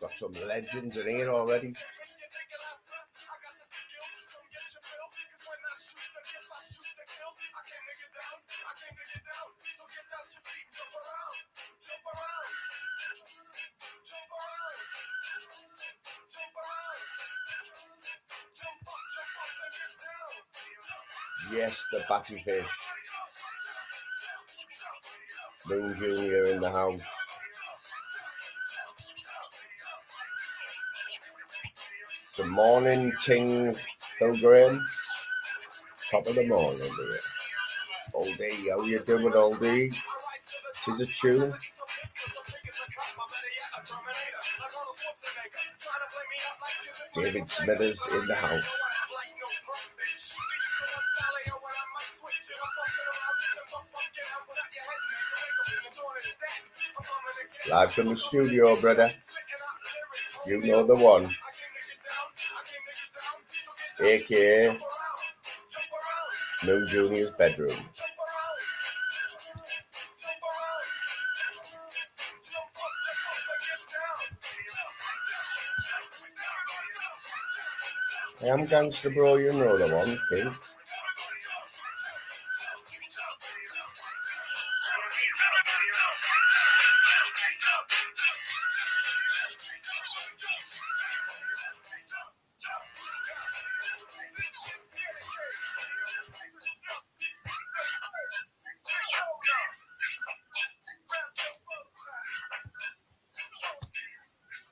Got some legends in here already. Yes, the batty fish. Moon Junior in the house. It's a morning ting, Pilgrim. Top of the morning, dear. Oldie, how you doing, Oldie? Tis a tune. David Smithers in the house. Live from the studio, brother. You know the one. AKA Moon Junior's bedroom. I am gangster, bro, you know the one, King.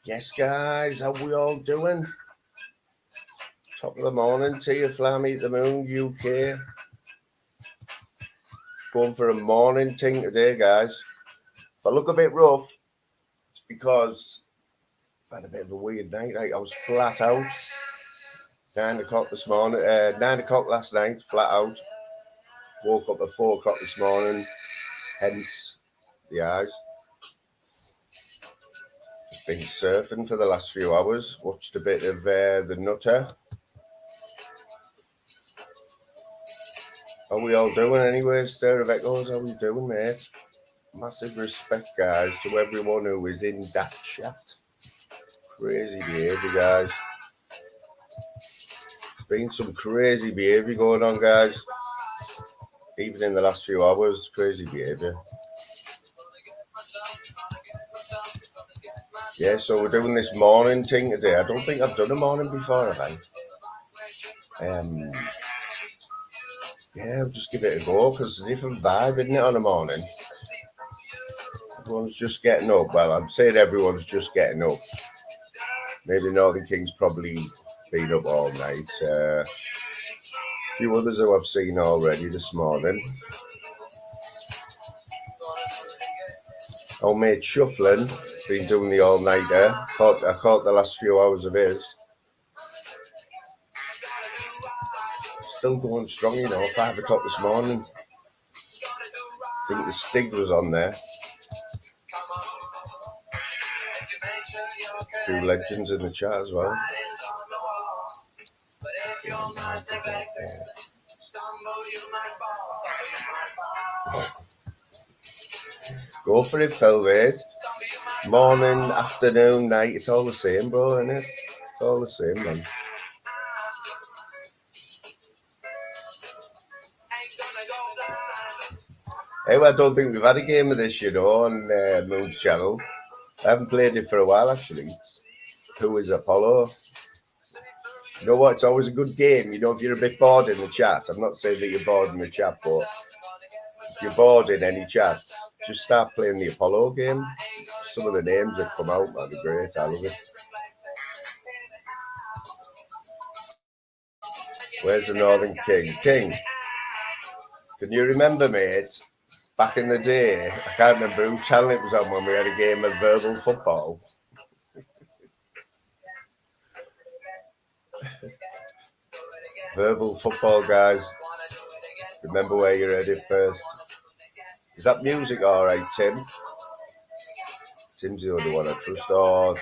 Yes, guys, how we all doing? Top of the morning to you, Flammy the Moon, UK. Going for a morning ting today, guys. If I look a bit rough, it's because I had a bit of a weird night. I was flat out. 9 o'clock this morning, 9 o'clock last night, flat out. Woke up at 4 o'clock this morning, hence the eyes. Just been surfing for the last few hours. Watched a bit of The Nutter. How we all doing anyway? Stir of Echoes, how we doing, mate? Massive respect, guys, to everyone who is in that chat. Crazy behaviour, guys. There's been some crazy behaviour going on, guys. Even in the last few hours, crazy behaviour. Yeah, so we're doing this morning thing today. I don't think I've done a morning before, have I? Yeah, I'll just give it a go, because it's a different vibe, isn't it, on a morning? Everyone's just getting up. Well, I'm saying everyone's just getting up. Maybe Northern King's probably been up all night. A few others who I've seen already this morning. Old mate Shuffling, been doing the all-nighter. I caught the last few hours of his. Still going strong, you know, 5 o'clock this morning. I think the Stig was on there. A few legends in the chat as well. Go for it, Velvet. Morning, afternoon, night, it's all the same, bro, isn't it? It's all the same, man. Hey, I don't think we've had a game of this, on Moon's channel. I haven't played it for a while, actually. Who is Apollo? You know what? It's always a good game. If you're a bit bored in the chat. I'm not saying that you're bored in the chat, but if you're bored in any chat, just start playing the Apollo game. Some of the names that come out, man, are great. I love it. Where's the Northern King? King, can you remember, mate? Back in the day, I can't remember whose channel it was on when we had a game of verbal football. Verbal football, guys. Remember where you're headed first. Is that music all right, Tim? Tim's the only one I trust. Oh,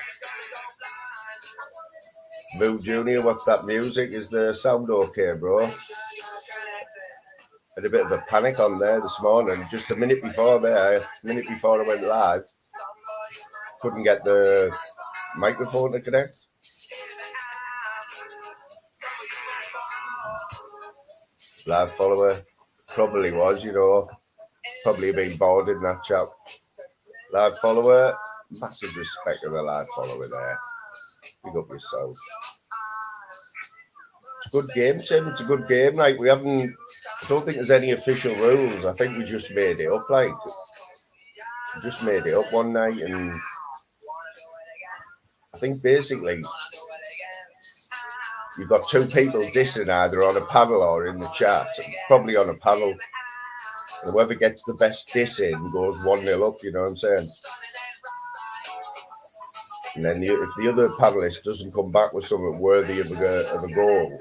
Moo Junior, what's that music? Is the sound okay, bro? Had a bit of a panic on there this morning. Just a minute before I went live, couldn't get the microphone to connect. Live follower probably was, probably been bored in that chat. Live follower, massive respect to the live follower there. Big up yourself. It's a good game, Tim. It's a good game. Like, I don't think there's any official rules. I think we just made it up. We just made it up one night, and I think basically you've got two people dissing either on a panel or in the chat. Probably on a panel. And whoever gets the best diss in goes 1-0 up, you know what I'm saying? And then if the other panelist doesn't come back with something worthy of a goal, it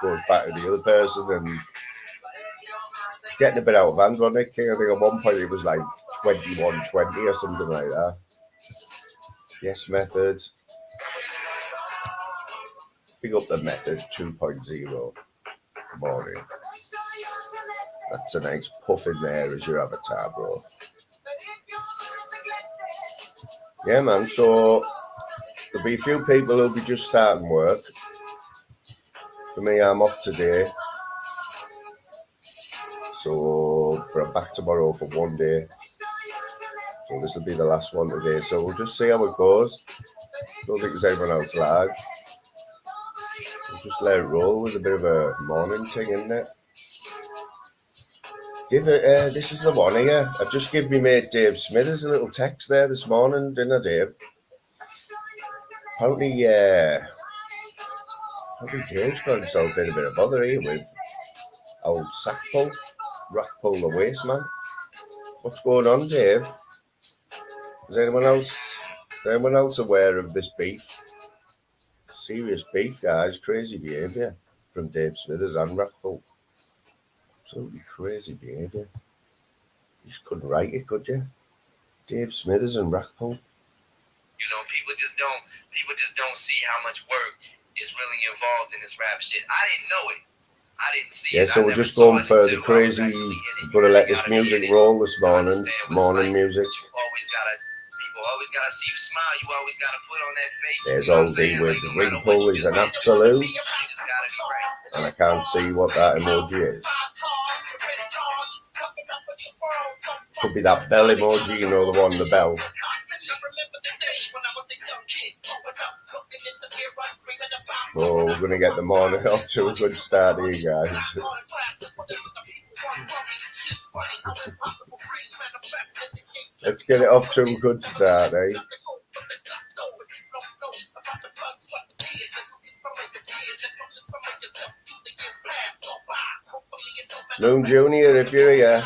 goes back to the other person, and it's getting a bit out of hand, wasn't it, King? I think at one point it was like 21-20 or something like that. Yes, method. Pick up the method 2.0. Morning. That's a nice puff in there as your avatar, bro. Yeah, man. So there'll be a few people who'll be just starting work. For me, I'm off today. So I'm back tomorrow for one day. So this will be the last one today. So we'll just see how it goes. Don't think there's anyone else live. We'll just let it roll with a bit of a morning thing, isn't it? This is the one here. I just gave me mate Dave Smithers a little text there this morning, didn't I, Dave? Apparently Dave's got himself in a bit of bother here with old Sackpull, Rackpull the waste man. What's going on, Dave? Is anyone else aware of this beef? Serious beef, guys. Crazy behaviour from Dave Smithers and Rackpull. Absolutely crazy behaviour. You just couldn't write it, could you? Dave Smithers and Rackpull. People just don't see how much work is really involved in this rap shit. I didn't know it. I didn't see it. Yeah, so we're just going for the crazy. Gotta let this music roll this morning. Morning music. People always gotta see you smile. You always gotta put on that face. There's all day with the ring pull is an absolute. And I can't see what that emoji is. Could be that bell emoji, the one, the bell. Oh, we're going to get the morning off to a good start here, guys. Let's get it off to a good start, eh? Moon Junior, if you're here,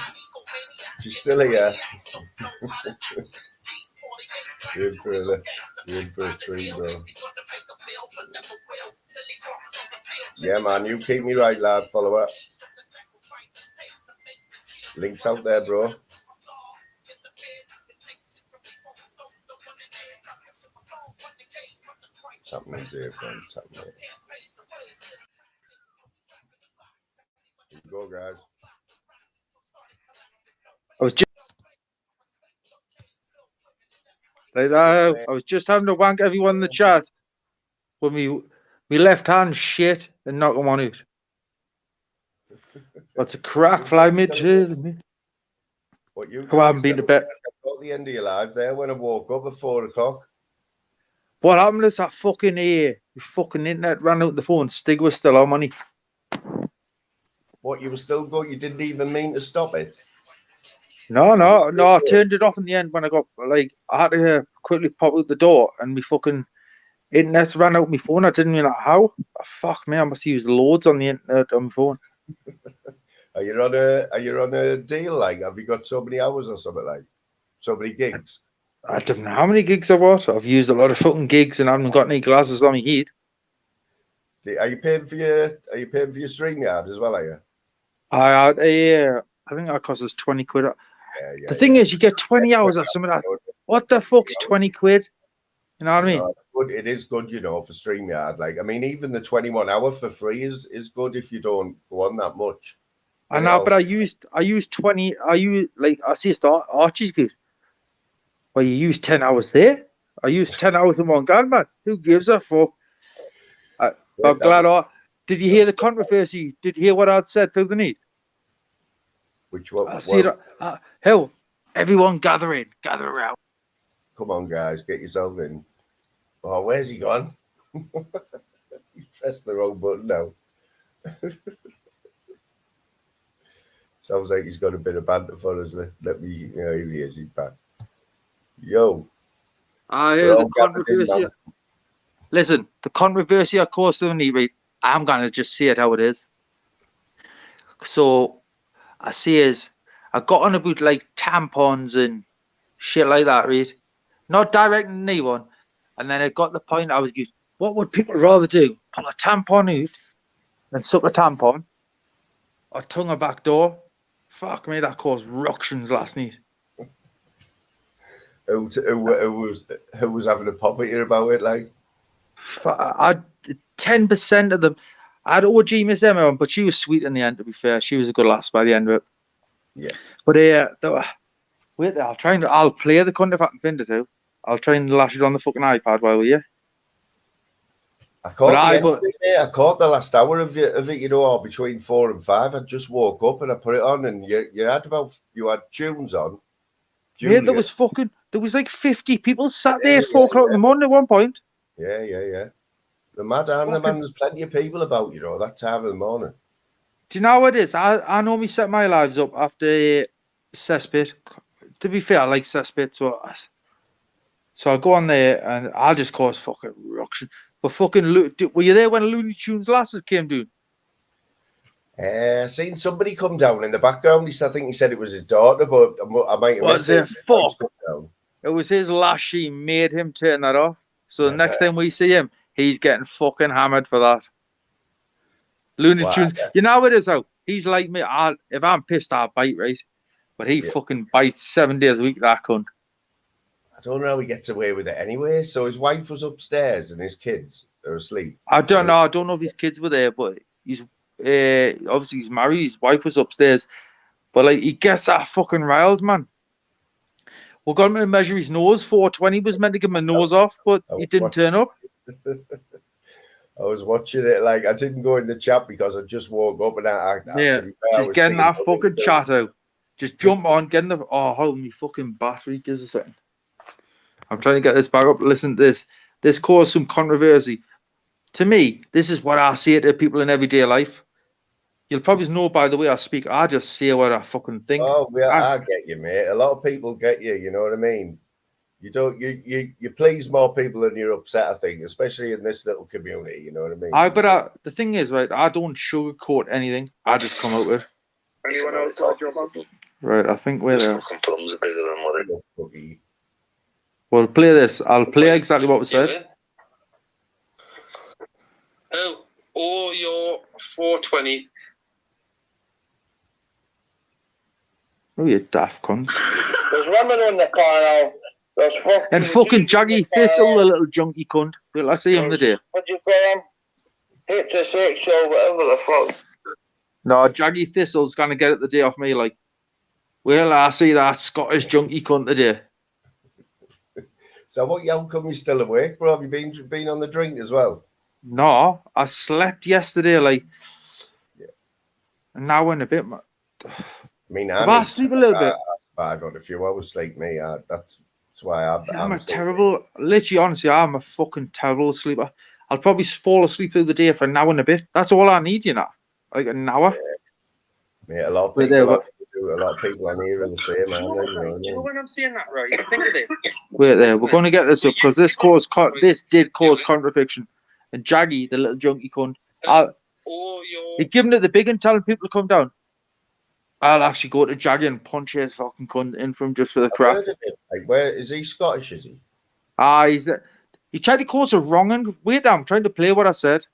if you're still here, you're in for a treat, bro. Yeah, man, you keep me right, lad, follower. Links out there, bro. What's happening here, friends? Go, guys. I was just having to wank everyone in the chat with me left hand shit and knock them on out. What's a crack, fly mid? What you? I haven't been to bed. I got the end of your life there when I woke up at 4 o'clock. What happened is that fucking fucking internet ran out the phone. Stig was still on money. What, you were still going? You didn't even mean to stop it? No. I turned it off in the end when I got I had to quickly pop out the door and my fucking internet ran out my phone. I didn't know how. Oh, fuck me, I must use loads on the internet on my phone. Are you on a deal? Like, have you got so many hours or something like? So many gigs? I don't know how many gigs I've got. I've used a lot of fucking gigs and I haven't got any glasses on my head. Are you paying for your StreamYard as well? Are you? I think that costs us 20 quid. Yeah. The thing is, you get 20 hours or something like that. What the fuck's 20 quid? You know what I mean? It is good, you know, for StreamYard. Like, I mean, even the 21 hour for free is good if you don't go on that much. I know, but I used 20. I see Archie's good. Well, you use 10 hours there. I used 10 hours in one gun, man. Who gives a fuck? I'm glad. Did you hear the controversy? Did you hear what I'd said through the need? Which one? I see it. Hell, everyone gather around. Come on, guys, get yourself in. Oh, where's he gone? You pressed the wrong button now. Sounds like he's got a bit of banter for us. Let me, here he is. He's back. Yo. I hear the controversy. Listen, the controversy I caused the knee, right? I'm gonna just see it how it is. So I got on about like tampons and shit like that, right? Not directing anyone. And then it got the point I was good. What would people rather do? Pull a tampon out and suck a tampon or tongue a back door? Fuck me, that caused ructions last night. Who was having a pop at you about it, like? 10% of them. I had OG Miss Emma on, but she was sweet in the end, to be fair. She was a good lass by the end of it. Yeah. But wait there, I'll play the cunt if I can find it too. I'll try and lash it on the fucking iPad while we're here. I caught the last hour of it, you know, or between 4 and 5. I just woke up and I put it on, and you had tunes on. Yeah, there was like 50 people sat there at 4 o'clock in the morning at one point. Yeah. The mad, aren't the man? There's plenty of people about, you know, that time of the morning. Do you know what it is? I normally set my lives up after cesspit. To be fair, I like cesspit, so I go on there and I'll just cause fucking ruction. But fucking, were you there when Looney Tunes lasses came down? I seen somebody come down in the background. I think he said it was his daughter, but I might have missed it. It was his lash. She made him turn that off. So the next time we see him, he's getting fucking hammered for that. Looney Tunes. You know what it is, though? He's like me. If I'm pissed, I'll bite, right? But he fucking bites 7 days a week, that cunt. I don't know how he gets away with it anyway. So his wife was upstairs and his kids are asleep. I don't know. I don't know if his kids were there, but he's obviously he's married. His wife was upstairs. But like he gets that fucking riled, man. We got him to measure his nose. 420 was meant to give him a nose off, but he didn't turn up. I was watching it, like I didn't go in the chat because I just woke up and just getting that fucking chat out. Just jump on, getting the hold me fucking battery. Gives a second. I'm trying to get this back up. Listen to this. This caused some controversy. To me, this is what I say to people in everyday life. You'll probably know by the way I speak. I just say what I fucking think. Oh, yeah, I get you, mate. A lot of people get you. You know what I mean? You don't. You please more people than you're upset. I think, especially in this little community. You know what I mean? But the thing is, right? I don't sugarcoat anything. I just come out with. Anyone outside your bubble? Right. I think we're there. Fucking plums are bigger than what it. Well, play this. I'll play exactly what was said. Oh, your 420. Oh, you daft cunt. There's women in the car now. And fucking Jaggy Thistle, the little junkie cunt. Will I see him the day? What do you call him? Hit the 6 or whatever the fuck. No, Jaggy Thistle's gonna get it the day off me. Like, well, I see that Scottish junkie cunt today. So how come you're still awake, bro? Have you been on the drink as well? No, I slept yesterday, like, an hour and a bit. I mean, I sleep a little bit. I got a few hours sleep, me. That's why I'm a terrible, literally, honestly, I'm a fucking terrible sleeper. I'll probably fall asleep through the day for an hour and a bit. That's all I need, you know, like an hour. Yeah, a lot of people on here are the same. Do you know when I'm saying that, right? Think of this. Wait there, we're going to get this up because this did cause contradiction. And Jaggy, the little junkie cunt, he's giving it the big and telling people to come down. I'll actually go to Jaggy and punch his fucking cunt in from just for the crap. Like, where is he? Scottish, is he? He tried to cause a wrong and wait, I'm trying to play what I said.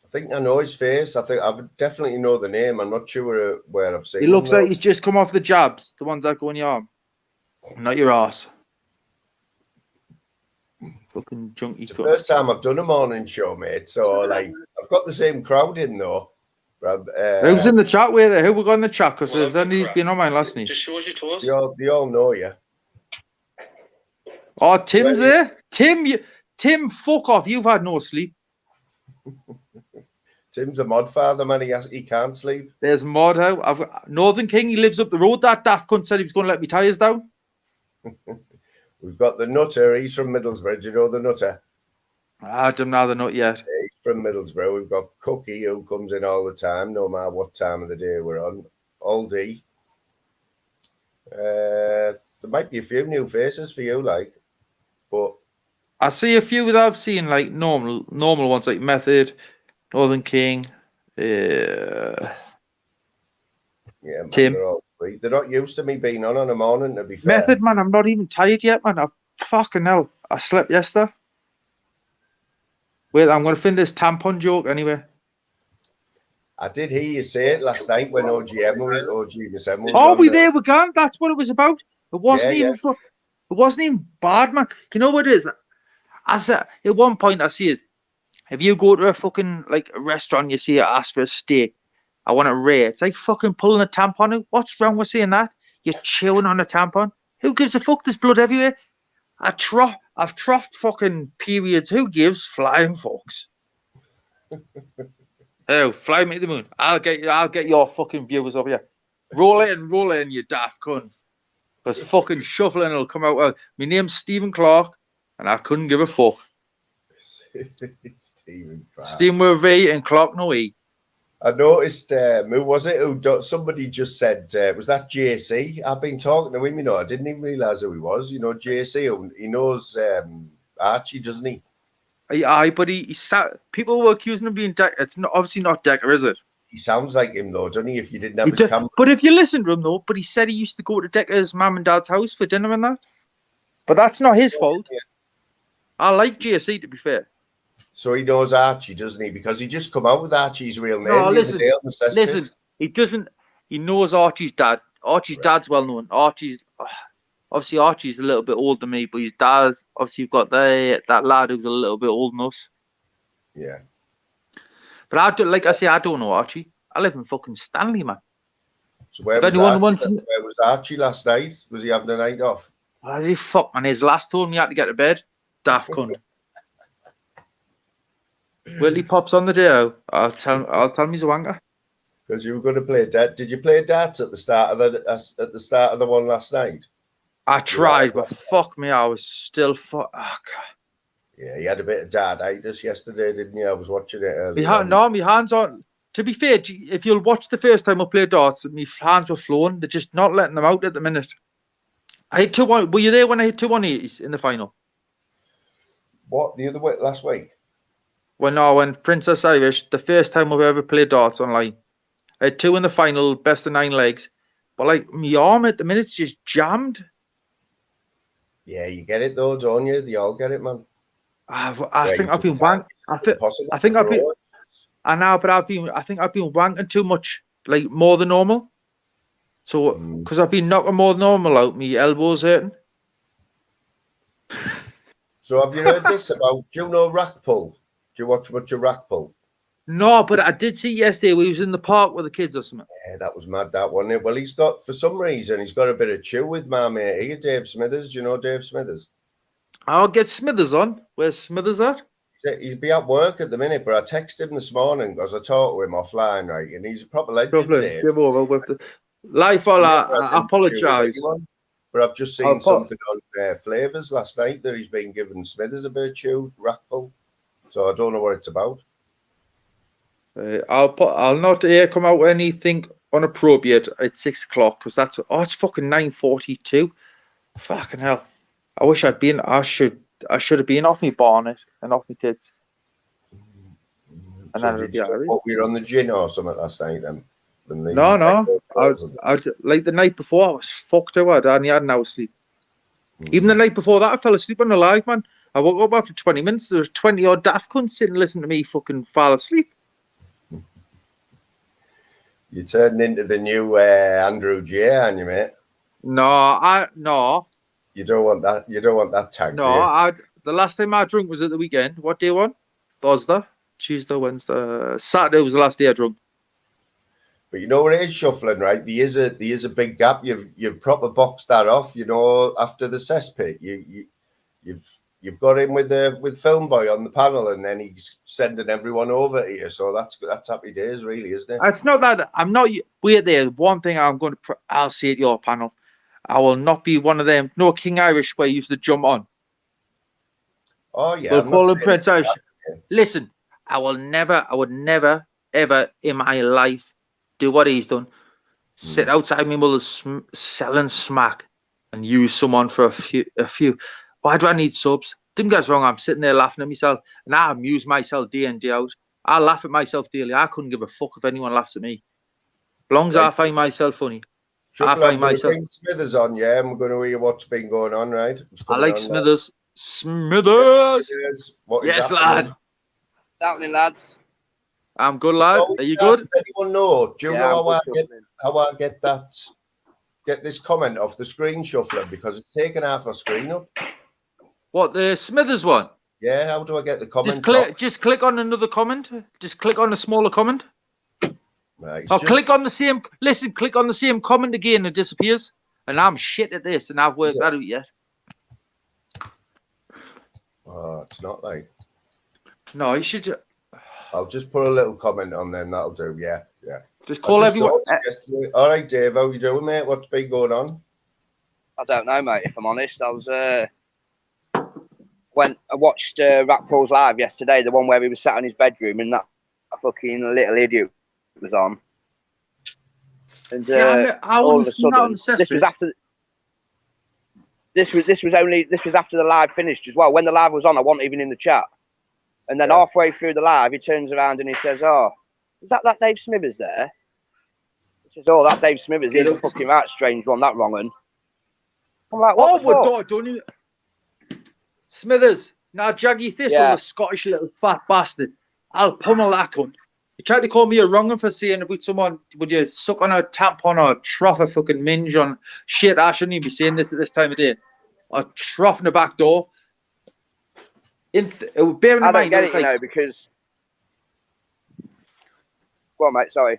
I think I know his face. I think I definitely know the name. I'm not sure where I've seen him. He looks like he's just come off the jabs, the ones that go in your arm, not your ass. Fucking junkie. It's the first time I've done a morning show, mate. So like, I've got the same crowd in though. Who's in the chat? Who we got in the chat? Because there's only been on mine last night. Just shows your toes. They all know you. Oh, Tim's there. Tim, fuck off. You've had no sleep. Tim's a mod father, man. He can't sleep. There's Mod out. I've got Northern King. He lives up the road. That daft cunt said he was going to let me tyres down. We've got the Nutter. He's from Middlesbrough. Do you know the Nutter? I don't know the nut yet. He's from Middlesbrough. We've got Cookie, who comes in all the time, no matter what time of the day we're on. Aldi. There might be a few new faces for you, like, but I see a few that I've seen, like normal ones, like Method, Northern King, yeah, man, Tim. They're not used to me being on a morning, to be fair. Method, man, I'm not even tired yet, man. Fucking hell. I slept yesterday. Wait, I'm going to finish this tampon joke anyway. I did hear you say it last night when OGM was Oh, we there, we're gone. That's what it was about. It wasn't it wasn't even bad, man. You know what it is? At one point I see is, if you go to a fucking like a restaurant, you see it ask for a steak, I want it rare. It's like fucking pulling a tampon out. What's wrong with saying that? You're chewing on a tampon. Who gives a fuck? There's blood everywhere. I've troughed fucking periods. Who gives flying fucks? Oh, fly me to the moon. I'll get your fucking viewers over here. Roll in, you daft cunt. Because fucking shuffling will come out. Well, my name's Stephen Clark, and I couldn't give a fuck. Stephen with a V and Clark no E. I noticed, who was it? Somebody just said, was that JC? I've been talking to him, you know. I didn't even realise who he was. You know, JC, he knows Archie, doesn't he? Aye, but people were accusing him of being Decker. It's obviously not Decker, is it? He sounds like him, though, doesn't he? If you didn't have his camera. But if you listen to him, though, but he said he used to go to Decker's mum and dad's house for dinner and that. But that's not his fault. Yeah. I like JC, to be fair. So he knows Archie, doesn't he? Because he just come out with Archie's real name. No, listen, he doesn't. He knows Archie's dad. Archie's dad's well known. Archie's a little bit older than me, but his dad's obviously you've got that lad who's a little bit older than us. Yeah. But I don't know Archie. I live in fucking Stanley, man. So where was Archie last night? Was he having a night off? Fuck, man. His last told me he had to get to bed. Daft cunt. Well, he pops on the day out. I'll tell him he's a wanker. Because you were going to play dart. Did you play darts at the start of the one last night? I tried, but fuck me, I was still Oh, God. Yeah, you had a bit of dartitis yesterday, didn't you? I was watching it earlier. My hands aren't. To be fair, if you'll watch the first time I played darts, my hands were flowing. They're just not letting them out at the minute. I hit 2-1. Were you there when I hit 2 180s in the final? What, the other way, last week? When Princess Irish, the first time I've ever played darts online. I had 2 in the final, best of 9 legs. But like my arm at the minute's just jammed. Yeah, you get it though, don't you? They all get it, man. I think I've been wanking. I think I've been. I know, but I think I've been wanking too much, like more than normal. So, because I've been knocking more than normal out, my elbows hurting. So, have you heard this about? Do you know rack pull? Do you watch much of rack pull? No, but I did see yesterday we was in the park with the kids or something. Yeah, that was mad, that wasn't it? Well, he's got, for some reason, he's got a bit of chew with my mate here, Dave Smithers. Do you know Dave Smithers? I'll get Smithers on. Where's Smithers at? He's be at work at the minute, but I texted him this morning because I talked to him offline, right? And he's a proper legend, Lovely. Dave. Give over with the life. I apologise. But I've just seen something on Flavours last night that he's been giving Smithers a bit of chew, rackful. So I don't know what it's about. I'll not come out with anything inappropriate at 6 o'clock because that's it's fucking 9:42. Fucking hell! I wish I'd been. I should have been off me bonnet and off me tits. And So then it'd be alright. what, we were on the gin or something last night then? No. I like the night before I was fucked out. I only had an hour's sleep. Even the night before that, I fell asleep on the live, man. I woke up after 20 minutes. There was 20 odd daft cunts sitting listening to me fucking fall asleep. You turned into the new Andrew J, aren't you, mate? No. You don't want that. You don't want that tag. No, the last time I drunk was at the weekend. What day one? Thursday, Tuesday, Wednesday, Saturday was the last day I drunk. But you know what it is, Shuffling, right? There is a big gap. You've proper boxed that off. You know, after the cesspit, you've got him with Film Boy on the panel, and then he's sending everyone over here. So that's happy days, really, isn't it? It's not that I'm not weird. There, one thing I'll say at your panel, I will not be one of them. No King Irish where you used to jump on. Oh yeah, we'll call him Prince Irish. Listen, I would never, ever in my life do what he's done. Sit outside my mother's selling smack and use someone for a few. Why do I need subs? Don't get us wrong, I'm sitting there laughing at myself and I amuse myself day in, day out. I laugh at myself daily. I couldn't give a fuck if anyone laughs at me. As long as I find myself funny. I find myself. Smithers on, yeah, and we're going to hear what's been going on, right? I like Smithers. Smithers! Yes, lad. What's happening, lads? I'm good, lad. Are you good? Does anyone know? Do you know how I get this comment off the screen, Shuffler? Because it's taken half my screen up. What, the Smithers one? Yeah, how do I get the comment? Just click on another comment. Just click on a smaller comment. Right, click on the same. Listen, click on the same comment again, and it disappears. And I'm shit at this, and I've worked that out yet. Oh, it's not like. No, you should. I'll just put a little comment on then. That'll do. Yeah. Just call everyone. All right, Dave. How you doing, mate? What's been going on? I don't know, mate. If I'm honest, I was when I watched Rackpool's live yesterday, the one where he was sat in his bedroom and that fucking little idiot was on. And all of a sudden, this was after. This was after the live finished as well. When the live was on, I wasn't even in the chat. And then halfway through the live, he turns around and he says, "Oh, is that Dave Smithers there?" He says, "Oh, that Dave Smithers, he's a fucking right strange one, that wrong un." I'm like, what the fuck? Don't you? Smithers, now Jaggy Thistle, the Scottish little fat bastard. I'll pummel that cunt. He tried to call me a wrong un for saying about someone, would you suck on a tampon or trough a fucking minge on shit? I shouldn't even be saying this at this time of day. Or trough in the back door. Bearing in mind, get it, like, because. Go on, mate. Sorry.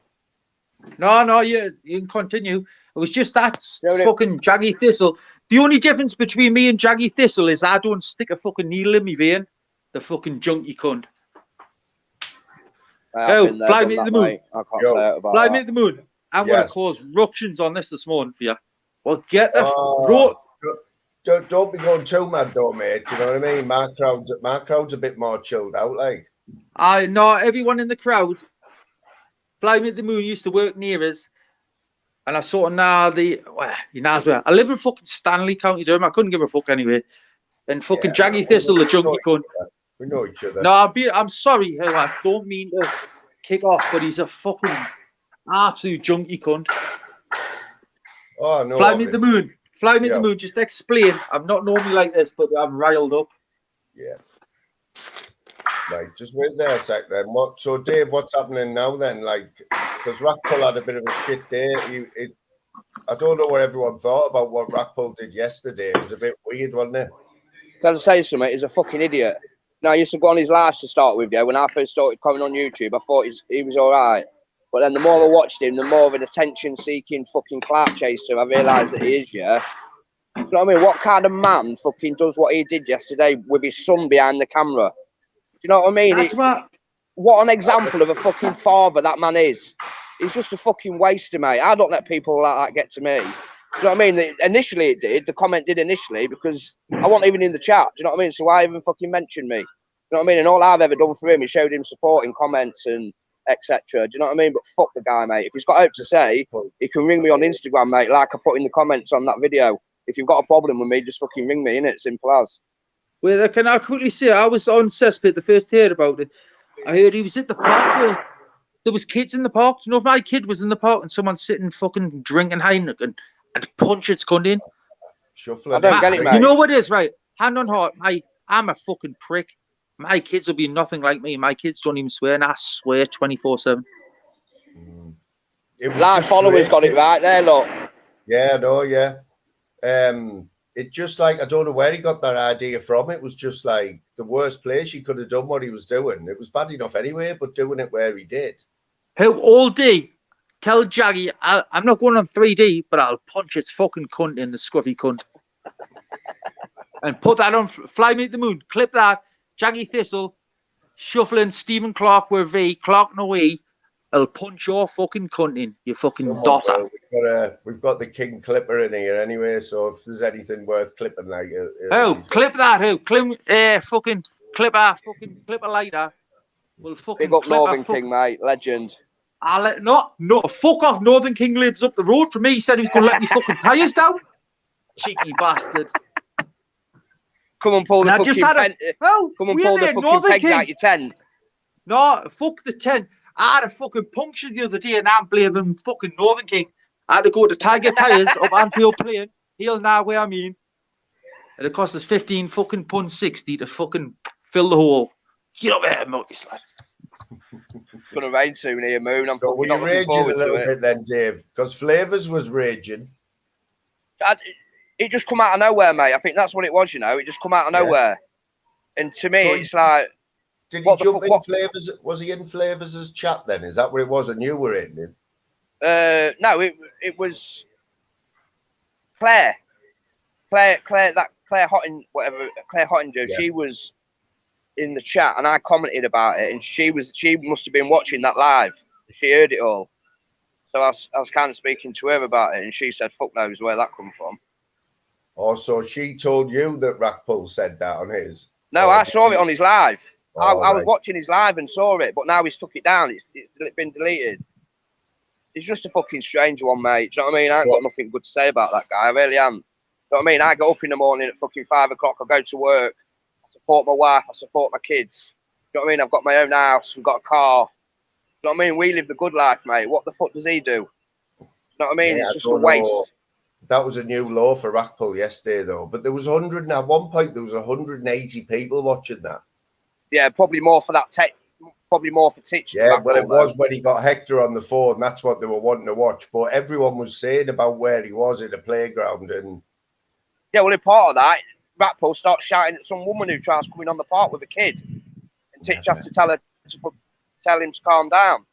No, you can continue. It was just that fucking Jaggy Thistle. The only difference between me and Jaggy Thistle is I don't stick a fucking needle in my vein. The fucking junkie cunt. Fly me to the moon. I can't say it about Fly me to the moon. I'm going to cause ructions on this morning for you. Well, get the Don't be going too mad though, mate. You know what I mean? My crowd's a bit more chilled out, like. I know everyone in the crowd. Fly Me to the Moon used to work near us, and I sort of I live in fucking Stanley, County Durham. I couldn't give a fuck anyway. And fucking Jaggy Thistle, the junkie cunt. We know each other. No, I'm sorry. I don't mean to kick off, but he's a fucking absolute junkie cunt. Oh no! Fly Me to the Moon. Fly Me to the Moon. Just explain. I'm not normally like this, but I'm riled up. Yeah. Right, just wait there a sec then. So, Dave, what's happening now then? Like, because Rackpool had a bit of a shit day. I don't know what everyone thought about what Rackpool did yesterday. It was a bit weird, wasn't it? Gotta say something, he's a fucking idiot. I used to go on his lives to start with, yeah. When I first started coming on YouTube, I thought he was all right. But then the more I watched him, the more of an attention-seeking fucking clout chaser I realised that he is, yeah. You know what I mean? What kind of man fucking does what he did yesterday with his son behind the camera? Do you know what I mean? What an example of a fucking father that man is. He's just a fucking waster, mate. I don't let people like that get to me. Do you know what I mean? Initially it did. The comment did initially because I wasn't even in the chat. Do you know what I mean? So why even fucking mention me? Do you know what I mean? And all I've ever done for him is showed him support in comments and etc. Do you know what I mean? But fuck the guy, mate. If he's got out to say, he can ring me on Instagram, mate, like I put in the comments on that video. If you've got a problem with me, just fucking ring me, innit? Simple as. Well, can I quickly say, I was on Cesspit the first heard about it. I heard he was at the park where there was kids in the park. Do you know if my kid was in the park and someone sitting fucking drinking Heineken and punch its cunt in? I don't get it, mate. You know what it is, right? Hand on heart, I'm a fucking prick. My kids will be nothing like me. My kids don't even swear, and I swear 24/7. Live followers got it right there, look. Yeah, no, yeah. It just like, I don't know where he got that idea from. It was just like the worst place he could have done what he was doing. It was bad enough anyway, but doing it where he did. How all day, tell Jaggy, I'm not going on 3D, but I'll punch its fucking cunt in the scruffy cunt. And put that on Fly Me to the Moon. Clip that. Jaggy Thistle, shuffling Stephen Clark with V, Clark no E. I'll punch your fucking cunt in, you fucking dotter. We've got the King Clipper in here anyway, so if there's anything worth clipping, like clip that, fucking clipper later. We'll fucking big up Northern King, mate, legend. No, fuck off. Northern King lives up the road from me. He said he was going to let me fucking tyres down. Cheeky bastard. Come and pull the fucking pegs out your tent. No, fuck the tent. I had a fucking puncture the other day and I'm blaming fucking Northern King. I had to go to Tiger Tyres up Anfield Plain. He'll know where I mean. And it cost us 15 fucking £60 to fucking fill the hole. Get up there, Marcus, lad. It's going to rain soon here, Moon. I'm so not raging a little bit then, Dave, because Flavors was raging. It just come out of nowhere, mate. I think that's what it was, you know. It just come out of nowhere. And to me, it's like... Did he jump in Flavors? Was he in Flavors' chat then? Is that what it was? And you were in it? No, it was Claire Hottinger, Yeah. She was in the chat and I commented about it, and she must have been watching that live. She heard it all. So I was kind of speaking to her about it, and she said, "Fuck knows where that come from." Oh, so she told you that Rackpool said that on his? No, I saw it on his live. I right. was watching his live and saw it, but now he's took it down. It's been deleted. He's just a fucking strange one, mate. Do you know what I mean? I ain't got nothing good to say about that guy. I really am. Do you know what I mean? I get up in the morning at fucking 5 o'clock. I go to work. I support my wife. I support my kids. Do you know what I mean? I've got my own house. We've got a car. Do you know what I mean? We live the good life, mate. What the fuck does he do? You know what I mean? It's just a waste. Know. That was a new law for Rackpool yesterday, though. But there was 100, and at one point there was 180 people watching that. Yeah, probably more for that probably more for teaching. Yeah, well, it was when he got Hector on the phone. That's what they were wanting to watch. But everyone was saying about where he was in the playground. And yeah, well, in part of that, Rackpool starts shouting at some woman who tries coming on the park with a kid. And Titch has to tell him to calm down.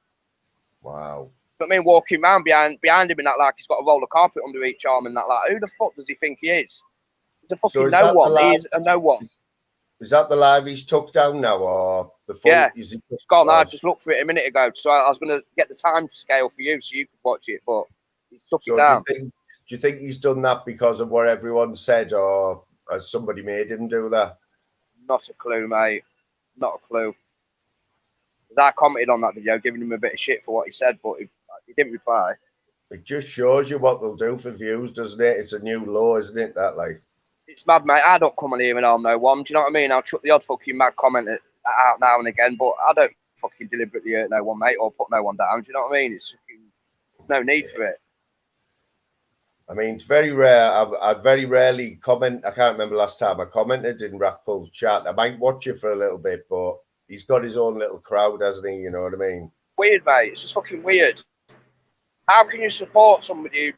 Wow. But I mean, walking around behind him in that, like he's got a roll of carpet under each arm and that, like, who the fuck does he think he is? He's a fucking no one. He's a no one. Is that the live he's took down now, or the full? Yeah, it's gone. I just looked for it a minute ago, so I was going to get the time scale for you so you could watch it, but he's took it down. Do you think he's done that because of what everyone said, or has somebody made him do that? Not a clue, mate. Not a clue. Because I commented on that video, giving him a bit of shit for what he said, but he didn't reply. It just shows you what they'll do for views, doesn't it? It's a new law, isn't it? That like. It's mad, mate. I don't come on here and I'm no one. Do you know what I mean? I'll chuck the odd fucking mad comment out now and again, but I don't fucking deliberately hurt no one, mate, or put no one down. Do you know what I mean? It's no need for it. I mean, it's very rare. I very rarely comment. I can't remember last time I commented in Rackpool's chat. I might watch it for a little bit, but he's got his own little crowd, hasn't he? You know what I mean? Weird, mate. It's just fucking weird. How can you support somebody who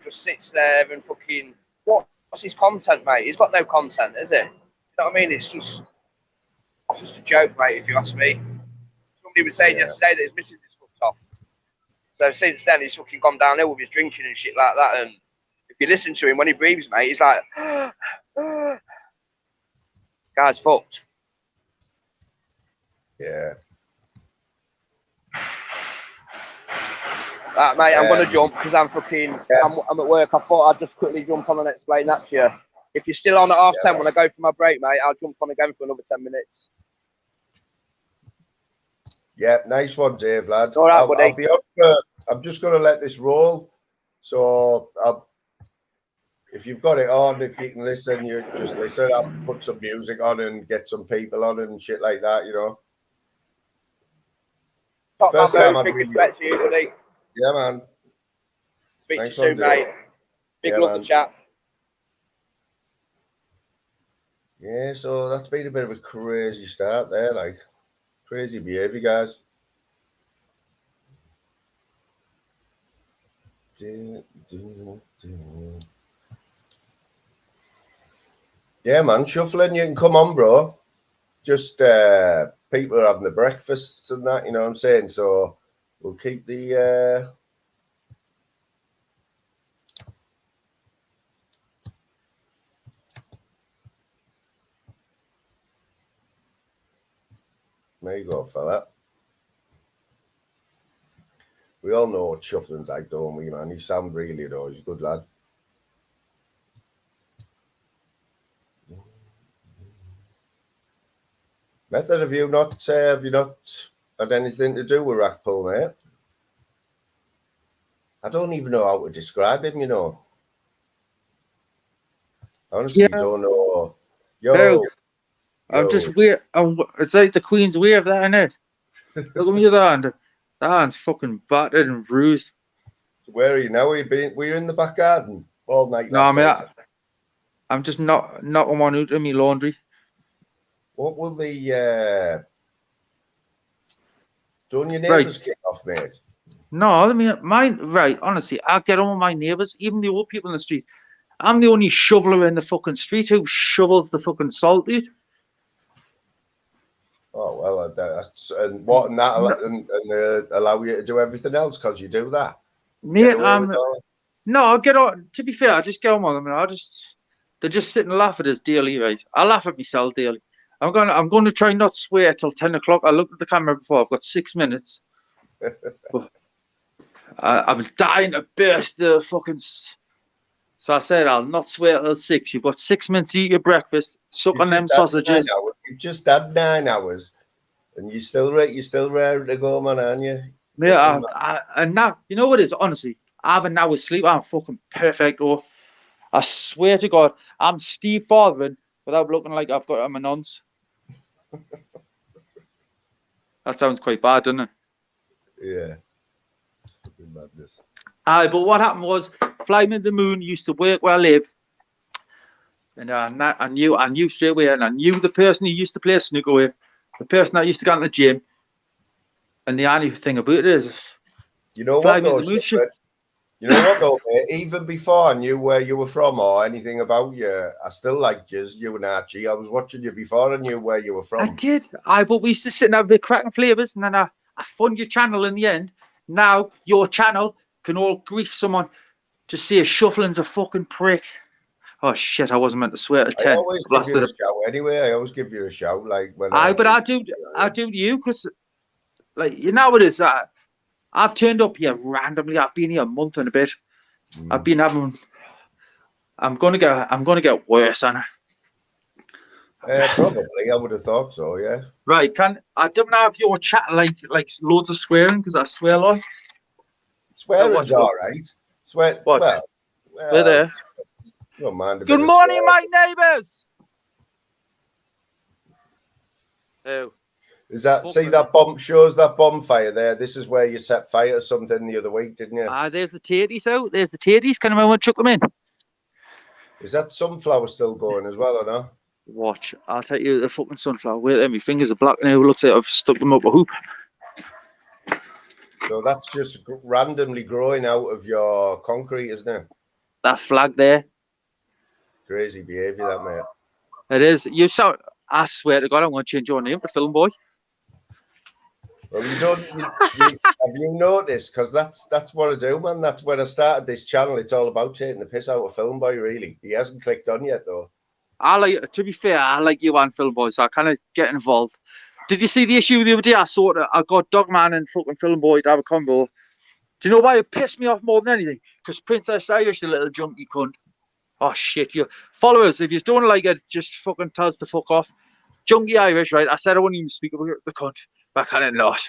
just sits there and fucking... What's his content, mate? He's got no content, is it? You know what I mean? It's just... It's just a joke, mate, if you ask me. Somebody was saying yesterday that his missus is fucked off. So since then, he's fucking gone downhill with his drinking and shit like that. And if you listen to him when he breathes, mate, he's like, guy's fucked. Yeah. Right, mate, I'm going to jump because I'm fucking, I'm at work. I thought I'd just quickly jump on and explain that to you. If you're still on at 10:30 when I go for my break, mate, I'll jump on again for another 10 minutes. Yeah, nice one, Dave, lad. All right, buddy. I'll be up for, I'm just going to let this roll. So if you've got it on, if you can listen, you just listen. I'll put some music on and get some people on and shit like that, you know. Top First man, time I've big been respect to you, buddy. Yeah, man. Speak Thanks to you soon, mate. Big love to chat. Yeah, so that's been a bit of a crazy start there, like crazy behaviour, guys. Yeah, man, shuffling, you can come on, bro. Just people are having the breakfasts and that, you know what I'm saying? So we'll keep the there you go, fella. We all know what shuffling's like, don't we, man? You sound really, though. He's a good lad. Method, have you not had anything to do with Rackpool, mate? I don't even know how to describe him, you know. I honestly don't know. Yo. I'm just weird. It's like the Queen's wave, that, isn't it? Look at me, that hand's fucking battered and bruised. Where are you now? Were you in the back garden all night? No, mate. I'm just knocking one out of my laundry. What will the don't your neighbours kick off, mate? No, I mean mine. Honestly, I get on with my neighbours, even the old people in the street. I'm the only shoveler in the fucking street who shovels the fucking salt, dude. Oh well, that's and that allow you to do everything else because you do that, mate. No, I get on. To be fair, I just get on with them, and they just sit and laugh at us daily, right? I laugh at myself daily. I'm going to try not swear till 10 o'clock. I looked at the camera before. I've got 6 minutes. I'm dying to burst the fucking. So I said I'll not swear till 6. You've got 6 minutes to eat your breakfast. Suck on them sausages. You've just had 9 hours, and you're still ready to go, man, aren't you? Yeah, and now you know what it is. Honestly, I have an hour's sleep. I'm fucking perfect. Or I swear to God, I'm Steve Farthing without looking like I've got a nonce. That sounds quite bad, doesn't it? Yeah. Madness. But what happened was, Flying in the Moon used to work where I live, and I knew straight away, and I knew the person who used to play snooker with, the person that used to go to the gym, and the only thing about it is, you know what though, you know what though, mate? Even before I knew where you were from or anything about you, I still liked you and Archie. I was watching you before I knew where you were from. I did. But we used to sit and have a bit cracking flavours, and then I fund your channel in the end. Now your channel can all grief someone to say shuffling's a fucking prick. Oh shit! I wasn't meant to swear at 10. I always give you a shout anyway. I always give you a shout, like when I do to you because, like, you know what it is. I've turned up here randomly. I've been here a month and a bit. I've been having. I'm gonna get worse, Anna. Probably, I would have thought so. Yeah. Right? I don't know if your chat like loads of swearing because I swear a lot. Swearing's all right. What? Well, we're there. Don't mind. Good morning, my neighbours. Oh. Is that that bomb shows that bonfire there? This is where you set fire to something the other week, didn't you? There's the tatties out. There's the tatties. Can I chuck them in? Is that sunflower still going as well or not? Watch. I'll take you the fucking sunflower. Wait there, my fingers are black now. It looks like I've stuck them up a hoop. So that's just randomly growing out of your concrete, isn't it? That flag there. Crazy behaviour, that mate. It is. I swear to God, I'm going to change your name to Film Boy. Well, you don't. Have you noticed? Because that's what I do, man. That's when I started this channel. It's all about taking the piss out of Film Boy. Really, he hasn't clicked on yet, though. To be fair, I like you and Film Boy, so I kind of get involved. Did you see the issue the other day? I got Dogman and fucking Film Boy to have a convo. Do you know why it pissed me off more than anything? Because Princess Irish, the little junkie cunt. Oh shit, you followers, if you don't like it, just fucking tell us to fuck off. Junkie Irish, right? I said I wouldn't even speak about the cunt, but I kind of not.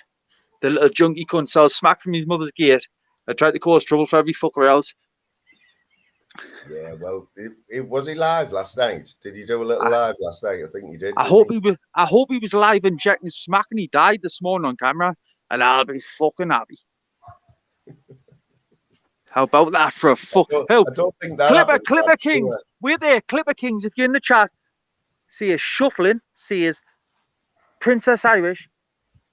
The little junkie cunt sells smack from his mother's gate. I tried to cause trouble for every fucker else. Yeah, well, was he live last night? Did he do a little live last night? I think he did. I hope he was live injecting smack, and he died this morning on camera, and I'll be fucking happy. How about that for a fuck? I don't think that Clipper Kings. We're there, Clipper Kings. If you're in the chat, see us shuffling, see us Princess Irish.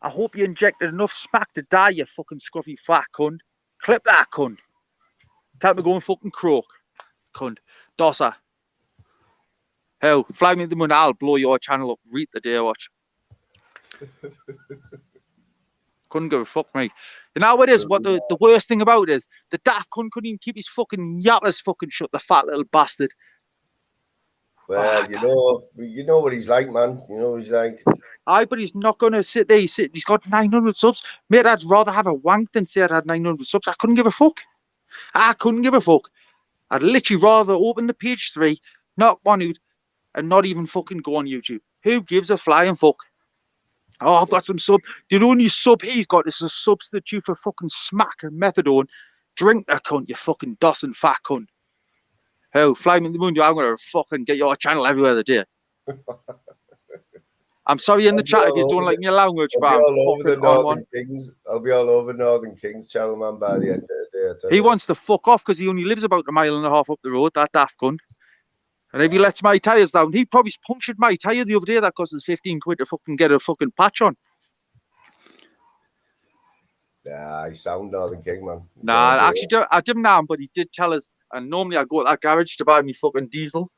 I hope you injected enough smack to die, you fucking scruffy fat cunt. Clip that cunt. Tell me go and fucking croak, cunt. Dosser. Hell, fly me the moon, I'll blow your channel up. Read the day watch. Couldn't give a fuck, mate. You know what it is? What the worst thing about it is? The daft cunt couldn't even keep his fucking yappers fucking shut, the fat little bastard. Well, you know what he's like, man. You know what he's like. Aye, but he's not going to sit there. He's got 900 subs. Mate, I'd rather have a wank than say I'd had 900 subs. I couldn't give a fuck. I'd literally rather open the page 3, knock one out, and not even fucking go on YouTube. Who gives a flying fuck? Oh, I've got some sub. The only sub he's got is a substitute for fucking smack and methadone. Drink that cunt, you fucking dossing fat cunt. Hell, fly me in the moon, I'm going to fucking get your channel everywhere the day. I'm sorry in the chat if you don't like my language, but I'm fucking on one. I'll be all over Northern Kings channel, man, by the end of the day. He wants to fuck off because he only lives about 1.5 miles up the road, that daft cunt. And if he lets my tyres down, he probably punctured my tyre the other day. That cost us 15 quid to fucking get a fucking patch on. Yeah, I sound Northern King, man. Nah, actually, I didn't know him, but he did tell us. And normally I go to that garage to buy me fucking diesel.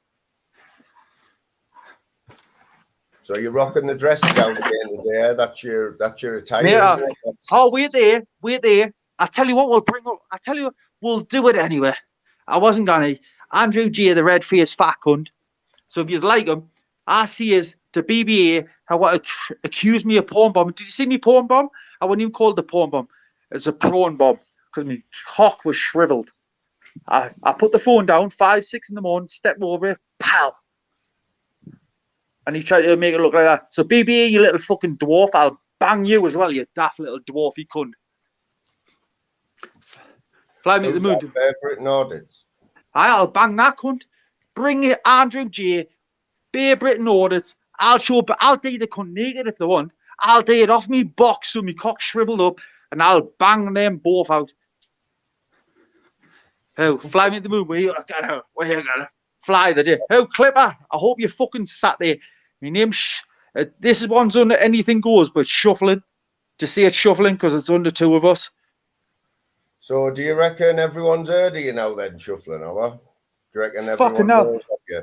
So you're rocking the dress gown at the end of the day. That's your attire. Oh, we're there. I tell you what, we'll do it anyway. I wasn't gonna. Andrew G, the red faced fat cunt. So if you like him, I see his the BBA. I want to accuse me of porn bomb. Did you see me porn bomb? I wouldn't even call it the porn bomb. It's a prawn bomb because my cock was shriveled. I put the phone down 5, 6 in the morning, step over it, pow. And he tried to make it look like that. So BBA, you little fucking dwarf, I'll bang you as well, you daft little dwarfy cunt. Fly me to the moon. Britain audits. I'll bang that cunt. Bring it, Andrew J. Bear Britain audits. I'll do the cunt naked if they want. I'll do it off me box so me cock shriveled up, and I'll bang them both out. Oh, fly me to the moon. Where you gonna fly the day? Oh, Clipper, I hope you fucking sat there. My name's this one's under anything goes, but shuffling. To see it shuffling because it's under 2 of us. So, do you reckon everyone's heard of you now then, shuffling, or? Do you reckon everyone fucking hell. knows of you?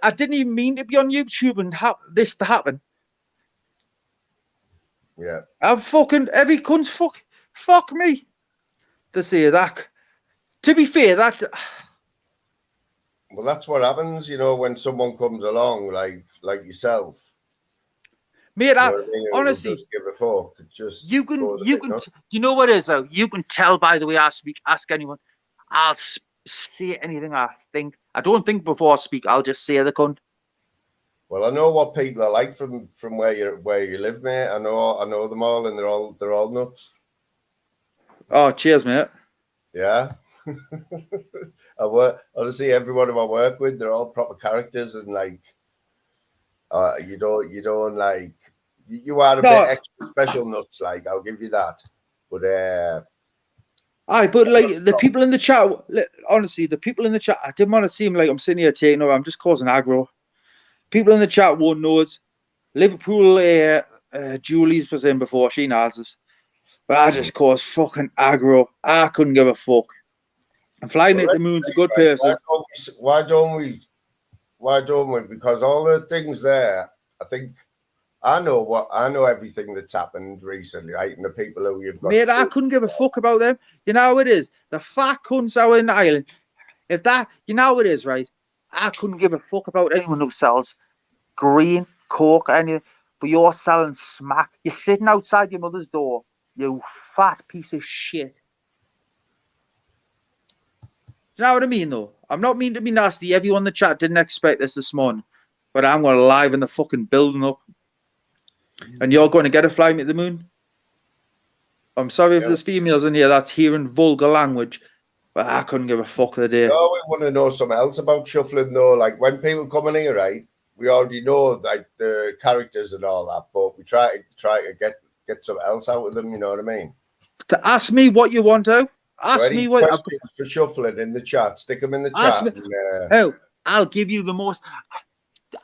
I didn't even mean to be on YouTube and this to happen. Yeah. I'm fucking every cunt's fuck me to say that. To be fair, that. Well, that's what happens, when someone comes along like yourself. Mate, honestly, just give a fuck. You can. You know what it is though? You can tell by the way I speak. Ask anyone. I'll say anything I think. I don't think before I speak. I'll just say the cunt. Well, I know what people are like from where you live, mate. I know them all, and they're all nuts. Oh, cheers, mate. Yeah. Honestly, everyone who I work with, they're all proper characters, and you don't like you are a bit extra special nuts, like I'll give you that. But but like the people in the chat, honestly, the people in the chat, I didn't want to seem like I'm sitting here taking over. I'm just causing aggro. People in the chat won't know it. Liverpool, Julie's was in before, she knows us. But I just caused fucking aggro. I couldn't give a fuck. And Fly Me to the Moon's a good person. Why don't we? Because all the things there I think I know everything that's happened recently, right? And the people who you've got. Mate, I couldn't give a fuck about them. You know how it is. The fat cunts out in Ireland. If that, you know how it is, right? I couldn't give a fuck about anyone who sells green, coke, anything. But you're selling smack. You're sitting outside your mother's door, you fat piece of shit. Do you know what I mean, though? I'm not mean to be nasty. Everyone in the chat didn't expect this morning. But I'm going to liven the fucking building up. And you're going to get a fly me to the moon? I'm sorry if there's females in here that's hearing vulgar language, but I couldn't give a fuck the day. No, we want to know something else about shuffling, though. Like, when people come in here, right, we already know, like, the characters and all that, but we try to get something else out of them, you know what I mean? To ask me what you want to. Ask me what... questions for shuffling in the chat. Stick them in the chat. Oh, I'll give you the most...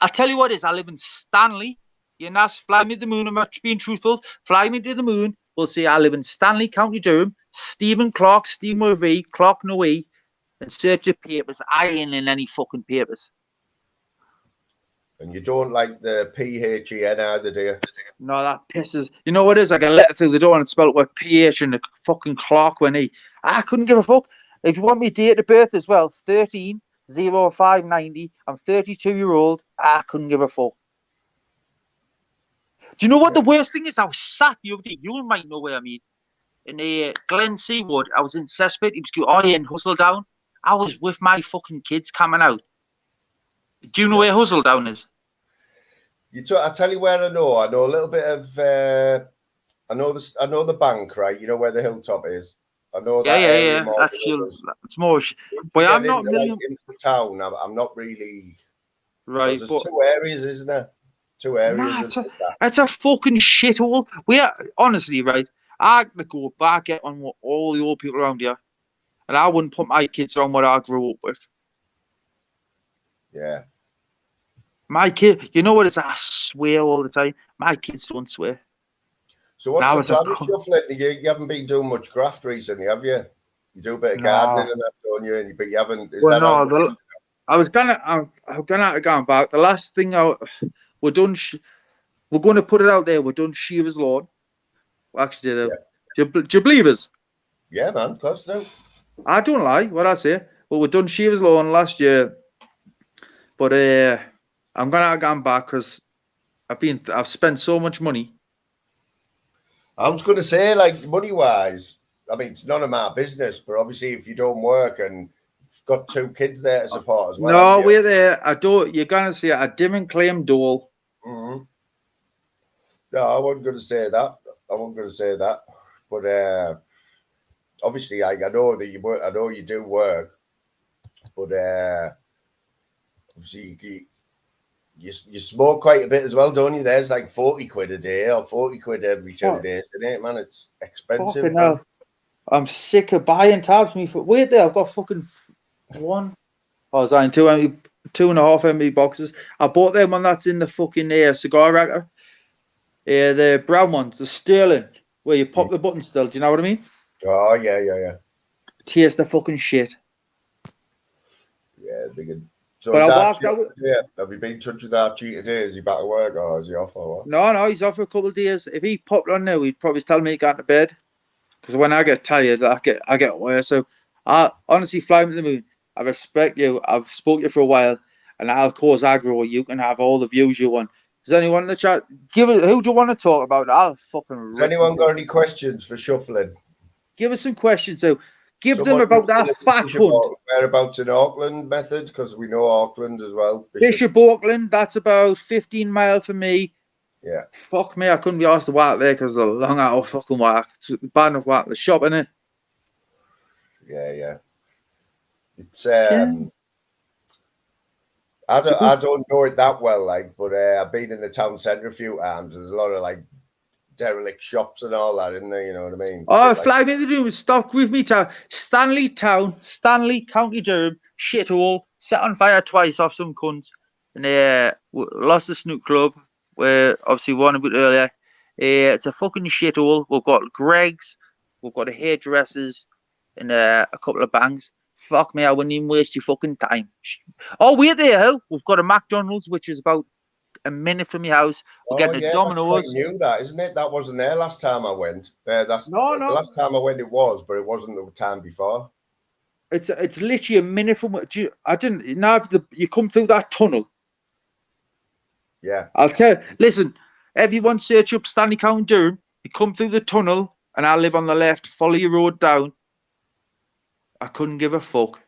I'll tell you what it is. I live in Stanley. You know, fly me to the moon. I'm not being truthful. Fly me to the moon. We'll say I live in Stanley, County Durham. Stephen Clark, Stephen with V, Clark no E. And search your papers. I ain't in any fucking papers. And you don't like the PHEN either, do you? No, that pisses. You know what it is? I got a letter through the door and it's spelled with PH and the fucking Clark when E. I couldn't give a fuck. If you want me date of birth as well, 13/05/90. I'm 32-year-old. I couldn't give a fuck. Do you know what the worst thing is? I was sat the other day. You might know where I mean. In Glen Seawood, I was in Cesspit. He was going, oh, yeah, in Hustledown. I was with my fucking kids coming out. Do you know where Hustledown is? I tell you where I know. I know a little bit of. I know the bank, right? You know where the hilltop is. I know that. Yeah. It's more. But I'm not into town. I'm not really. Right. There's two areas, isn't there? Two areas. It's a fucking shithole. We are honestly, right. I go back on what all the old people around here, and I wouldn't put my kids on what I grew up with. Yeah. My kid, you know what it is? I swear all the time. My kids don't swear. So what's the plan with shuffling? You haven't been doing much graft recently, have you? You do a bit of gardening and that, don't you? But you haven't. I was gonna have gone back. The last thing we're done. We're going to put it out there. We're done Shiva's lawn. We actually did. Do you believe us? Yeah, man. Of course, no. I don't lie. What I say. But we're done Shiva's lawn last year. But I'm gonna have gone back because I've spent so much money. I was going to say, like, money-wise, I mean, it's none of my business, but obviously if you don't work and you've got two kids there to support as well. No, we're there. You're going to see a dim and claim dole. Mm-hmm. No, I wasn't going to say that. But obviously, I know that you work. I know you do work. But obviously, you smoke quite a bit as well, don't you? There's like 40 quid a day or 40 quid every 2 days, isn't it, man? It's expensive. I'm sick of buying tabs. Wait there, I've got fucking one. I was buying 2.5 empty boxes. I bought them one that's in the fucking cigar racker. The brown ones, the Sterling, where you pop the button still. Do you know what I mean? Oh, yeah. Taste the fucking shit. Yeah, they can. So but I walked out. Have you been in touch with Archie today? Is he back to work or is he off or what? No, he's off for a couple of days. If he popped on now, he'd probably tell me he got to bed. Because when I get tired, I get worse. So I honestly fly me to the moon. I respect you. I've spoken to you for a while, and I'll cause aggro. You can have all the views you want. Does anyone in the chat who do you want to talk about? I'll fucking. Has anyone got any questions for shuffling? Give us some questions. So give them about that fat cunt. Whereabouts in Auckland method? Because we know Auckland as well. Bishop Auckland, that's about 15 miles from me. Yeah. Fuck me, I couldn't be asked to walk there because of the long out of fucking walk. It's bad enough walk the shop, innit? Yeah. It's I don't know it that well, like, but I've been in the town centre a few times. There's a lot of like derelict shops and all that in there, you know what I mean? Oh, fly me to the room, stop with me town. Stanley, County Durham, shithole, set on fire twice off some cunts. And lost the snook club, where obviously we won a bit earlier. It's a fucking shithole. We've got Greg's, we've got the hairdressers, and a couple of banks. Fuck me, I wouldn't even waste your fucking time. Oh, we're there, we've got a McDonald's, which is about a minute from your house. We're getting a Domino's. That's quite new, that, isn't it? That wasn't there last time I went. That's no. The last time I went it was, but it wasn't the time before. It's literally a minute from. I didn't. Now you come through that tunnel. Yeah. I'll tell you. Listen, everyone search up Stanley County Durham. You come through the tunnel, and I live on the left. Follow your road down. I couldn't give a fuck.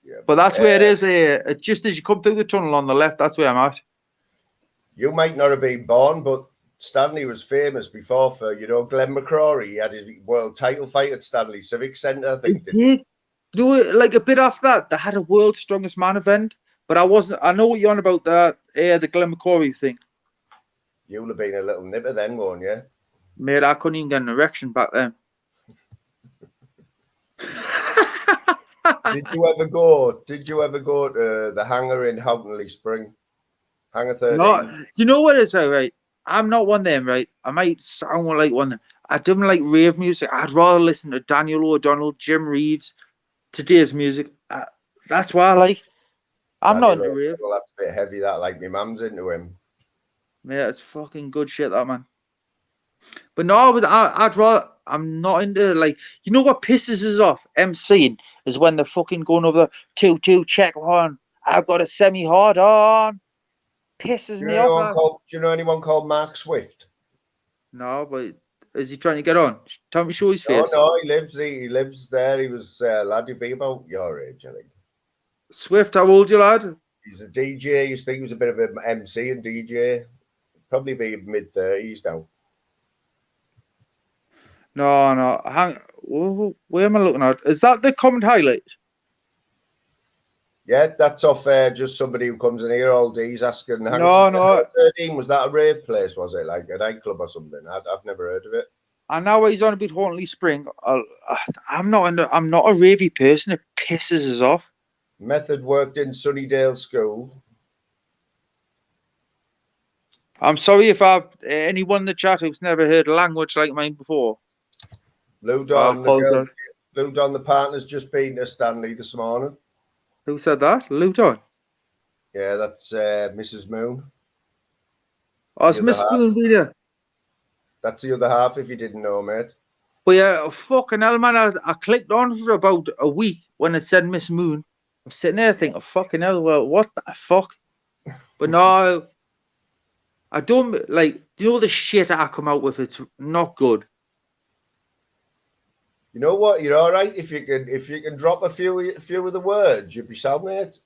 Yeah, but that's where it is. Just as you come through the tunnel on the left, that's where I'm at. You might not have been born, but Stanley was famous before for, Glenn McCrory. He had his world title fight at Stanley Civic Centre, I think. He did. Like a bit after that, they had a World's Strongest Man event, but I know what you're on about, the Glenn McCrory thing. You'll have been a little nipper then, won't you? Mate, I couldn't even get an erection back then. Did you ever go to the hangar in Houghtonleigh Spring? Hangar 13? No, you know what it is, right? I'm not one of them, right? I might sound like one of them. I don't like rave music. I'd rather listen to Daniel O'Donnell, Jim Reeves, today's music. That's what I like. I'm not into rave. Well, that's a bit heavy, that, like my mum's into him. Yeah, it's fucking good shit, that, man. But no, I'd rather. I'm not into, like, you know what pisses us off MCing is when they're fucking going over the 2-2 check one. I've got a semi-hard on. Pisses me off. Do you know anyone called Mark Swift? No, but is he trying to get on? Tell me, show his face. No, he lives there. He was lad, he'd be about your age, I think. Swift, how old you, lad? He's a DJ. You think he was a bit of an MC and DJ? Probably be mid-30s now. No. Where am I looking at? Is that the comment highlight? Yeah, that's off just somebody who comes in here all day. He's asking. No. 13, was that a rave place? Was it like a nightclub or something? I've never heard of it. I know he's on a bit Houghtonleigh Spring. I'm not a ravey person. It pisses us off. Method worked in Sunnydale School. I'm sorry if anyone in the chat who's never heard a language like mine before. Lou Don, the partner's just been to Stanley this morning. Who said that? Lou Don? Yeah, that's Mrs. Moon. Oh, it's Miss Moon, there. That's the other half, if you didn't know, mate. But yeah, fucking hell, man. I clicked on for about a week when it said Miss Moon. I'm sitting there thinking, fucking hell, well, what the fuck? But no, I don't, like, the shit I come out with, it's not good. You know what? You're all right if you can drop a few of the words. You'd be sound, mate.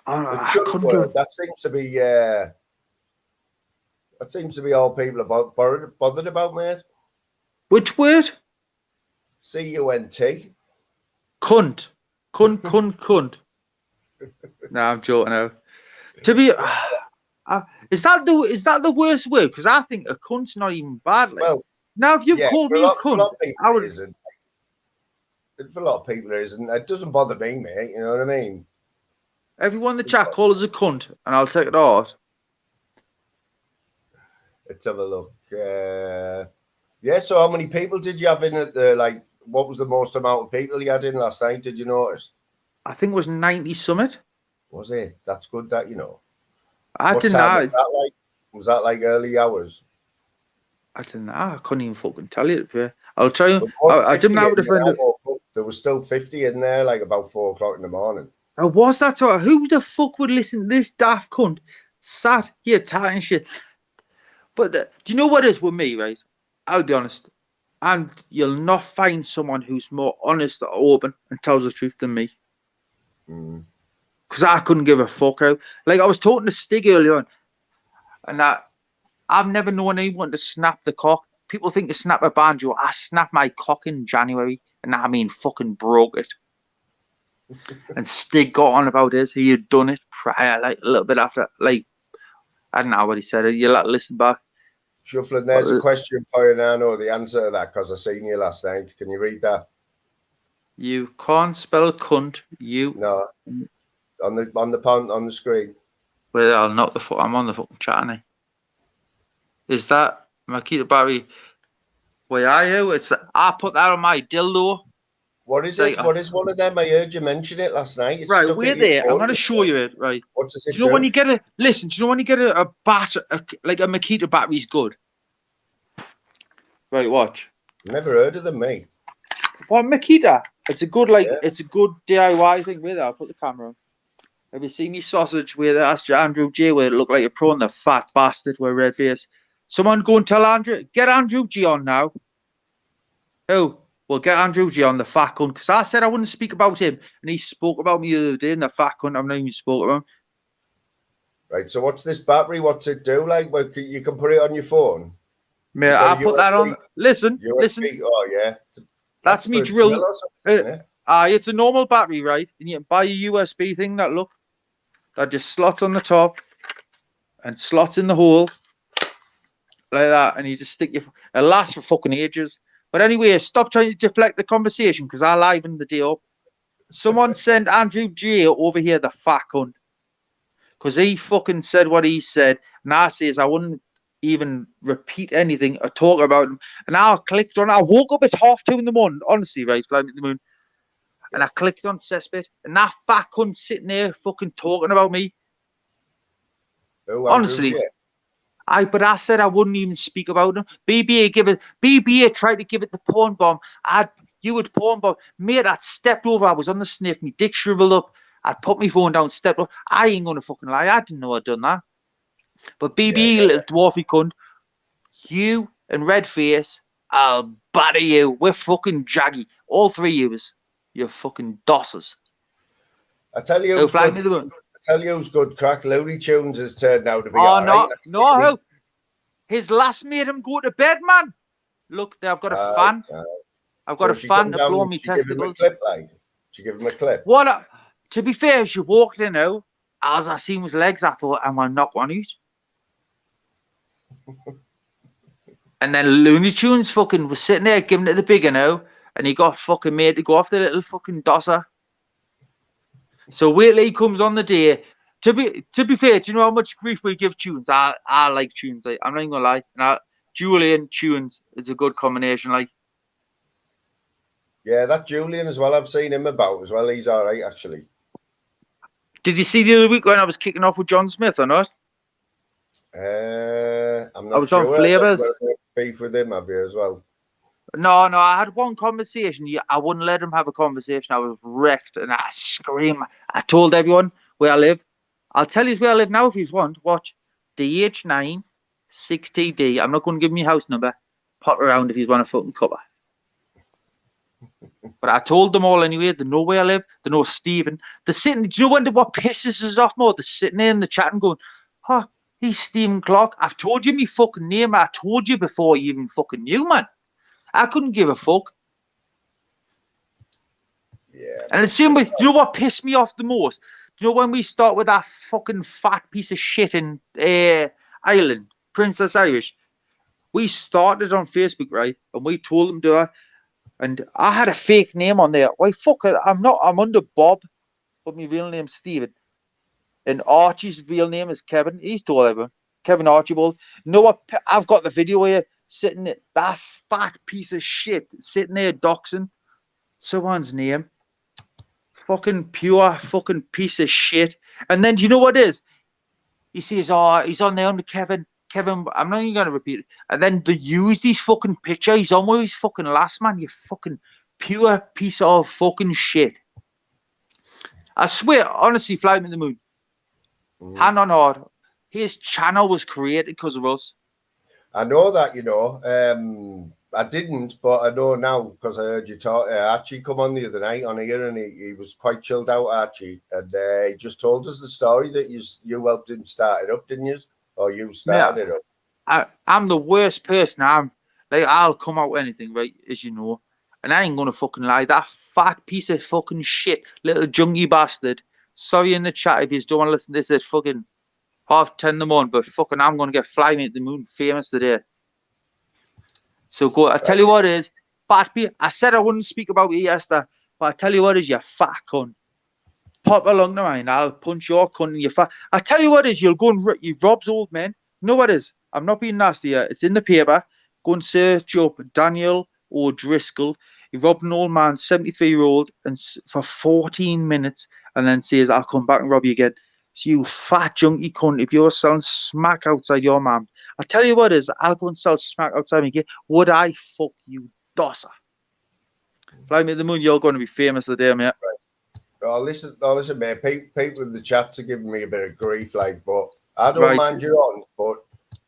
That seems to be all people bothered about, mate. Which word? C-U-N-T. Cunt. Cunt. No, I'm joking now. To be, is that the worst word? Because I think a cunt's not even bad. Like. Well, now if you called me a cunt, I would. For a lot of people, it isn't. It doesn't bother me, mate. You know what I mean? Everyone in the chat call us a cunt, and I'll take it out. Let's have a look. Yeah. So, how many people did you have in at the like? What was the most amount of people you had in last night? Did you notice? I think it was 90 summit. Was it? That's good. That I didn't know. Was that like early hours? I don't know. I couldn't even fucking tell you. I'll tell you. I didn't know what there was still 50 in there, like about 4 o'clock in the morning. Oh, was that so? Who the fuck would listen to this daft cunt sat here tying shit? But do you know what it is with me, right? I'll be honest. And you'll not find someone who's more honest or open and tells the truth than me. Because I couldn't give a fuck out. Like, I was talking to Stig earlier on, and I've never known anyone to snap the cock. People think to snap a banjo. I snapped my cock in January, and I mean fucking broke it. And Stig got on about this. He had done it prior, like a little bit after. Like, I don't know what he said. You'll have to listen back. Shuffling, there's a question for you now. I know the answer to that because I seen you last night. Can you read that? You can't spell cunt. No. On the screen. Well, I'll knock the I'm on the fucking chat, ain't I? Is that Makita Barry? Where are you? I put that on my dildo. What is it? What is one of them? I heard you mention it last night. It's right, we're there. I'm going to show you it. Right. What does it do? You know when you get a listen? Do you know when you get a like a Makita battery's good? Right, watch. Never heard of them, mate. What Makita? It's a good it's a good DIY thing. With I'll put the camera on. Have you seen me sausage with Andrew J where it looked like a prawn, the fat bastard with a red face? Someone go and tell Andrew, get Andrew G on now. Who? Well, get Andrew G on, the fat cunt, because I said I wouldn't speak about him, and he spoke about me the other day, and the fat cunt, I've not even spoke about him. Right, so what's this battery? What's it do? Like, well, you can put it on your phone? Mate, I'll put that on. Listen, listen. Oh, yeah. That's me drill. It's a normal battery, right? And you can buy a USB thing that just slots on the top and slots in the hole like that, and you just stick it lasts for fucking ages. But anyway, stop trying to deflect the conversation because I livened the day up. Someone sent Andrew J over here, the fat cunt, because he fucking said what he said, and I says I wouldn't even repeat anything or talk about him. And I clicked on. I woke up at 2:30 in the morning, honestly, right, flying at the moon, and I clicked on cesspit, and that fat cunt sitting there fucking talking about me. Oh, honestly. But I said I wouldn't even speak about him. BBA tried to give it the porn bomb. You would porn bomb. Mate, I'd stepped over. I was on the sniff. My dick shriveled up. I'd put my phone down, stepped up. I ain't gonna fucking lie. I didn't know I'd done that. But BBA, little dwarfy cunt, you and Redface, I'll batter you. We're fucking jaggy. All three of yous. You're fucking dossers. I tell you. Tell you who's good crack. Looney Tunes has turned out to be. No. His last made him go to bed, man. Look, I've got a fan. I've got a fan to blow me testicles. Did you give him a clip? What? To be fair, as you walked in now, as I seen his legs, I thought, am I knock one out? And then Looney Tunes fucking was sitting there giving it the bigger now, and he got fucking made to go off the little fucking dosser. So wait till he comes on the day. To be fair, do you know how much grief we give Tunes? I like Tunes. I'm not even gonna lie. And Julian Tunes is a good combination. Like, yeah, that Julian as well. I've seen him about as well. He's all right, actually. Did you see the other week when I was kicking off with John Smith or not? I'm not I was on Flavors. Beef with him, have you as well? No, I had one conversation. I wouldn't let him have a conversation. I was wrecked and I screamed. I told everyone where I live. I'll tell you where I live now if you want. Watch. DH9 6TD. I'm not going to give me house number. Pop around if you want a fucking cover. But I told them all anyway. They know where I live. They know Stephen. They're sitting. Do you know what pisses us off more? They're sitting there in the chat and going, "Oh, he's Stephen Clark. I've told you my fucking name. I told you before you even fucking knew, man. I couldn't give a fuck." Yeah. And the same way, do you know what pissed me off the most? Do you know when we start with that fucking fat piece of shit in Ireland, Princess Irish? We started on Facebook, right? And we told them to her. And I had a fake name on there. Why, fuck it. I'm under Bob, but my real name's Stephen. And Archie's real name is Kevin. He's told everyone. Kevin Archibald. You know what? I've got the video here. Sitting there, that fat piece of shit sitting there doxing someone's name. Fucking pure fucking piece of shit. And then do you know what it is? He says, "Oh, he's on there under Kevin. I'm not even gonna repeat it." And then they use his fucking picture. He's on with his fucking last man. You fucking pure piece of fucking shit. I swear, honestly, flying in the moon. Hand on heart. His channel was created because of us. I know that, you know. I didn't, but I know now because I heard you talk. Archie come on the other night on here, and he was quite chilled out, Archie, and he just told us the story that you helped him start it up, didn't you? Or you started it up. I'm the worst person. I'll come out with anything, right? As you know, and I ain't gonna fucking lie. That fat piece of fucking shit, little junkie bastard. Sorry in the chat if you don't want to listen to this at fucking 10:30 in the morning, but fucking I'm gonna get flying at the moon famous today. So go. I tell you what it is, fat piece. I said I wouldn't speak about it yesterday, but I tell you what it is, you fat cunt. Pop along to mine. I'll punch your cunt in your fat. I tell you what it is, you'll go and you Rob's old man. You know what it is? I'm not being nasty here. It's in the paper. Go and search up Daniel O'Driscoll. He robbed an old man, 73-year-old, and for 14 minutes, and then says, "I'll come back and rob you again." So you fat junkie cunt, if you're selling smack outside your mum, I'll tell you what is, I'll go and sell smack outside me. Would I fuck you, dosser? Fly me to the moon, you're going to be famous today, mate. Oh, listen, mate. People in the chats are giving me a bit of grief, like, but I don't mind you on, but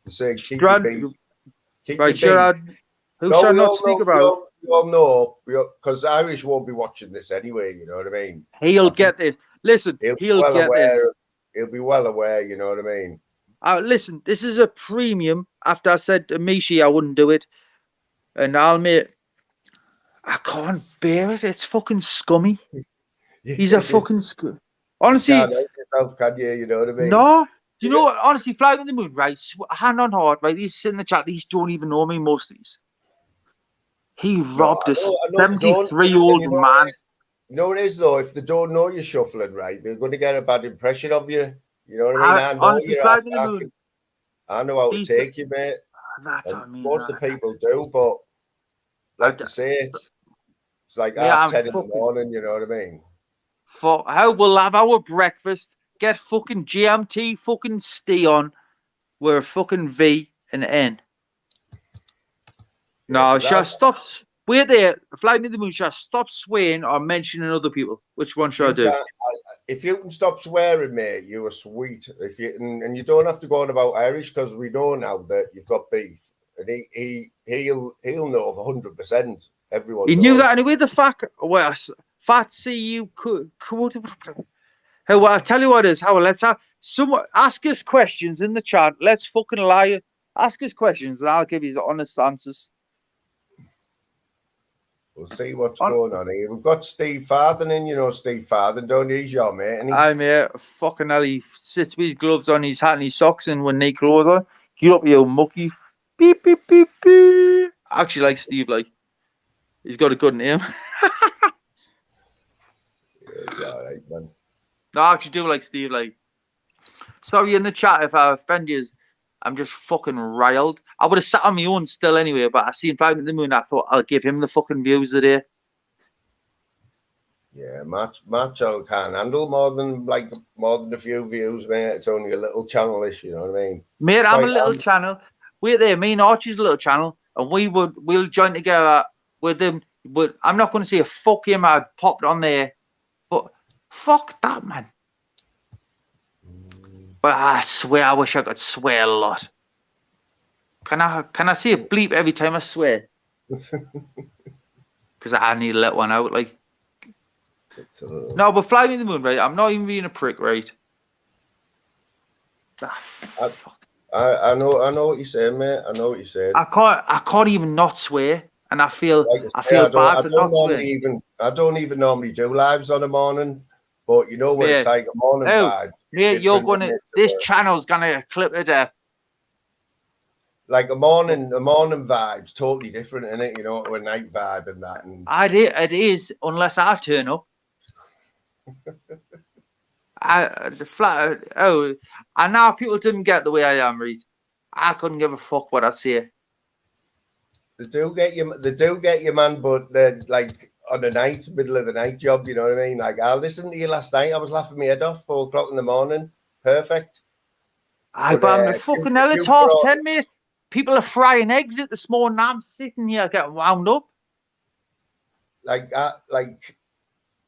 you say keep your beat. Keep your beat. Who shall not speak about? You all know, because Irish won't be watching this anyway, you know what I mean? He'll get this. Listen, he'll well get aware, this. He'll be well aware, you know what I mean? Listen, this is a premium. After I said to Mishi I wouldn't do it, and I'll admit, I can't bear it. It's fucking scummy. He's a fucking honestly. You can't help yourself, can you? You know what I mean? No. Do you know what? Honestly, Fly on the Moon, right? Hand on heart, right? He's sitting in the chat. These don't even know me, most of these. He robbed a 73-year-old man. You know what it is, though? If they don't know you're shuffling, right, they're going to get a bad impression of you. You know what I mean? Honestly, Fly on the Moon. I know how to take you, mate. That's what I mean. Most of the people do, but like I say, it's like 10:30 in the morning, you know what I mean? For how we'll have our breakfast, get fucking GMT fucking stay on. We're a fucking V and N. No, shall stop. Wait there. Fly me to the moon. Shall stop swearing or mentioning other people? Which one should I do? If you can stop swearing, mate, you are sweet. If you and you don't have to go on about Irish because we know now that you've got beef, and he'll know 100%. Everyone. He knew that anyway. The fact, well, fat see you could. Well, I'll tell you what it is. How let's have someone ask us questions in the chat. Let's fucking lie. Ask us questions, and I'll give you the honest answers. We'll see what's going on here. We've got Steve Farthing in, you know Steve Farthing, don't you? He's your mate. I'm here. Fucking hell, he sits with his gloves on, his hat and his socks and when they clothes on. Get up, you mucky. Beep, beep, beep, beep. I actually like Steve, like. He's got a good name. Yeah, all right, man. No, I actually do like Steve, like. Sorry in the chat if I offend you. I'm just fucking riled. I would have sat on my own still anyway, but I seen Flying at the Moon. I thought I'll give him the fucking views today. Yeah, my channel can't handle more than a few views, mate. It's only a little channel-ish, you know what I mean? Mate, I'm a little channel. We're there. Me and Archie's a little channel, and we'll join together with them. But I'm not going to say a fuck him. I popped on there, but fuck that man. But I swear, I wish I could swear a lot. Can I say a bleep every time I swear? Because I need to let one out, like. No, but Fly Me the Moon, right? I'm not even being a prick, right? I know what you're saying, mate. I know what you're saying. I can't even not swear, and I feel bad for not swearing. I don't even normally do lives on a morning. But you know what it's like a morning vibe. Yeah, this channel's gonna clip to death. Like a morning vibe's totally different, isn't it? You know, to a night vibe and that. And it is, unless I turn up. And now people didn't get the way I am, Reed. I couldn't give a fuck what I say. They do get you, man, but they're like on the night, middle of the night job, you know what I mean? Like, I listened to you last night. I was laughing my head off, 4 o'clock in the morning. Perfect. But I'm fucking hell, it's 10:30, mate. People are frying eggs at this morning. I'm sitting here getting wound up. Like,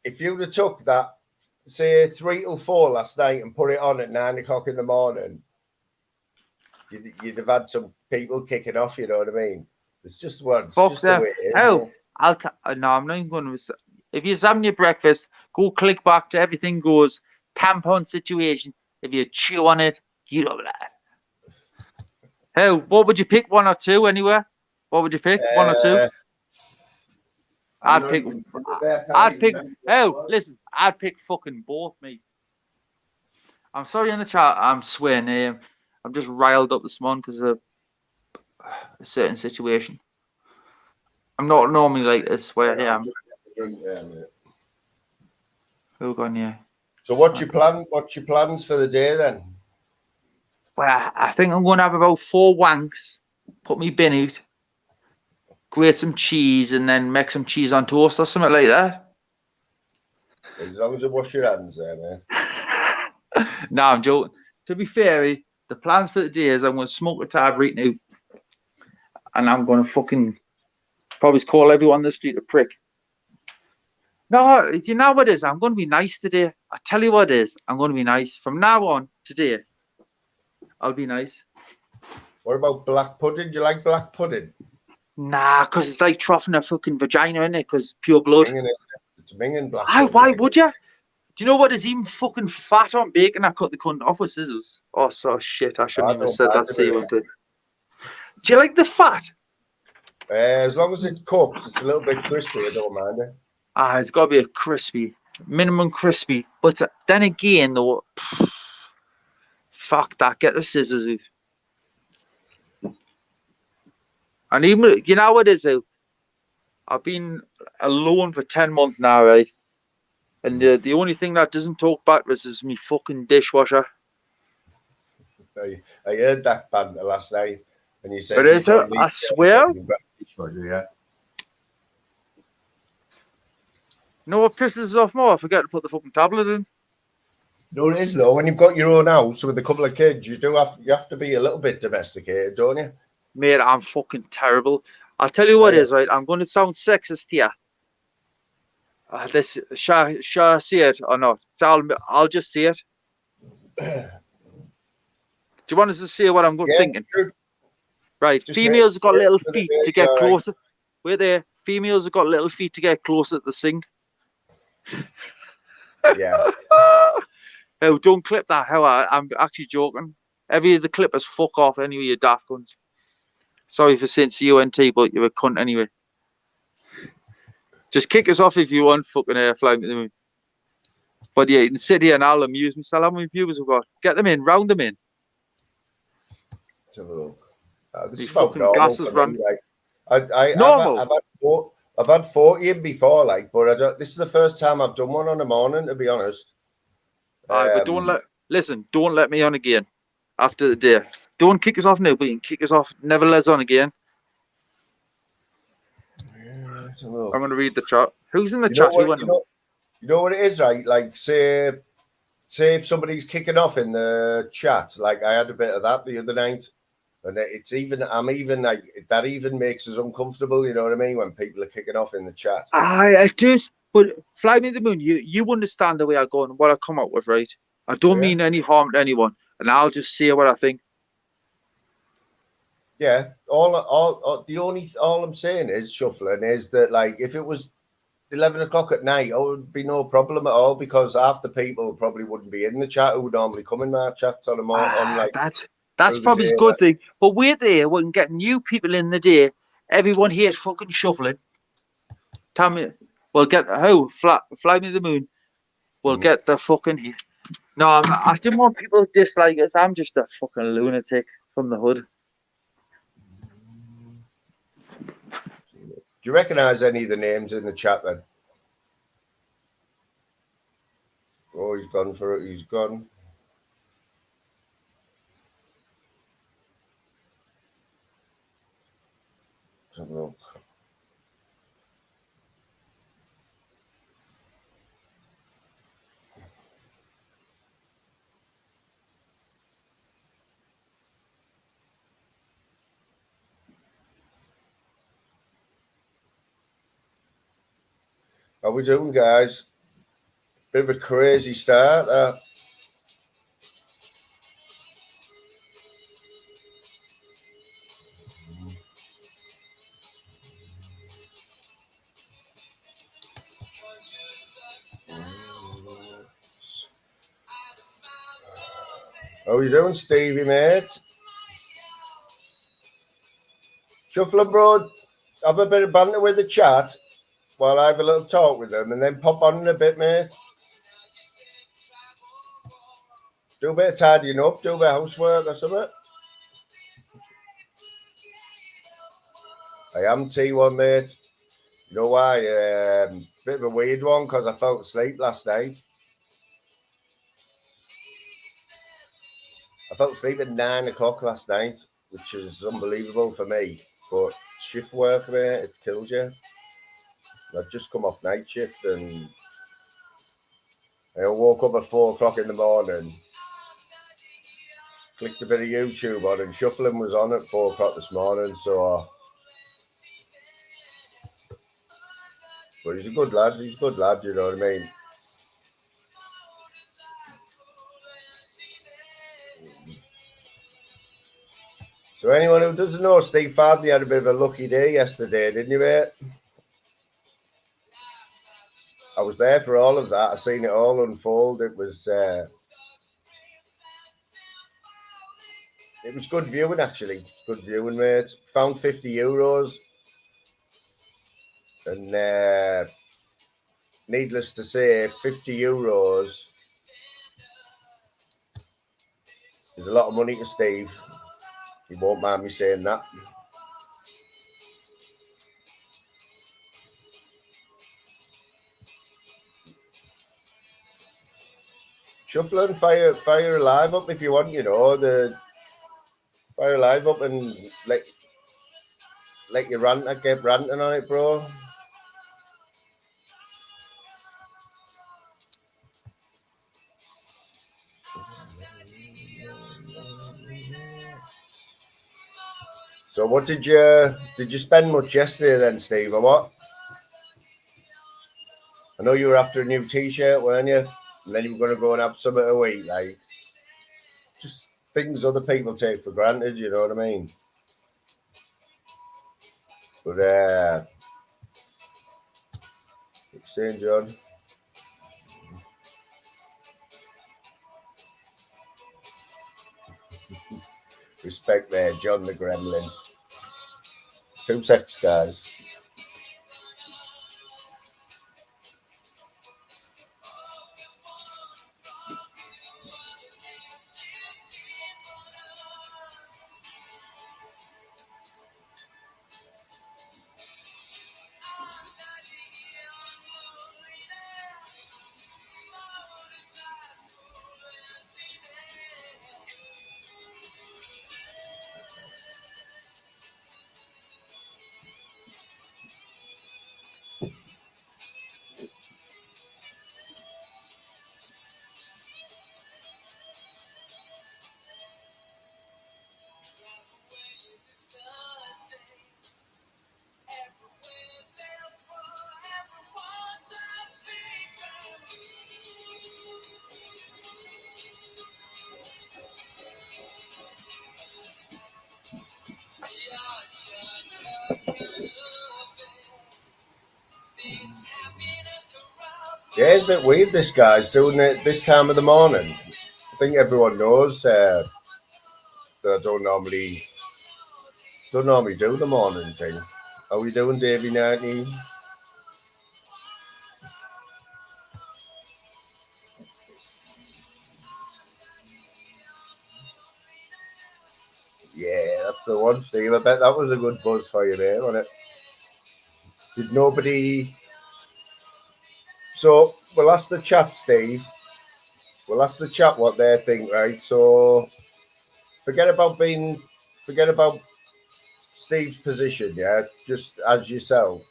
if you'd have took that, say, 3 till 4 last night and put it on at 9 o'clock in the morning, you'd have had some people kicking off, you know what I mean? It's just one. Fuck them. Oh. No, I'm not even going to. If you're having your breakfast, go click back to everything goes tampon situation. If you chew on it, get over that. Hey, what would you pick? 1 or 2 anywhere? What would you pick? 1 or 2? I'd pick. Oh, listen, I'd pick fucking both, mate. I'm sorry in the chat. I'm swearing. I'm just riled up this morning because of a certain situation. I'm not normally like this where I am. Who gone, yeah. So what's your plans for the day then? Well, I think I'm going to have about 4 wanks, put me bin out, grate some cheese and then make some cheese on toast or something like that. As long as you wash your hands there, man. No, I'm joking. To be fair, the plans for the day is I'm going to smoke a tab right now. And I'm going to fucking probably call everyone on the street a prick. No, you know what it is? I'm going to be nice today. I tell you what it is. I'm going to be nice. From now on, today, I'll be nice. What about black pudding? Do you like black pudding? Nah, because it's like troughing a fucking vagina, isn't it? Because pure blood. It's minging black pudding. Why would you? Do you know what is even fucking fat on bacon? I cut the cunt off with scissors. Oh, so shit. I shouldn't even have said that. See what do you like the fat? As long as it's cooked, it's a little bit crispy. I don't mind it. It's got to be a crispy, minimum crispy. But then again, though, fuck that. Get the scissors out. And even, you know what it is? I've been alone for 10 months now, right? And the only thing that doesn't talk back to us is me fucking dishwasher. I heard that banter last night, and you said, but is it? I swear. Yeah. You know what pisses us off more? I forget to put the fucking tablet in. No, it is though. When you've got your own house with a couple of kids, you have to be a little bit domesticated, don't you? Mate, I'm fucking terrible. I'll tell you what is right. I'm going to sound sexist here. Shall I say it or not? So I'll just say it. Do you want us to say what I'm thinking? Sure. Right. Just females have got little feet to get closer. Wait there. Females have got little feet to get closer to the sink. Yeah. Oh, don't clip that. I'm actually joking. Every of the clippers fuck off anyway, you daft cunts. Sorry for saying CUNT, but you're a cunt anyway. Just kick us off if you want, fucking flying to the moon. But yeah, you can sit here and I'll amuse myself. How many viewers we've got? Get them in, round them in. Let's have a look. This These is about fucking gases run. I've had 40 in before, like, but this is the first time I've done one on the morning, to be honest. But don't let me on again after the day. Don't kick us off now, but you can kick us off. Never let us on again. I'm going to read the chat. Who's in the chat? You know what it is, right? Like, say if somebody's kicking off in the chat, like I had a bit of that the other night, and I'm even like that even makes us uncomfortable. You know what I mean? When people are kicking off in the chat. I do, but Fly Me to the Moon, you understand the way I go and what I come up with, right? I don't mean any harm to anyone, and I'll just say what I think. Yeah, all I'm saying is, Shuffling, is that like if it was 11 o'clock at night, it would be no problem at all because half the people probably wouldn't be in the chat who would normally come in my chats on like that's probably a good thing. But wait there, we can get new people in the day. Everyone here is fucking shuffling. Tell me, we'll get Fly Me to the Moon. We'll get the fucking. No, I didn't want people to dislike us. I'm just a fucking lunatic from the hood. Do you recognise any of the names in the chat then? Oh, he's gone for it. He's gone. Let's have a look. How we doing, guys? Bit of a crazy start. How you doing, Stevie, mate? Shuffling, bro. Have a bit of banter with the chat while I have a little talk with them and then pop on in a bit, mate. Do a bit of tidying up, do a bit of housework or something. I am T1, mate. You know why? Bit of a weird one because I fell asleep last night. I fell asleep at 9 o'clock last night, which is unbelievable for me. but shift work, mate, it kills you. I've just come off night shift and I woke up at 4 o'clock in the morning, clicked a bit of YouTube on, and shuffling was on at 4 o'clock this morning. So, but he's a good lad. He's a good lad. You know what I mean? So anyone who doesn't know, Steve Fadley had a bit of a lucky day yesterday, didn't you, mate? I was there for all of that. I seen it all unfold. It was good viewing, actually. Good viewing, mate. Found €50. And needless to say, €50 is a lot of money to Steve. He won't mind me saying that. Shuffle and fire alive up if you want, you know. Fire alive up and let your ranter get ranting on it, bro. So what did you spend much yesterday then, Steve, or what? I know you were after a new t-shirt, weren't you? And then you were going to go and have something to eat, like just things other people take for granted, you know what I mean? But saying, John. Respect there, John the Gremlin. 2 seconds, guys. Yeah, it's a bit weird this guy's doing it this time of the morning. I think everyone knows that I don't normally do the morning thing. How are we doing, Davey 19? Yeah, that's the one, Steve. I bet that was a good buzz for you there, wasn't it? Did nobody... So, we'll ask the chat, Steve. We'll ask the chat what they think, right? So, forget about Steve's position, yeah? Just as yourself.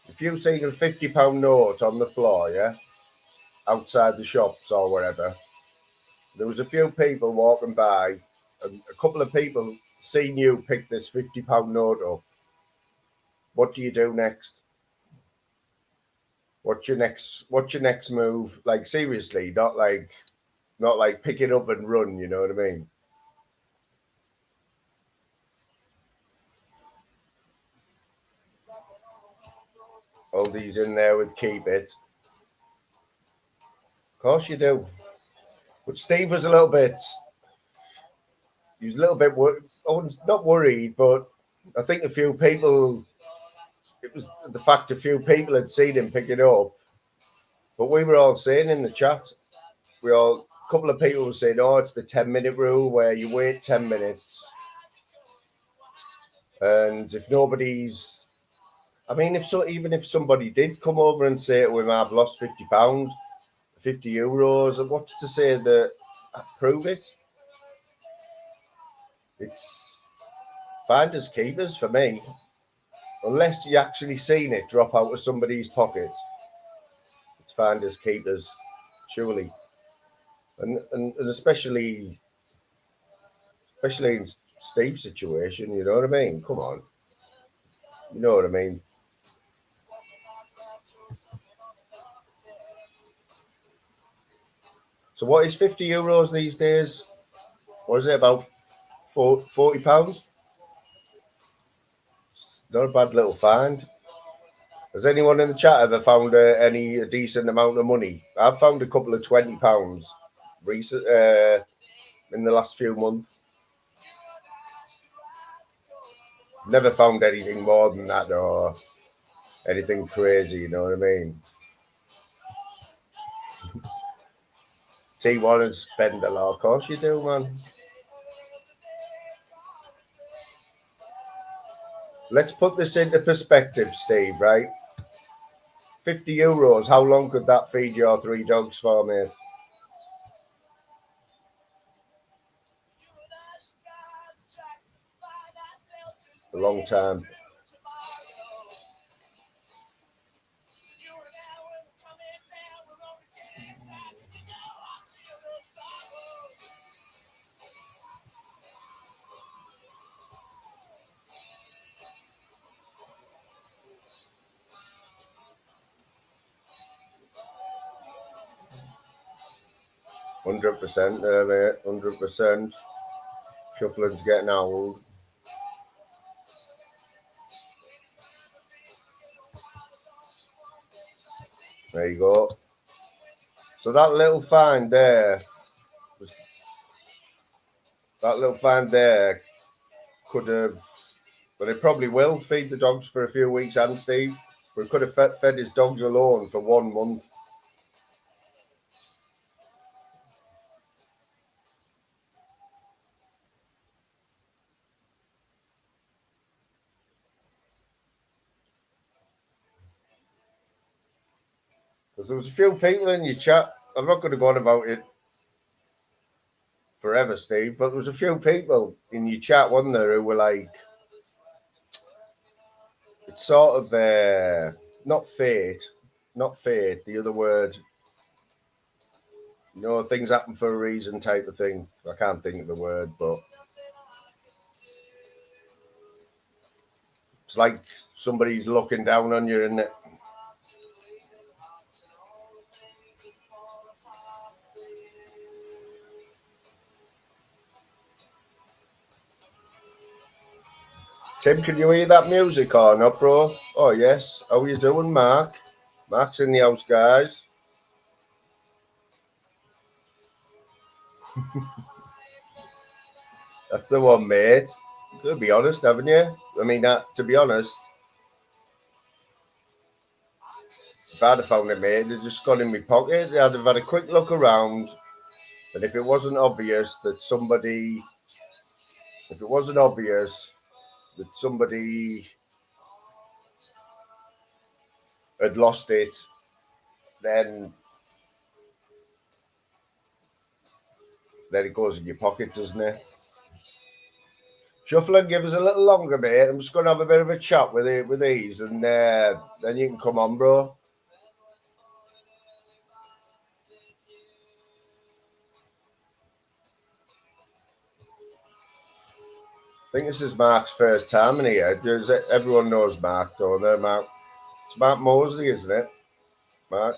If you've seen a £50 note on the floor, yeah? Outside the shops or wherever, there was a few people walking by, and a couple of people seen you pick this £50 note up. What do you do next? What's your next move? Like, seriously, not like pick it up and run, you know what I mean? All these in there with keep it. Of course you do. But Steve was a little bit not worried, but I think a few people, it was the fact a few people had seen him pick it up. But we were all saying in the chat, a couple of people were saying, oh, it's the 10-minute rule where you wait 10 minutes. And if nobody's, I mean, even if somebody did come over and say to him, I've lost £50, €50, and what's to say that prove it? finders keepers for me. Unless you actually seen it drop out of somebody's pocket, it's finders keepers, surely. And especially in Steve's situation, you know what I mean? Come on. You know what I mean? So what is €50 these days? What is it, about £40? Not a bad little find. Has anyone in the chat ever found a decent amount of money? I've found a couple of £20 recent in the last few months. Never found anything more than that or anything crazy, you know what I mean? T1 and spend a lot, of course you do, man. Let's put this into perspective, Steve, right? €50, how long could that feed your 3 dogs for, mate? A long time. %, mate. 100%. Shuffling's getting old. There you go. So that little find there could have, but it probably will feed the dogs for a few weeks, and Steve, we could have fed his dogs alone for 1 month. Because there was a few people in your chat, I'm not going to go on about it forever, Steve, but there was a few people in your chat, wasn't there, who were like, it's sort of not fate, the other word, you know, things happen for a reason type of thing. I can't think of the word, but it's like somebody's looking down on you, isn't it? Tim, can you hear that music or not, bro? Oh, yes. How are you doing, Mark? Mark's in the house, guys. That's the one, mate. To be honest, haven't you? I mean, to be honest, if I'd have found it, mate, it'd just gone in my pocket. I'd have had a quick look around, and if it wasn't obvious that somebody had lost it, then it goes in your pocket, doesn't it? Shuffle and give us a little longer, mate. I'm just going to have a bit of a chat with these, and then you can come on, bro. I think this is Mark's first time in here. Everyone knows Mark, don't they? Mark. It's Mark Mosley, isn't it? Mark.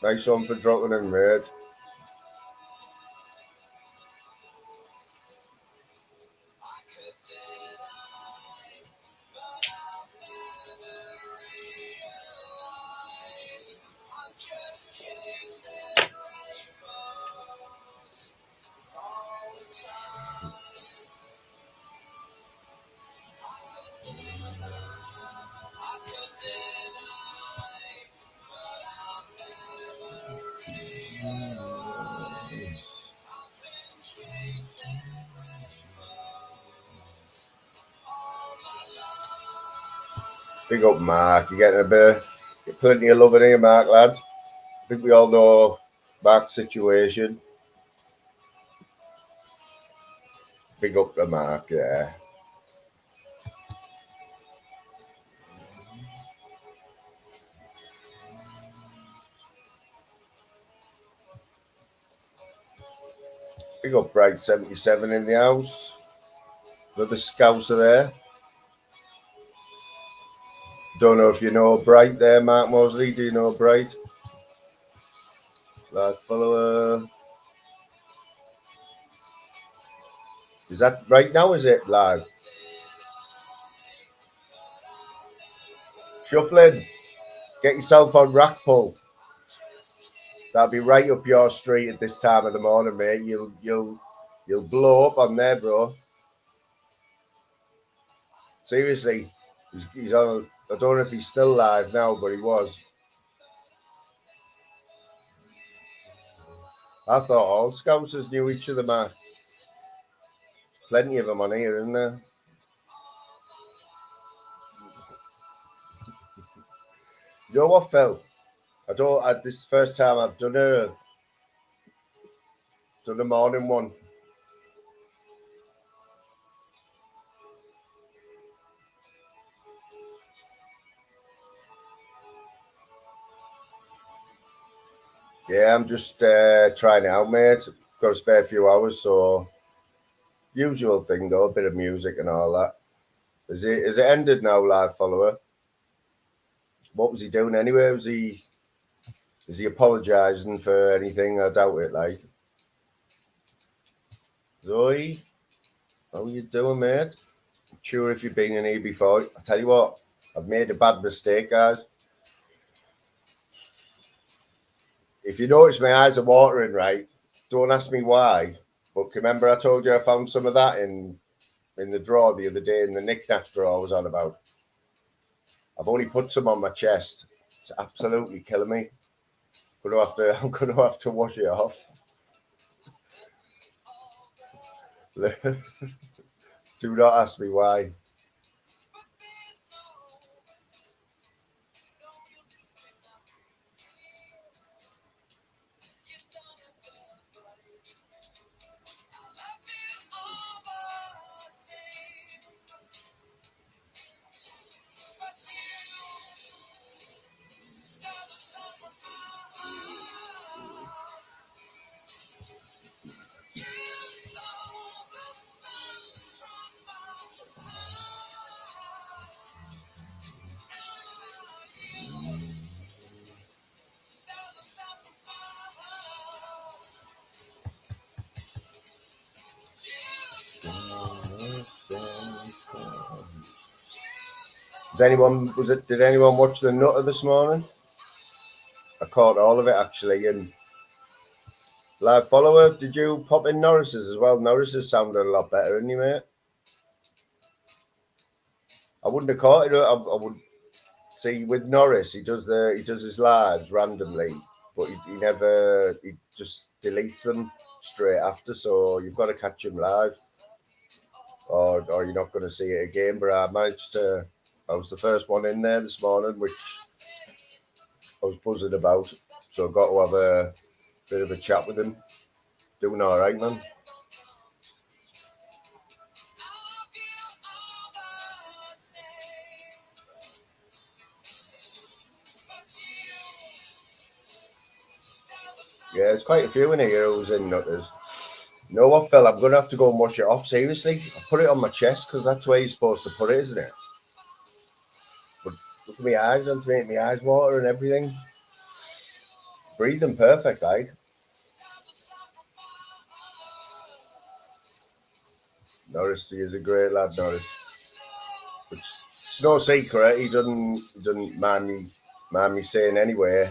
Nice one for dropping in, mate. Big up, Mark. You're getting plenty of love in here, Mark, lad. I think we all know Mark's situation. Big up the Mark, yeah. Big up Bright 77 in the house. Another Scouser there. Don't know if you know Bright there, Mark Mosley. Do you know Bright? Like follower. Is that right now? Is it live? Shuffling. Get yourself on rack pull. That'll be right up your street at this time of the morning, mate. You'll blow up on there, bro. Seriously, he's on. I don't know if he's still live now, but he was. I thought all Scousers knew each other, man. Plenty of them on here, isn't there? You know what, Phil? This first time I've done a morning one. Yeah, I'm just trying it out, mate. Got a spare few hours, so usual thing though, a bit of music and all that. Is it ended now, live follower? What was he doing anyway? Is he apologising for anything? I doubt it. Like, Zoe, how you doing, mate? I'm sure if you've been in here before, I tell you what, I've made a bad mistake, guys. If you notice my eyes are watering, right? Don't ask me why. But remember, I told you I found some of that in the drawer the other day, in the knick-knack drawer I was on about. I've only put some on my chest. It's absolutely killing me. I'm gonna have to wash it off. Do not ask me why. Did anyone watch the Nutter this morning? I caught all of it actually. And live follower, did you pop in Norris's as well? Norris's sounded a lot better, didn't he, mate? I wouldn't have caught it. I would see with Norris. He does his lives randomly, but he just deletes them straight after. So you've got to catch him live, or you're not going to see it again. But I was the first one in there this morning, which I was buzzing about. So I got to have a bit of a chat with him. Doing all right, man. Yeah, there's quite a few in here who's in Nutters. You know what, Phil? I'm going to have to go and wash it off. Seriously, I put it on my chest because that's where you're supposed to put it, isn't it? But look at my eyes, and to make my eyes water and everything. Breathing perfect, like. Norris, he is a great lad, Norris. It's no secret. He doesn't mind me saying anyway.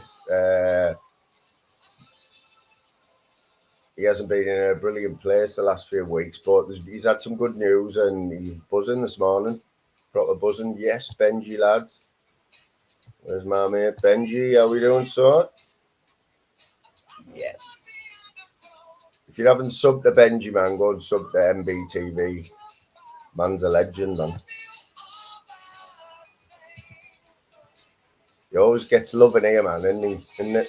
He hasn't been in a brilliant place the last few weeks, but he's had some good news and he's buzzing this morning. Proper buzzing. Yes, Benji, lad. Where's my mate Benji? How we doing, sir? Yes. If you haven't subbed to Benji, man, go and sub to MBTV. Man's a legend, man. You always get to love in here, man, isn't it?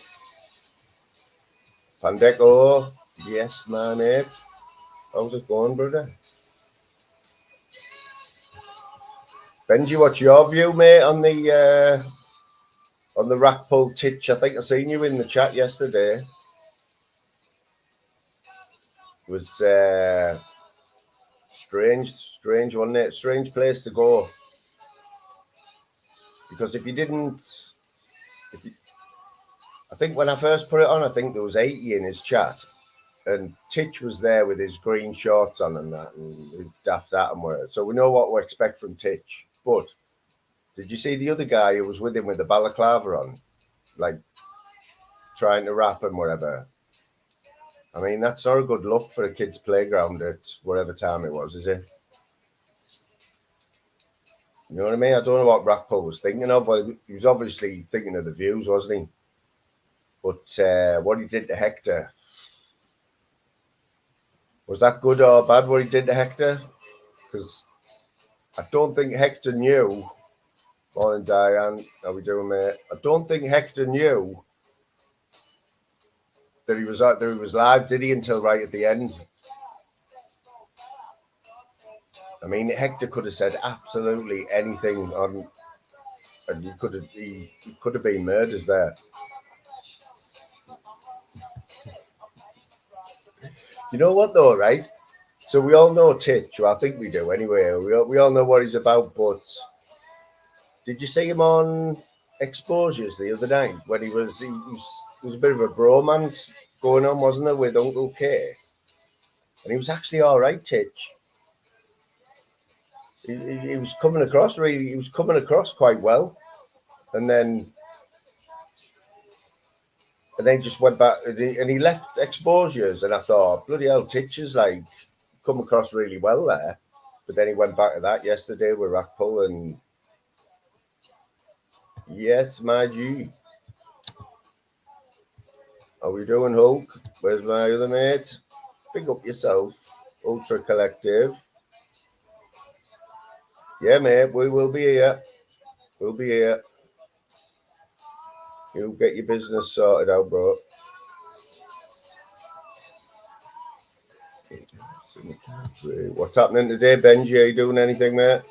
Pandeco. Yes, my mate. How's it going, brother? Benji, what's your view, mate, on the Rackpool Titch? I think I seen you in the chat yesterday. It was strange, wasn't it? Strange place to go. Because if you didn't, I think when I first put it on, I think there was 80 in his chat, and Titch was there with his green shorts on and that, and his daft atom word. So we know what we expect from Titch. But did you see the other guy who was with him with the balaclava on, like trying to rap and whatever? I mean, that's not a good look for a kid's playground at whatever time it was, is it? You know what I mean? I don't know what Rackpool was thinking of. Well, he was obviously thinking of the views, wasn't he? But what he did to Hector, was that good or bad, what he did to Hector? Because I don't think Hector knew. Morning, Diane. How we doing, mate? I don't think Hector knew that he was live, did he, until right at the end? I mean, Hector could have said absolutely anything on, and he could have been murders there. You know what though, right? So we all know Titch. Well, I think we do anyway. We all know what he's about. But did you see him on Exposures the other night when he was a bit of a bromance going on, wasn't there, with Uncle K? And he was actually all right, Titch. He was coming across really. He was coming across quite well, and then just went back and he left Exposures, and I thought, bloody hell, Titch is like come across really well there. But then he went back to that yesterday with Rackpool, and yes, my G. How we doing, Hulk? Where's my other mate? Pick up yourself, Ultra Collective. Yeah, mate, we will be here. We'll be here. You'll get your business sorted out, bro. What's happening today, Benji? Are you doing anything, mate?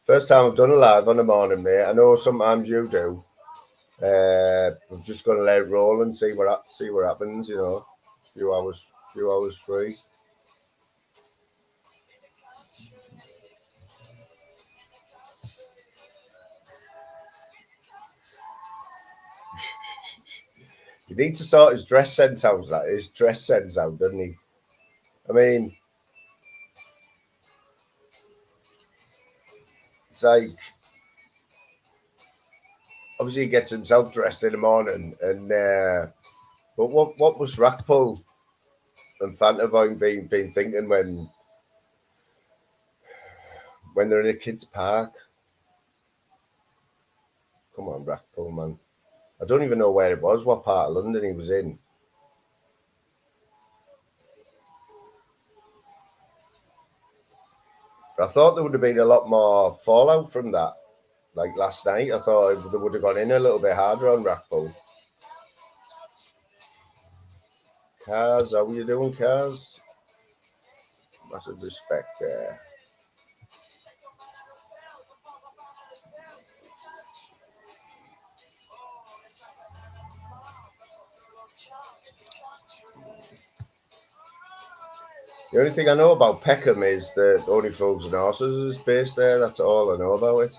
First time I've done a live on the morning, mate. I know sometimes you do. I'm just going to let it roll and see what happens. You know, few hours free. He needs to sort his dress sense out. Doesn't he? I mean, it's like obviously he gets himself dressed in the morning, and but what was Rackpool and Fantaboy been thinking when they're in a kids' park? Come on, Rackpool, man. I don't even know where it was, what part of London he was in. But I thought there would have been a lot more fallout from that. Like last night, I thought they would have gone in a little bit harder on Rackpool. Cars, how are you doing, Cars? Massive respect there. The only thing I know about Peckham is that Only Fools and Horses is based there. That's all I know about it.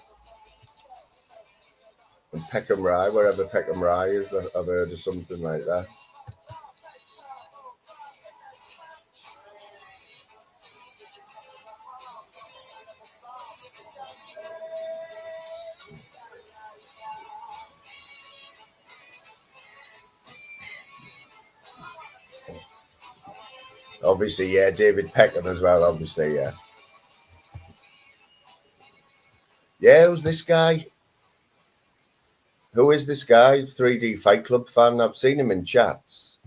And Peckham Rye, wherever Peckham Rye is, I've heard of something like that. Obviously, yeah, David Peckham as well, obviously, yeah. Yeah, who's this guy? Who is this guy? 3D Fight Club fan. I've seen him in chats.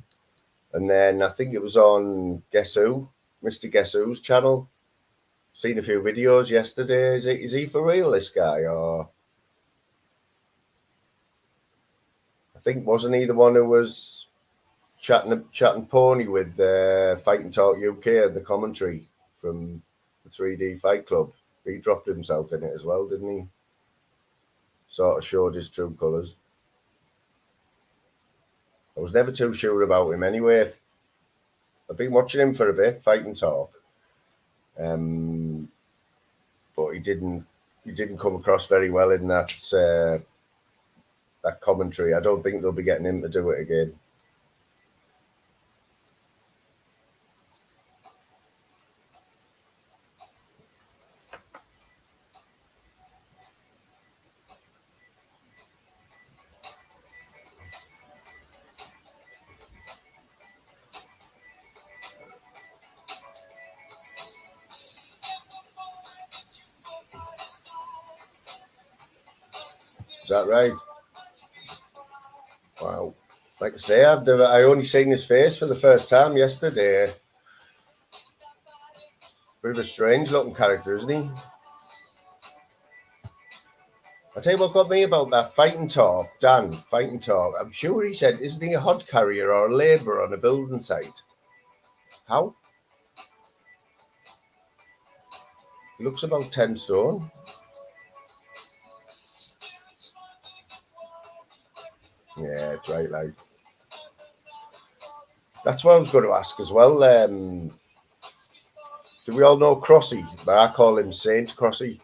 And then I think it was on Guess Who? Mr. Guess Who's channel. Seen a few videos yesterday. Is he for real, this guy? Or I think wasn't he the one who was chatting pony with Fight and Talk UK and the commentary from the 3D Fight Club. He dropped himself in it as well, didn't he? Sort of showed his true colours. I was never too sure about him anyway. I've been watching him for a bit, Fight and Talk. But he didn't come across very well in that commentary. I don't think they'll be getting him to do it again. Is that right? Wow. Like I say, I only seen his face for the first time yesterday. Bit of a strange looking character, isn't he? I'll tell you what got me about that Fight and Talk, Dan, Fight and Talk. I'm sure he said, isn't he a hod carrier or a labourer on a building site? How? He looks about 10 stone. Yeah, it's right, like. That's what I was going to ask as well. Do we all know Crossy? But I call him Saint Crossy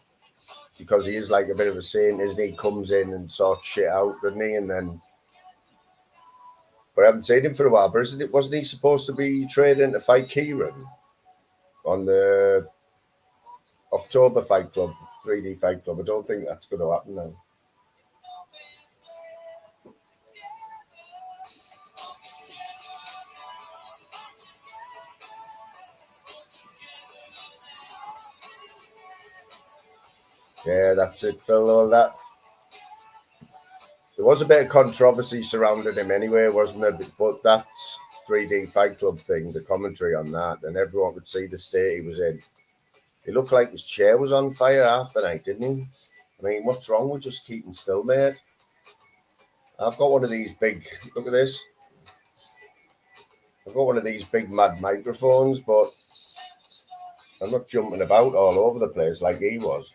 because he is like a bit of a saint, isn't he? He comes in and sorts shit out, doesn't he? And then, but I haven't seen him for a while. But wasn't he supposed to be training to fight Kieran on the October Fight Club, 3D Fight Club? I don't think that's going to happen now. Yeah, that's it, Phil. All that. There was a bit of controversy surrounding him anyway, wasn't there? But that 3D Fight Club thing, the commentary on that, and everyone could see the state he was in. He looked like his chair was on fire half the night, didn't he? I mean, what's wrong with just keeping still, mate? I've got one of these big, look at this. I've got one of these big mad microphones, but I'm not jumping about all over the place like he was.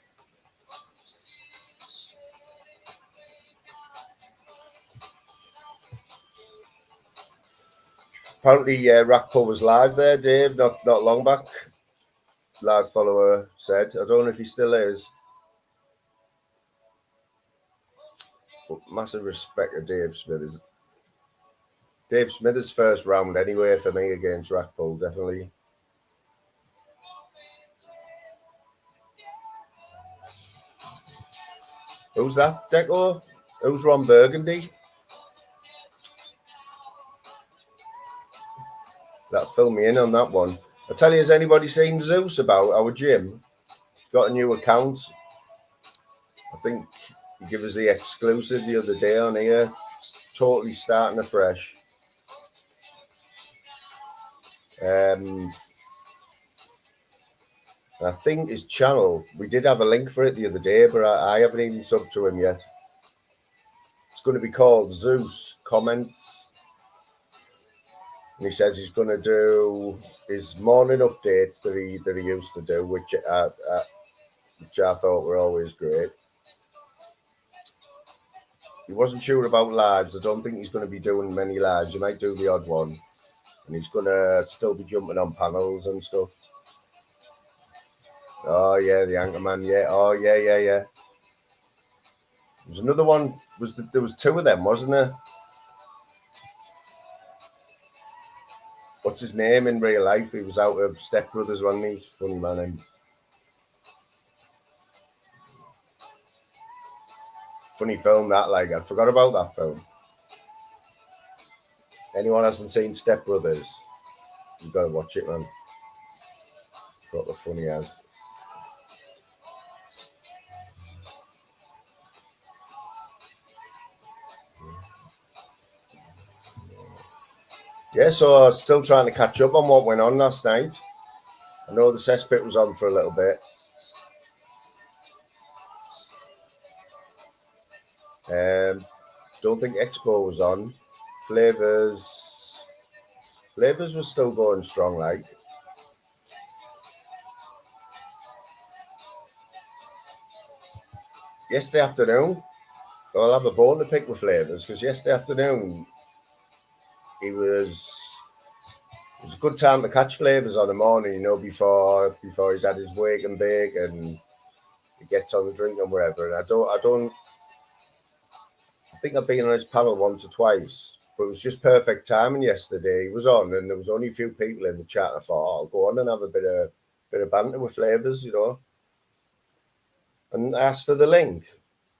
Apparently, Rackpull was live there, Dave, not long back. Live follower said. I don't know if he still is. But massive respect to Dave Smithers. Dave Smithers' first round anyway for me against Rackpull, definitely. Who's that, Deco? Who's Ron Burgundy? That filled me in on that one. I tell you, has anybody seen Zeus about our gym? He's got a new account. I think he gave us the exclusive the other day on here. It's totally starting afresh. I think his channel, we did have a link for it the other day, but I haven't even subbed to him yet. It's going to be called Zeus Comments. And he says he's going to do his morning updates that he used to do, which I thought were always great. He wasn't sure about lives. I don't think he's going to be doing many lives. He might do the odd one. And he's going to still be jumping on panels and stuff. Oh, yeah, the Anchorman, yeah. Oh, yeah. There was another one. There was two of them, wasn't there? What's his name in real life? He was out of Step Brothers, wasn't he? Funny man. Funny film that, like, I forgot about that film. Anyone hasn't seen Step Brothers, you've got to watch it, man. Got the funny as. Yeah, so still trying to catch up on what went on last night. I know the cesspit was on for a little bit. Don't think Expo was on. Flavors was still going strong, like. yesterday afternoon, I'll have a bone to pick with flavours, because yesterday afternoon it was a good time to catch flavours on the morning, you know, before he's had his wake and bake and he gets on the drink and whatever. And I think I've been on his panel once or twice, but it was just perfect timing yesterday. He was on and there was only a few people in the chat. I thought, oh, I'll go on and have a bit of banter with flavours, you know. And I asked for the link.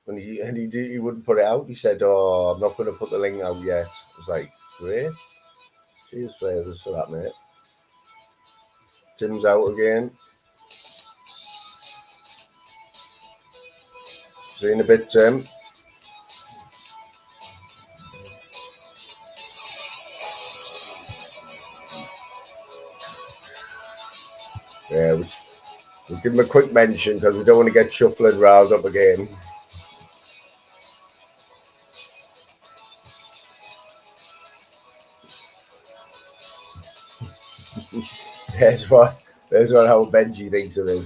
And he wouldn't put it out. He said, "Oh, I'm not going to put the link out yet." I was like, "Great, cheers, flavours for that, mate." Tim's out again. See you in a bit, Tim. Yeah, we'll give him a quick mention because we don't want to get shuffling riled up again. There's what how Benji thinks of him.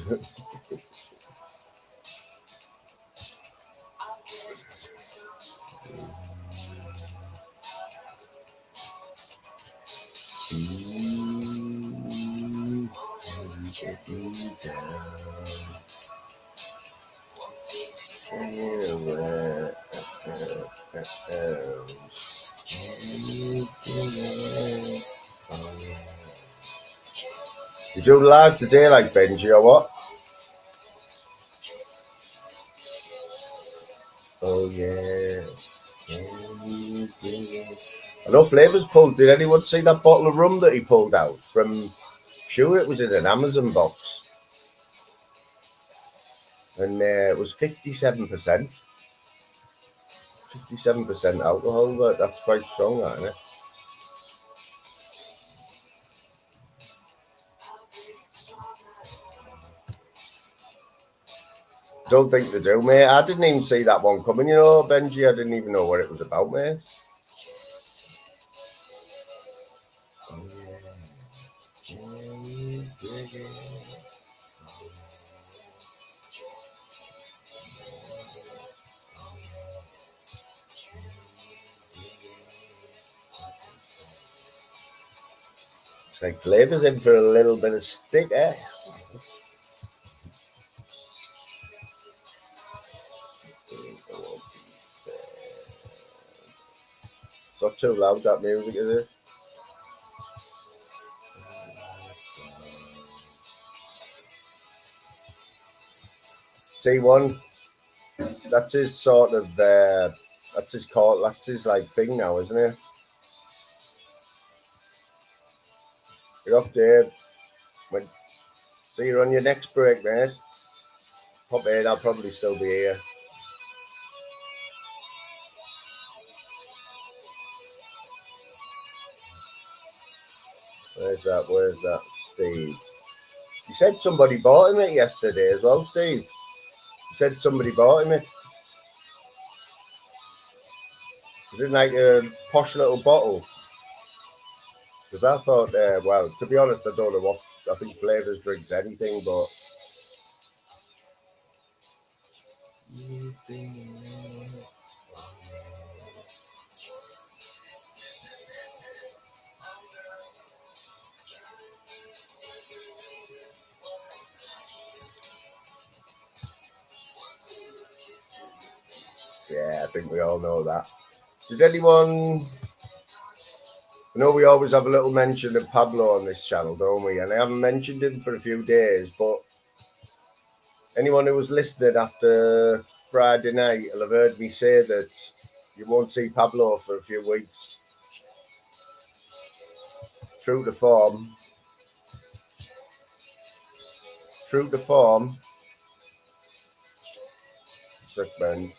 You do live today like Benji or what? Oh yeah. I know Flavours pulled. Did anyone see that bottle of rum that he pulled out from? Sure, it was in an Amazon box, and it was 57%. 57% alcohol, but that's quite strong, isn't it? Don't think they do, mate. I didn't even see that one coming, you know, Benji. I didn't even know what it was about, mate. It's like Flavours in for a little bit of stick, eh? It's not too loud, that music, is it? T1, that's his sort of, that's his call, that's his like thing now, isn't it? You're off, Dave. See you on your next break, mate. Pop in, I'll probably still be here. Where's that, Steve? You said somebody bought him it yesterday as well, Steve. You said somebody bought him it. Is it like a posh little bottle? Because I thought, well, to be honest, I don't know what. I think Flavours drinks anything, but. Yeah, I think we all know that. Did anyone... I know we always have a little mention of Pablo on this channel, don't we? And I haven't mentioned him for a few days, but anyone who was listening after Friday night will have heard me say that you won't see Pablo for a few weeks. True to form. True to form. Sick man.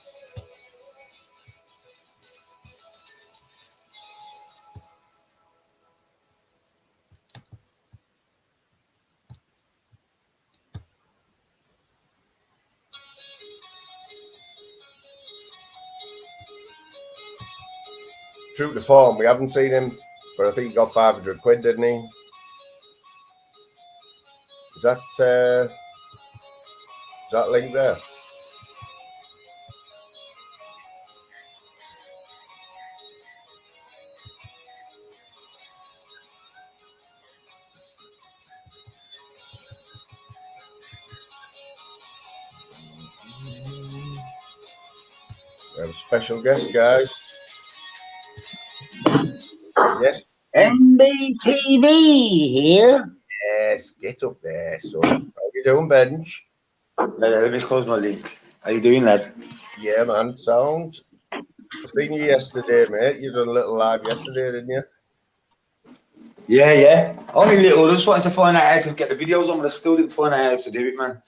True to form. We haven't seen him, but I think he got 500 quid, didn't he? Is that link there? We have a special guest, guys. Yes. MBTV here. Yes, get up there, son. How you doing, Benj? Let me close my link. How you doing, lad? Yeah, man, sound. I seen you yesterday, mate. You done a little live yesterday, didn't you? Yeah. Only little. I just wanted to find out how to get the videos on, but I still didn't find out how to do it, man.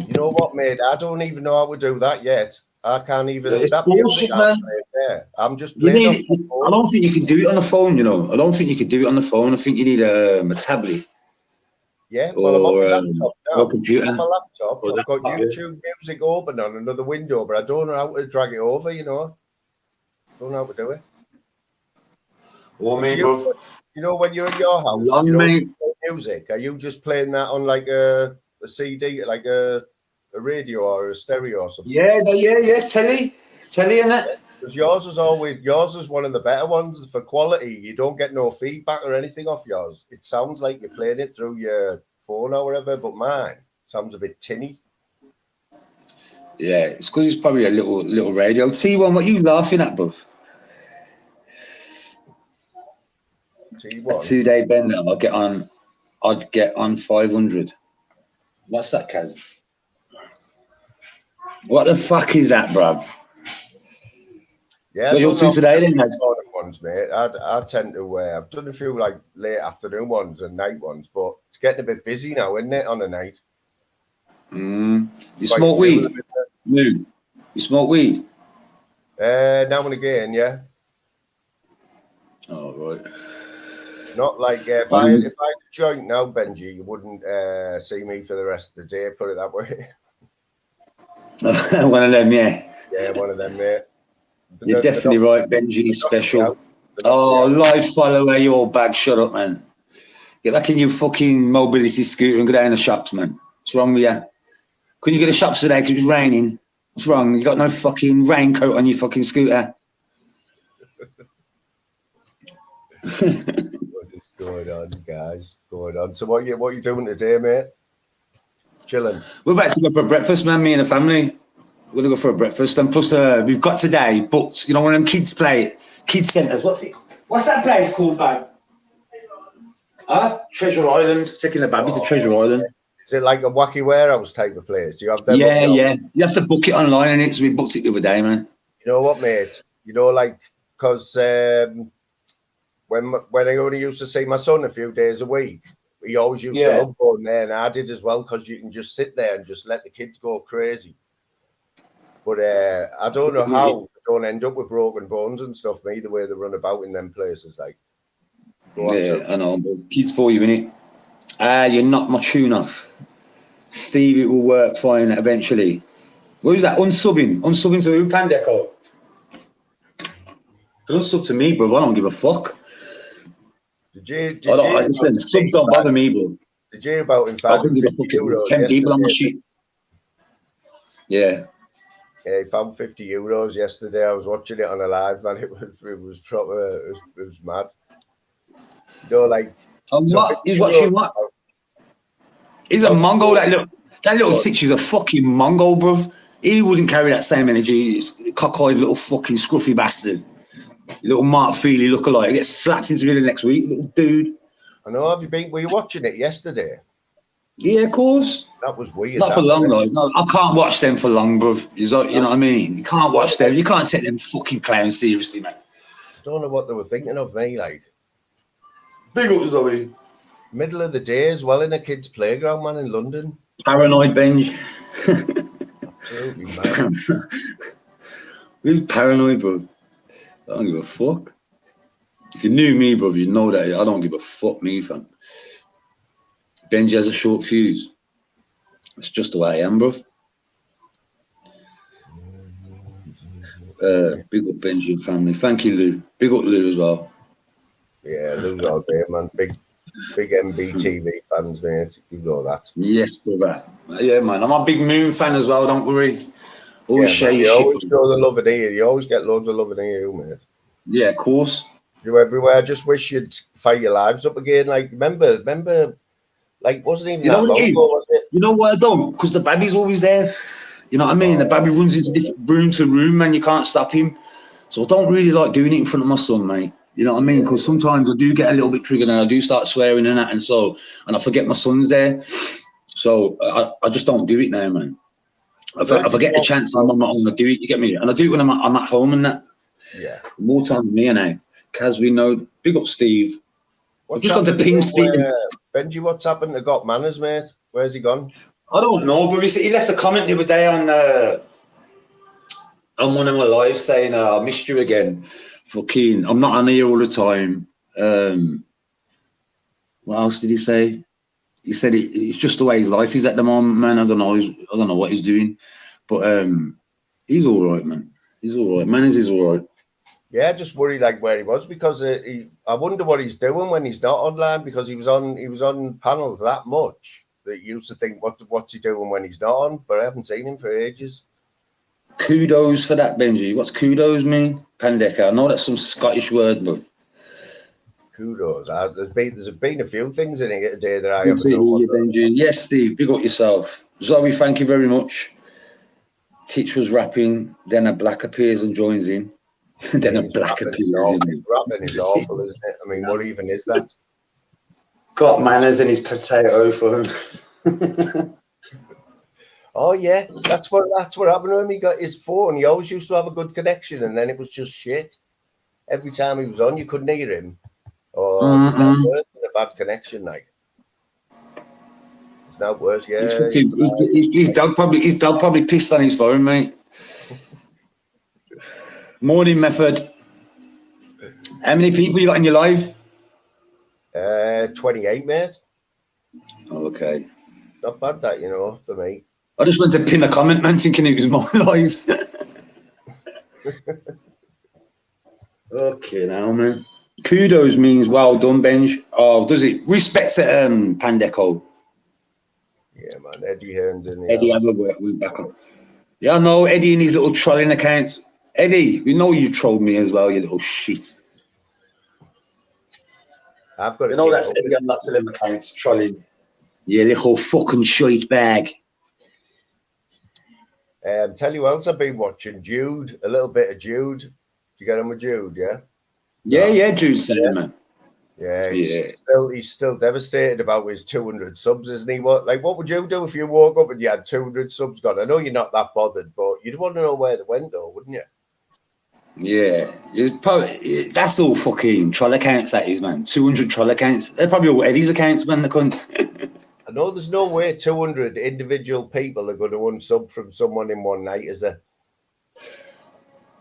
You know what, mate? I don't even know how to do that yet. I can't even. It's bullshit, man. I'm just playing. I don't think you can do it on the phone, you know. I don't think you can do it on the phone. I think you need a tablet. Yeah, well, I'm on my laptop now. Or computer. On my laptop, I've got YouTube music open on another window, but I don't know how to drag it over, you know. Don't know how to do it. Well, you know, when you're in your house, you don't play music. Are you just playing that on like a CD, like a radio or a stereo or something? Yeah. Telly and that. Because yours is one of the better ones for quality. You don't get no feedback or anything off yours. It sounds like you're playing it through your phone or whatever, but mine sounds a bit tinny. Yeah, it's because it's probably a little radio. T1, what are you laughing at, bruv? T1. A 2-day bender. I'd get on 500. What's that, Kaz? What the fuck is that, bruv? Yeah, what you up to today, then, mate? Ones, mate. I tend to. I've done a few like late afternoon ones and night ones, but it's getting a bit busy now, isn't it? On a night. You smoke weed? No. You smoke weed? Now and again, yeah. Oh, right. Not like if I had a joint now, Benji, you wouldn't see me for the rest of the day. Put it that way. One of them, yeah. Yeah, one of them, mate. You're definitely right, Benji. Special. Oh, live follower, you old bag. Shut up, man. Get back in your fucking mobility scooter and go down the shops, man. What's wrong with you? Couldn't you go to the shops today because it was raining? What's wrong? You got no fucking raincoat on your fucking scooter. What is going on, guys? Going on. So what you doing today, mate? Chilling. We're about to go for breakfast, man. Me and the family. We're gonna go for a breakfast, and plus we've got today booked. You know, one of them kids centres. What's that place called, babe? Treasure Island. Taking the babies to Treasure Island. Is it like a wacky warehouse type of place? Do you have them? Yeah. You have to book it online, and we booked it the other day, man. You know what, mate? You know, like, because when I only used to see my son a few days a week, he always used to love going there, and I did as well, because you can just sit there and just let the kids go crazy. But I don't know how they don't end up with broken bones and stuff, me, the way they run about in them places. Like, I know, but kids for you, innit? You're not my tune off. Steve, it will work fine eventually. What was that? Unsubbing to who, Pandeco? Don't sub to me, bro. I don't give a fuck. Listen, sub don't bother me, bro. Did you hear about him? I couldn't give a fuck. 10 people on my shit. Yeah. Yeah, he found €50 yesterday. I was watching it on a live, man. It was proper. It was mad. You know, like. What? He's watching what? He's a Mongol. That little six is a fucking Mongol, bruv. He wouldn't carry that same energy. He's a cockeyed little fucking scruffy bastard. Little Mark Feely lookalike. He gets slapped into the next week, little dude. I know. Were you watching it yesterday? Yeah, of course. That was weird. Not for long, though. No, I can't watch them for long, bruv. You know what I mean? You can't watch them. You can't take them fucking clowns seriously, mate. I don't know what they were thinking of me, like. Big up, Zoe. Middle of the day as well in a kid's playground, man, in London. Paranoid, Benj. Absolutely, man. Who's paranoid, bro? I don't give a fuck. If you knew me, bro, you know that I don't give a fuck, me, fam. Benji has a short fuse. That's just the way I am, bro. Big up Benji and family. Thank you, Lou. Big up Lou as well. Yeah, Lou's all day, man. Big MBTV fans, mate. You know that. Yes, brother. Yeah, man. I'm a big Moon fan as well. Don't worry. Always share your shit. You always show the love in here. You always get loads of love in here, mate. Yeah, of course. You're everywhere. I just wish you'd fire your lives up again. Like, remember, like, wasn't even that long ago, was it? You know what I don't? Because the baby's always there. You know what I mean? The baby runs into different room to room, man. You can't stop him. So I don't really like doing it in front of my son, mate. You know what I mean? Because sometimes I do get a little bit triggered and I do start swearing and that, and I forget my son's there. So I just don't do it now, man. If I get the chance, I'm on my own. I do it. You get me? And I do it when I'm at home and that. Yeah. More time than me now. Kaz, we know. Big up, Steve. I've just gone to Pin Speed. Benji, what's happened to Got Manners, mate? Where's he gone? I don't know, but he left a comment the other day on one of my lives saying, I missed you again. Fucking, I'm not on here all the time. What else did he say? He said it's just the way his life is at the moment, man. I don't know what he's doing, but he's all right, man. He's all right. Manners is all right. Yeah, just worried like where he was because I wonder what he's doing when he's not online because he was on panels that much that you used to think what's he doing when he's not on, but I haven't seen him for ages. Kudos for that, Benji. What's kudos mean? Pandeka. I know that's some Scottish word, but kudos. There's been a few things in here today that I haven't known. Benji. Yes, Steve. Big up yourself. Zoe, thank you very much. Titch was rapping, then a black appears and joins in. Then a black appears. Rapping is awful, isn't it? I mean, what even is that? Got Manners in his potato phone. Oh yeah, that's what happened to him. He got his phone. He always used to have a good connection, and then it was just shit. Every time he was on, you couldn't hear him. Or it's not worse than a bad connection, like. It's not worse, yeah. His dog probably pissed on his phone, mate. Morning, Method. How many people you got in your live? 28, mate. Oh, okay. Not bad, that, for me. I just went to pin a comment, man, thinking it was my live. Okay, now, man. Kudos means well done, Benj. Oh, does it? Respect to Pandeco. Yeah, man. Eddie Hearn's in the Eddie, we're back up. Yeah, I know Eddie and his little trolling accounts. Eddie, we know you trolled me as well, you little shit. I've got that's Eddie on lots of them accounts trolling. You little fucking shite bag. Tell you what else I've been watching. Jude, a little bit of Jude. You get on with Jude, yeah? Yeah, Jude's saying, man. Yeah, he's still devastated about his 200 subs, isn't he? What would you do if you woke up and you had 200 subs gone? I know you're not that bothered, but you'd want to know where they went, though, wouldn't you? Yeah, that's all fucking troll accounts, that is, man. 200 troll accounts. They're probably all Eddie's accounts, man, the cunt. I know there's no way 200 individual people are going to unsub from someone in one night, is there?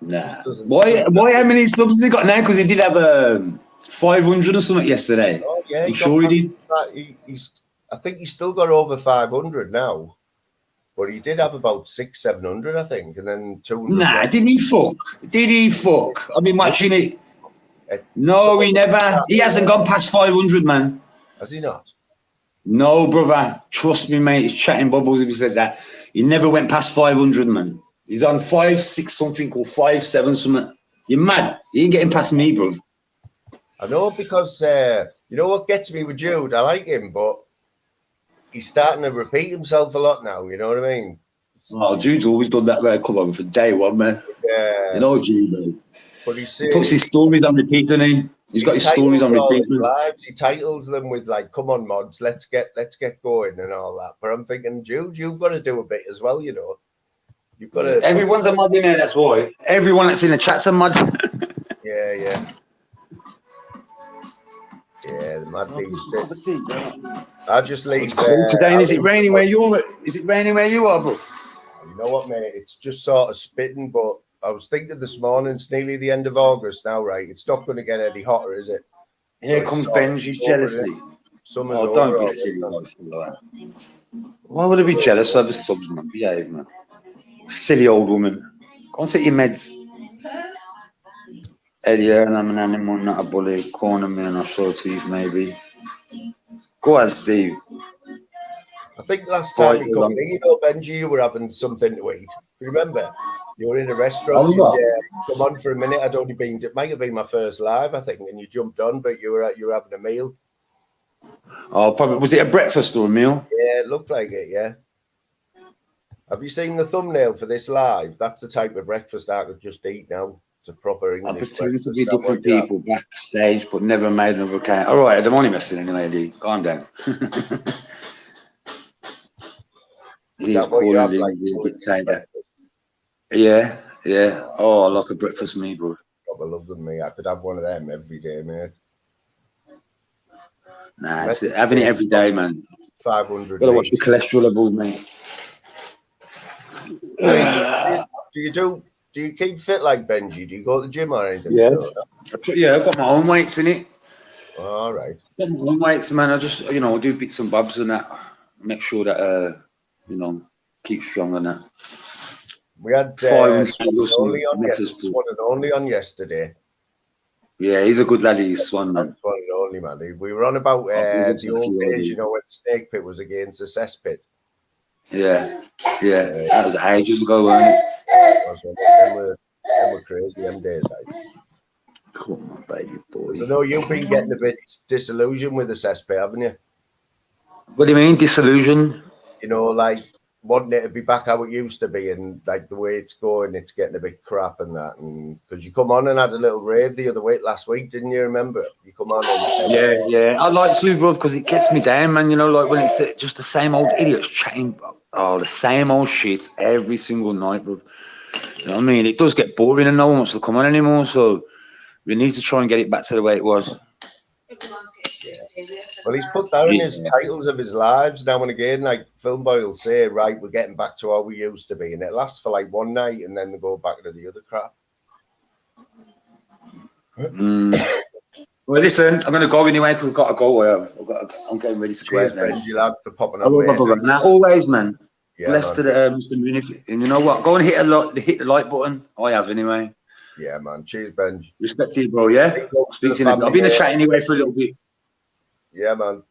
Nah. Why? How many subs has he got now? Because he did have 500 or something yesterday. Oh yeah, I'm sure he did. I think he's still got over 500 now, but he did have about 600-700, I think, and then 200. Nah, did he fuck? I've been watching it. No, he never. He hasn't gone past 500, man. Has he not? No, brother. Trust me, mate. He's chatting bubbles if he said that. He never went past 500, man. He's on 5.6 something or 5.7 something. You're mad. He ain't getting past me, bro. I know, because you know what gets me with Jude? I like him, but he's starting to repeat himself a lot now. You know what I mean? Oh, Jude's always done that way. Come on, for day one, man. Yeah. You know Jude, man. But he puts his stories on repeat, doesn't he? He's got his stories on repeat. He titles them with like, "Come on, mods, let's get going" and all that. But I'm thinking, Jude, you've got to do a bit as well, you know. You've got to. Everyone's a mod in there. That's why. Everyone that's in the chat's a mod. Yeah. Yeah, the mad beast. I'll just leave. Today, and is it raining where you are? Is it raining where you are, bro? You know what, mate? It's just sort of spitting, but I was thinking this morning, it's nearly the end of August now, right? It's not going to get any hotter, is it? Here comes Benji's jealousy. Summer's don't be silly. Why would I be jealous of the subs, man? Behave, man. Silly old woman. Go and sit your meds. Eddie, and I'm an animal, not a bully. Corner me and I'll show teeth, maybe. Go on, Steve. I think last time you come here, Benji, you were having something to eat. Remember? You were in a restaurant. Come on for a minute. It might have been my first live, I think, and you jumped on, but you were having a meal. Oh, probably. Was it a breakfast or a meal? Yeah, it looked like it, yeah. Have you seen the thumbnail for this live? That's the type of breakfast I could just eat now. It's a proper English I pretend to be breakfast. different people backstage, but never made another account. All right, I'm only messing anyway, dude. Calm down. Is that what you have, like, a dictator? Yeah, yeah. Oh, I like a breakfast meal, bro. I love them, me. I could have one of them every day, mate. Nah, having it every day, man. 500. Gotta watch the cholesterol levels, mate. Do you keep fit like Benji? Do you go to the gym or anything? Yeah. Yeah, I've got my own weights in it. All right. Got my own weights, man. I just, I do bits and bobs and that. Make sure that, keep strong and that. We had only on yesterday. Yeah, he's a good lad. He's Swan, man. One and only, man. We were on about the old days, when the snake pit was against the cesspit. Yeah. That was ages ago, wasn't it? They were crazy them days, like. Come on, baby boy. So, no, you've been getting a bit disillusioned with the cesspit, haven't you? What do you mean, disillusioned? Like, wanting it to be back how it used to be, and like the way it's going, it's getting a bit crap and that. And because you come on and had a little rave the other week last week, didn't you remember? You come on and yeah. I'd like to, bro, because it gets me down, man. Like when it's just the same old idiots chatting, the same old shit every single night, bro. You know what I mean? It does get boring and no one wants to come on anymore. So we need to try and get it back to the way it was. Well, he's put that in his titles of his lives now and again. Like Phil Boy will say, right, we're getting back to how we used to be, and it lasts for like one night, and then they go back to the other crap. Well, listen, I'm going to go anyway because I've got to go. I'm getting ready to go out now. Benji, lad, for popping up. Now, always, man. Yeah, blessed to the Mr. Moon. And you know what? Go and hit the like button. I have anyway. Yeah, man. Cheers, Benji. Respect to you, bro. Yeah. I'll be in the chat anyway for a little bit. Yeah, man.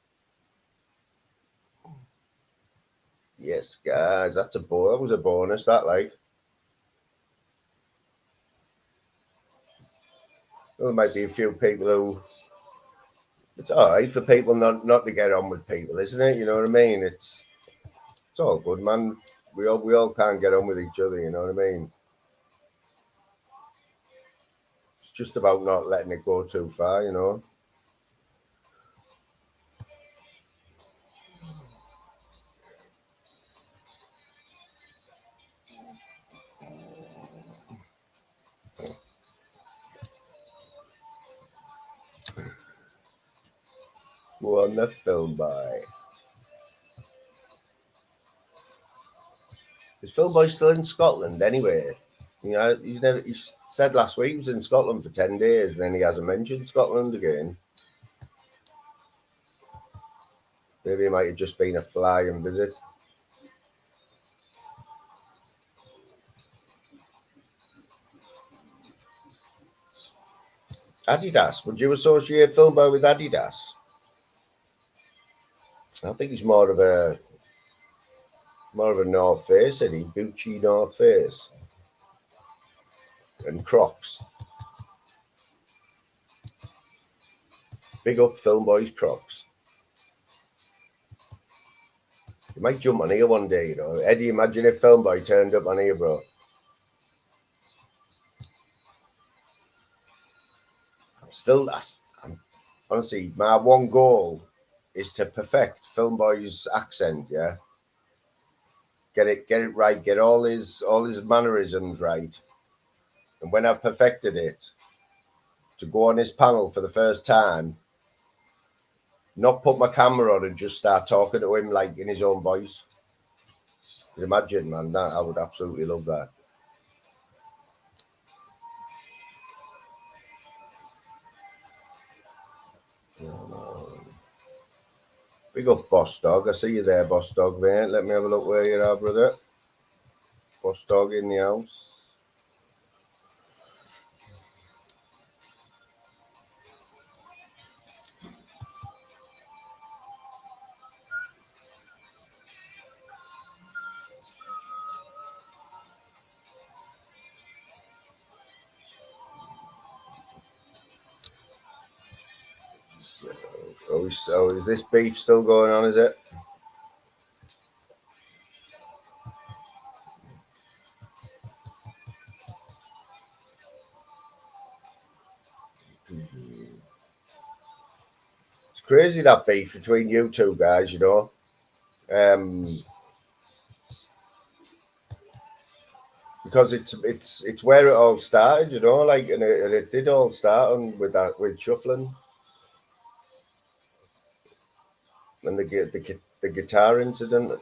Yes, guys, that was a bonus. That like. Well, there might be a few people who. It's all right for people not to get on with people, isn't it? You know what I mean? It's all good, man. We all can't get on with each other. You know what I mean? It's just about not letting it go too far, you know. Go on the Phil Boy. Is Phil Boy still in Scotland anyway? He said last week he was in Scotland for 10 days, and then he hasn't mentioned Scotland again. Maybe it might have just been a flying visit. Adidas. Would you associate Phil Boy with Adidas? I think he's more of a North Face, isn't he? Gucci North Face. And Crocs. Big up Phil Boy's Crocs. You might jump on here one day, you know. Eddie, imagine if Phil Boy turned up on here, bro. Honestly, my one goal is to perfect Phil Boy's accent, yeah. Get it right, get all his mannerisms right. And when I've perfected it, to go on his panel for the first time, not put my camera on and just start talking to him like in his own voice. You imagine, man, that I would absolutely love that. Big up Boss Dog. I see you there, Boss Dog, mate. Let me have a look where you are, brother. Boss Dog in the house. So is this beef still going on, is it? It's crazy, that beef between you two guys, you know. Because it's where it all started, you know, like, and it did all start on with shuffling and the guitar incident.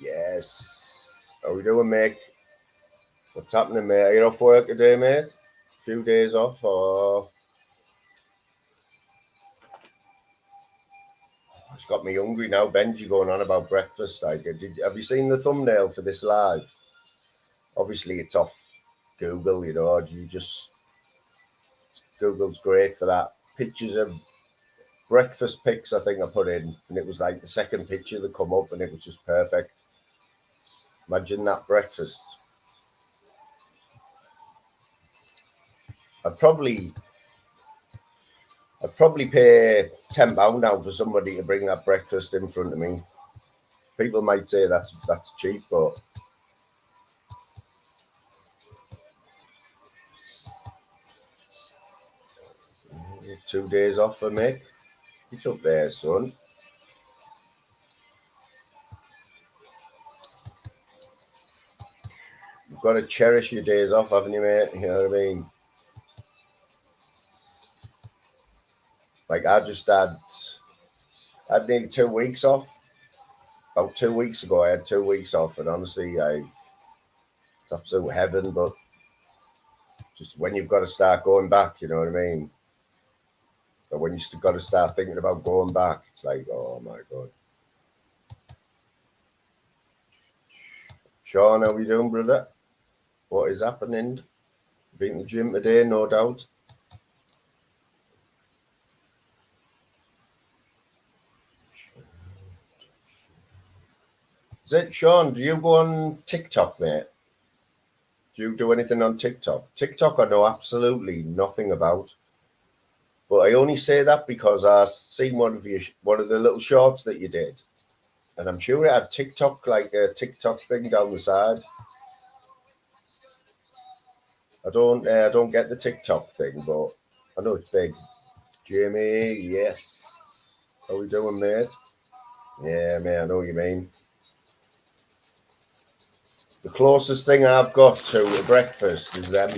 Yes. How we doing, mate? What's happening, mate? Are you off work today, mate? A few days off, or? It's got me hungry now. Benji going on about breakfast. Like, have you seen the thumbnail for this live? Obviously, it's off Google, you know. Google's great for that. Pictures of breakfast pics, I think I put in, and it was like the second picture that come up, and it was just perfect. Imagine that breakfast. I'd probably pay £10 now for somebody to bring that breakfast in front of me. People might say that's cheap, but $2 days off for Mick. He's up there, son. You've got to cherish your days off, haven't you, mate? You know what I mean? Like, I had nearly 2 weeks off. About 2 weeks ago, I had 2 weeks off, and honestly, it's absolute heaven. But just when you've got to start going back, you know what I mean? But when you've got to start thinking about going back, it's like, oh my God. Sean, how are you doing, brother? What is happening? Been to the gym today, no doubt. Is it, Sean, do you go on TikTok, mate? Do you do anything on TikTok? TikTok I know absolutely nothing about. But I only say that because I seen one of the little shorts that you did. And I'm sure it had TikTok, like a TikTok thing down the side. I don't get the TikTok thing, but I know it's big. Jamie, yes. How we doing, mate? Yeah, mate, I know what you mean. The closest thing I've got to a breakfast is them.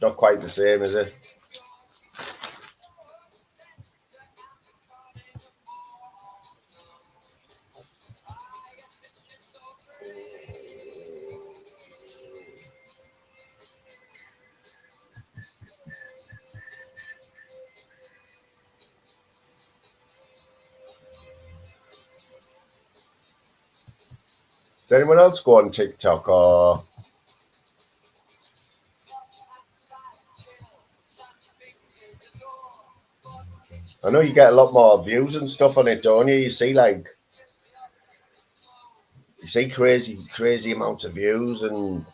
Not quite the same, is it? Does anyone else go on TikTok, or? I know you get a lot more views and stuff on it, don't you? You see crazy amounts of views and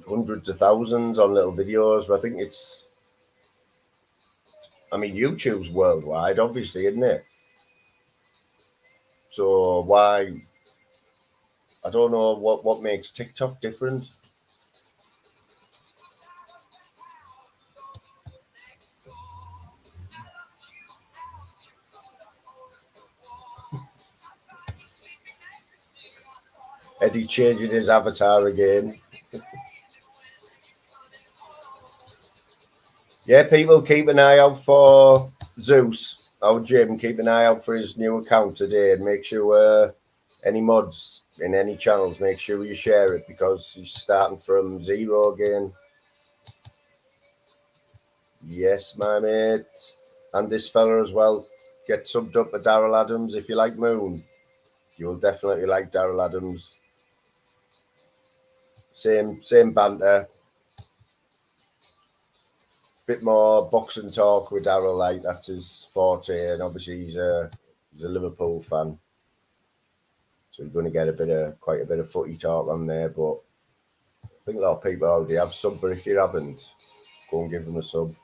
hundreds of thousands on little videos. But I think YouTube's worldwide, obviously, isn't it? So why? I don't know what makes TikTok different. Eddie changing his avatar again. Yeah, people keep an eye out for Zeus, our Jim. Keep an eye out for his new account today, and make sure any mods in any channels, make sure you share it, because he's starting from zero again. Yes, my mate. And this fella as well. Get subbed up with Daryl Adams if you like Moon. You'll definitely like Daryl Adams. Same banter. Bit more boxing talk with Daryl, like that's his forte, and obviously he's a Liverpool fan, so you're going to get quite a bit of footy talk on there. But I think a lot of people already have sub, but if you haven't, go and give them a sub.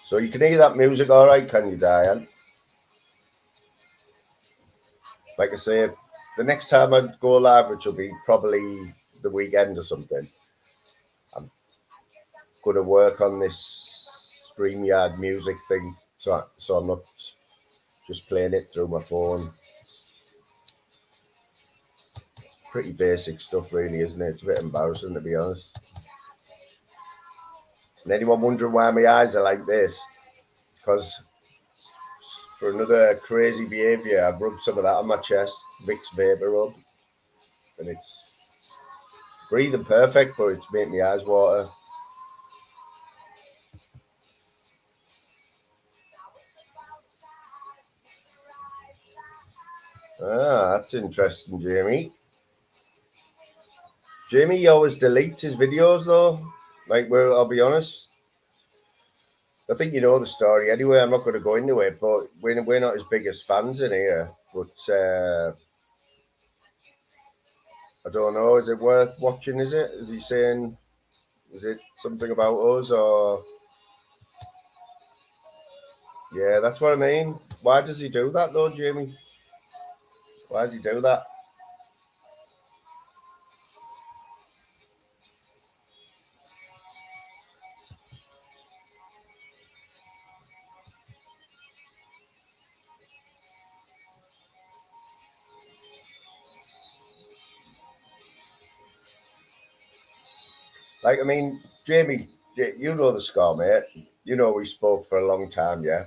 So you can hear that music all right, can you, Diane? Like I say, the next time I go live, which will be probably the weekend or something, I'm going to work on this StreamYard music thing, so I'm not just playing it through my phone. Pretty basic stuff, really, isn't it? It's a bit embarrassing, to be honest. And anyone wondering why my eyes are like this? Because for another crazy behaviour, I've rubbed some of that on my chest, Vicks Vapor Rub, and it's breathing perfect, but it's making my eyes water. Ah, that's interesting, Jamie. Jamie, he always deletes his videos, though. Like, I'll be honest, I think you know the story anyway. I'm not going to go into it, but we're not his biggest fans in here. But I don't know. Is it worth watching? Is it? Is he saying? Is it something about us or? Yeah, that's what I mean. Why does he do that though, Jamie? Why does he do that? Like, I mean, Jamie, you know the score, mate. You know we spoke for a long time, yeah?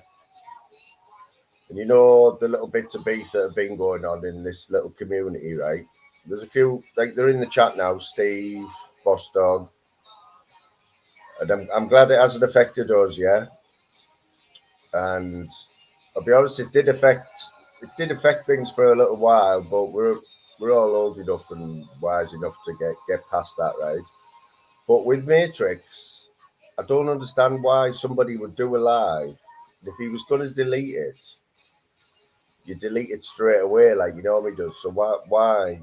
And you know the little bits of beef that have been going on in this little community, right? There's a few, like, they're in the chat now, Steve, Boss Dog. And I'm glad it hasn't affected us, yeah? And I'll be honest, it did affect things for a little while, but we're all old enough and wise enough to get past that, right? But with Matrix, I don't understand why somebody would do a live. If he was going to delete it, you delete it straight away, like you normally do. So why,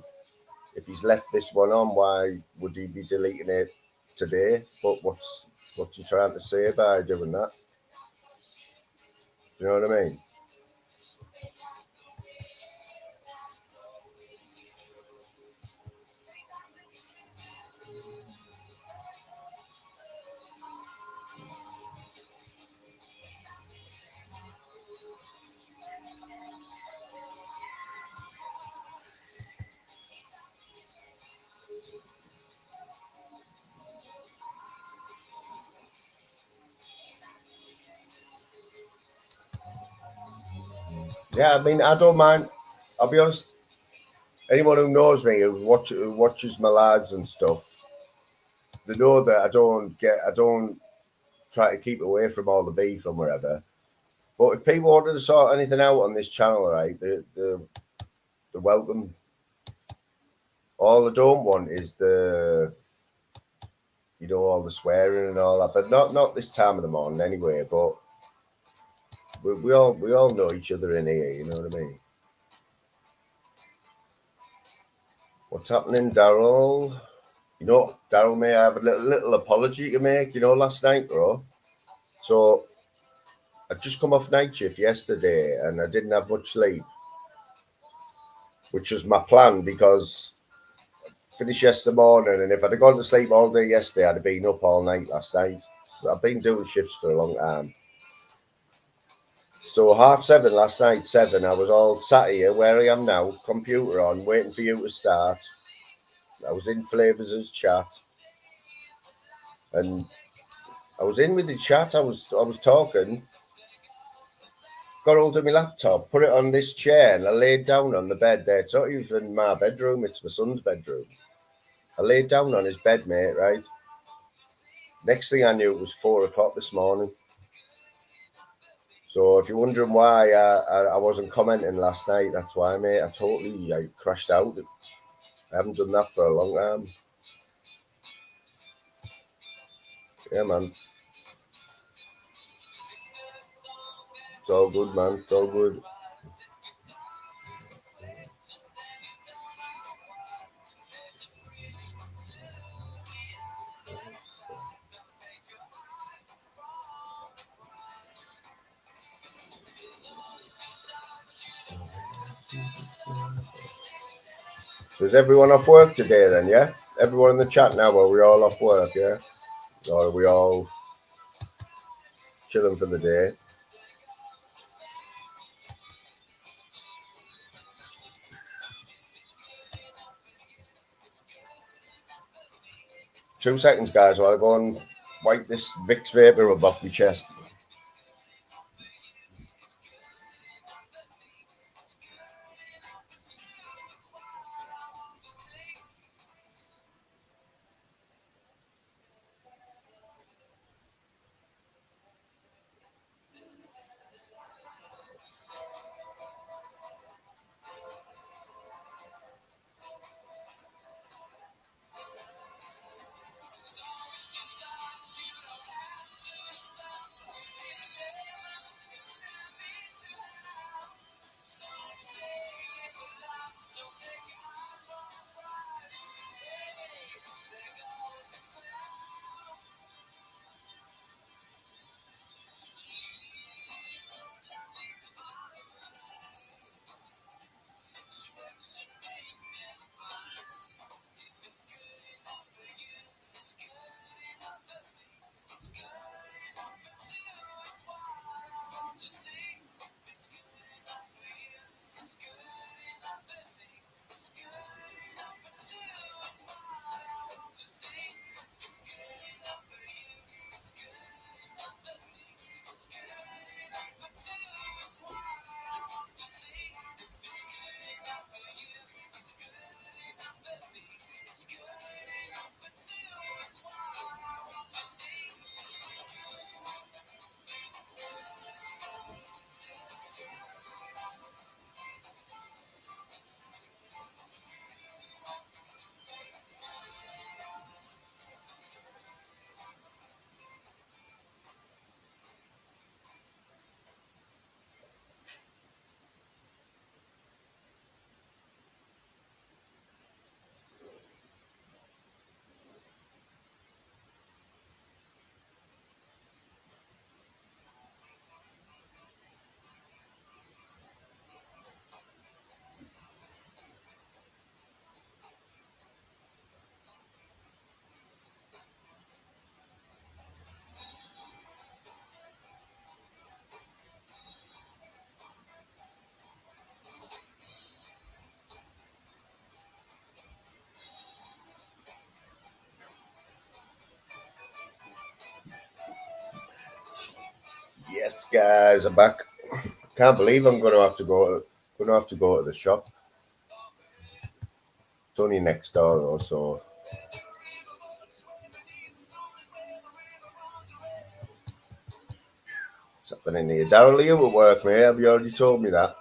if he's left this one on, why would he be deleting it today? But what's he trying to say by doing that? You know what I mean? Yeah, I mean, I don't mind. I'll be honest. Anyone who knows me, who watches my lives and stuff, they know that I don't try to keep away from all the beef and wherever. But if people wanted to sort anything out on this channel, right, they're welcome. All I don't want is all the swearing and all that. But not this time of the morning anyway. But we all know each other in here. You know what I mean? What's happening, Daryl? You know, Daryl, may I have a little apology to make? You know, last night, bro. So I'd just come off night shift yesterday, and I didn't have much sleep, which was my plan because I finished yesterday morning, and if I'd have gone to sleep all day yesterday, I'd have been up all night last night. So I've been doing shifts for a long time. So 7:30 last night, 7, I was all sat here where I am now, computer on, waiting for you to start. I was in Flavors' chat, and I was in with the chat. I was talking. Got hold of my laptop, put it on this chair, and I laid down on the bed there. It's not even my bedroom; it's my son's bedroom. I laid down on his bed, mate. Right. Next thing I knew, it was 4:00 this morning. So if you're wondering why I wasn't commenting last night, that's why, mate. I totally crashed out. I haven't done that for a long time. Yeah, man. It's all good, man. It's all good. Is everyone off work today then, yeah? Everyone in the chat now, are we all off work, yeah? Or are we all chilling for the day? Two seconds, guys, while I go and wipe this Vicks Vapor Rub off my chest. Yes, guys, I'm back. Can't believe I'm going to have to go to the shop. It's only next door though, so what's happening here? Daryl, you at work, mate? Have you already told me that?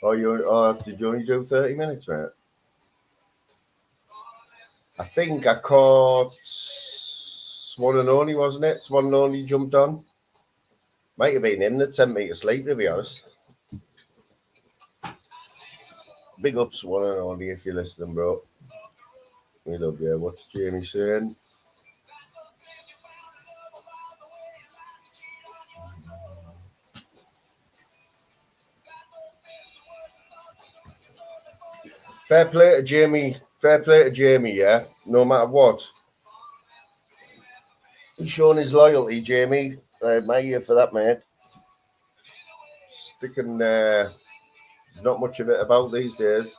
Or did you only do 30 minutes, mate? I think I caught Swan and Only, wasn't it? Swan and Only jumped on. Might have been him that sent me to sleep, to be honest. Big up Swan and Only if you're listening, bro. We love you. What's Jamie saying? Fair play to Jamie. Fair play to Jamie, yeah? No matter what. He's shown his loyalty, Jamie. I admire you for that, mate. Sticking, there's not much of it about these days.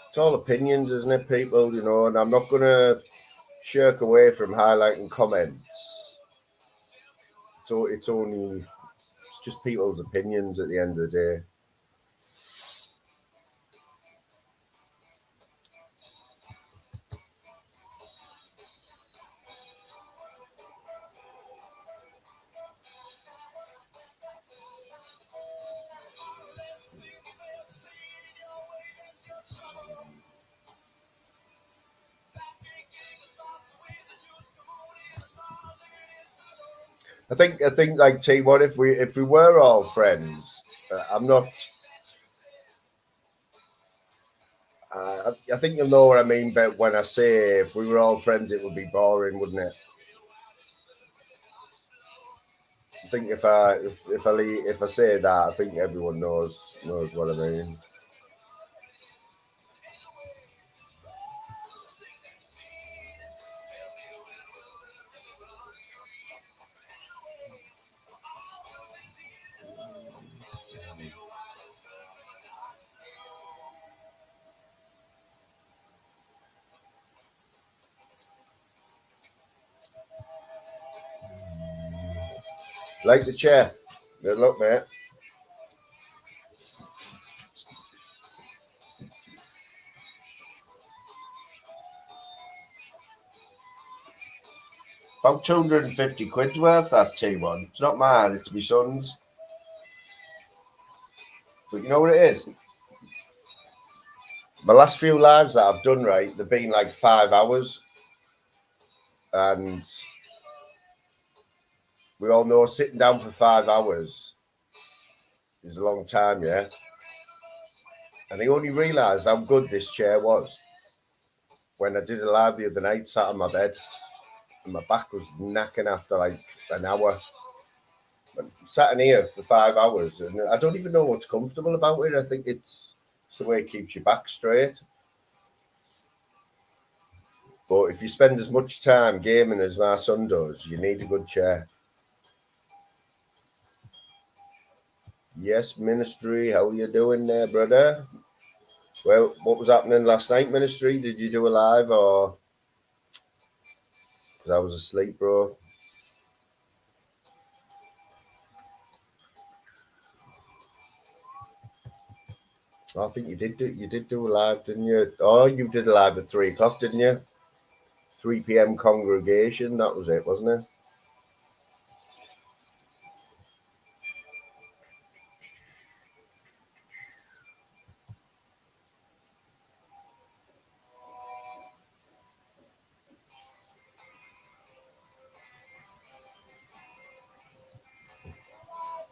It's all opinions, isn't it, people? You know, and I'm not going to shirk away from highlighting comments. So it's just people's opinions at the end of the day. I think like T, what if we were all friends? I'm not. I think you'll know what I mean, but when I say if we were all friends, it would be boring, wouldn't it? I think if I say that, I think everyone knows what I mean. Like the chair. Good luck, mate. About 250 quid's worth, that T1. It's not mine, it's my son's. But you know what it is? My last few lives that I've done, right, they've been like 5 hours. And we all know sitting down for 5 hours is a long time, yeah? And I only realised how good this chair was when I did a live the other night, sat on my bed, and my back was knacking after like an hour. I sat in here for 5 hours, and I don't even know what's comfortable about it. I think it's the way it keeps your back straight. But if you spend as much time gaming as my son does, you need a good chair. Yes, Ministry, how are you doing there, brother? Well, what was happening last night, Ministry? Did you do a live or? Because I was asleep, bro. I think you did do a live, didn't you? Oh, you did a live at 3 o'clock, didn't you? 3 p.m. congregation, that was it, wasn't it?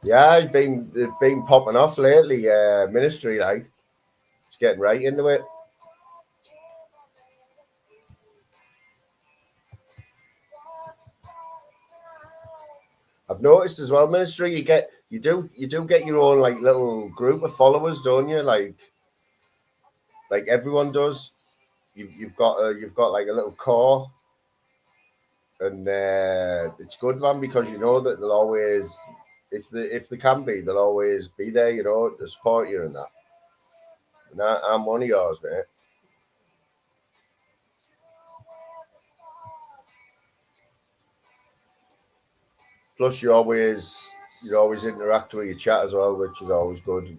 Yeah, they've been popping off lately. Ministry, like, it's getting right into it. I've noticed as well, Ministry, you do get your own like little group of followers, don't you? Like everyone does. You've got like a little core, and it's good, man, because you know that they'll always, if they can be, they'll always be there, you know, to support you and that. And I'm one of yours, mate. Plus, you always interact with your chat as well, which is always good.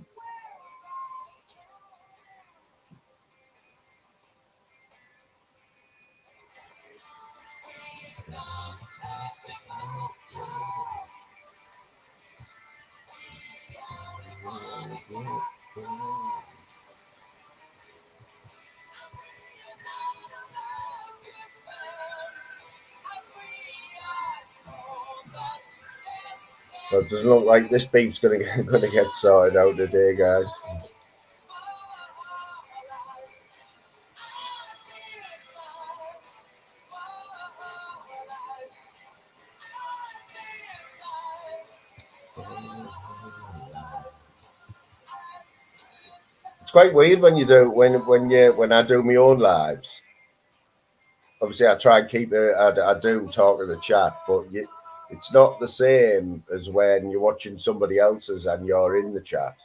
But it doesn't look like this beef's gonna get sorted out today, guys. It's quite weird when I do my own lives. Obviously, I try and keep it. I do talk to the chat, but it's not the same as when you're watching somebody else's and you're in the chat,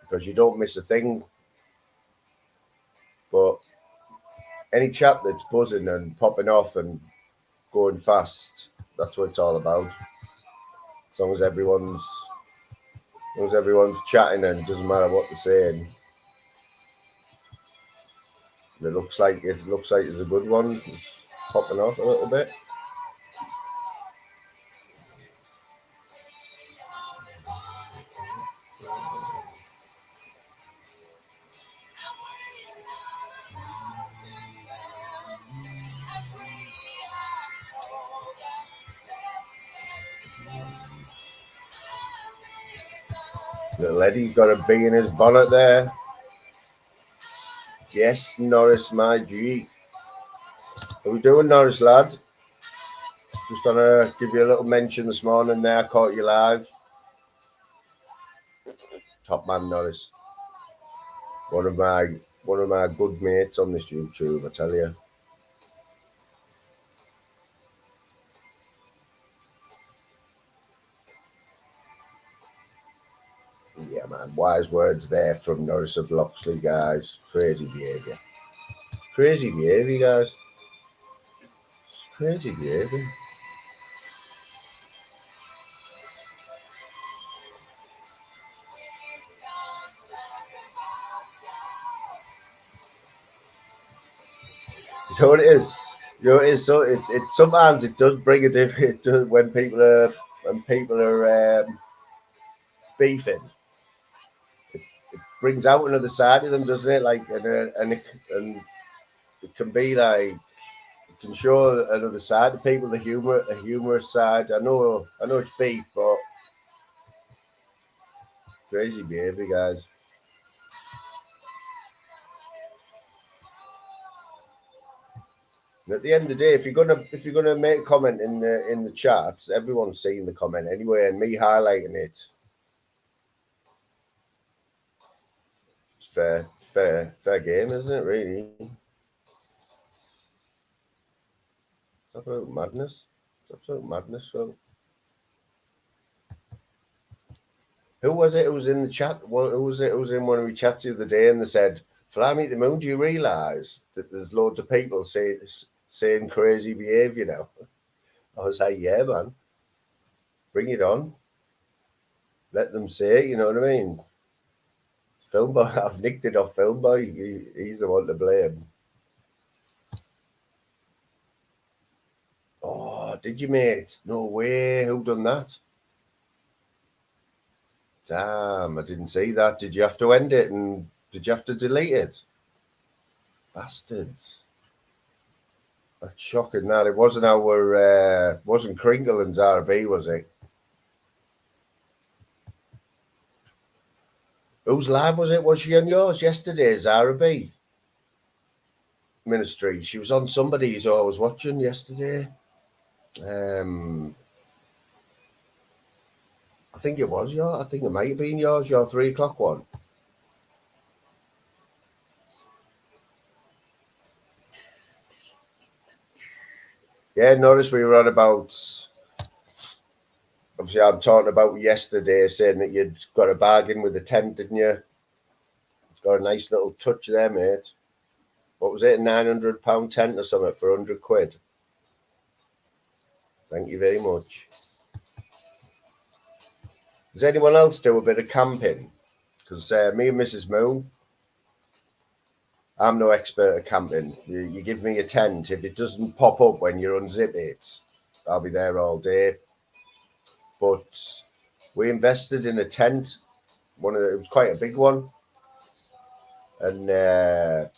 because you don't miss a thing. But any chat that's buzzing and popping off and going fast, that's what it's all about. As long as everyone's chatting and it doesn't matter what they're saying. It looks like it's a good one. It's popping off a little bit. Little Eddie's got a bee in his bonnet there. Yes, Norris, my G. How we doing, Norris, lad? Just want to give you a little mention this morning there. Caught you live. Top man, Norris. One of my good mates on this YouTube, I tell you. Yeah, man. Wise words there from Norris of Loxley, guys. Crazy behaviour. Crazy behaviour, guys. It's crazy behaviour. You know what it is? You know what it is? So it sometimes it does bring a different. It does, when people are beefing. It brings out another side of them, doesn't it? Like and it can be like it can show another side to people, the humorous side. I know it's beef, but crazy behaviour, guys. And at the end of the day, if you're gonna make a comment in the chats, everyone's seeing the comment anyway, and me highlighting it. It's fair game, isn't it? Really. It's absolute madness. It's absolute madness. So, who was it who was in the chat? Who was it who was in one of we chats the other day and they said, Fly Me to the Moon, do you realise that there's loads of people saying crazy behaviour now? I was like, yeah, man. Bring it on. Let them say it, you know what I mean? Filmboy, I've nicked it off Filmboy. He's the one to blame. Oh, did you, mate? No way. Who done that? Damn, I didn't see that. Did you have to end it and did you have to delete it? Bastards. That's shocking. That it wasn't wasn't Kringle and Zara B, was it? Whose live was it? Was she on yours yesterday, Zara B? Ministry. She was on somebody's I was watching yesterday. I think it was yours. I think it might have been yours, your 3 o'clock one. Yeah, notice we were on about. Obviously, I'm talking about yesterday, saying that you'd got a bargain with the tent, didn't you? It's got a nice little touch there, mate. What was it, a £900 tent or something for 100 quid? Thank you very much. Does anyone else do a bit of camping? Because me and Mrs. Moon, I'm no expert at camping. You give me a tent. If it doesn't pop up when you unzip it, I'll be there all day. But we invested in a tent. It was quite a big one. And I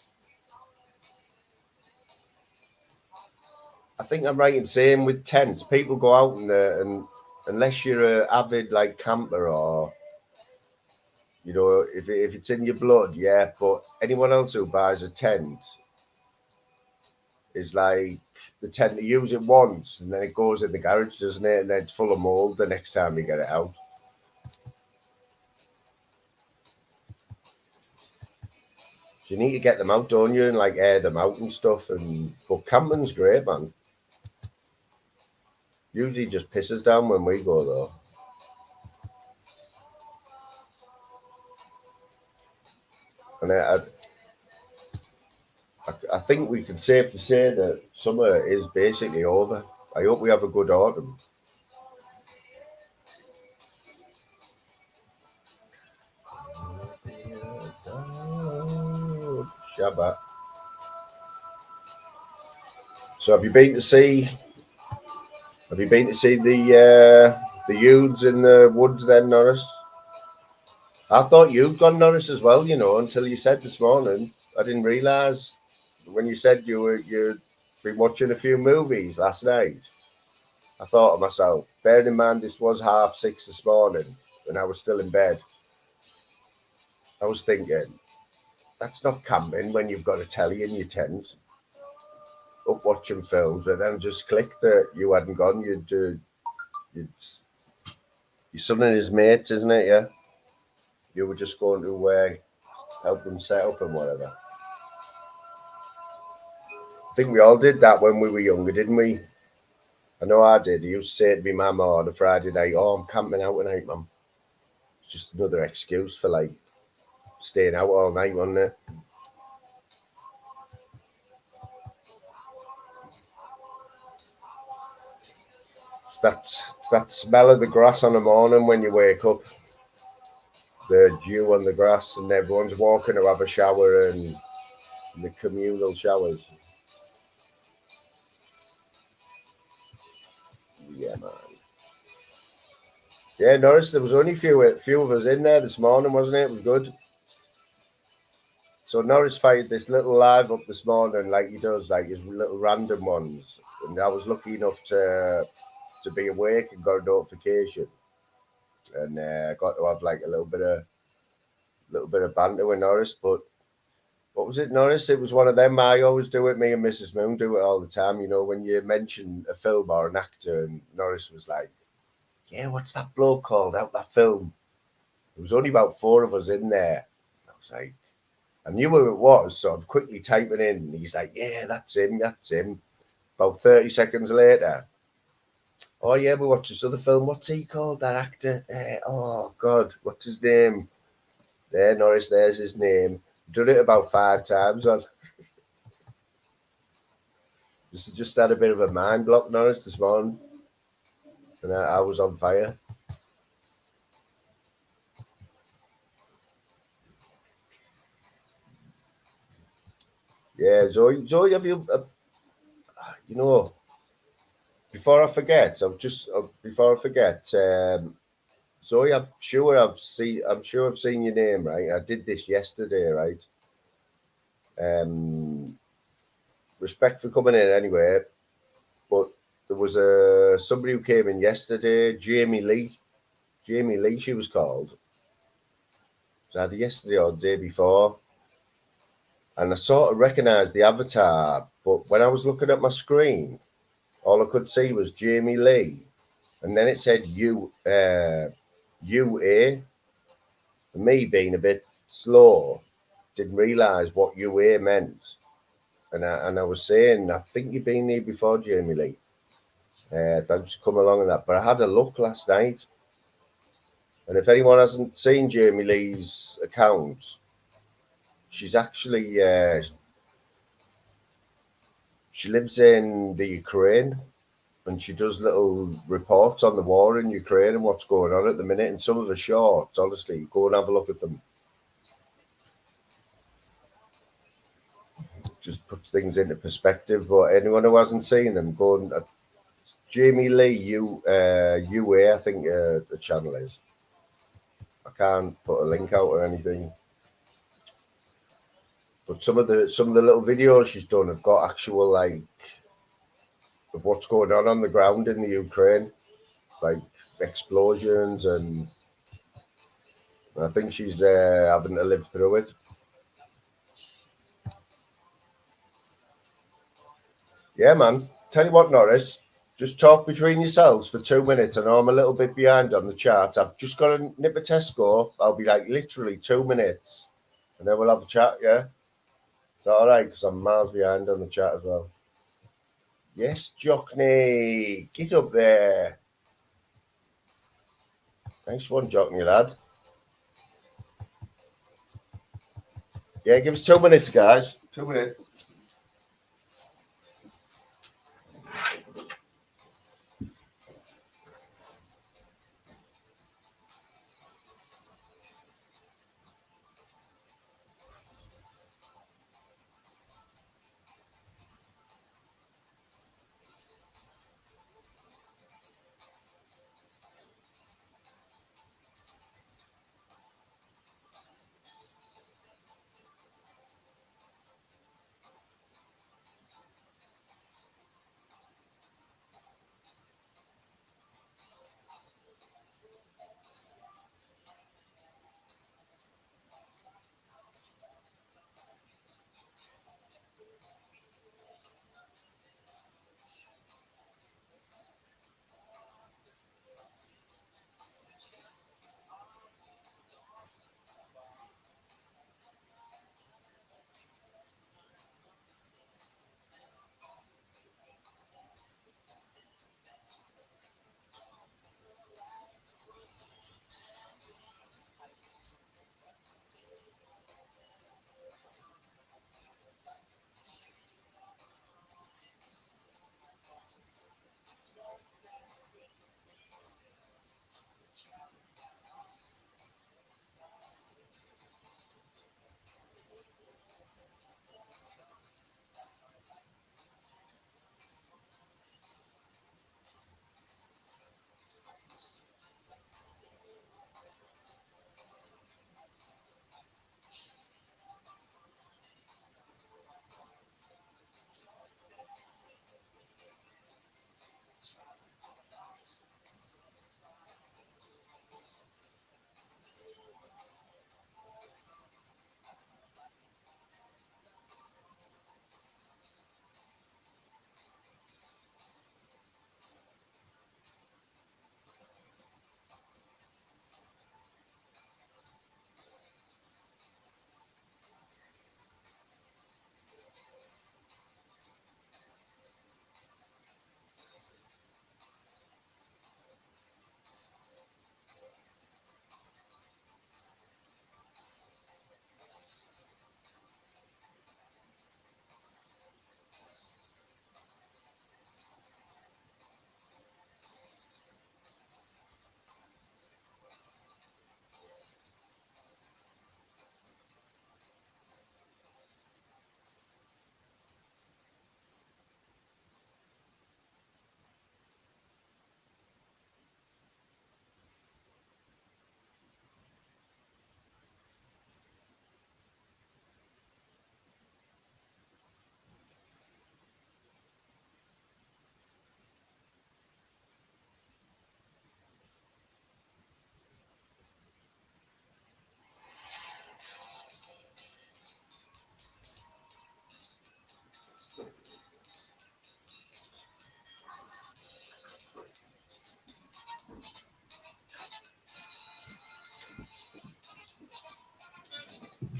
think I'm right in saying with tents, people go out and unless you're an avid like camper or you know if it's in your blood, yeah. But anyone else who buys a tent is like the tent to use it once and then it goes in the garage, doesn't it? And then it's full of mold the next time you get it out. You need to get them out, don't you, and like air them out and stuff. But camping's great, man. Usually just pisses down when we go though. And I think we can safely say that summer is basically over. I hope we have a good autumn. Shabbat. So have you been to see the youths in the woods then, Norris? I thought you'd gone, Norris, as well, you know, until you said this morning. I didn't realise when you said you'd been watching a few movies last night. I thought to myself, bearing in mind this was 6:30 this morning and I was still in bed, I was thinking, that's not camping when you've got a telly in your tent, up watching films, but then just clicked that you hadn't gone. You'd your son and his mates, isn't it? Yeah, you were just going to help them set up and whatever. I think we all did that when we were younger, didn't we? I know I did. He used to say to me, Mum, on a Friday night, "Oh, I'm camping out tonight, Mum." It's just another excuse for like staying out all night, wasn't it? It's that smell of the grass on the morning when you wake up, the dew on the grass, and everyone's walking to have a shower and the communal showers. Yeah, man. Yeah, Norris, there was only a few of us in there this morning, wasn't it? It was good. So Norris fired this little live up this morning, like he does, like his little random ones. And I was lucky enough to be awake and got a notification, and got to have like a little bit of banter with Norris. But what was it, Norris? It was one of them. I always do it. Me and Mrs. Moon do it all the time. You know, when you mention a film or an actor, and Norris was like, "Yeah, what's that bloke called out that film?" There was only about 4 of us in there. I was like, I knew who it was, so I'm quickly typing in. And he's like, "Yeah, that's him, that's him." About 30 seconds later, "Oh yeah, we watched this other film. What's he called? That actor? Oh God, what's his name?" There, Norris. There's his name. Done it about 5 times. On just had a bit of a mind block, Norris, this morning, and I was on fire. Yeah, Zoe, have you? You know, before I forget, Zoe, I'm sure I've seen your name, right? I did this yesterday, right? Respect for coming in anyway, but there was somebody who came in yesterday, Jamie Lee, she was called. It was either yesterday or the day before, and I sort of recognised the avatar, but when I was looking at my screen, all I could see was Jamie Lee, and then it said UA. Me being a bit slow, didn't realise what UA meant, and I was saying, I think you've been here before, Jamie Lee. Thanks for coming along and that. But I had a look last night, and if anyone hasn't seen Jamie Lee's account, she's actually she lives in the Ukraine, and she does little reports on the war in Ukraine and what's going on at the minute. And some of the shorts, honestly, go and have a look at them. Just puts things into perspective. But anyone who hasn't seen them, go and Jamie Lee UA, I think the channel is. I can't put a link out or anything, but some of the little videos she's done have got actual like of what's going on the ground in the Ukraine, like explosions, and I think she's having to live through it. Yeah, man. Tell you what, Norris, just talk between yourselves for 2 minutes. I know I'm a little bit behind on the chart. I've just got to nip a Tesco. I'll be like literally 2 minutes, and then we'll have a chat. Yeah, is that all right? Because I'm miles behind on the chat as well. Yes, Jockney, get up there. Nice one, Jockney, lad. Yeah, give us 2 minutes, guys. 2 minutes.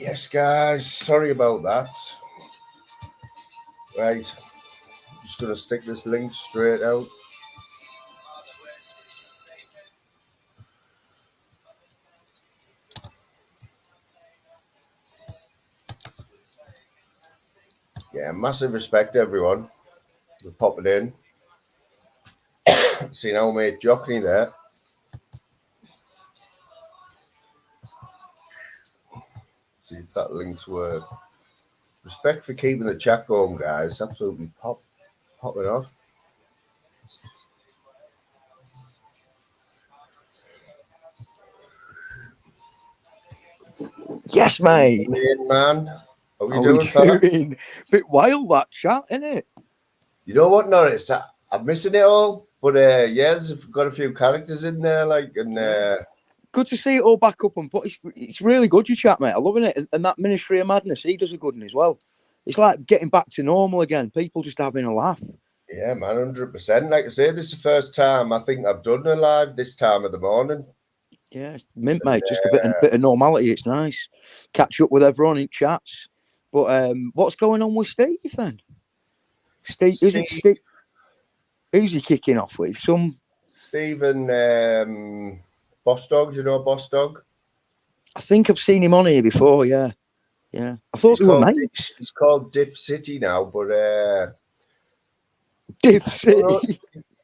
Yes, guys. Sorry about that. Right. Just going to stick this link straight out. Yeah, massive respect, everyone. We're popping in. See now, mate, Jockney there. See if that links work. Respect for keeping the chat going, guys. Absolutely popping off. Yes, mate. Man, how are you doing, fella? Bit wild that chat, isn't it? You know what, Norris? I'm missing it all, but yeah, there's got a few characters in there, like, and good to see it all back up and put. It's really good, your chat, mate. I'm loving it, and that Ministry of Madness, he does a good one as well. It's like getting back to normal again. People just having a laugh. Yeah, man, 100%. Like I say, this is the first time I think I've done a live this time of the morning. Yeah, mint, mate. Just a bit of normality. It's nice. Catch up with everyone in chats. But what's going on with Steve then? Steve, is it Steve? Who's he kicking off with? Stephen Boss Dog. Do you know Boss Dog? I think I've seen him on here before. Yeah. I thought we were mates. He's called Diff City now, but Diff City.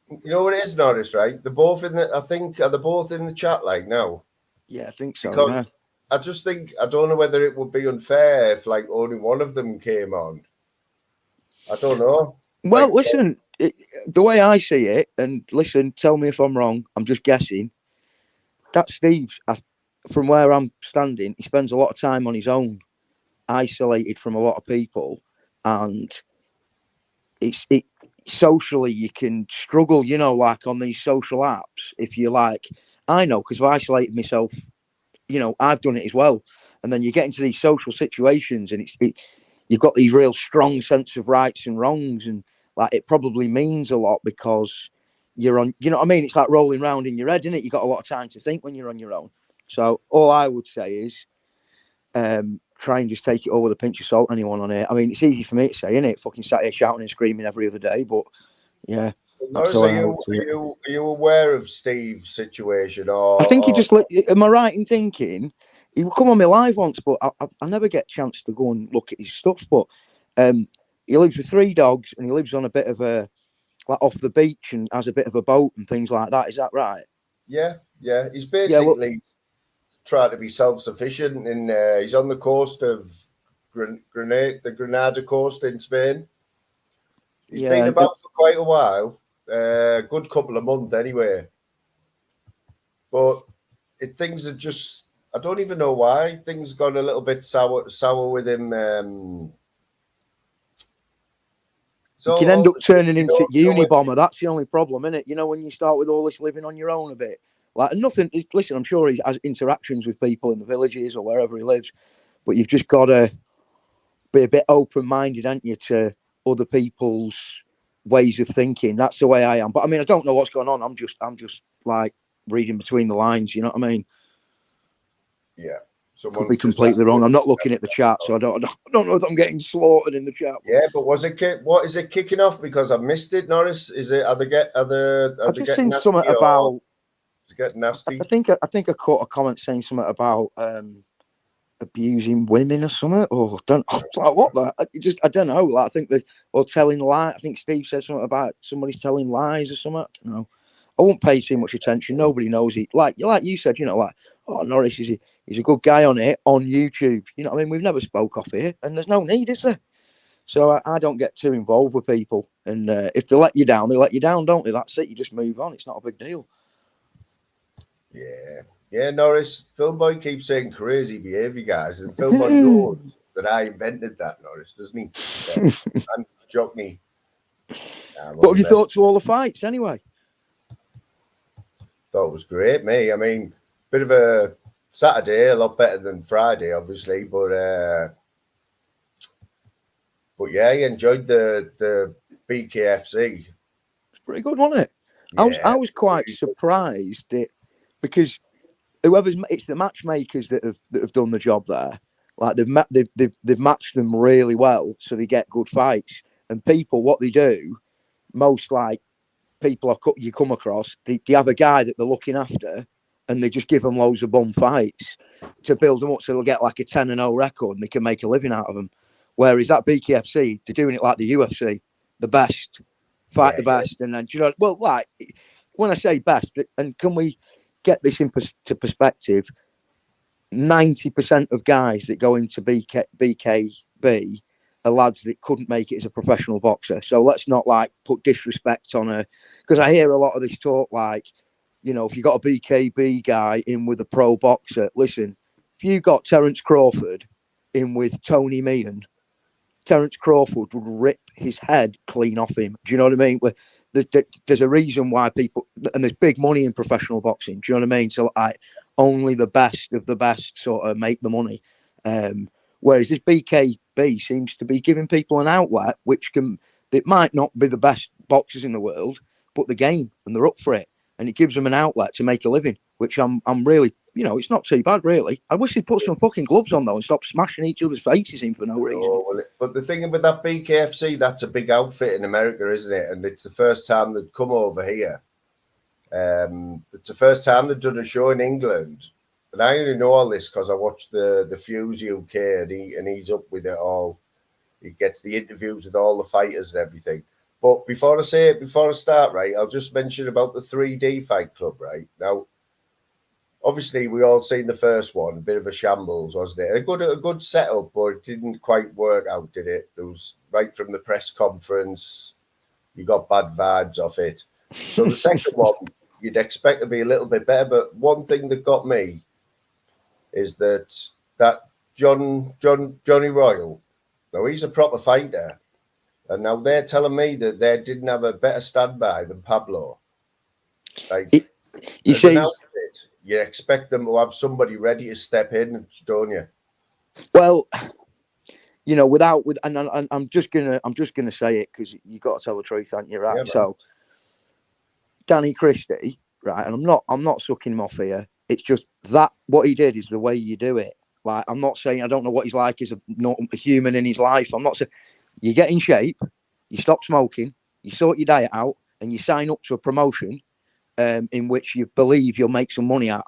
You know what it is, Norris, right? They're both in the. I think are they both in the chat like now? Yeah, I think so. Because yeah. I just think I don't know whether it would be unfair if like only one of them came on. I don't know. Well, listen, the way I see it, and listen, tell me if I'm wrong. I'm just guessing. That Steve's, from where I'm standing, he spends a lot of time on his own, isolated from a lot of people, and socially you can struggle, like on these social apps. If you like, I know because I've isolated myself. I've done it as well, and then you get into these social situations, and you've got these real strong sense of rights and wrongs, and like it probably means a lot because you're on. You know what I mean? It's like rolling around in your head, isn't it? You got a lot of time to think when you're on your own. So all I would say is, try and just take it all with a pinch of salt. Anyone on here? I mean, it's easy for me to say, isn't it? Fucking sat here shouting and screaming every other day, but yeah. Norris, are you aware of Steve's situation? Or I think he just. Am I right in thinking he will come on my live once, but I never get a chance to go and look at his stuff. But he lives with 3 dogs, and he lives on a bit of a like off the beach, and has a bit of a boat and things like that. Is that right? Yeah. He's basically trying to be self-sufficient, and he's on the coast of the Granada coast in Spain. He's been about for quite a while. Good couple of months anyway, but things are just, I don't even know why things gone a little bit sour with him. You can end up turning into Unibomber. That's the only problem, isn't it? When you start with all this living on your own a bit, like nothing. Listen, I'm sure he has interactions with people in the villages or wherever he lives, but you've just got to be a bit open-minded, aren't you, to other people's ways of thinking. That's the way I am. But I mean, I don't know what's going on. I'm just like reading between the lines. You know what I mean? Yeah. Could be completely wrong. I'm not looking at the chat, so I don't know if I'm getting slaughtered in the chat. Yeah, but what is it kicking off? Because I've missed it, Norris. Is it? I've just seen something about. Getting nasty. I think I caught a comment saying something about abusing women or something, or don't like what that. I don't know. Like I think or telling lies. I think Steve said something about somebody's telling lies or something. I don't know. I won't pay too much attention. Nobody knows it. Like you said, like, oh, Norris he's a good guy on it on YouTube. You know what I mean? We've never spoke off here, and there's no need, is there? So I don't get too involved with people. And if they let you down, they let you down, don't they? That's it. You just move on. It's not a big deal. Yeah, Norris. Philboy keeps saying crazy behaviour, guys, and Philboy knows that I invented that, Norris, doesn't he? And Jockney. What have you thought to all the fights, anyway? Thought it was great, mate. I mean, bit of a Saturday, a lot better than Friday, obviously, but yeah, I enjoyed the BKFC. It's pretty good, wasn't it? Yeah, I was quite surprised that because it's the matchmakers that have done the job there, Like they've matched them really well, so they get good fights. And people, what they do, most like people you come across, they have a guy that they're looking after, and they just give them loads of bum fights to build them up, so they'll get like a 10-0 record, and they can make a living out of them. Whereas that BKFC, they're doing it like the UFC, the best fight the best, and then do you know, well, like when I say best, and can we get this into perspective? 90% of guys that go into BKB are lads that couldn't make it as a professional boxer. So let's not like put disrespect on her, because I hear a lot of this talk like, you know, if you got a BKB guy in with a pro boxer, listen, if you got Terence Crawford in with Tony Meehan, Terence Crawford would rip his head clean off him. Do you know what I mean? There's a reason why people, and there's big money in professional boxing. Do you know what I mean? So only the best of the best sort of make the money. Whereas this BKB seems to be giving people an outlet, it might not be the best boxers in the world, but the game, and they're up for it. And it gives them an outlet to make a living, which I'm really, you know, it's not too bad, really. I wish they'd put some fucking gloves on, though, and stop smashing each other's faces in for no reason. Well, but the thing about that BKFC, that's a big outfit in America, isn't it? And it's the first time they've come over here. It's the first time they've done a show in England. And I only know all this because I watched the Fuse UK, and he's up with it all. He gets the interviews with all the fighters and everything. But before I start, right, I'll just mention about the 3D Fight Club, right? Now, obviously, we all seen the first one, a bit of a shambles, wasn't it? A good setup, but it didn't quite work out, did it? It was right from the press conference, you got bad vibes off it. So the second one, you'd expect to be a little bit better, but one thing that got me is that Johnny Royal, now he's a proper fighter, and now they're telling me that they didn't have a better standby than Pablo. Like, you see, you expect them to have somebody ready to step in, don't you? Well, you know, and I'm just gonna say it because you got to tell the truth, aren't you? Right. Yeah, so, Danny Christie, right, and I'm not sucking him off here. It's just that what he did is the way you do it. Like, I'm not saying I don't know what he's like as a human in his life. I'm not saying you get in shape, you stop smoking, you sort your diet out, and you sign up to a promotion in which you believe you'll make some money at,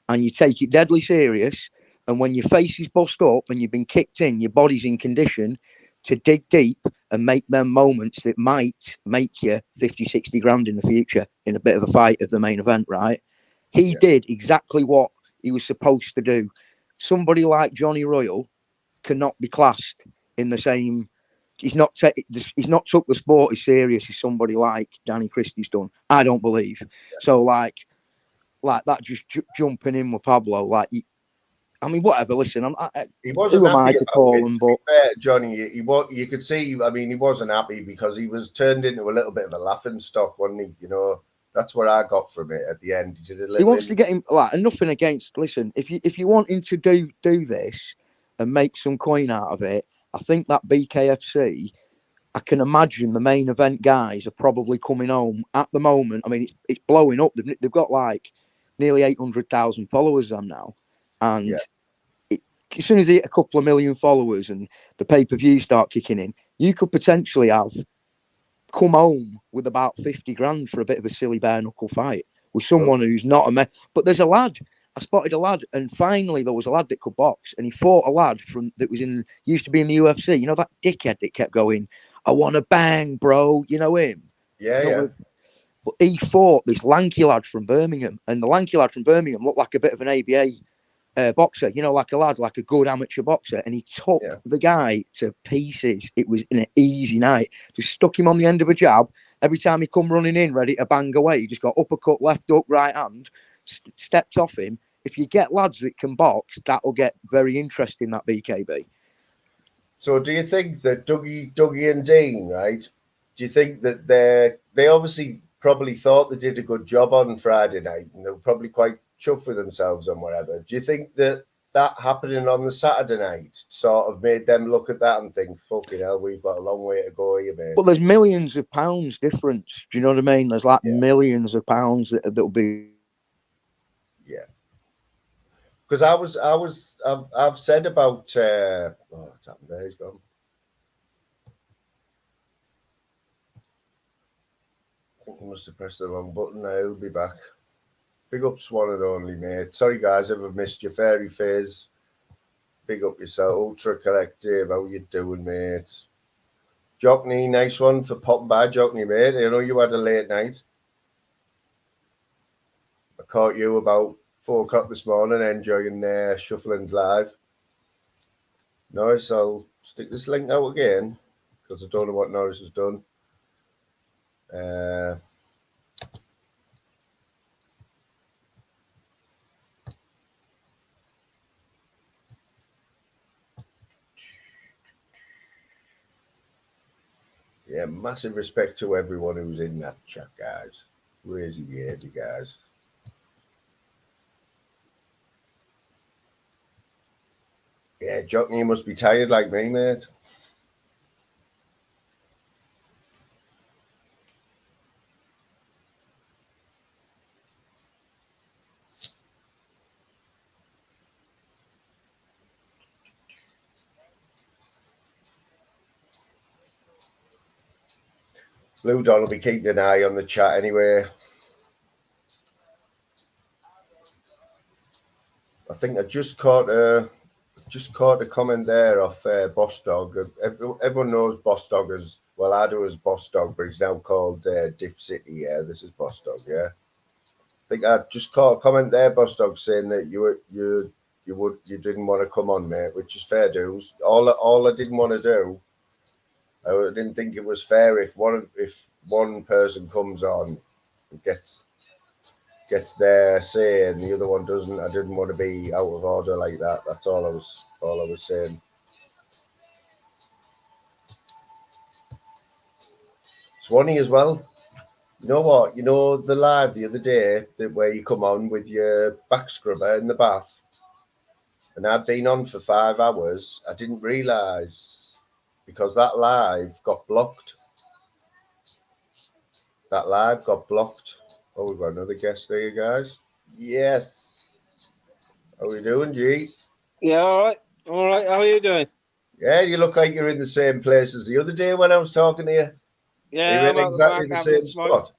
and you take it deadly serious. And when your face is bust up and you've been kicked in, your body's in condition to dig deep and make them moments that might make you 50, 60 grand in the future in a bit of a fight of the main event, right? He did exactly what he was supposed to do. Somebody like Johnny Royal cannot be classed in the same. He's not took the sport as serious as somebody like Danny Christie's done. I don't believe. Yeah. So like that, just jumping in with Pablo, like, I mean, whatever. Listen, he wasn't. Who am I to call him? But Johnny, you could see. I mean, he wasn't happy because he was turned into a little bit of a laughing stock, wasn't he? You know, that's what I got from it at the end. He wants to get him like, and nothing against. Listen, if you want him to do this and make some coin out of it, I think that BKFC, I can imagine the main event guys are probably coming home at the moment. I mean, it's blowing up. They've got like nearly 800,000 followers on now. And as soon as they hit a couple of million followers and the pay-per-view start kicking in, you could potentially have come home with about 50 grand for a bit of a silly bare knuckle fight with someone who's not a But there's a lad. I spotted a lad, and finally there was a lad that could box, and he fought a lad used to be in the UFC. You know, that dickhead that kept going, I want to bang, bro. You know him? Yeah. But he fought this lanky lad from Birmingham, and the lanky lad from Birmingham looked like a bit of an ABA boxer, you know, like a good amateur boxer, and he took the guy to pieces. It was an easy night. Just stuck him on the end of a jab. Every time he come running in, ready to bang away, he just got uppercut, left hook, right hand, stepped off him. If you get lads that can box, that'll get very interesting, that BKB. So do you think that Dougie and Dean, right? Do you think that they obviously probably thought they did a good job on Friday night, and they were probably quite chuffed with themselves and whatever? Do you think that happening on the Saturday night sort of made them look at that and think, fucking hell, we've got a long way to go here, mate? But there's millions of pounds difference. Do you know what I mean? There's like millions of pounds that'll be. Yeah. Because I've said about what's happened there? He's gone. I think I must have pressed the wrong button. Now he'll be back. Big up Swan and Only, mate. Sorry guys, I've missed your fairy phase. Big up yourself, Ultra Collective. How you doing, mate? Jockney, nice one for popping by, Jockney, mate. I know you had a late night. I caught you about 4 o'clock this morning enjoying Shuffling's live. Norris, I'll stick this link out again because I don't know what Norris has done. Yeah, massive respect to everyone who's in that chat, guys. Crazy behaviour, guys. Yeah, Jockney, you must be tired like me, mate. Blue Don will be keeping an eye on the chat anyway. I think I just caught a comment there off Boss Dog. Everyone knows Boss Dog as well. I do as Boss Dog, but he's now called Diff City. Yeah, this is Boss Dog. Yeah, I think I just caught a comment there, Boss Dog, saying that you didn't want to come on, mate, which is fair dues. All I didn't want to do. I didn't think it was fair if one person comes on and gets their say and the other one doesn't. I didn't want to be out of order like that. That's all I was saying. Swanee as well. You know what? You know the live the other day where you come on with your back scrubber in the bath, and I'd been on for 5 hours. I didn't realise because that live got blocked. That live got blocked. Oh, we've got another guest there, you guys. Yes. How are you doing, G? Yeah, all right. All right. How are you doing? Yeah, you look like you're in the same place as the other day when I was talking to you. Yeah, you're in exactly the same spot.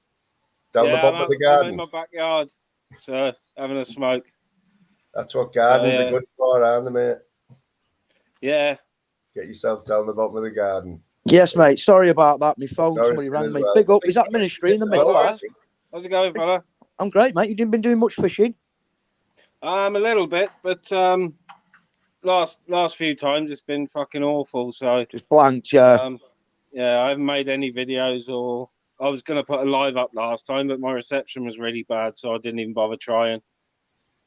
Down the bottom of the garden. I'm in my backyard, so having a smoke. That's what gardens are good for, aren't they, mate? Yeah. Get yourself down the bottom of the garden. Yes, mate. Sorry about that. My phone, somebody rang me. Well. Big up. Is that ministry in the middle? How's it going, fella? I'm great, mate. You didn't been doing much fishing? A little bit, but last few times it's been fucking awful. So just blanked, yeah. Yeah, I haven't made any videos, or I was going to put a live up last time, but my reception was really bad, so I didn't even bother trying.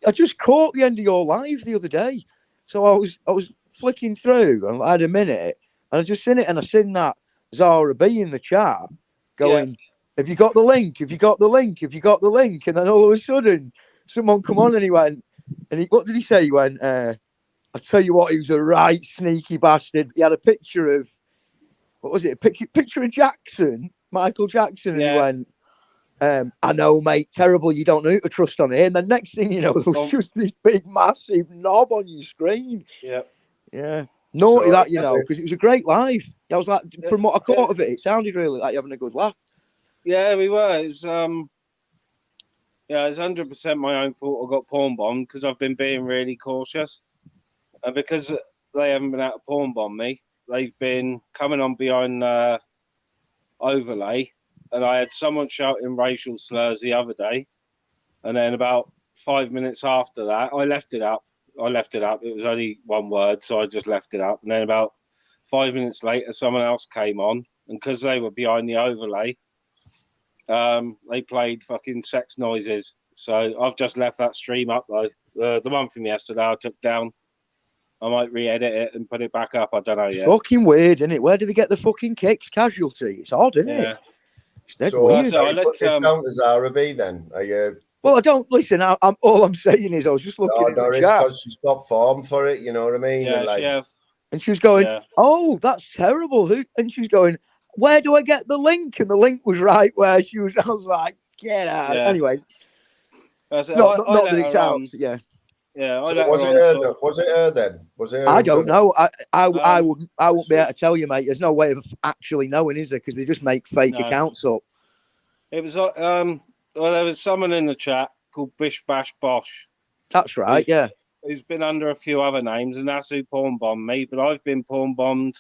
I just caught the end of your live the other day, so I was flicking through and I had a minute, and I just seen it, and I seen that Zara B in the chat going, "Have you got the link? Have you got the link? Have you got the link?" And then all of a sudden, someone come on and he went, what did he say? He went, "I tell you what, he was a right sneaky bastard." He had a picture of, what was it? A picture of Jackson, Michael Jackson, and he went, "I know, mate, terrible. You don't know who to trust on here." And the next thing you know, there was just this big, massive knob on your screen. Yeah. Naughty that, you know, because it was a great live. I was like, from what I caught of it, it sounded really like you're having a good laugh. Yeah, we were. It was, it's 100% my own fault I got porn bombed because I've been being really cautious. And because they haven't been able to porn bomb me, they've been coming on behind overlay. And I had someone shouting racial slurs the other day. And then about 5 minutes after that, I left it up. It was only one word, so I just left it up. And then about 5 minutes later, someone else came on. And because they were behind the overlay, they played fucking sex noises. So I've just left that stream up, though. The one from yesterday I took down. I might re-edit it and put it back up. I don't know yet. Fucking weird, isn't it? Where do they get the fucking kicks? Casualty. It's odd, isn't it? It's dead weird. So I put it down as RB then. Well, I don't listen. I'm all I'm saying is I was just looking at the chat because she's got form for it. You know what I mean? Yeah, and she was going, "Oh, that's terrible." And she's going, "Where do I get the link?" And the link was right where she was. I was like, "Get out!" Anyway, not that it's out. Yeah. Yeah, I So let was her it on. her? Sort of, Was it her then? Was it her? I don't know. I wouldn't be able to tell you, mate. There's no way of actually knowing, is there? Because they just make fake accounts up. It was well, there was someone in the chat called Bish Bash Bosh. That's right. Yeah. Who's been under a few other names, and that's who porn bombed me. But I've been porn bombed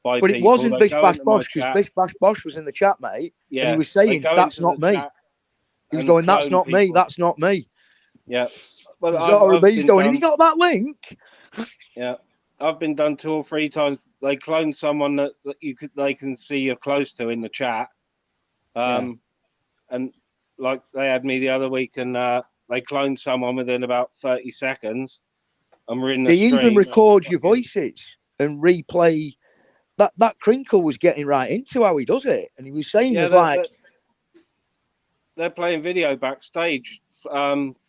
by but people. It wasn't They Bish Bash Bosh, because Bish Bash Bosh was in the chat, mate. Yeah, and he was saying, that's not me. He was going, that's not me. That's not me. Yeah. Well, he's going, have you got that link? Yeah. I've been done 2 or 3 times. They clone someone that they can see you're close to in the chat. And like they had me the other week, and they cloned someone within about 30 seconds. And we're in the stream. They even record your voices and replay. That Crinkle was getting right into how he does it, and he was saying, they're playing video backstage.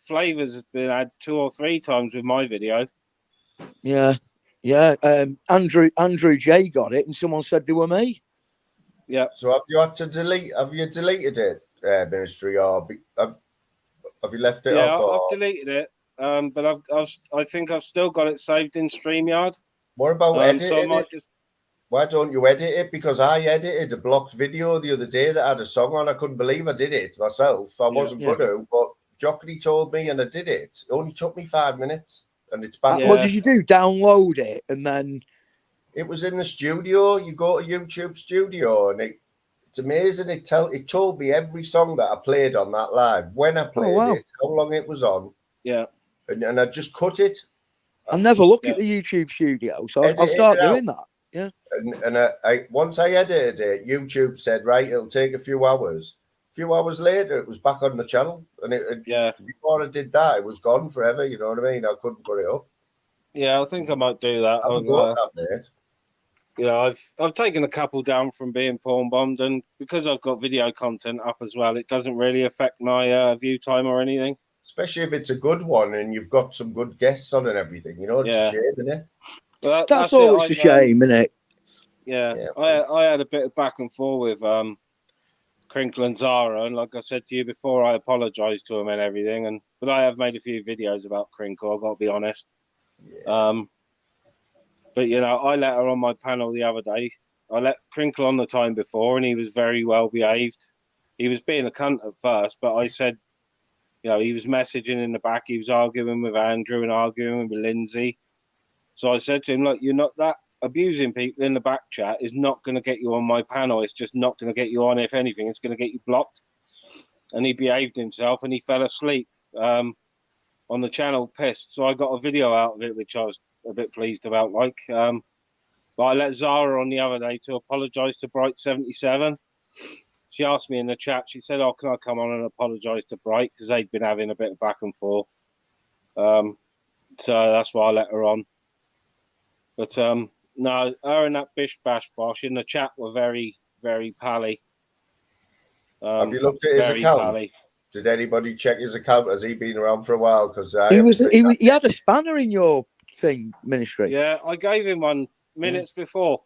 Flavors has been had 2 or 3 times with my video. Yeah. Andrew J got it, and someone said they were me. Yeah. So have you had to delete? Have you deleted it, Ministry, or have you left it off? Yeah, I've deleted it. But I think I've still got it saved in StreamYard. What about editing so I might it? Why don't you edit it? Because I edited a blocked video the other day that had a song on. I couldn't believe I did it myself. I wasn't going to, but Jockey told me, and I did it. It only took me 5 minutes, and it's back. What did you do? Download it, and then it was in the studio. You go to YouTube Studio, and it's amazing. It told me every song that I played on that live, when I played it, how long it was on. Yeah, and I just cut it. I never look at the YouTube Studio, so I'll start doing that. Yeah. And I once I edited it, YouTube said, right, it'll take a few hours. A few hours later, it was back on the channel. And before I did that, it was gone forever. You know what I mean? I couldn't put it up. Yeah, I think I might do that. I've taken a couple down from being porn bombed, and because I've got video content up as well, it doesn't really affect my view time or anything. Especially if it's a good one and you've got some good guests on and everything. You know, it's a shame, isn't it? Well, that's always a shame, isn't it? Yeah. I had a bit of back and forth with Crinkle and Zara, and like I said to you before, I apologised to him and everything. But I have made a few videos about Crinkle, I've got to be honest. Yeah. But I let her on my panel the other day. I let Crinkle on the time before, and he was very well behaved. He was being a cunt at first, but I said, he was messaging in the back. He was arguing with Andrew and arguing with Lindsay. So I said to him, look, you're not that abusing people in the back chat is not going to get you on my panel. It's just not going to get you on. If anything, it's going to get you blocked. And he behaved himself, and he fell asleep on the channel pissed. So I got a video out of it, which I was a bit pleased about. But I let Zara on the other day to apologise to Bright77. She asked me in the chat, she said, can I come on and apologise to Bright? Because they'd been having a bit of back and forth. So that's why I let her on. But no, her and that Bish Bash Bosh in the chat were very, very pally. Have you looked at his account? Pally. Did anybody check his account? Has he been around for a while? Because he had a spanner in your thing, Ministry. Yeah, I gave him one minutes before.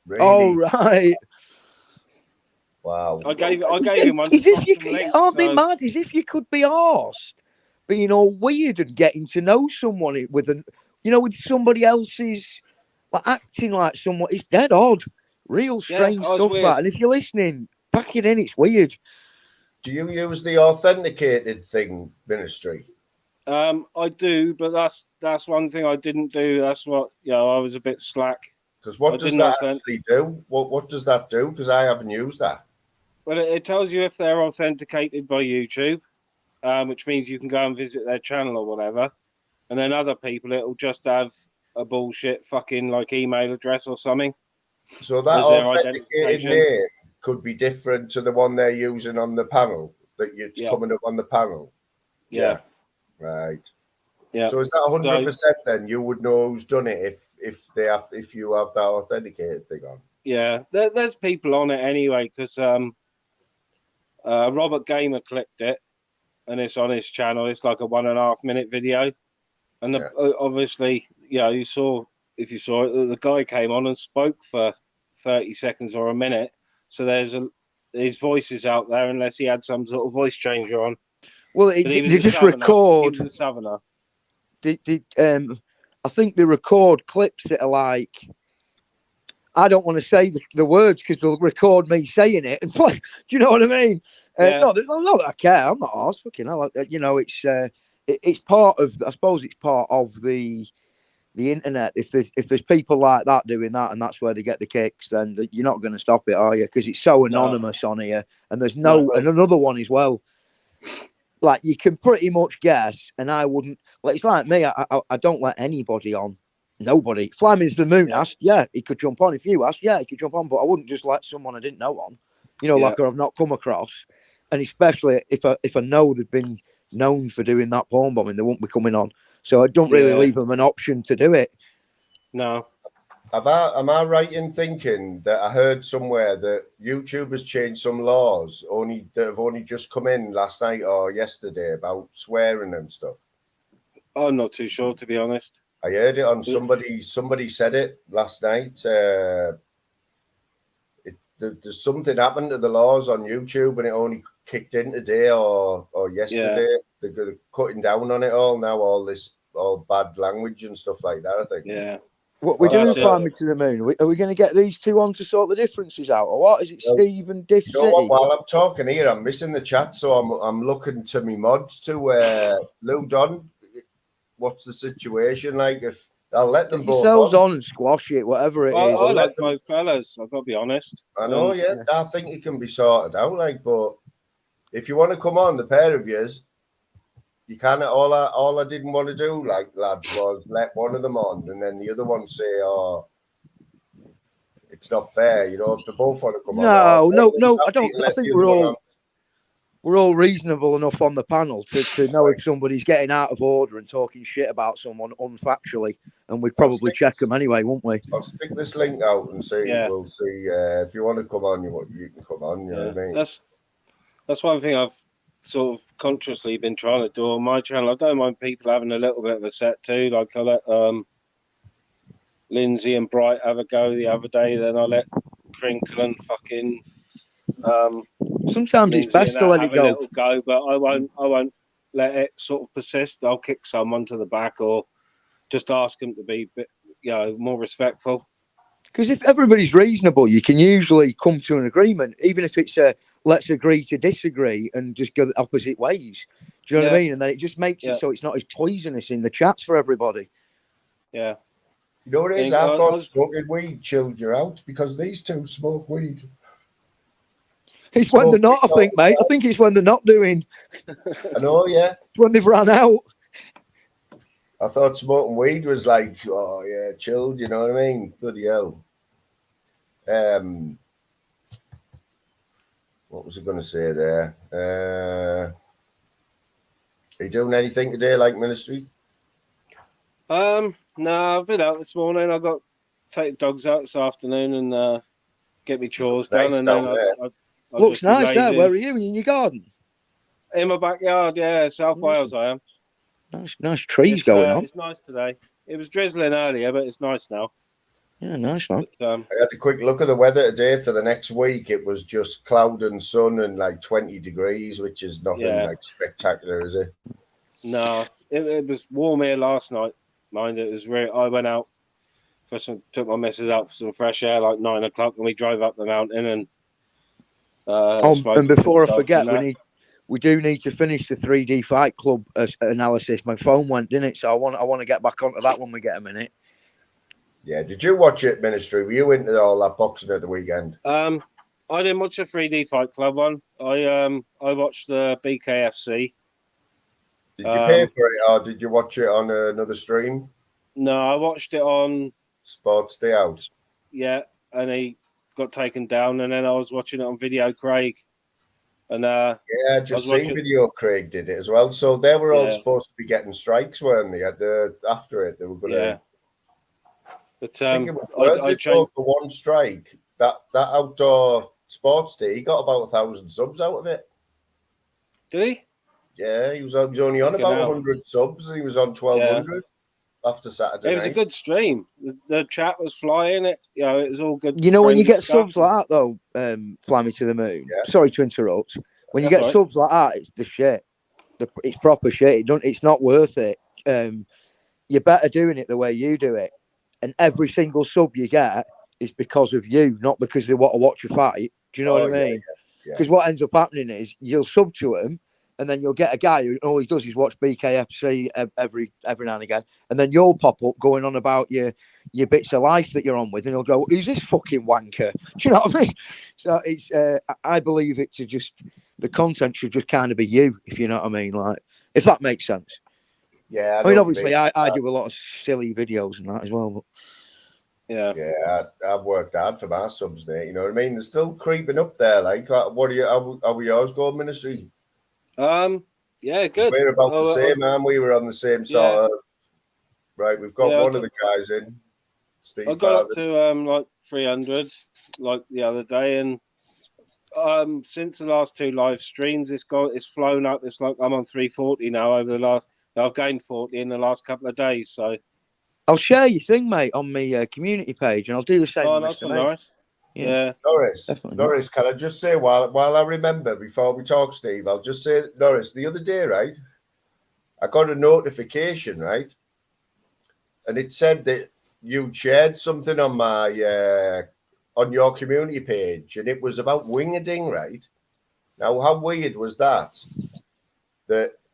Really? Oh, right. Wow. I gave him one. Aren't they mad? As if you could be arsed being all weird and getting to know someone with somebody else's, acting like someone. It's dead odd. Real strange stuff, that. And if you're listening, pack it in. It's weird. Do you use the authenticated thing, Ministry? I do, but that's one thing I didn't do. That's what I was a bit slack. Because what does that actually do? What does that do? Because I haven't used that. Well, it tells you if they're authenticated by YouTube, which means you can go and visit their channel or whatever. And then other people, it'll just have a bullshit fucking email address or something. So that authenticated name could be different to the one they're using on the panel that you're coming up on the panel. Yeah. Right. Yeah. So is that 100% then? You would know who's done it if you have that authenticated thing on. Yeah, there's people on it anyway because Robert Gamer clicked it, and it's on his channel. It's like a 1.5 minute video, and obviously, you saw it, the guy came on and spoke for 30 seconds or a minute. So his voice is out there unless he had some sort of voice changer on. Well, they just record. He was a southerner. I think they record clips that are like, I don't want to say the words because they'll record me saying it and play. Do you know what I mean? Yeah. No, that I care. I'm not arse. Fucking hell. You know, it's part of. I suppose it's part of the internet. If there's people like that doing that, and that's where they get the kicks, then you're not going to stop it, are you? Because it's so anonymous on here, and there's and another one as well. Like you can pretty much guess, and I wouldn't. Like it's like me. I don't let anybody on. Nobody. Flaming's the Moon asked, yeah, he could jump on. If you asked, yeah, he could jump on. But I wouldn't just let someone I didn't know on, you know, like I've not come across. And especially if I know they've been known for doing that porn bombing, they won't be coming on. So I don't really leave them an option to do it. No. Am I right in thinking that I heard somewhere that YouTube has changed some laws that have only just come in last night or yesterday about swearing and stuff? I'm not too sure, to be honest. I heard it on somebody said it last night. There's something happened to the laws on YouTube and it only kicked in today or yesterday. Yeah. They're cutting down on it all now, all bad language and stuff like that, I think. Yeah. What we're doing, Fly Me to the Moon. Are we going to get these two on to sort the differences out, or what? Is it Steve and Diff City? While I'm talking here, I'm missing the chat, so I'm looking to me mods to Lou Don. What's the situation like? If I'll let them both yourselves on and squash it, whatever it is. I like both fellas. I've got to be honest. I know, I think it can be sorted out. Like, but if you want to come on, the pair of yous, you can't. All I didn't want to do, like lads, was let one of them on, and then the other one say, "Oh, it's not fair." You know, if they both want to come on. No. I don't. I think we're all reasonable enough on the panel to know if somebody's getting out of order and talking shit about someone unfactually, and we'd probably check them anyway, wouldn't we? I'll stick this link out and see. Yeah. We'll see if you want to come on. You can come on. You know what I mean? That's one thing I've sort of consciously been trying to do on my channel. I don't mind people having a little bit of a set too. Like I let Lindsay and Bright have a go the other day. Then I let Crinkle and fucking. Sometimes it's best to let it go. But I won't let it sort of persist. I'll kick someone to the back or just ask them to be, more respectful. Because if everybody's reasonable, you can usually come to an agreement, even if it's a let's agree to disagree and just go the opposite ways. Do you know what I mean? And then it just makes it so it's not as poisonous in the chats for everybody. Yeah. You know what it is? I thought smoking weed chilled you out because these two smoke weed. It's when they're not, I think, mate. I think it's when they're not doing. I know, yeah. It's when they've run out. I thought smoking weed was like, oh, yeah, chilled, you know what I mean? Bloody hell. What was I going to say there? Are you doing anything today, like ministry? No, I've been out this morning. I got to take the dogs out this afternoon and get my chores done. And then I'll looks nice there. Where are you? In your garden? In my backyard, yeah. South Wales, I am. Nice trees going on. It's nice today. It was drizzling earlier, but it's nice now. Yeah, nice one. I had a quick look at the weather today for the next week. It was just cloud and sun and like 20 degrees, which is nothing like spectacular, is it? No, it was warm here last night. Mind it was really. I went out took my missus out for some fresh air like 9 o'clock, and we drove up the mountain and. And before I forget, we do need to finish the 3D Fight Club analysis. My phone went, didn't it? So I want to get back onto that when we get a minute. Yeah, did you watch it, Ministry? Were you into all that boxing at the weekend? I didn't watch the 3D Fight Club one. I watched the BKFC. Did you pay for it, or did you watch it on another stream? No, I watched it on Sports Day Out. Yeah, and he got taken down, and then I was watching it on Video Craig. And just seen Video Craig did it as well. So they were all supposed to be getting strikes, weren't they? After it, they were going to. Yeah. But I think it was worth it for one strike. That outdoor sports day, he got about 1,000 subs out of it. Did he? Yeah, he was only on about 100 subs, and he was on 1,200 after Saturday. It was a good stream. The chat was flying. It was all good. You know, when you get subs like that, though, Fly Me to the Moon. Yeah. Sorry to interrupt. When you get subs like that, it's the shit. It's proper shit. It's not worth it. you're better doing it the way you do it. And every single sub you get is because of you, not because they want to watch a fight. Do you know what I mean? Because what ends up happening is you'll sub to him, and then you'll get a guy who all he does is watch BKFC every now and again, and then you'll pop up going on about your bits of life that you're on with, and he'll go, "Who's this fucking wanker?" Do you know what I mean? So it's I believe it to just the content should just kind of be you, if you know what I mean, like if that makes sense. Yeah, I mean, obviously, I do a lot of silly videos and that as well. But... Yeah, I've worked hard for my subs, mate. You know what I mean? They're still creeping up there. Like, what are you? How are yours going, ministry? Yeah, good. We're about the same, man. We were on the same sort of. Right, we've got one of the guys in. Steve I got up to like 300 like the other day, and since the last 2 live streams, it's flown up. It's like I'm on 340 now. I've gained 40 in the last couple of days. So I'll share your thing, mate, on my community page, and I'll do the same. Oh, that's nice. Yeah. Norris, can I just say while I remember before we talk, Steve, I'll just say, Norris, the other day, right, I got a notification, right, and it said that you shared something on my on your community page, and it was about wingerding, right? Now, how weird was that?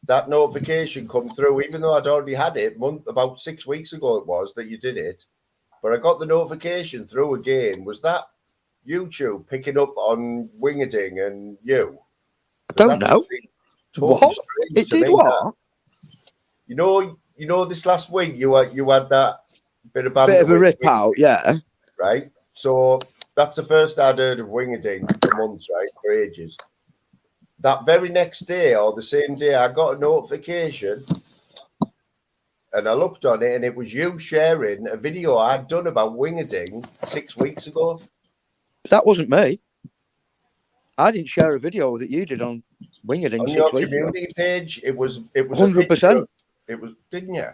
That notification come through, even though I'd already had it about 6 weeks ago. It was that you did it, but I got the notification through again. Was that YouTube picking up on wingerding and you? I don't know. What? It did what? You know, this last week you had that bit of a rip out, yeah. Right. So that's the first I'd heard of wingerding for months, right? For ages. That very next day or the same day, I got a notification and I looked on it, and it was you sharing a video I'd done about wingerding 6 weeks ago. That wasn't me. I didn't share a video that you did on wingerding on 6 your weeks community ago. Page. It was 100%. It was, didn't you?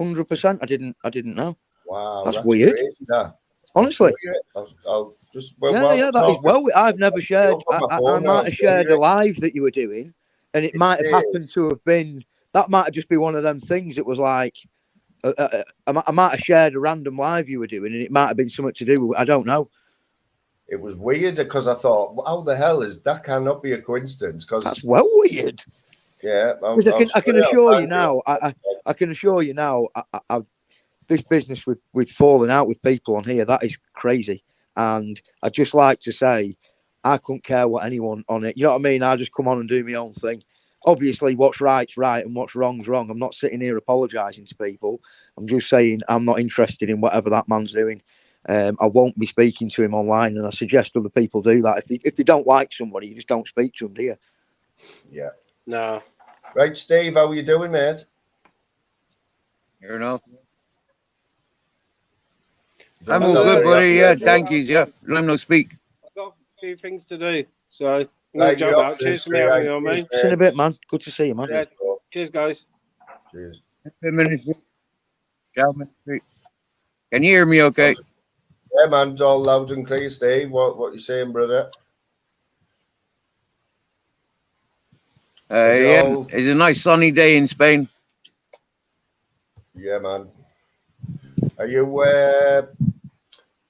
100%. I didn't know. Wow, that's weird. Crazy, that. Honestly, I'll just that is well. I've never shared. I might have shared a live that you were doing, and it might have happened to have been. That might have just been one of them things. It was like I might have shared a random live you were doing, and it might have been something to do with. I don't know. It was weird because I thought, how the hell is that? Cannot be a coincidence. Because that's well weird. Yeah, I can assure you now. I can assure you now. This business with falling out with people on here, that is crazy. And I'd just like to say, I couldn't care what anyone on it. You know what I mean? I just come on and do my own thing. Obviously, what's right's right and what's wrong's wrong. I'm not sitting here apologising to people. I'm just saying I'm not interested in whatever that man's doing. I won't be speaking to him online, and I suggest other people do that. If they don't like somebody, you just don't speak to them, do you? Yeah. No. Right, Steve, how are you doing, mate? Fair enough. I'm all good, buddy. Yeah, thank you. Yeah, let me speak. I've got a few things to do, so I'm going to jump out. Cheers for me having me on, mate. See you in a bit, man. Good to see you, man. Yeah. Cheers, guys. Cheers. Can you hear me okay? Yeah, man, it's all loud and clear, Steve. What you saying, brother? Yeah, it's a nice sunny day in Spain. Yeah, man. Are you?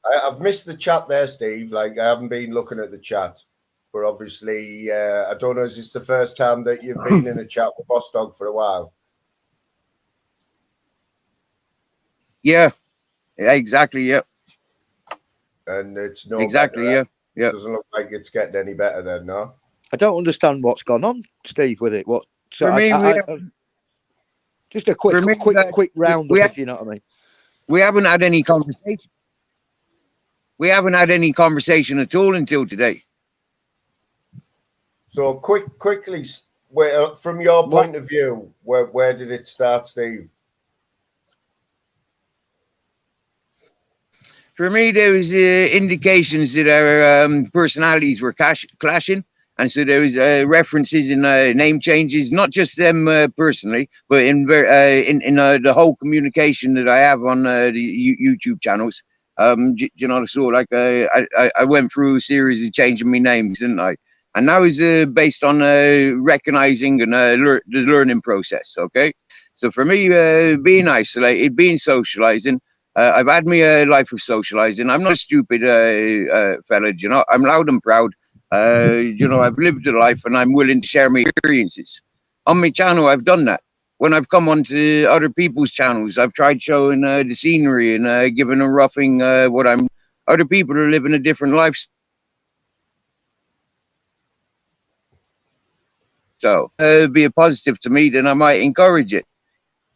I've missed the chat there, Steve. Like, I haven't been looking at the chat, but obviously, I don't know. Is this the first time that you've been in a chat with Boss Dog for a while? Yeah, exactly. Yeah. And it's no exactly. Better, yeah. It doesn't look like it's getting any better then, no. I don't understand what's gone on, Steve, with it. What? So for me, just a quick roundup, if you know what I mean. We haven't had any conversation. We haven't had any conversation at all until today. So quickly, from your point of view, where did it start, Steve? For me, there was indications that our personalities were clashing, and so there was references and name changes, not just them personally, but in the whole communication that I have on the YouTube channels. You know, so like I went through a series of changing my names, didn't I? And that was based on recognizing and the learning process. Okay, So for me, being isolated, being socializing, I've had my life of socializing. I'm not a stupid fella, you know. I'm loud and proud. You know, I've lived a life and I'm willing to share my experiences. On my channel, I've done that. When I've come onto other people's channels, I've tried showing the scenery and giving a roughing what I'm. Other people are living a different lifestyle. So be a positive to me, then I might encourage it.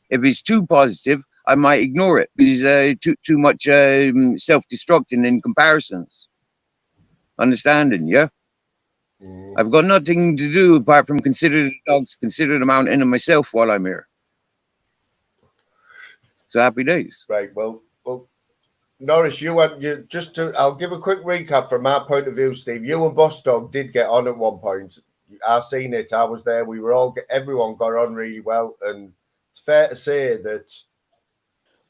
If it's too positive, I might ignore it because too much self-destructing in comparisons. Understanding, yeah? I've got nothing to do apart from consider the dogs, consider the mountain and myself while I'm here. So happy days. Right, well, Norris, I'll give a quick recap from my point of view, Steve. You and Boss Dog did get on at one point. I seen it. I was there. Everyone got on really well, and it's fair to say that.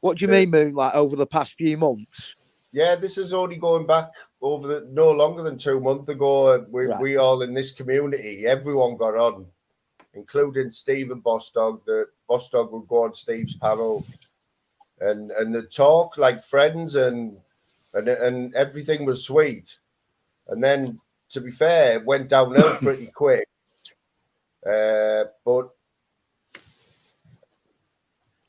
What do you mean, Moon? Like over the past few months? Yeah, this is only going back no longer than 2 months ago. We all in this community, everyone got on, including Steve and Boss Dog. The Boss Dog would go on Steve's panel. And the talk like friends and everything was sweet, and then to be fair, it went downhill pretty quick. But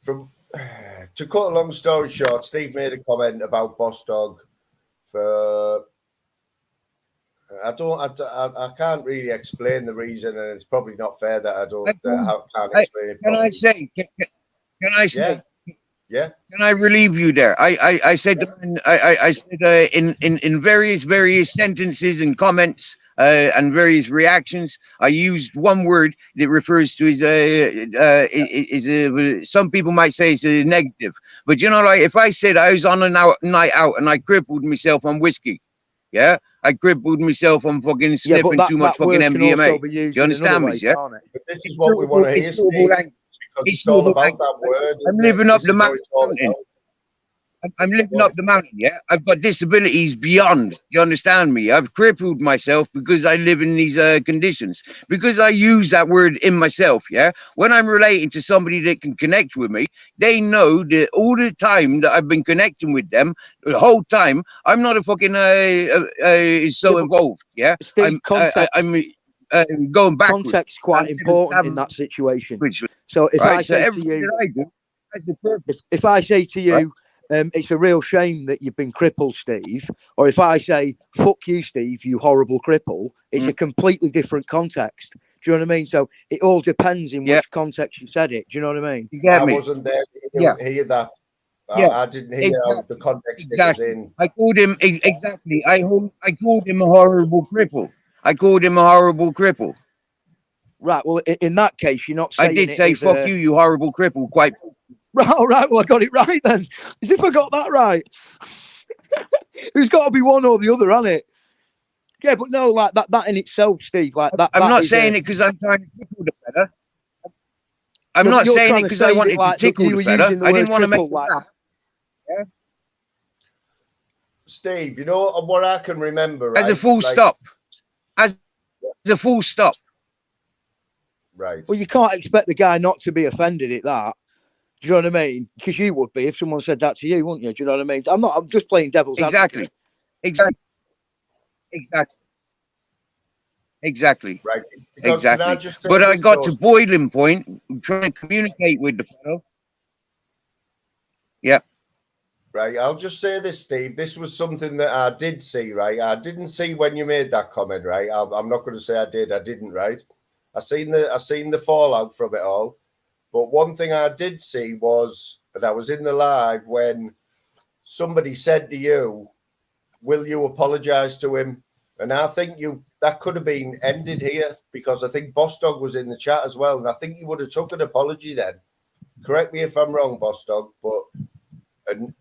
to cut a long story short, Steve made a comment about Boss Dog. I can't really explain the reason, and it's probably not fair that I can't explain it. Can I say? Can I say? Yeah. Yeah. Can I relieve you there? I said in various sentences and comments and various reactions, I used one word that refers to some people might say it's a negative, but you know, like if I said I was on a night out and I crippled myself on whiskey, yeah, I crippled myself on fucking sniffing too much fucking MDMA. You understand me? Yeah. But this is what we want to hear, Steve. It's all about that word. I'm living up the mountain. I'm living up the mountain, yeah? I've got disabilities beyond. You understand me? I've crippled myself because I live in these conditions. Because I use that word in myself, yeah? When I'm relating to somebody that can connect with me, they know that all the time that I've been connecting with them, the whole time, I'm not a fucking involved, yeah? Steve, I'm going backwards. Context quite important in that situation. So if I say to you, if I say to you, it's a real shame that you've been crippled, Steve, or if I say, fuck you, Steve, you horrible cripple, it's a completely different context. Do you know what I mean? So it all depends in which context you said it. Do you know what I mean? I wasn't there to hear that. I didn't hear the context it was in. I called him, exactly. I called him a horrible cripple. Right. Well, in that case, you're not saying I did say, fuck you, you horrible cripple, quite. Right, all right. Well, I got it right then. As if I got that right. There's got to be one or the other, hasn't it? Yeah, but no, like that in itself, Steve. Like that. I'm not saying it because I'm trying to tickle the fella. I'm not saying it because I wanted to tickle the fella. I didn't want to make that. Yeah. Steve, you know what I can remember, right? As a full stop. As a full stop. Right. Well, you can't expect the guy not to be offended at that. Do you know what I mean? Because you would be if someone said that to you, wouldn't you? Do you know what I mean? I'm just playing devil's advocate. Exactly. Right. Exactly. But I got to boiling point, trying to communicate with the fellow. Yeah. Right. I'll just say this, Steve. This was something that I did see, right? I didn't see when you made that comment, right? I'm not going to say I did. I didn't, right? I seen the fallout from it all. But one thing I did see was that I was in the live when somebody said to you, will you apologize to him? And I think that could have been ended here because I think Boss Dog was in the chat as well. And I think you would have took an apology then. Correct me if I'm wrong, Boss Dog, but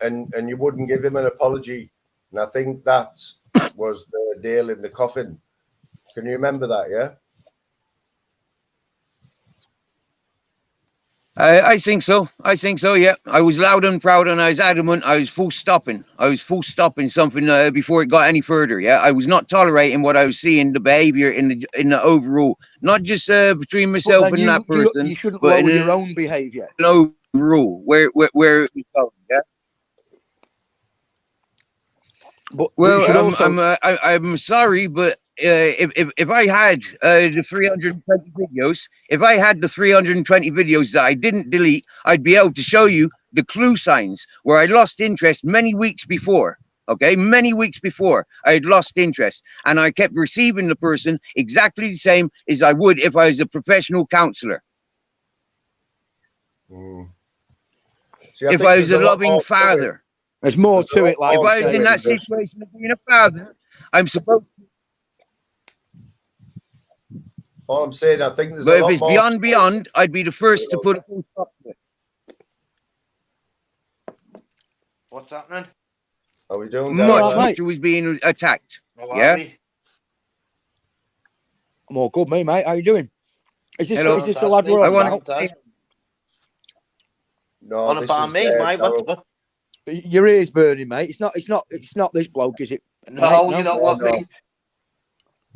and you wouldn't give him an apology. And I think that was the nail in the coffin. Can you remember that, yeah? I think so. I think so. Yeah, I was loud and proud, and I was adamant. I was full stopping. Something before it got any further. Yeah, I was not tolerating what I was seeing, the behaviour in the overall, not just between myself and that person, you shouldn't but lower in your own behaviour. An overall where it was going. Yeah. But Well, also... I'm sorry, but if I had the 320 videos, if I had the 320 videos that I didn't delete, I'd be able to show you the clue signs where I lost interest many weeks before. Okay, many weeks before I had lost interest, and I kept receiving the person exactly the same as I would if I was a professional counselor. See, if I was a loving father. There's more to it. Like if I was in that situation of being a father, I'm supposed to. All I'm saying, I think there's but a lot if it's more beyond, I'd be the first to put a full stop to it. What's happening? Are we doing much after was being attacked? Yeah. I'm all good, mate. How you doing? Is this Hello. is this the lad we're on about? No, on about me, mate. What? Your ears burning, mate. It's not this bloke, is it? No, mate? You know what, mate?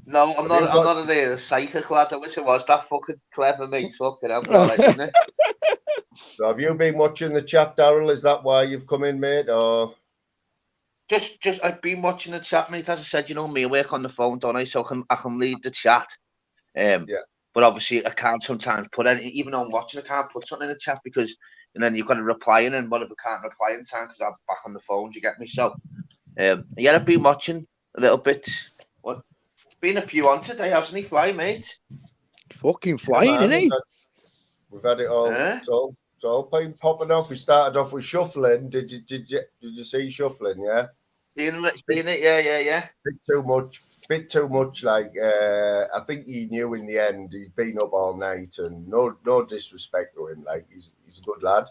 No, I'm not a psychic lad. I wish it was that fucking clever, mate. Fucking hell, all right, isn't it? So have you been watching the chat, Daryl? Is that why you've come in, mate? Or just I've been watching the chat, mate. As I said, you know me, I work on the phone, don't I? So I can lead the chat. Yeah. But obviously, I can't sometimes put any. Even though I'm watching, I can't put something in the chat because, and then you've got to reply in, and what if I can't reply in time because I'm back on the phone? Do you get me? So, yeah, I've been watching a little bit. What? Been a few on today, hasn't he? Fly, mate. Fucking flying, isn't he? We've had it all. It's all been popping off. We started off with shuffling. Did you see shuffling? Yeah. Seen it. Yeah. Bit too much. Like I think he knew in the end. He's been up all night, and no disrespect to him. Like he's a good lad,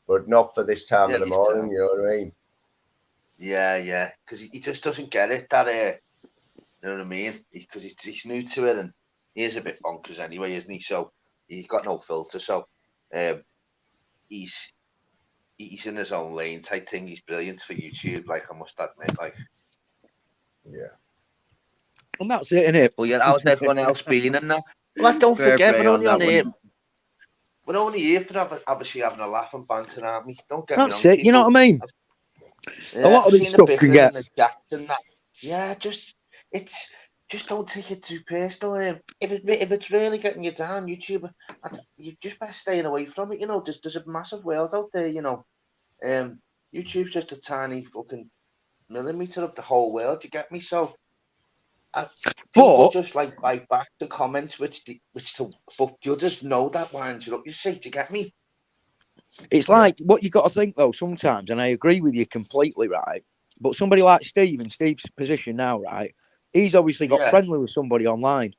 but not for this time of the morning. You know what I mean? Yeah. Because he just doesn't get it. That you know what I mean? Because he's new to it, and he is a bit bonkers anyway, isn't he? So he's got no filter. So he's in his own lane type thing. He's brilliant for YouTube. Like I must admit, like yeah. And that's it, innit? Well, yeah, how's everyone else been and that? Well, don't forget, we're only on here. We're only here for obviously having a laugh and banter, aren't we? Don't get me wrong. That's it. You know what I mean? Yeah, a lot of this stuff can get. Yeah, just don't take it too personal. If it's really getting you down, YouTube, you just better staying away from it. You know, there's a massive world out there. You know, YouTube's just a tiny fucking millimeter of the whole world. You get me? So. People just like bite back the comments, but you'll just know that winds you up. You see, do you get me? It's like what you got to think though sometimes, and I agree with you completely, right? But somebody like Steve in Steve's position now, right? He's obviously got friendly with somebody online,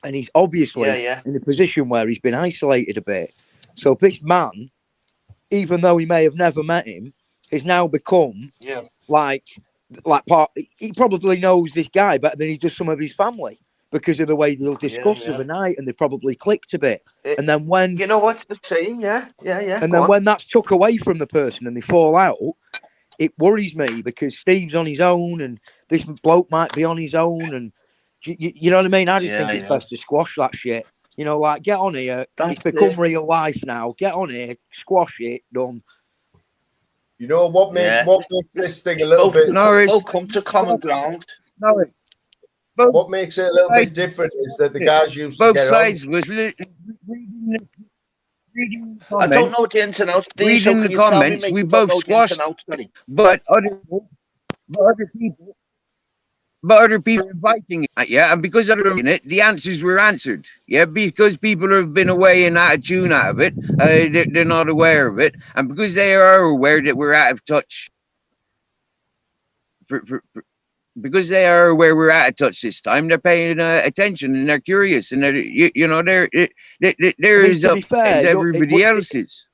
and he's obviously in a position where he's been isolated a bit. So this man, even though he may have never met him, has now become like part. He probably knows this guy better than he does some of his family because of the way they'll discuss of the night, and they probably clicked a bit. And then when you know what's the same, and then when that's took away from the person and they fall out, it worries me because Steve's on his own and this bloke might be on his own, and you know what I mean. I just think it's best to squash that shit. You know, like get on here. It's become real life now. Get on here, squash it, done. You know what makes this thing a little bit? Both come to common ground. What makes it a little bit different is that the guys used to get sides on. Was reading I don't know the ins and outs. Reading the comments, we both squashed. But other people inviting it, and because of it, the answers were answered. Yeah, because people have been away and out of tune out of it, they're not aware of it, and because they are aware that we're out of touch. Because they are aware we're out of touch this time, they're paying attention and they're curious, and they're as up as everybody else is.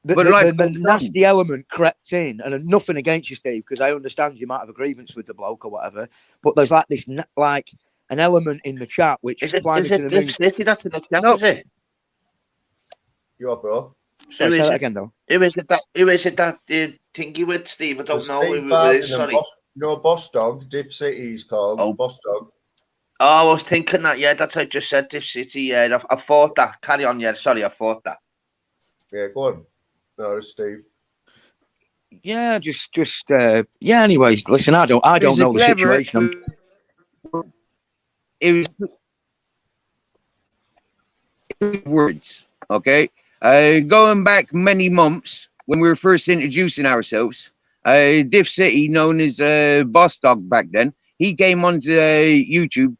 But the nasty element crept in, and nothing against you, Steve, because I understand you might have a grievance with the bloke or whatever. But there's like this, like an element in the chat which is it City that's in the chat? Is it? You are, bro. Sorry, say that again, though. Who is it that thingy with, Steve? I don't know who it is. Sorry. Boss Dog. Div City is called. Oh. Boss Dog. Oh, I was thinking that. Yeah, that's what I just said. Div City. Yeah, I thought that. Carry on. Yeah, sorry, I thought that. Yeah, go on. No, it's Steve. Yeah, yeah. Anyways, listen, I don't know the situation. It was words, okay. Going back many months when we were first introducing ourselves, Div City, known as Boss Dog back then, he came onto YouTube,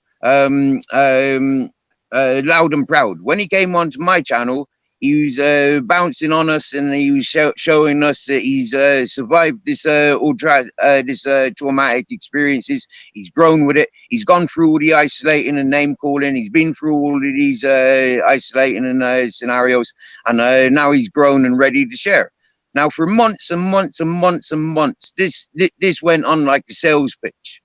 loud and proud. When he came onto my channel, he was bouncing on us, and he was showing us that he's survived this traumatic experiences. He's grown with it. He's gone through all the isolating and name calling. He's been through all of these isolating and scenarios, and now he's grown and ready to share. Now, for months and months and months and months, this went on like a sales pitch.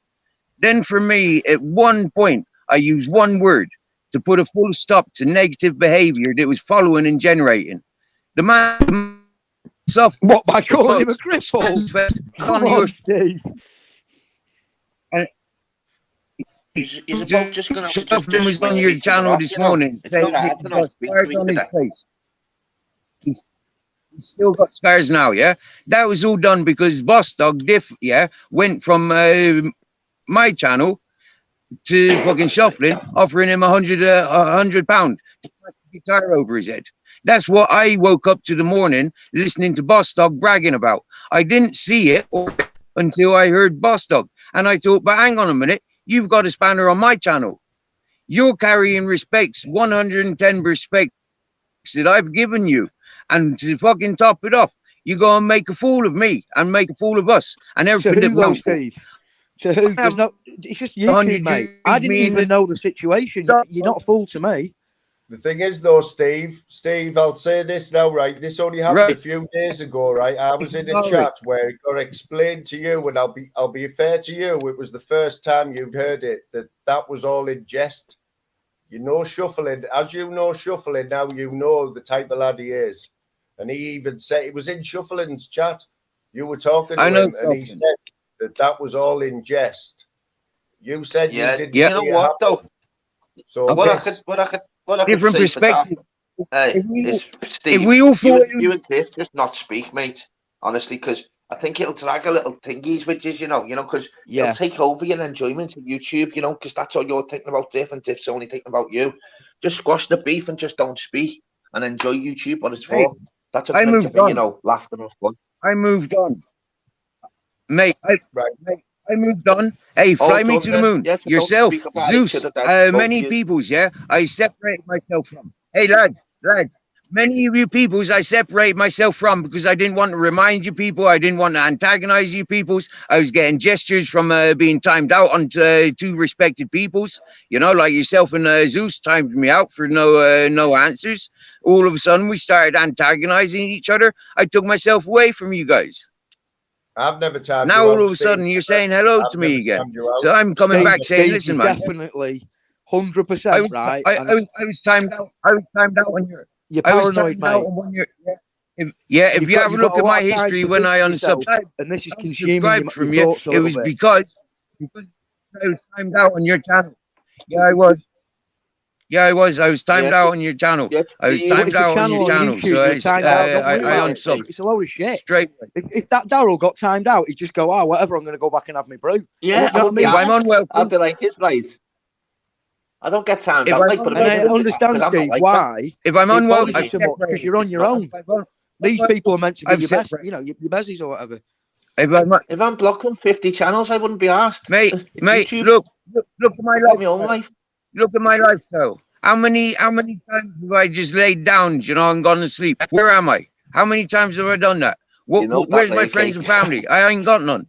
Then, for me, at one point, I used one word to put a full stop to negative behavior that was following and generating. The man suffered. What, by calling him a cripple? Come on, Steve. He's about just going to... Something was on your channel this morning. It's not scars on his face. He's still got scars now, yeah? That was all done because Boss Dog Diff, yeah, went from my channel to fucking shuffling, offering him £100 to guitar over his head. That's what I woke up to the morning listening to Boss Dog bragging about. I didn't see it until I heard Boss Dog, and I thought, but hang on a minute, you've got a spanner on my channel. You're carrying respects, 110 respects that I've given you, and to fucking top it off, you go and make a fool of me and make a fool of us and everything that Steve? To who? It's just YouTube, mate. I didn't even know the situation. You're not a fool to me. The thing is, though, Steve, I'll say this now, right? This only happened a few days ago, right? I was in a chat where it got explained to you, and I'll be fair to you. It was the first time you'd heard it, that was all in jest. You know Shuffling. As you know Shuffling, now you know the type of lad he is. And he even said, it was in Shuffling's chat. You were talking to him, and he said that was all in jest. You said you didn't see know what, though? So what I could different say perspective. Steve, if we all you and Cliff just not speak, mate. Honestly, because I think it'll drag a little thingies with you, because it'll take over your enjoyment of YouTube, because that's all you're thinking about, Diff, and Diff's only thinking about you. Just squash the beef and just don't speak and enjoy YouTube, what it's for. That's what it's meant to be, laughter and fun. I moved on. Mate, I moved on. Hey, fly me to the moon. Yeah, yourself, Zeus, many peoples, I separate myself from. Hey, lads, many of you peoples I separate myself from because I didn't want to remind you people. I didn't want to antagonize you peoples. I was getting gestures from being timed out on two respected peoples. Like yourself and Zeus timed me out for no answers. All of a sudden, we started antagonizing each other. I took myself away from you guys. I've never timed now you all out, of a sudden you're saying hello to me again. So I'm coming back saying, listen, man. Definitely 100% right. I was timed out. I was timed out when you're paranoid, mate. If you have a look at my history when I unsubscribed, and this is consuming from you, it was because I was timed out on your channel. I was timed out on your channel. I was timed out on your channel. So I unsubbed. It's a load of shit. Straight. If that Daryl got timed out, he'd just go, whatever, I'm going to go back and have my brew. Yeah, I'm unwelcome. I'd be like, it's right. I don't get timed out. And I understand, Steve, why. If I'm unwelcome, because you're on your own. These people are meant to be your best, your bezies or whatever. If I'm blocking 50 channels, I wouldn't be asked. Mate, look at my life. Look at my lifestyle. How many times have I just laid down, and gone to sleep? Where am I? How many times have I done that? Where's my friends and family? I ain't got none.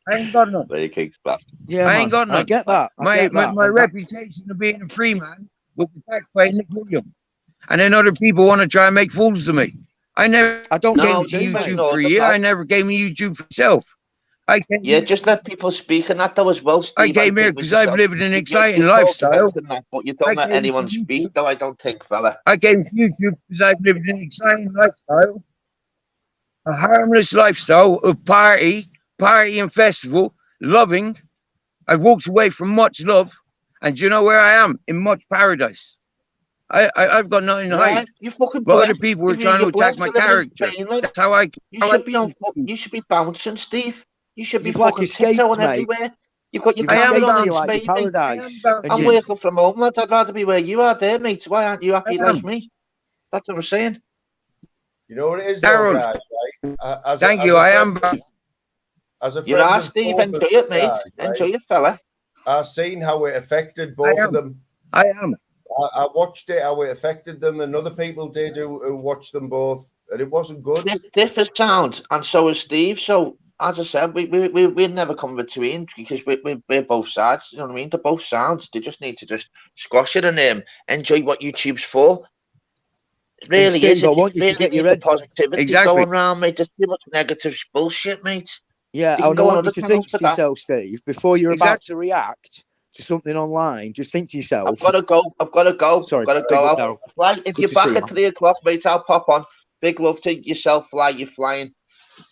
Yeah, I ain't got none. I get that. My reputation of being a free man was attacked by Nick Williams. And then other people want to try and make fools of me. I don't came to YouTube for you. I never came to YouTube for myself. Yeah, just let people speak and that though as well, Steve. I came here because I've lived an exciting lifestyle. That, but you don't let anyone speak though, I don't think, fella. I came to YouTube because I've lived an exciting lifestyle. A harmless lifestyle of party and festival, loving. I've walked away from much love. And do you know where I am? In much paradise. I've got nothing to hide. You fucking but other people were trying to attack my character. That's how I. You should be bouncing, Steve. You should be You've fucking like escaped, tiptoeing mate. everywhere. You've got your You've camera on in like Spain, paradise. I'm working from home, lad. I'd rather be where you are there, mate. Why aren't you happy like me? That's what I'm saying. You know what it is, Darryl, though, guys, right? Thank you. I am. As a friend You are, of Steve. both Enjoy it, mate. guys, Enjoy it, fella. I've seen how it affected both of them. I am. I watched it, how it affected them, and other people did who watched them both, and it wasn't good. Diff is sound, and so is Steve. So, as I said, we never come between because we're both sides. You know what I mean? They're both sounds. They just need to just squash it and enjoy what YouTube's for. It really Steve, is. I want you to get your head positivity going around, mate. There's too much negative bullshit, mate. Yeah, and I want you to think to yourself, Steve, before you're about to react to something online, just think to yourself. I've got to go. Sorry, I've got to go. Fly. If you're back at 3 o'clock, mate, I'll pop on. Big love to yourself, Fly. You're flying.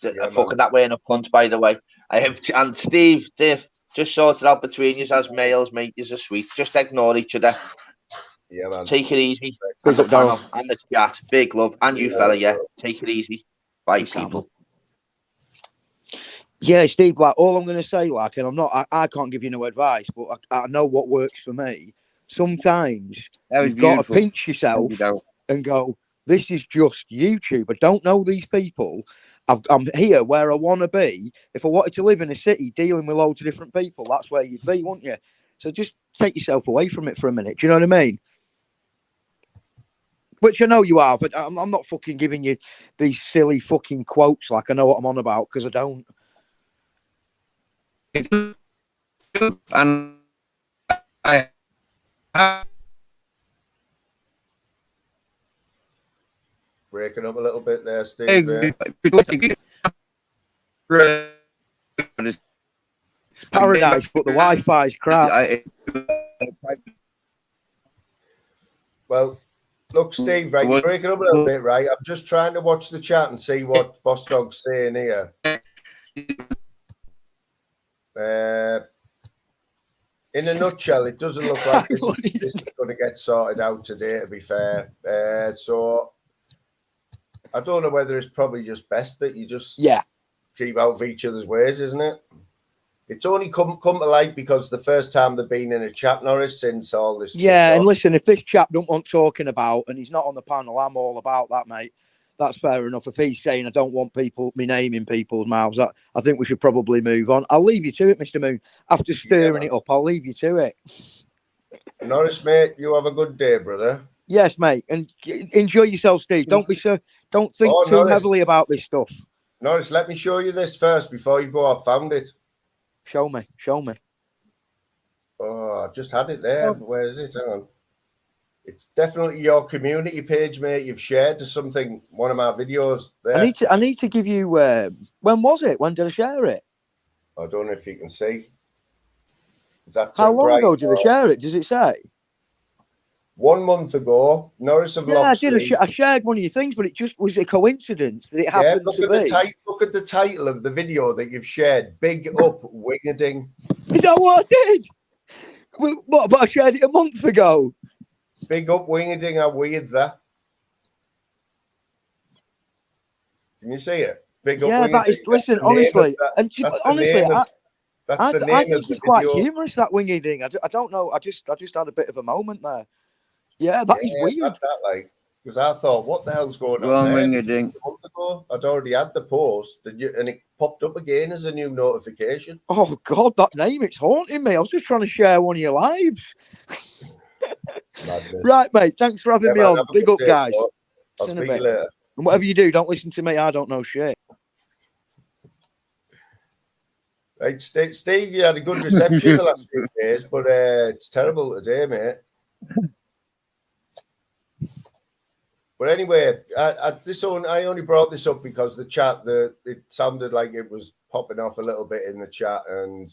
Fucking that way in a punt, by the way. And Steve, Diff, just sort it out between you as males, mate. You're sweet. Just ignore each other. Yeah, man. Take it easy. Big and up, the panel and the chat. Big love. And you, fella, yeah. Take it easy. Bye, people. Yeah, Steve, like, all I'm going to say, like, and I can't give you no advice, but I know what works for me. Sometimes you've got to pinch yourself and go, this is just YouTube. I don't know these people. I'm here where I want to be. If I wanted to live in a city dealing with loads of different people, that's where you'd be, wouldn't you? So just take yourself away from it for a minute. Do you know what I mean? Which I know you are, but I'm not fucking giving you these silly fucking quotes like I know what I'm on about, because I don't. And I breaking up a little bit there, Steve. Paradise, but the Wi-Fi's crap. Well, look, Steve, right, you're breaking up a little bit, right? I'm just trying to watch the chat and see what Boss Dog's saying here. In a nutshell, it doesn't look like this is going to get sorted out today, to be fair. So I don't know whether it's probably just best that you just keep out of each other's ways, isn't it? It's only come to light because the first time they've been in a chat, Norris, since all this. Yeah, and listen, if this chap don't want talking about and he's not on the panel, I'm all about that, mate. That's fair enough. If he's saying I don't want me naming people's mouths, I think we should probably move on. I'll leave you to it, Mr. Moon. After stirring it up, I'll leave you to it. Norris, mate, you have a good day, brother. Yes, mate, and enjoy yourself, Steve. Don't think too heavily about this stuff. Norris, let me show you this first before you go. I found it. Show me. Oh, I just had it there. Where is it? Hang on. It's definitely your community page, mate. You've shared one of my videos there. I need to give you. When was it? When did I share it? I don't know if you can see. Is that how long ago did I share it? Does it say? 1 month ago, Norris of Locksley. I did. I shared one of your things, but it just was a coincidence that it happened to be. Look at the title of the video that you've shared. Big up, Wingerding. Is that what I did? What? But I shared it a month ago. Big up, Wingerding. How weird's that? Can you see it? Big up, Wingerding. That is. Listen, honestly, I think it's quite humorous, that Wingerding. I don't know. I just had a bit of a moment there. Yeah, that is weird. Because I thought, what the hell's going on there? A month ago, I'd already had the post, and it popped up again as a new notification. Oh God, that name, it's haunting me. I was just trying to share one of your lives. Right, mate. Thanks for having me on. Big up, guys. I'll speak to you later. And whatever you do, don't listen to me. I don't know shit. Right, Steve, you had a good reception the last few days, but it's terrible today, mate. But anyway, I only brought this up because the chat, it sounded like it was popping off a little bit in the chat, and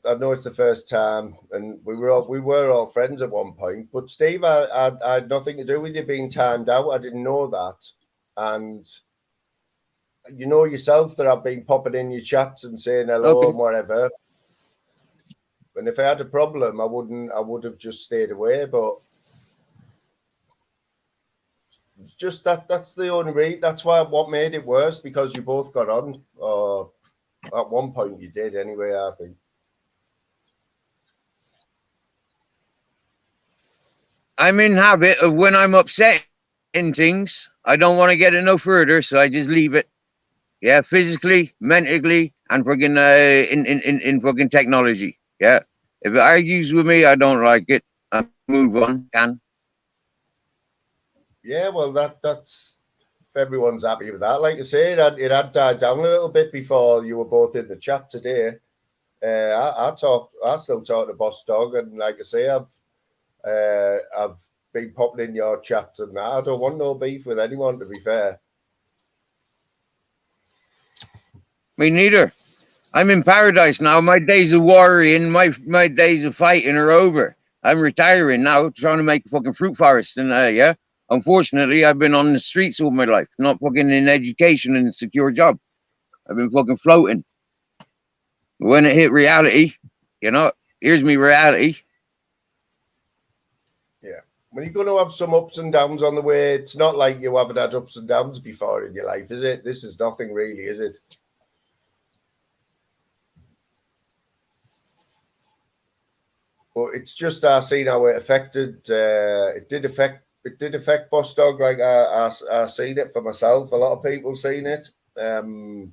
I know it's the first time, and we were all friends at one point. But Steve, I had nothing to do with you being timed out. I didn't know that, and you know yourself that I've been popping in your chats and saying hello and whatever. And if I had a problem, I would have just stayed away. But just that's the only reason. That's what made it worse, because you both got on, or at one point you did anyway, I think. I'm in habit of, when I'm upset in things, I don't want to get it no further, so I just leave it. Yeah, physically, mentally, and fucking in fucking technology. Yeah. If it argues with me, I don't like it. I move on. Yeah, well, that's if everyone's happy with that. Like I say, it had died down a little bit before you were both in the chat today. I still talk to Boss Dog, and like I say, I've been popping in your chats and that. I don't want no beef with anyone, to be fair. Me neither. I'm in paradise now. My days of worrying, my days of fighting are over. I'm retiring now, trying to make a fucking fruit forest. And yeah, unfortunately, I've been on the streets all my life, not fucking in education and a secure job. I've been fucking floating. When it hit reality, you know, here's me reality. Yeah. When you're going to have some ups and downs on the way, it's not like you haven't had ups and downs before in your life, is it? This is nothing really, is it? But it's just I seen how it affected. It did affect Boss Dog. Like I seen it for myself. A lot of people seen it. And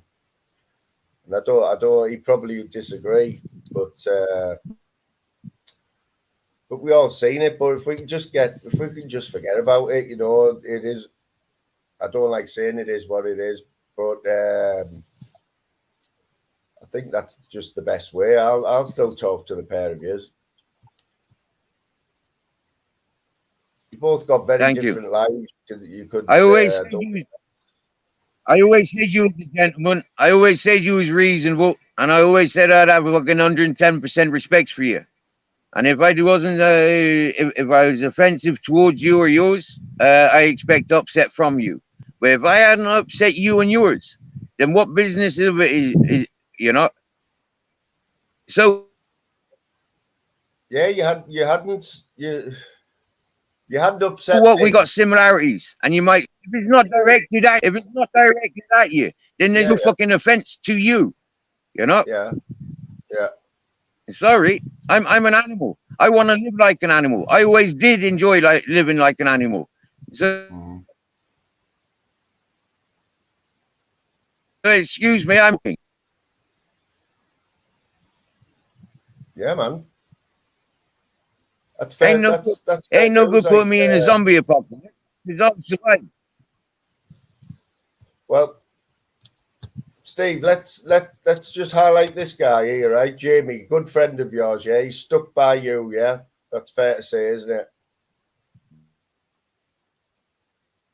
I don't. He probably disagree, but we all seen it. But if we can just forget about it, you know, it is. I don't like saying it is what it is, but I think that's just the best way. I'll still talk to the pair of you. You both got very different lives. You could. I always said you was a gentleman. I always said you was reasonable, and I always said I'd have fucking 110% respect for you. And if I wasn't, if I was offensive towards you or yours, I expect upset from you. But if I hadn't upset you and yours, then what business of it is, you know? So. Yeah, you hadn't upset what me. We got similarities, and you might, if it's not directed at you, then there's no fucking offense to you, you know. Yeah. Sorry, I'm an animal. I want to live like an animal. I always did enjoy living like an animal. So excuse me, I'm. Yeah, man. That's fair. Ain't no good putting me in a zombie apocalypse. Well, Steve, let's just highlight this guy here, right? Jamie, good friend of yours, yeah. He's stuck by you, yeah. That's fair to say, isn't it?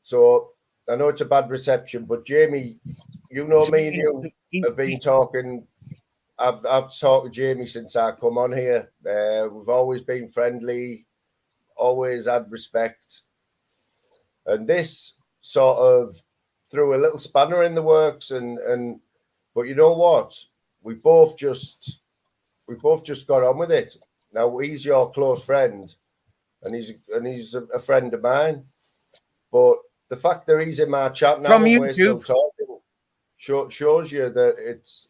So I know it's a bad reception, but Jamie, you know me and you have been talking. I've talked to Jamie since I come on here. We've always been friendly, always had respect, and this sort of threw a little spanner in the works. But you know what? We both just got on with it. Now he's your close friend, and he's a friend of mine. But the fact that he's in my chat now and we're still talking shows you that it's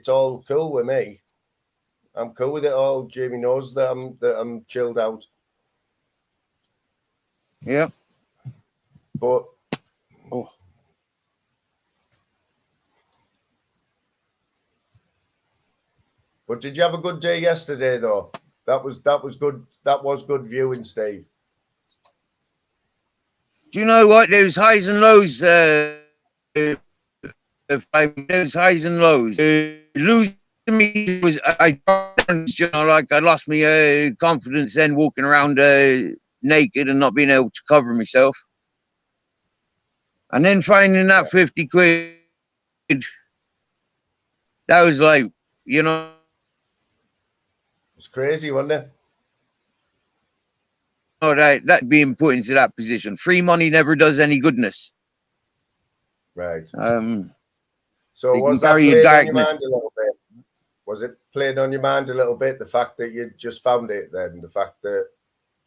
all cool with me. I'm cool with it all. Jamie knows that I'm chilled out. Yeah. But But did you have a good day yesterday though? That was good. That was good viewing, Steve. Do you know what? There's highs and lows. There's highs and lows. Losing me was I lost my confidence then, walking around naked and not being able to cover myself. And then finding that 50 quid, that was like, you know. It's crazy, wasn't it? Oh, that being put into that position. Free money never does any goodness. Right. So was that played on your mind a little bit? Was it played on your mind a little bit, the fact that you just found it then, the fact that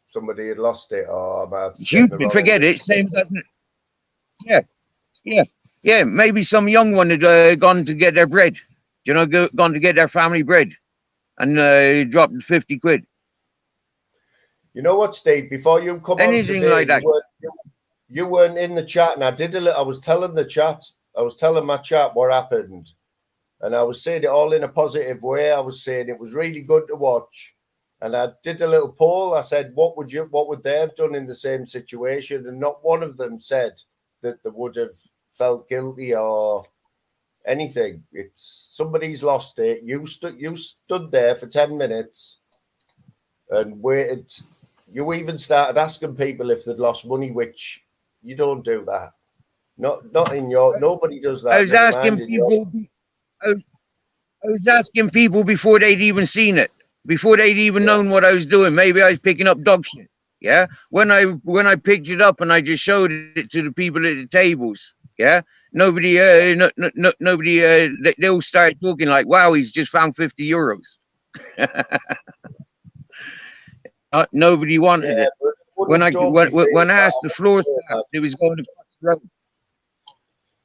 somebody had lost it, or you forget it, same as, yeah, maybe some young one had gone to get their bread, you know, gone to get their family bread, and dropped 50 quid. You know what, Steve, before you come anything on today, like that, you weren't in the chat, and I was telling my chat what happened, and I was saying it all in a positive way. I was saying it was really good to watch, and I did a little poll. I said, what would they have done in the same situation? And not one of them said that they would have felt guilty or anything. It's somebody's lost it. You stood there for 10 minutes and waited. You even started asking people if they'd lost money, which you don't do that. Not in your. Nobody does that. I was asking people. I was asking people before they'd even seen it, before they'd even known what I was doing. Maybe I was picking up dog shit. Yeah. When I picked it up and I just showed it to the people at the tables. Yeah. Nobody. Nobody. They all started talking like, "Wow, he's just found 50 euros." Nobody wanted it. When I asked the floor staff, it was going to the road.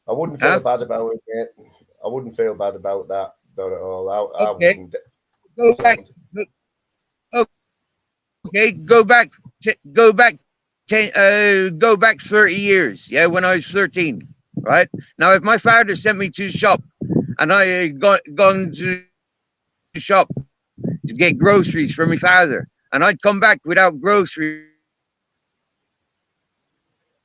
I wouldn't feel bad about it, mate. I wouldn't feel bad about that. Not at all. I wouldn't. Go back. Okay, go back 30 years. Yeah, when I was 13. Right now, if my father sent me to the shop and I had gone to the shop to get groceries for my father, and I'd come back without groceries.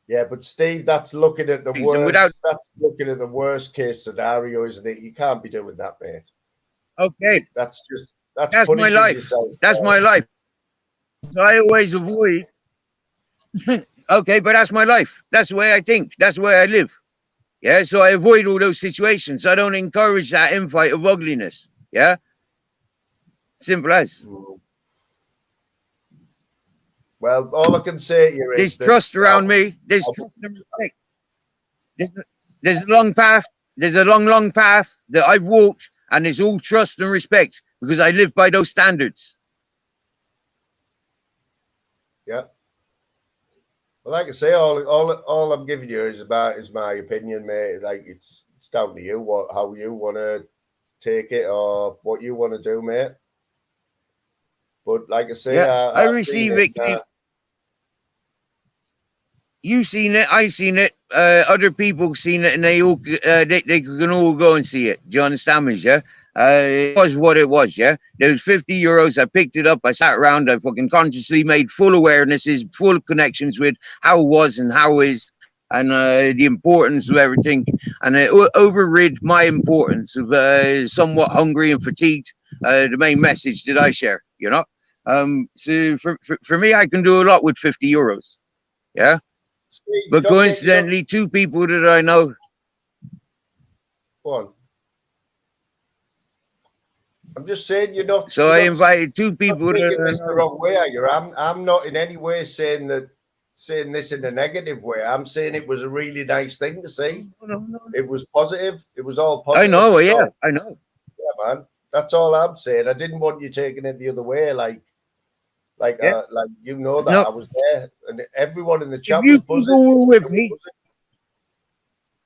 Yeah, but Steve, that's looking at the worst. That's looking at the worst case scenario, isn't it? You can't be doing that, mate. Okay, that's my life. Yourself. That's my life. So I always avoid. Okay, but that's my life. That's the way I think. That's the way I live. Yeah, so I avoid all those situations. I don't encourage that infight of ugliness. Yeah, simple as. Well, all I can say here is there's trust around me. There's trust and respect. There's a long path. There's a long path that I've walked, and it's all trust and respect because I live by those standards. Yeah. Well, like I say, all I'm giving you is my opinion, mate. Like it's down to you how you want to take it or what you want to do, mate. But like I say, I receive it. You seen it, I seen it, other people seen it, and they all they can all go and see it. Do you understand me? Yeah. It was what it was. Yeah. There was 50 euros. I picked it up. I sat around. I fucking consciously made full awarenesses, full connections with how it was and how it is, and the importance of everything. And it overrid my importance of somewhat hungry and fatigued. The main message that I share, you know. So for me, I can do a lot with 50 euros. Yeah. But coincidentally, two people that I know. Go on. I'm just saying you're not. So I invited two people. Taking this the wrong way, are you? I'm not in any way saying this in a negative way. I'm saying it was a really nice thing to see. No. It was positive. It was all positive. I know. Yeah, I know. Yeah, man. That's all I'm saying. I didn't want you taking it the other way, like you know that I was there, and everyone in the chat was buzzing. Were with me.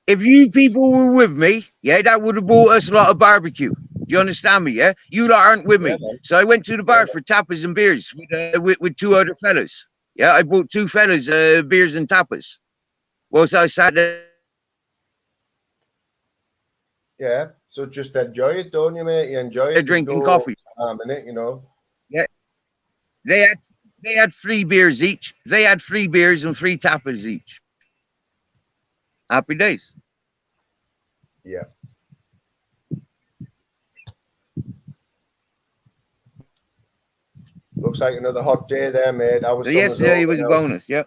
If you people were with me, yeah, that would have bought us a lot of barbecue. Do you understand me? Yeah, you lot aren't with me, so I went to the bar for tapas and beers with two other fellas. Yeah, I bought two fellas beers and tapas. Whilst I sat there. Yeah, so just enjoy it, don't you, mate? You enjoy it. They're drinking coffee. You know. Yeah. They had 3 beers each. They had 3 beers and 3 tapas each. Happy days. Yeah. Looks like another hot day there, mate. Yesterday was a bonus. Yeah.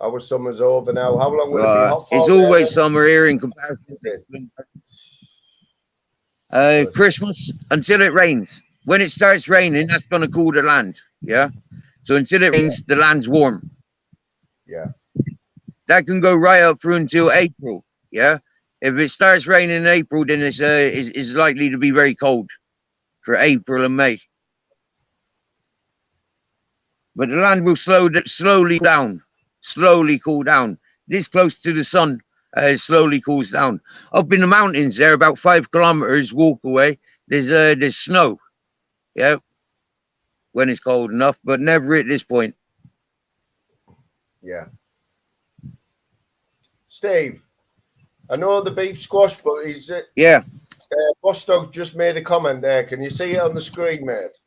Our summer's over now. How long will it be hot for? It's always summer here in comparison to Christmas until it rains. When it starts raining, that's going to cool the land. Yeah. So until it rains, the land's warm. Yeah. That can go right up through until April. Yeah. If it starts raining in April, then it's likely to be very cold for April and May. But the land will slowly cool down. This close to the sun, slowly cools down. Up in the mountains, there about 5 kilometers walk away. There's snow. Yeah. When it's cold enough, but never at this point. Yeah. Steve, I know the beef squash, but is it? Yeah. Boss Dog just made a comment there. Can you see it on the screen, mate?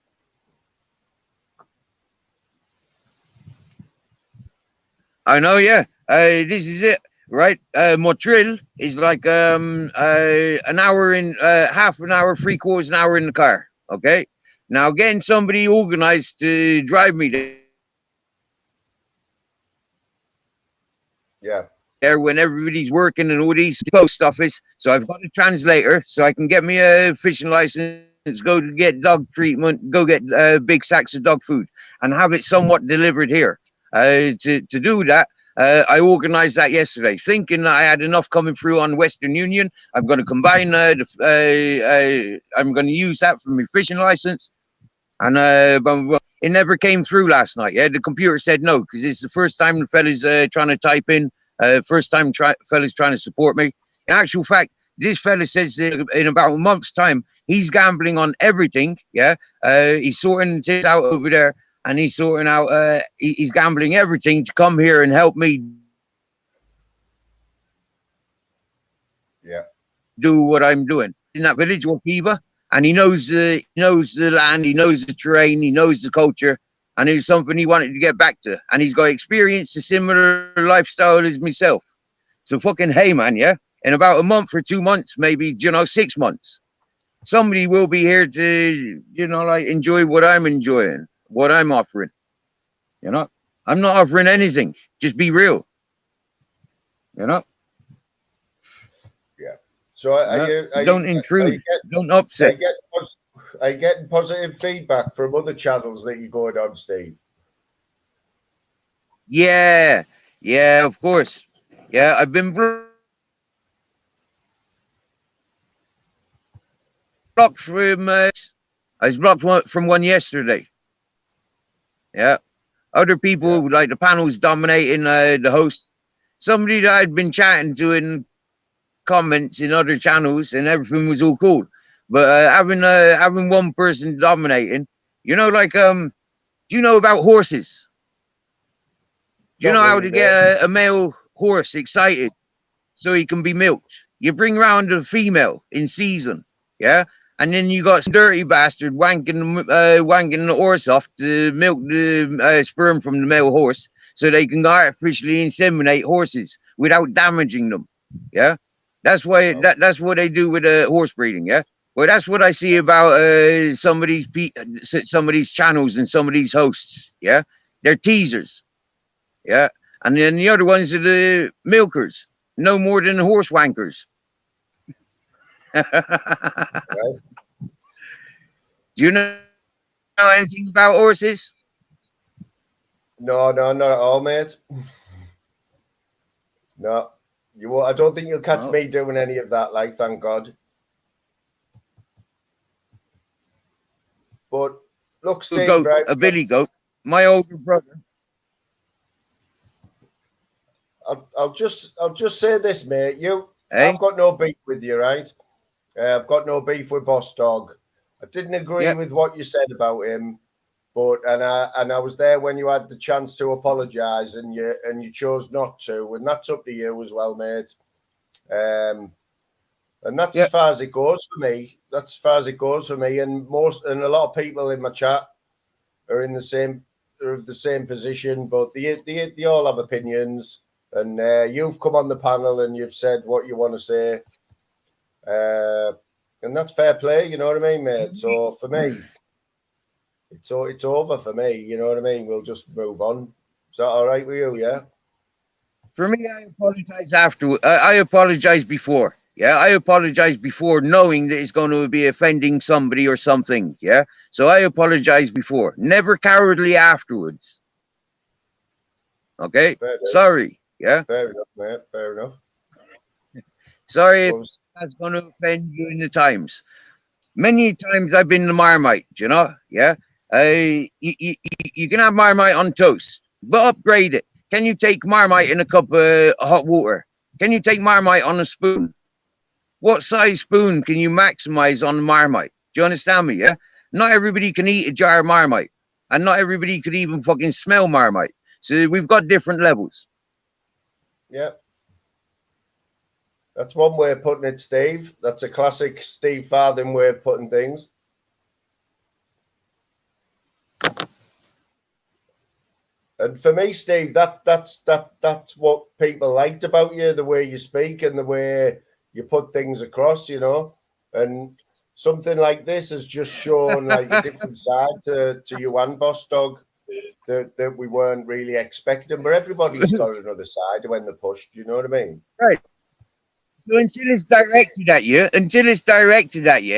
I know, yeah. This is it, right? Motril is like an hour in, half an hour, 3/4 an hour in the car. Okay. Now getting somebody organized to drive me there. Yeah. There when everybody's working and all these post office. So I've got a translator so I can get me a fishing license, go to get dog treatment, go get big sacks of dog food and have it somewhat delivered here. To do that, I organized that yesterday, thinking that I had enough coming through on Western Union. I'm going to combine, I'm going to use that for my fishing license. And but it never came through last night. Yeah, the computer said no, because it's the first time the fella's trying to type in. First time fella's trying to support me. In actual fact, this fella says that in about a month's time, he's gambling on everything. Yeah, he's sorting it out over there, and he's sorting out. He's gambling everything to come here and help me. Yeah. Do what I'm doing in that village, Wakiba, and he knows the land, he knows the terrain, he knows the culture. And it was something he wanted to get back to. And he's got experience, a similar lifestyle as myself. So fucking hey, man, yeah? In about a month or 2 months, maybe, 6 months, somebody will be here to, like enjoy what I'm enjoying, what I'm offering. I'm not offering anything. Just be real. Yeah. So don't intrude. Don't upset. Are you getting positive feedback from other channels that you're going on, Steve? Yeah, of course. Yeah, I've been blocked from. I was blocked from one yesterday. Yeah, other people like the panels dominating the host. Somebody that I'd been chatting to in comments in other channels, and everything was all cool. But having one person dominating, like do you know about horses? Do you know how to get a male horse excited so he can be milked? You bring round a female in season, yeah, and then you got some dirty bastard wanking the horse off to milk the sperm from the male horse so they can artificially inseminate horses without damaging them, yeah. That's why that's what they do with horse breeding, yeah. Well, that's what I see about some of these channels and some of these hosts, yeah. They're teasers, yeah. And then the other ones are the milkers, no more than horse wankers. Right. Do you know anything about horses? No, not at all, mate. No. I don't think you'll catch me doing any of that, like, thank God. But look, Steve, goat, right? A billy goat, my older brother. I'll just say this, mate. I've got no beef with you, right? I've got no beef with Boss Dog. I didn't agree with what you said about him, but and I was there when you had the chance to apologise, and you chose not to, and that's up to you as well, mate. And that's as far as it goes for me. That's as far as it goes for me. And a lot of people in my chat are in the same position, but they all have opinions. And you've come on the panel and you've said what you want to say, and that's fair play. You know what I mean, mate? So for me, it's over for me. You know what I mean? We'll just move on. Is that all right with you? Yeah. For me, I apologize after. I apologize before. Yeah, I apologize before knowing that it's going to be offending somebody or something. Yeah, so I apologize before. Never cowardly afterwards. Okay, sorry. Yeah, fair enough, mate. Fair enough. Sorry if that's going to offend you in the times. Many times I've been the Marmite, you know. Yeah, you can have Marmite on toast, but upgrade it. Can you take Marmite in a cup of hot water? Can you take Marmite on a spoon? What size spoon can you maximize on Marmite? Do you understand me? Yeah. Not everybody can eat a jar of Marmite, and not everybody could even fucking smell Marmite. So we've got different levels. Yeah. That's one way of putting it, Steve. That's a classic Steve Farthing way of putting things. And for me, Steve, that's what people liked about you, the way you speak and the way you put things across, you know. And something like this has just shown like a different side to you and Boss Dog that we weren't really expecting. But everybody's got another side when they're pushed, you know what I mean? Right. So until it's directed at you,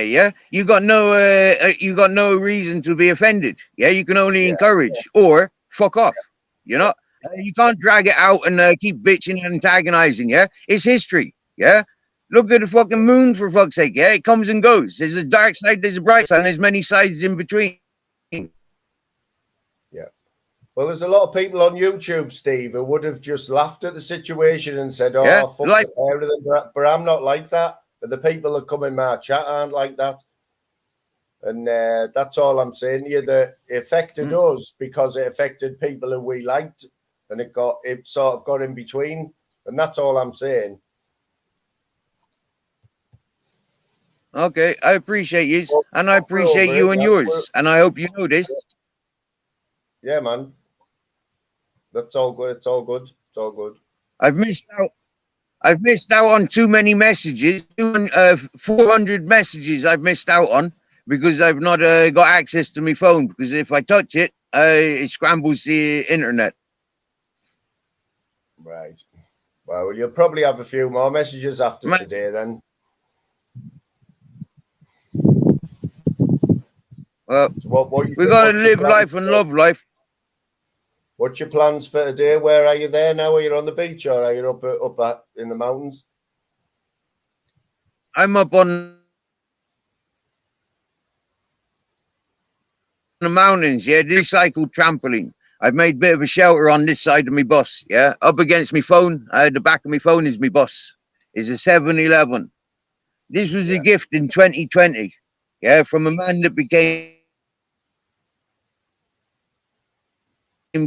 yeah, you got no reason to be offended. Yeah, you can only encourage or fuck off. You know, you can't drag it out and keep bitching and antagonizing. Yeah, it's history. Yeah, look at the fucking moon for fuck's sake. Yeah, it comes and goes. There's a dark side, there's a bright side, and there's many sides in between. Yeah. Well, there's a lot of people on YouTube, Steve, who would have just laughed at the situation and said, "Oh, yeah, fuck the pair of them." But I'm not like that. But the people that come in my chat aren't like that. And that's all I'm saying to you. That it affected us because it affected people who we liked, and it sort of got in between. And that's all I'm saying. Okay, I appreciate you, and I appreciate you and yours, and I hope you know this. Yeah, man. That's all good. It's all good. It's all good. I've missed out on too many messages. 400 messages I've missed out on because I've not got access to my phone. Because if I touch it, it scrambles the internet. Right. Well, you'll probably have a few more messages after today then. Well, we got to live life and love life. What's your plans for today? Where are you there now? Are you on the beach or are you up in the mountains? I'm up on the mountains, yeah, recycled trampoline. I've made a bit of a shelter on this side of my bus, yeah. Up against my phone, the back of my phone is my bus. It's a 7-Eleven. This was a gift in 2020, yeah, from a man that became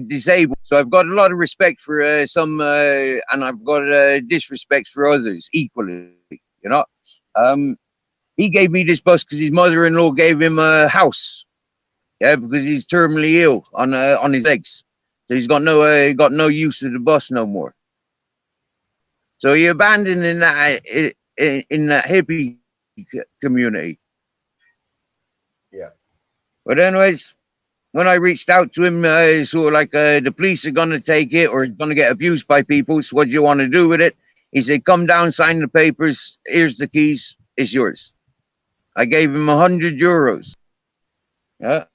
disabled. So I've got a lot of respect for some, and I've got disrespect for others equally, you know. He gave me this bus because his mother-in-law gave him a house. Yeah, because he's terminally ill on his legs, so he's got no use of the bus no more. So he abandoned in that hippie community. Yeah. But anyways, when I reached out to him, sort of like the police are gonna take it or it's gonna get abused by people. So what do you want to do with it? He said, "Come down, sign the papers. Here's the keys. It's yours." I gave him €100. Yeah.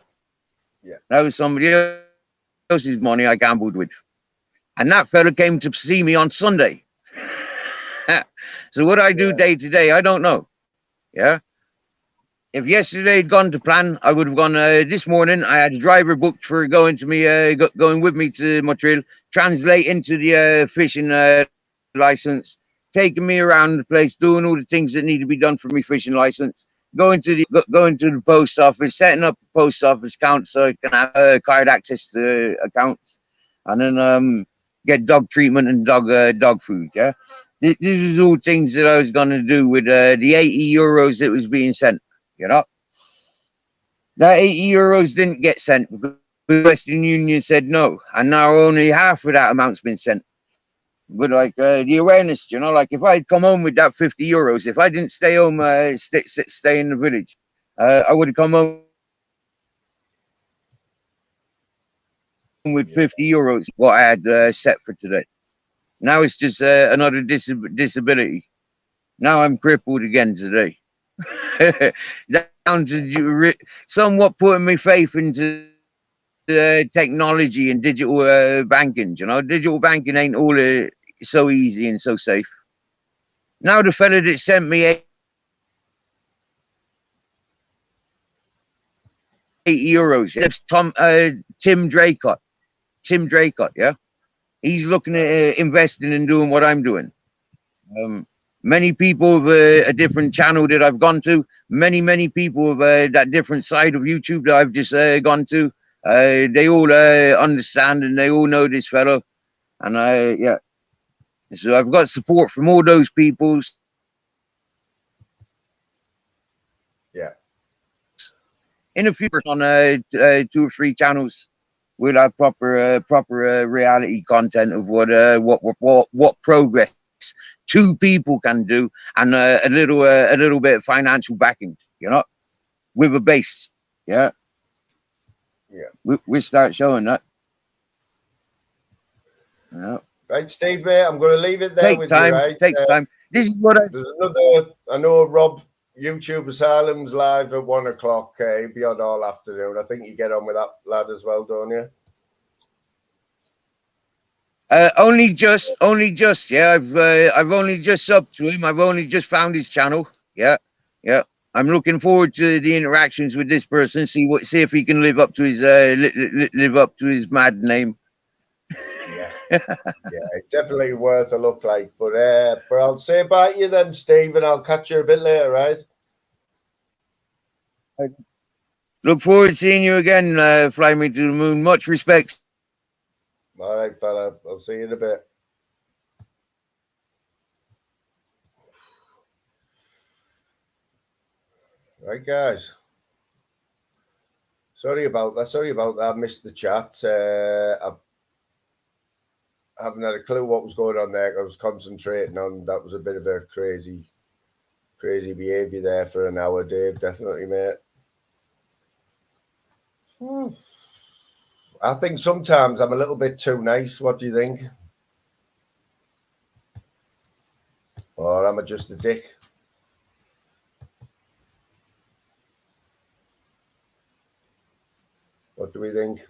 Yeah. That was somebody else's money I gambled with. And that fella came to see me on Sunday. So what I do day to day, I don't know. Yeah. If yesterday had gone to plan, I would have gone this morning. I had a driver booked for going with me to Montreal, translate into the fishing license, taking me around the place, doing all the things that need to be done for me fishing license. Going to the post office, setting up a post office account so I can have card access to accounts, and then get dog treatment and dog food. Yeah, this is all things that I was going to do with the €80 that was being sent. You know, that €80 didn't get sent because the Western Union said no, and now only half of that amount's been sent. But like the awareness, you know, like if I'd come home with that €50, if I didn't stay home, stay in the village, I would have come home with €50 what I had set for today. Now it's just another disability. Now I'm crippled again today. Down to somewhat putting my faith into technology and digital banking. You know, digital banking ain't all so easy and so safe. Now the fella that sent me €8, that's Tim Draycott. Tim Draycott, yeah, he's looking at investing and doing what I'm doing. Many people of a different channel that I've gone to, many people of that different side of YouTube that I've just gone to, they all understand and they all know this fellow. And yeah, so I've got support from all those people. Yeah. In the future, on 2 or 3 channels, we'll have proper reality content of what progress 2 people can do, and a little bit of financial backing, you know, with a base. Yeah. We start showing that. Yeah. Right, Steve, mate, I'm going to leave it there with time, you, right? Takes time. This is what there's another, I know Rob, YouTube Asylum's live at 1 o'clock, he'll be on all afternoon. I think you get on with that lad as well, don't you? Only just, yeah. I've only just subbed to him. I've only just found his channel. Yeah. I'm looking forward to the interactions with this person. See if he can live up to his mad name. Yeah, it's definitely worth a look. Like, but I'll say bye to you then, Steve, and I'll catch you a bit later, right? Look forward to seeing you again. Fly me to the moon. Much respect. All right, fella. I'll see you in a bit. Right, guys. Sorry about that. I missed the chat. I haven't had a clue what was going on there. I was concentrating on that. Was a bit of a crazy behaviour there for an hour, Dave. Definitely, mate. I think sometimes I'm a little bit too nice. What do you think? Or am I just a dick? What do we think?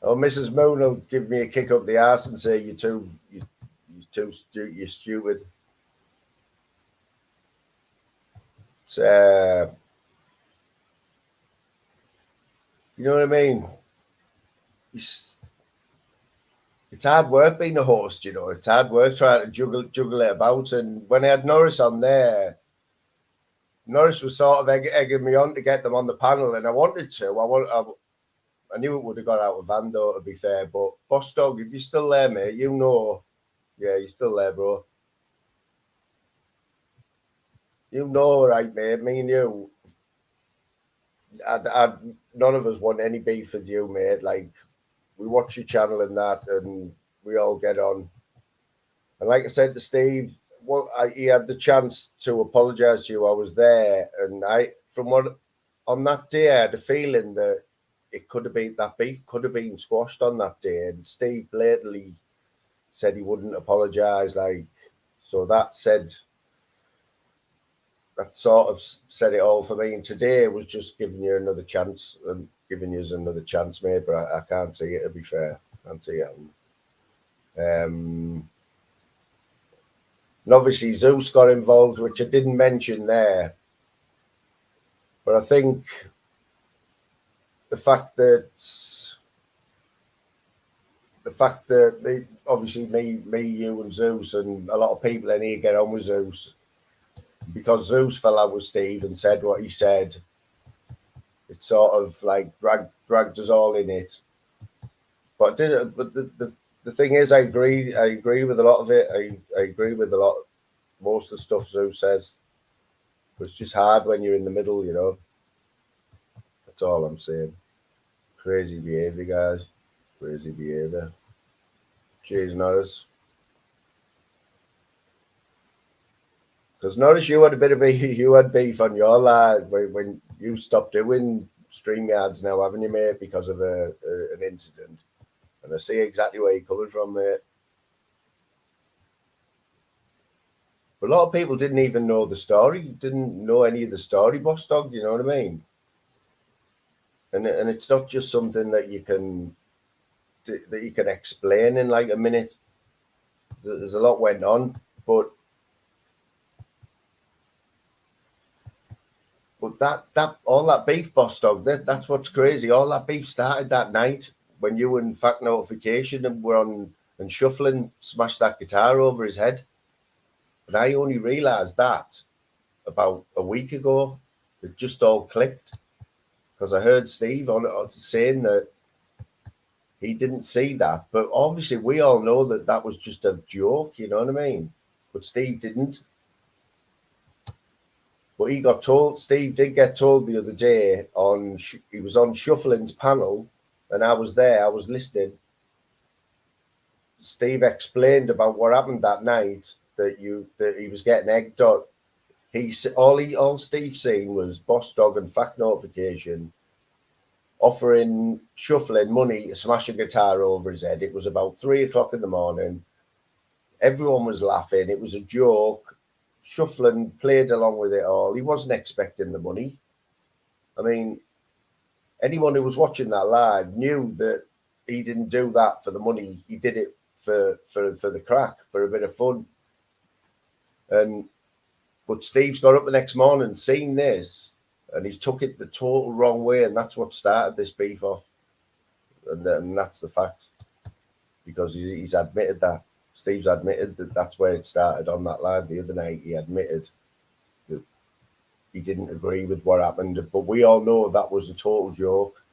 Oh, Mrs. Moon will give me a kick up the arse and say you're stupid. It's, you know what I mean? It's hard work being a host, you know. It's hard work trying to juggle it about. And when I had Norris on there, Norris was sort of egging me on to get them on the panel, and I wanted to. I knew it would have got out of hand, though, to be fair. But Boss Dog, if you're still there, mate, you know. Yeah, you're still there, bro. You know, right, mate? Me and you. None of us want any beef with you, mate. Like, we watch your channel and that, and we all get on. And like I said to Steve, he had the chance to apologise to you. I was there, and on that day, I had a feeling that it could have been, that beef could have been squashed on that day. And Steve blatantly said he wouldn't apologise. Like, so that sort of said it all for me. And today was just giving you another chance and giving you another chance, mate. But I can't see it, to be fair. I can't see it. And obviously Zeus got involved, which I didn't mention there. But I think the fact that obviously me, you and Zeus and a lot of people in here get on with Zeus, because Zeus fell out with Steve and said what he said. It sort of like dragged us all in it. But the thing is, I agree with a lot of it. I agree with most of the stuff Zeus says. But it's just hard when you're in the middle, you know. That's all I'm saying. Crazy behaviour, guys. Crazy behaviour. Cheers, Norris. Because Norris, you had a bit of beef on your live when you stopped doing StreamYards now, haven't you, mate? Because of an incident. And I see exactly where you're coming from, mate. But a lot of people didn't even know the story, didn't know any of the story, Boss Dog, you know what I mean? And it's not just something that you can explain in like a minute. There's a lot went on, but that all that beef, Boss Dog, that's what's crazy. All that beef started that night when you and Fact Notification and were on and Shuffling smashed that guitar over his head. And I only realised that about a week ago. It just all clicked because I heard Steve on saying that he didn't see that. But obviously we all know that that was just a joke, you know what I mean? But Steve didn't. But he got told, Steve did get told the other day he was on Shuffling's panel and I was there, I was listening. Steve explained about what happened that night, that he was getting egged on. All Steve seen was Boss Dog and Fact Notification offering Shuffling money to smash a guitar over his head. It was about 3 o'clock in the morning. Everyone was laughing. It was a joke. Shuffling played along with it all. He wasn't expecting the money. I mean, anyone who was watching that live knew that he didn't do that for the money. He did it for the crack, for a bit of fun. But Steve's got up the next morning, seen this, and he's took it the total wrong way, and that's what started this beef off. And that's the fact, because he's admitted that. Steve's admitted that that's where it started on that live the other night. He admitted that he didn't agree with what happened, but we all know that was a total joke.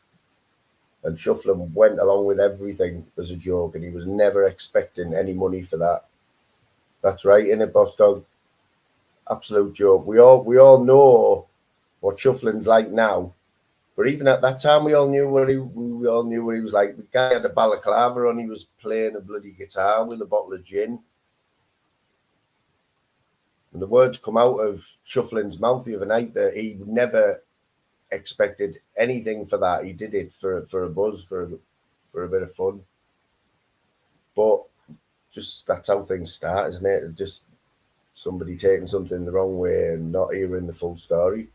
And Shuffling went along with everything as a joke, and he was never expecting any money for that. That's right, innit, Boss Dog? Absolute joke. We all know what Shuffling's like now, but even at that time, we all knew what he was like. The guy had a balaclava on. He was playing a bloody guitar with a bottle of gin, and the words come out of Shuffling's mouth the other night that he never expected anything for that. He did it for a buzz, for a bit of fun. But just that's how things start, isn't it? Just somebody taking something the wrong way and not hearing the full story.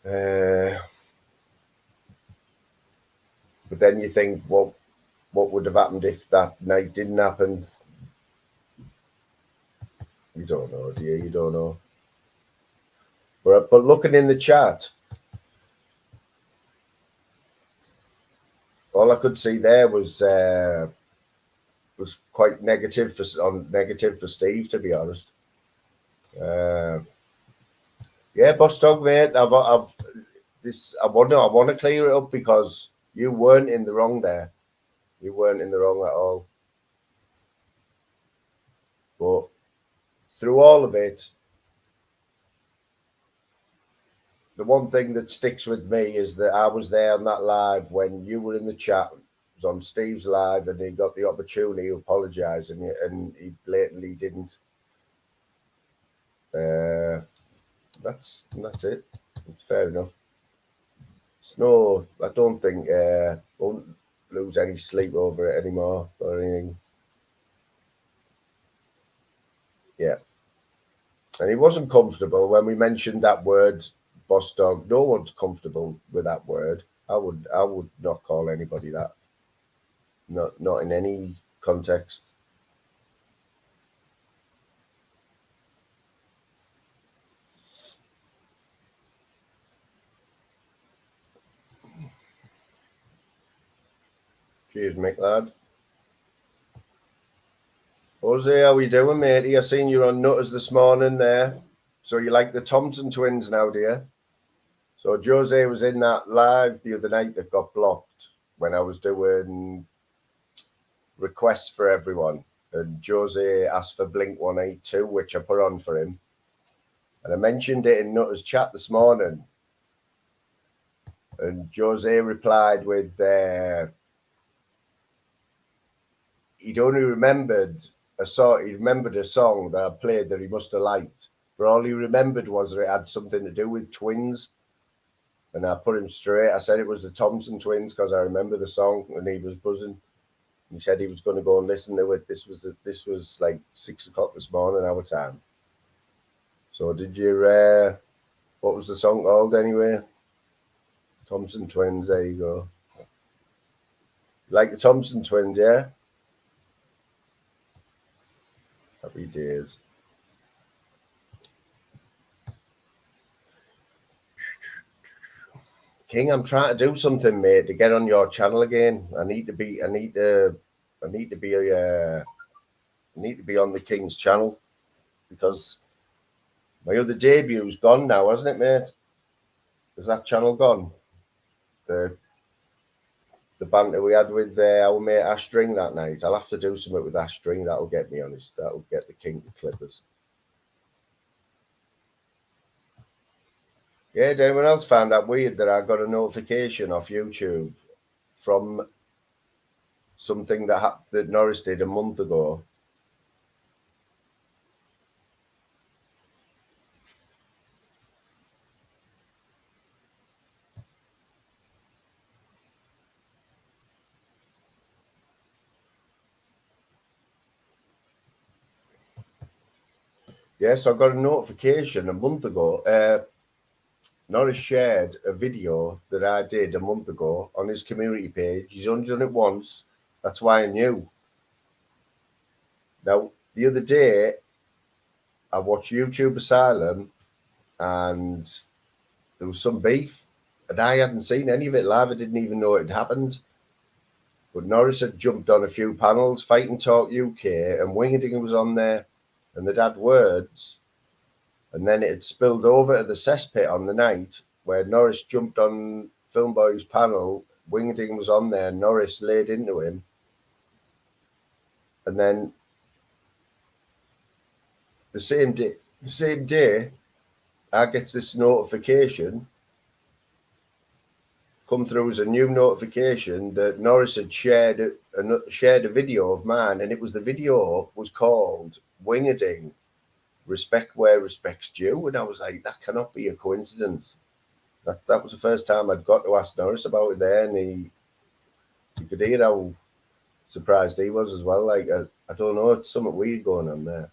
But then you think, what would have happened if that night didn't happen? You don't know, do you? You don't know. But looking in the chat, all I could see there was quite negative for Steve, to be honest. Yeah, Boss Dog, mate. I want to clear it up because you weren't in the wrong there. You weren't in the wrong at all. But through all of it, the one thing that sticks with me is that I was there on that live when you were in the chat. It was on Steve's live, and he got the opportunity to apologise, and he blatantly didn't. That's it. It's fair enough. I don't think won't lose any sleep over it anymore or anything. Yeah. And he wasn't comfortable when we mentioned that word, Boss Dog. No one's comfortable with that word. I would not call anybody that. Not in any context. Cheers, Mick, lad. Jose, how we doing, matey? I seen you on Nutters this morning there. So you like the Thompson twins now, dear? So Jose was in that live the other night that got blocked when I was doing requests for everyone. And Jose asked for Blink 182, which I put on for him. And I mentioned it in Nutters chat this morning. And Jose replied with, he'd only remembered a song. He remembered a song that I played that he must have liked, but all he remembered was that it had something to do with twins. And I put him straight. I said it was the Thompson twins because I remember the song, and he was buzzing. He said he was going to go and listen to it. This was like 6 o'clock this morning, our time. So did you? What was the song called anyway? Thompson Twins. There you go. Like the Thompson Twins, yeah. Happy days. King, I'm trying to do something, mate, to get on your channel again. I need to be on the King's channel because my other debute's gone now, hasn't it, mate? Is that channel gone? The banter we had with our mate Ashstring that night. I'll have to do something with Ashstring. That'll get me honest. That'll get the King to Clippers. Yeah, did anyone else find that weird that I got a notification off YouTube from something that Norris did a month ago? Yes, I got a notification a month ago. Norris shared a video that I did a month ago on his community page. He's only done it once. That's why I knew. Now, the other day, I watched YouTube Asylum and there was some beef and I hadn't seen any of it live. I didn't even know it had happened. But Norris had jumped on a few panels, Fighting Talk UK, and Wingerding was on there, and they'd had words. And then it had spilled over to the cesspit on the night where Norris jumped on Film Boy's panel. Wingerding was on there. Norris laid into him. And then the same day, I get this notification come through as a new notification that Norris had shared a video of mine, and the video was called Wingerding, Respect Where Respect's Due. And I was like, that cannot be a coincidence. That was the first time I'd got to ask Norris about it there, and you could hear how surprised he was as well. Like, I don't know, it's something weird going on there.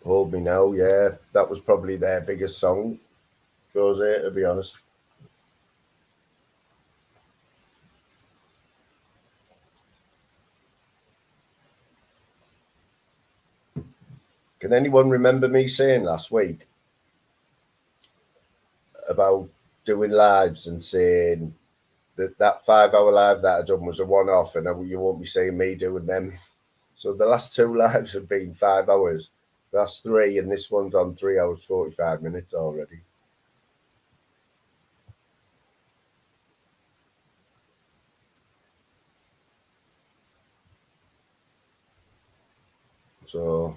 Hold Me Now, yeah, that was probably their biggest song, Jose, to be honest. Can anyone remember me saying last week about doing lives and saying that 5-hour live that I done was a one-off and you won't be seeing me doing them? So the last 2 lives have been 5 hours. That's 3, and this one's on 3 hours 45 minutes already. So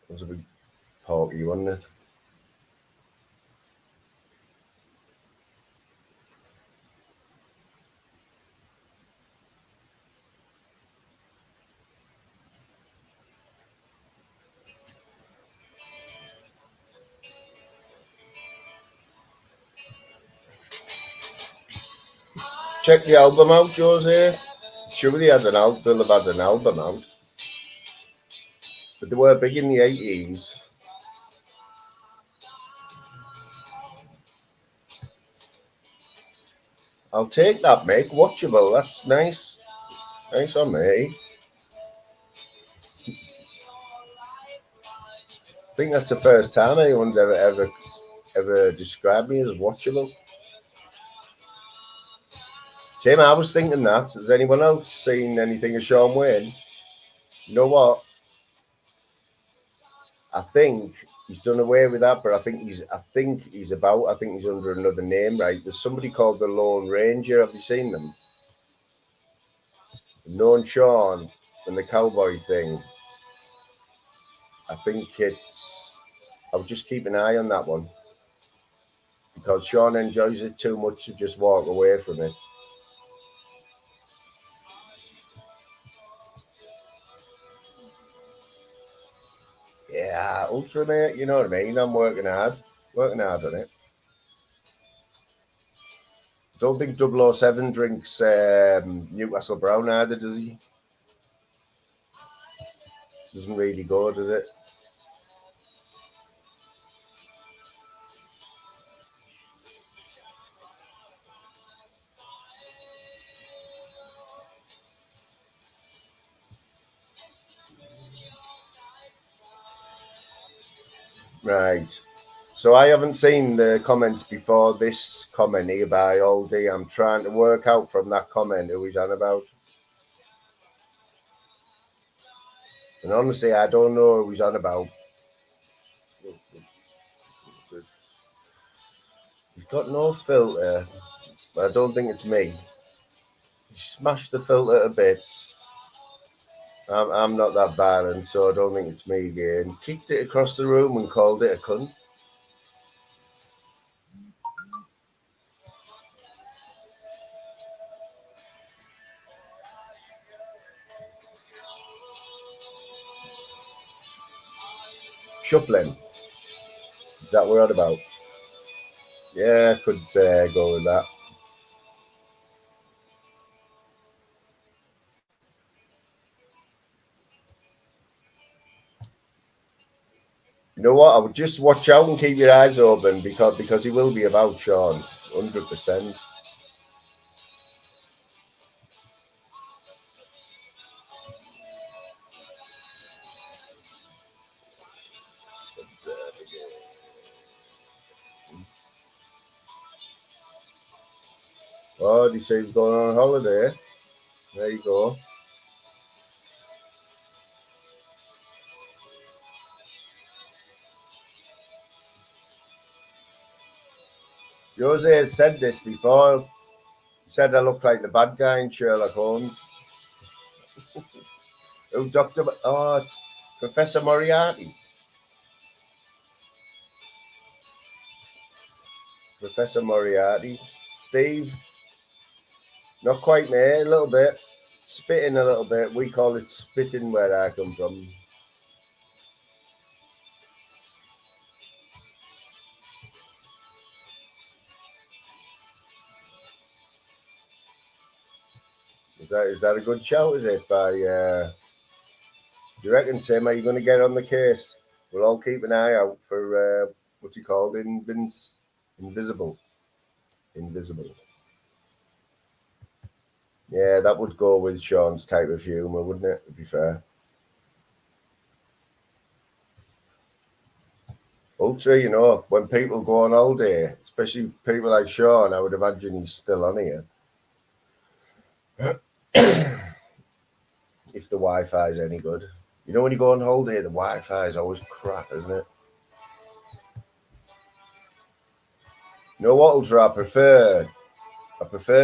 it was a big party, wasn't it? Check the album out, Jose. Sure, they'll have had an album out. But they were big in the 80s. I'll take that, mate. Watchable. That's nice. Nice on me. I think that's the first time anyone's ever described me as watchable. Tim, I was thinking that. Has anyone else seen anything of Sean Wayne? You know what? I think he's done away with that, but I think he's under another name, right? There's somebody called the Lone Ranger. Have you seen them? Known Sean and the cowboy thing. I think I'll just keep an eye on that one because Sean enjoys it too much to just walk away from it. Yeah, ultra, mate, you know what I mean? I'm working hard on it. Don't think 007 drinks Newcastle Brown either, does he? Doesn't really go, does it? Right. So I haven't seen the comments before this comment here by Aldi. I'm trying to work out from that comment who he's on about. And honestly, I don't know who he's on about. He's got no filter, but I don't think it's me. He smashed the filter to bits. I'm not that violent, so I don't think it's me again. Kicked it across the room and called it a cunt. Shuffling. Is that what we're on about? Yeah, I could go with that. You know what? I would just watch out and keep your eyes open because he will be about, Sean. 100%. Oh, he says he's going on holiday. There you go. Jose has said this before. He said I look like the bad guy in Sherlock Holmes. Oh, Dr. Oh, it's Professor Moriarty. Professor Moriarty. Steve. Not quite there, a little bit. Spitting a little bit. We call it spitting where I come from. Is that a good shout, is it? By you reckon, Tim, are you going to get on the case? We'll all keep an eye out for what's he called? Invisible. Yeah, that would go with Sean's type of humour, wouldn't it? To be fair. Ultra, you know, when people go on holiday, especially people like Sean, I would imagine he's still on here. If the Wi-Fi is any good. You know, when you go on holiday, the Wi-Fi is always crap, isn't it? You know what, Ultra? I prefer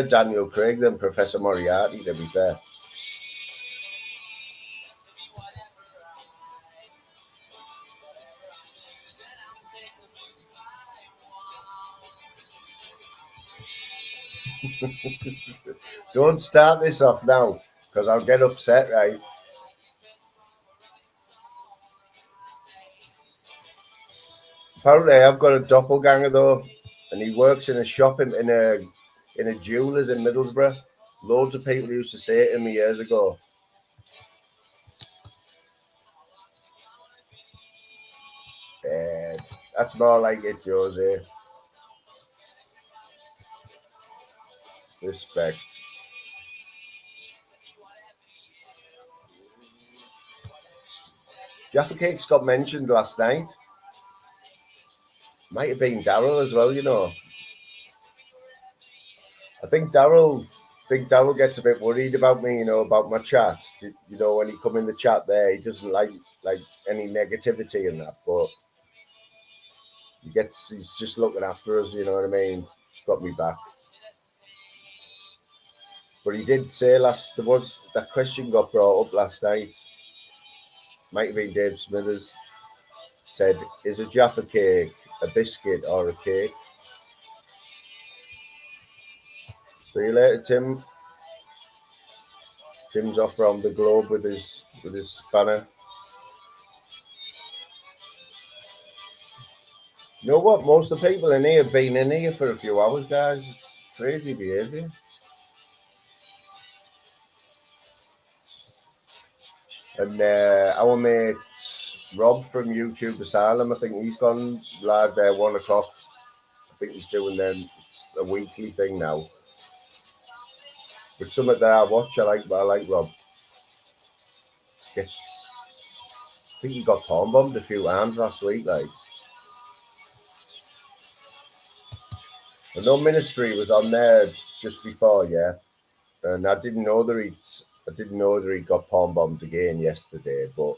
Daniel Craig than Professor Moriarty, to be fair. Don't start this off now, because I'll get upset, right? Apparently, I've got a doppelganger though, and he works in a shop in a jeweller's in Middlesbrough. Loads of people used to say it to me years ago. That's more like it, Jose. Respect. Jaffa Cakes got mentioned last night. Might have been Daryl as well, you know. I think Daryl gets a bit worried about me, you know, about my chat. You know, when he come in the chat there, he doesn't like any negativity in that, but he's just looking after us, you know what I mean? He's got me back. But he did say that question got brought up last night. Might have been Dave Smithers. Said, is a Jaffa cake a biscuit or a cake? See you later, Tim. Tim's off around the globe with his spanner. You know what? Most of the people in here have been in here for a few hours, guys. Crazy behaviour. And our mate Rob from YouTube Asylum, I think he's gone live there 1 o'clock. I think he's doing them. It's a weekly thing now. But something that I watch, I like Rob. I think he got palm bombed a few times last week, like. And no Ministry was on there just before, yeah. And I didn't know that he got palm bombed again yesterday, but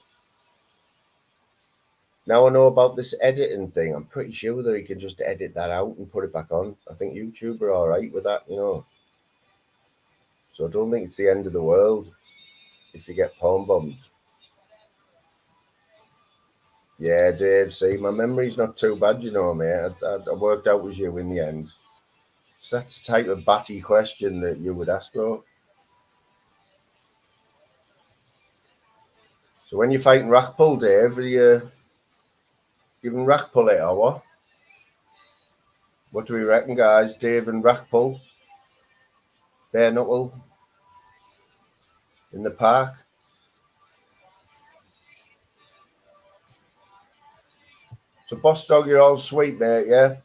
now I know about this editing thing. I'm pretty sure that he can just edit that out and put it back on. I think YouTube are all right with that, you know. So I don't think it's the end of the world if you get palm bombed. Yeah, Dave, see, my memory's not too bad, you know, mate. I worked out with you in the end. So that's the type of batty question that you would ask, bro. So when you're fighting rack pull, Dave, are you giving rack pull it or what? What do we reckon, guys? Dave and rack pull? Bare knuckle? In the park? So, Boss Dog, you're all sweet, mate, yeah?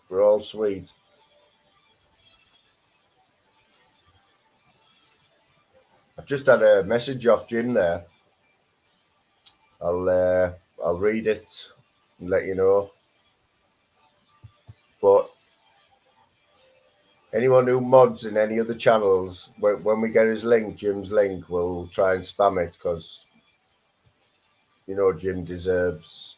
We're all sweet. I've just had a message off Jim there. I'll read it and let you know. But anyone who mods in any other channels, when we get his link, Jim's link, we'll try and spam it because, you know, Jim deserves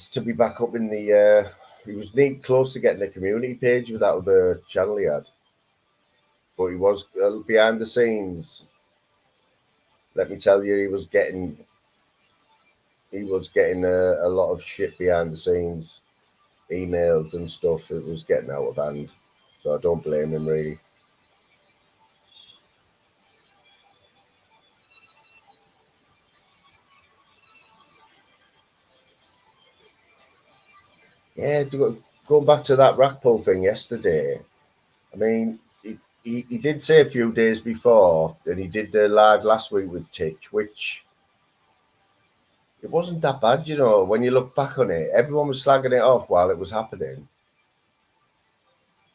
to be back up in the. He was close to getting a community page with that other channel he had, but he was behind the scenes. Let me tell you, he was getting a lot of shit behind the scenes, emails and stuff. It was getting out of hand, so I don't blame him really. Yeah, going back to that rack pull thing yesterday. I mean, he did say a few days before, and he did the live last week with Titch, which it wasn't that bad, you know. When you look back on it, everyone was slagging it off while it was happening.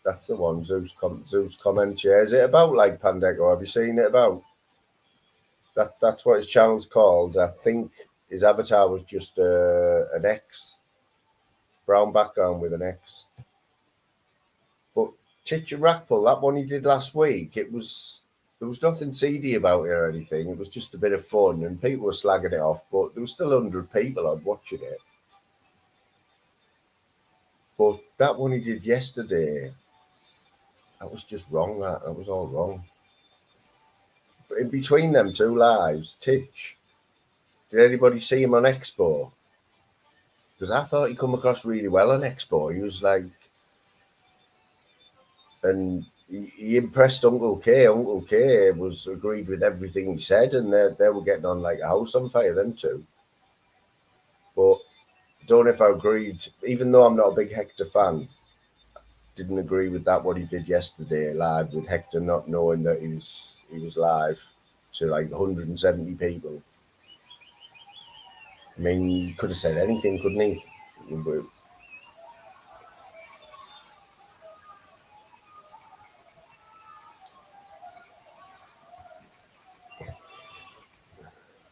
That's the one, Zeus comments. Yeah, is it about like Pandego? Have you seen it about? That's what his channel's called. I think his avatar was just an X, brown background with an X. But Titch and Rackpull, that one he did last week, there was nothing seedy about it or anything. It was just a bit of fun, and people were slagging it off. But there was still 100 people on watching it. But that one he did yesterday, that was just wrong. That was all wrong. But in between them two lives, Titch, did anybody see him on Expo? Because I thought he come across really well on Expo. He was like, and he impressed Uncle K. Uncle K was agreed with everything he said, and they were getting on like a house on fire, them two. But I don't know if I agreed, even though I'm not a big Hector fan, didn't agree with that what he did yesterday live with Hector not knowing that he was live to like 170 people. I mean, he could have said anything, couldn't he?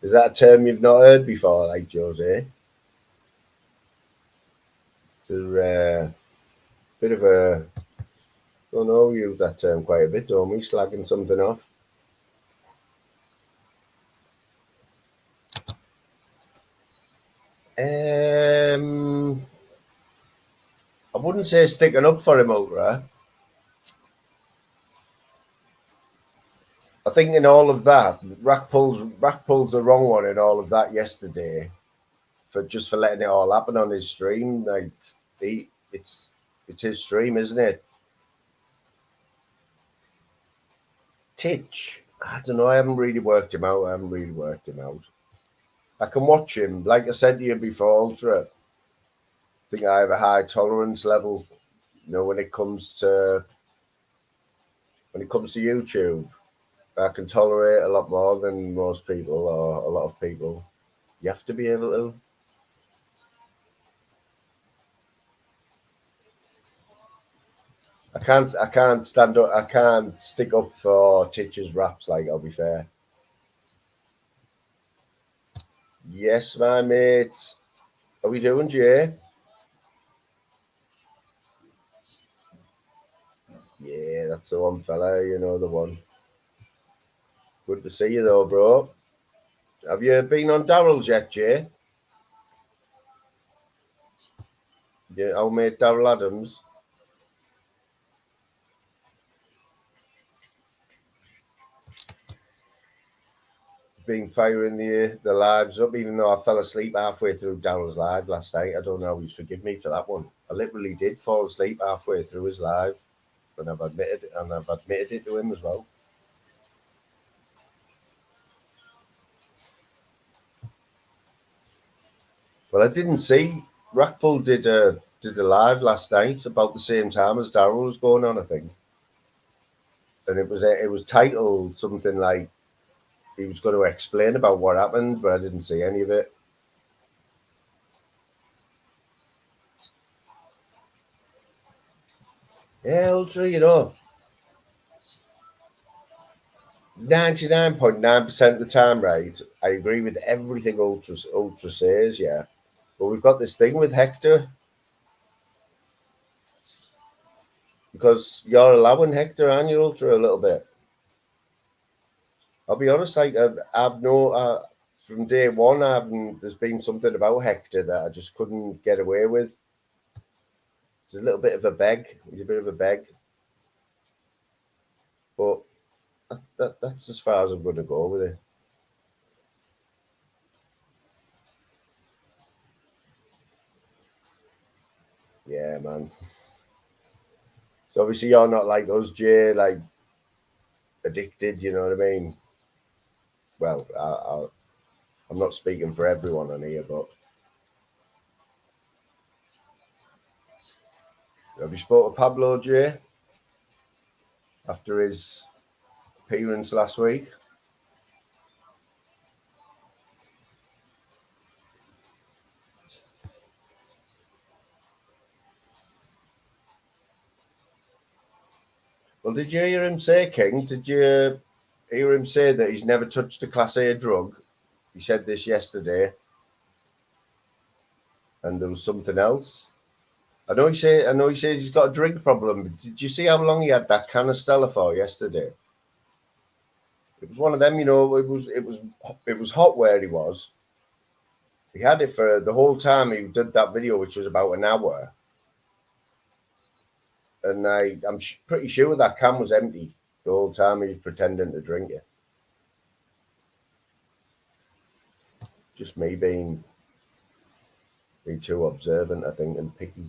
Is that a term you've not heard before, like Jose? It's a bit of a, I don't know, we use that term quite a bit, don't we? Slagging something off. I wouldn't say sticking up for him, Ultra. I think in all of that, Rack pull's the wrong one in all of that yesterday, for letting it all happen on his stream. Like it's his stream, isn't it? Titch, I don't know. I haven't really worked him out. I can watch him. Like I said to you before, Ultra. think I have a high tolerance level. You know, when it comes to YouTube, I can tolerate a lot more than most people or a lot of people. You have to be able to. I can't stand up. I can't stick up for teachers' raps. Like, I'll be fair. Yes, my mates. How we doing, Jay? Yeah, that's the one, fella. You know the one. Good to see you, though, bro. Have you been on Daryl's yet, Jay? Yeah, old mate Daryl Adams. Been firing the lives up, even though I fell asleep halfway through Daryl's live last night. I don't know if he's forgive me for that one. I literally did fall asleep halfway through his live, and I've admitted it to him as well. Well, I didn't see Rackpool did a live last night about the same time as Daryl was going on, I think, and it was titled something like he was going to explain about what happened, but I didn't see any of it. Yeah, Ultra, you know, 99.9% of the time, right? I agree with everything Ultra says, yeah. But we've got this thing with Hector because you're allowing Hector and your Ultra a little bit. I'll be honest, like I've no from day one, I haven't. There's been something about Hector that I just couldn't get away with. He's a little bit of a beg. He's a bit of a beg, but that's as far as I'm going to go with it. Yeah, man. So obviously you're not like us, Jay, like addicted. You know what I mean? Well, I'm not speaking for everyone on here, but have you spoke to Pablo, Jay, after his appearance last week? Well, did you hear him say, King? Did you hear him say that he's never touched a Class A drug? He said this yesterday, and there was something else. I know he says he's got a drink problem. But did you see how long he had that can of Stella for yesterday? It was one of them, you know. It was hot where he was. He had it for the whole time he did that video, which was about an hour. And I'm pretty sure that can was empty the whole time he was pretending to drink it. Just me being too observant, I think, and picky.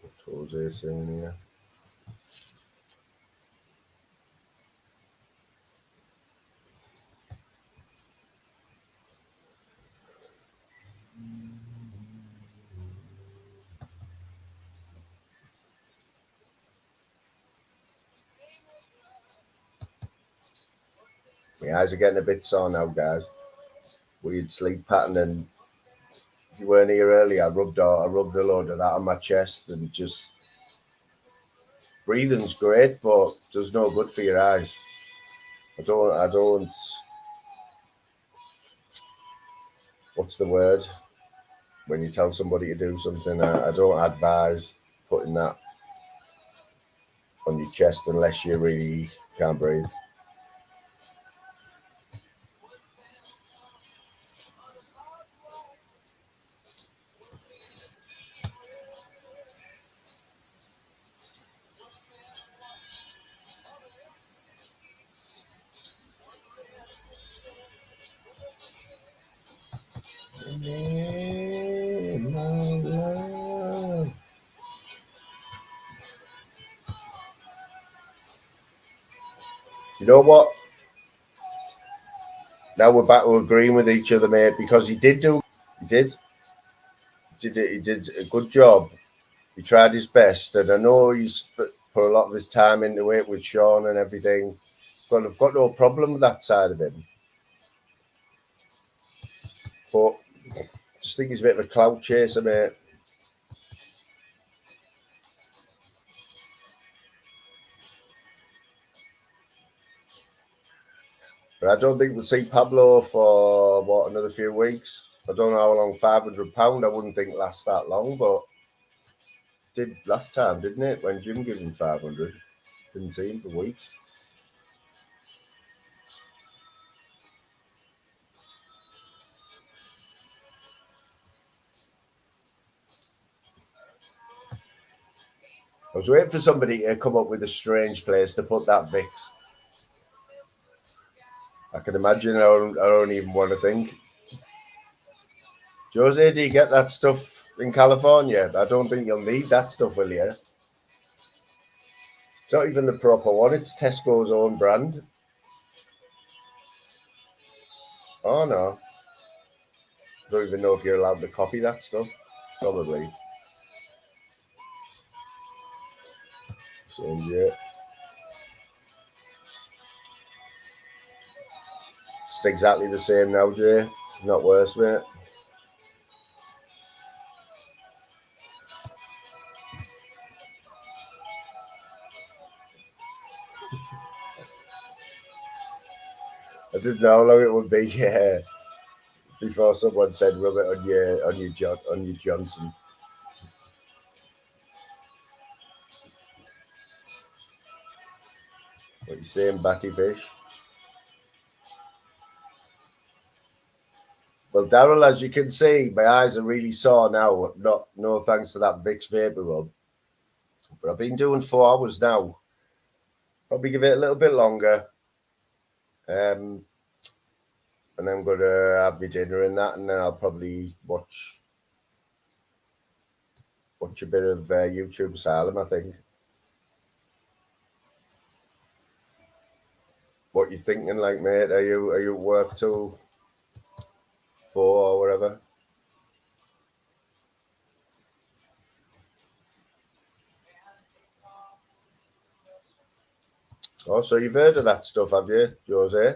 What's Jose saying here? My eyes are getting a bit sore now, guys. Weird sleep pattern, and if you weren't here earlier, I rubbed a load of that on my chest, and just breathing's great, but does no good for your eyes. I don't. What's the word? When you tell somebody to do something, I don't advise putting that on your chest unless you really can't breathe. You know what? Now we're back to agreeing with each other, mate, because he did a good job. He tried his best, and I know he's put a lot of his time into it with Sean and everything. But I've got no problem with that side of him. But I just think he's a bit of a clout chaser, mate. But I don't think we'll see Pablo for another few weeks. I don't know how long £500. I wouldn't think lasts that long, but it did last time, didn't it? When Jim gave him 500, didn't see him for weeks. I was waiting for somebody to come up with a strange place to put that Vix. I can imagine. I don't even want to think. Jose, do you get that stuff in California? I don't think you'll need that stuff, will you? It's not even the proper one. It's Tesco's own brand. Oh, no. I don't even know if you're allowed to copy that stuff. Probably. So, yeah. It's exactly the same now, Jay. Not worse, mate. I didn't know how long it would be before someone said rub it on your Johnson. What you saying, Batty Fish? Well, Daryl, as you can see, my eyes are really sore now. No thanks to that Vicks Vapor Rub. But I've been doing 4 hours now. Probably give it a little bit longer. And then I'm going to have my dinner and that, and then I'll probably watch a bit of YouTube Asylum, I think. What you thinking, like, mate? Are you at work till 4 or whatever? Oh, so you've heard of that stuff, have you, Jose?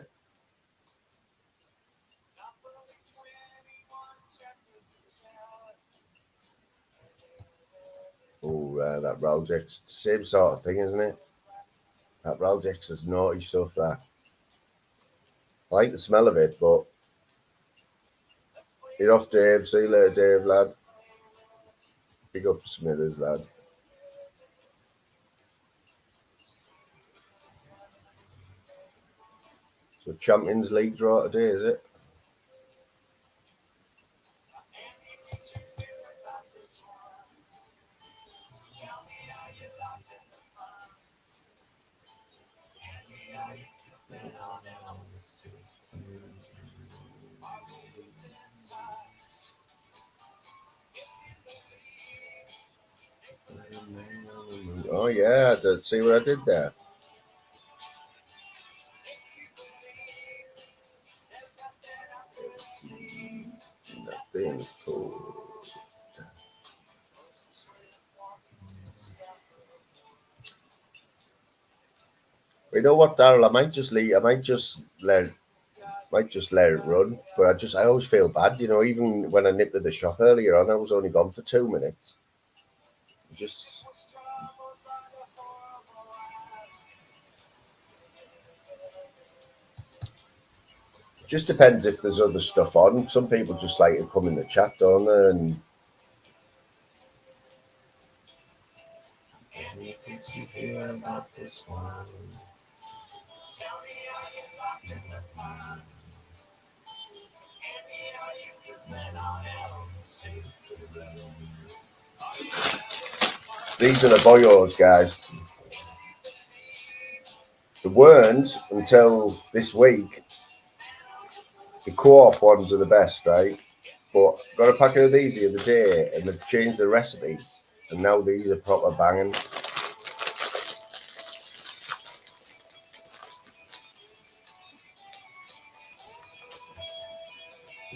Oh, that Raljex, same sort of thing, isn't it? That Raljex is naughty stuff, that. I like the smell of it, but you're off, Dave. See you later, Dave, lad. Big up Smithers, lad. So Champions League draw today, is it? Oh yeah, see what I did there. Nothing cool. You know what, Daryl? I might just let it run. But I always feel bad, you know. Even when I nipped to the shop earlier on, I was only gone for 2 minutes. Just depends if there's other stuff on. Some people just like to come in the chat, don't they? And these are the boyos, guys. The weren't until this week. The co-op ones are the best, right? But got a packet of these the other day, and they've changed the recipe, and now these are proper banging.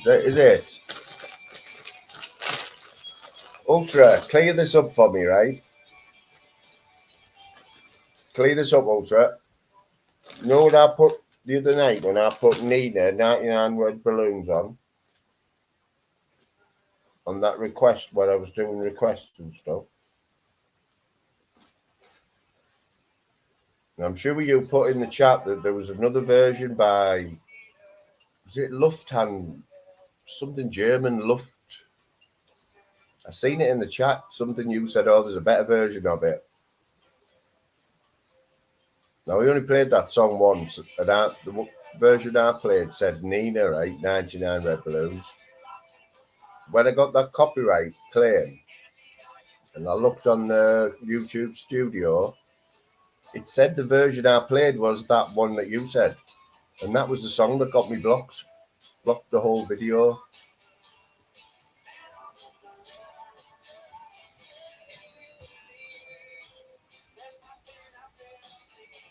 Is it? Ultra, clear this up for me, right? Clear this up, Ultra. You know what I put the other night when I put Nina 99 red balloons on that request when I was doing requests and stuff? And I'm sure you put in the chat that there was another version by, was it Lufthansa? Something German, Luft. I seen it in the chat. Something you said, oh, there's a better version of it. Now, we only played that song once, and the version I played said Nina, right? 99 red balloons. When I got that copyright claim, and I looked on the YouTube studio, it said the version I played was that one that you said. And that was the song that got me blocked the whole video.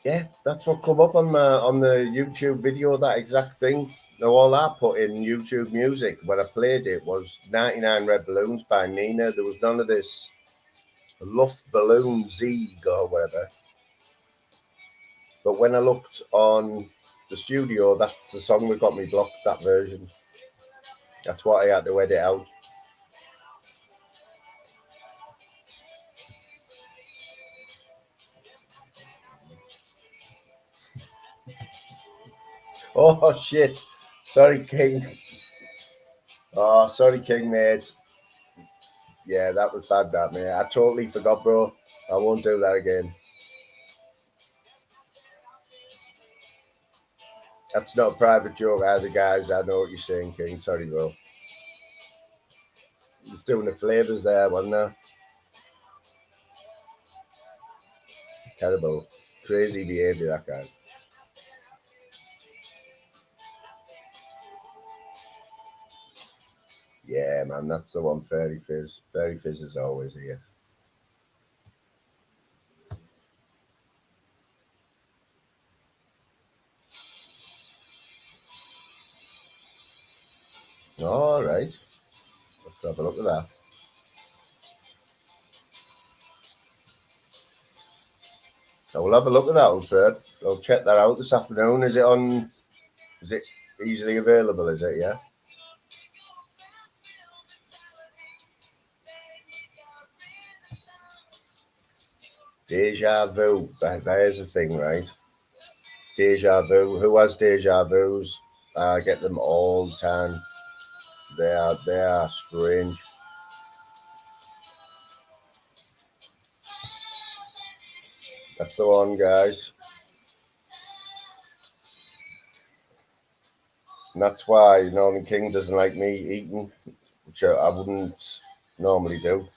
Yeah, that's what come up on the YouTube video, that exact thing. Now, all I put in YouTube music when I played it was 99 Red Balloons by Nina. There was none of this Luft Balloon Zieg or whatever. But when I looked on the studio, that's the song that got me blocked, that version. That's what I had to edit out. Oh, shit. Sorry, King. Oh, sorry, King, mate. Yeah, that was bad, that, mate. I totally forgot, bro. I won't do that again. That's not a private joke either, guys. I know what you're saying, King. Sorry, bro. Just doing the flavours there, wasn't there? Terrible. Crazy behaviour, that guy. Yeah, man, that's the one. Fairy Fizz. Fairy Fizz is always here. All right. Let's have a look at that. So we'll have a look at that, Ultra. I'll check that out this afternoon. Is it easily available, is it, yeah? Deja vu. There's the thing, right? Deja vu. Who has deja vus? I get them all the time. They are strange. That's the one, guys. And that's why Norman King doesn't like me eating, which I wouldn't normally do.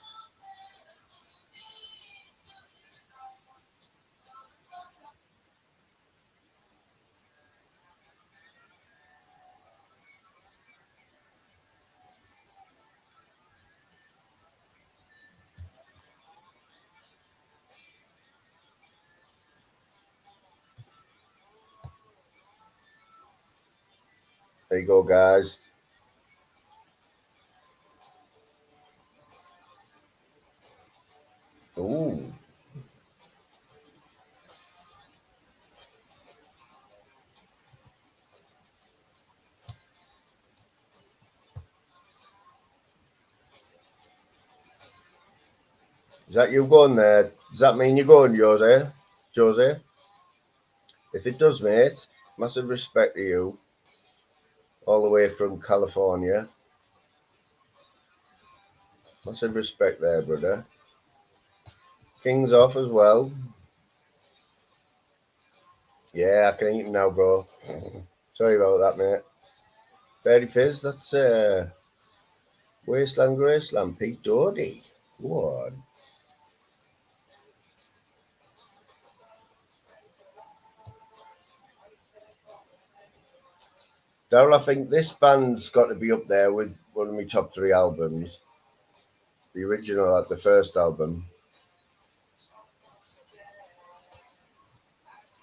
There you go, guys. Ooh. Is that you going there? Does that mean you're going, Jose? Jose? If it does, mate, massive respect to you. All the way from California. Massive respect there, brother. King's off as well. Yeah, I can eat him now, bro. Sorry about that, mate. Fairy Fizz, that's Wasteland Graceland, Pete Doherty. What? Daryl, I think this band's got to be up there with one of my top 3 albums. The original, like the first album.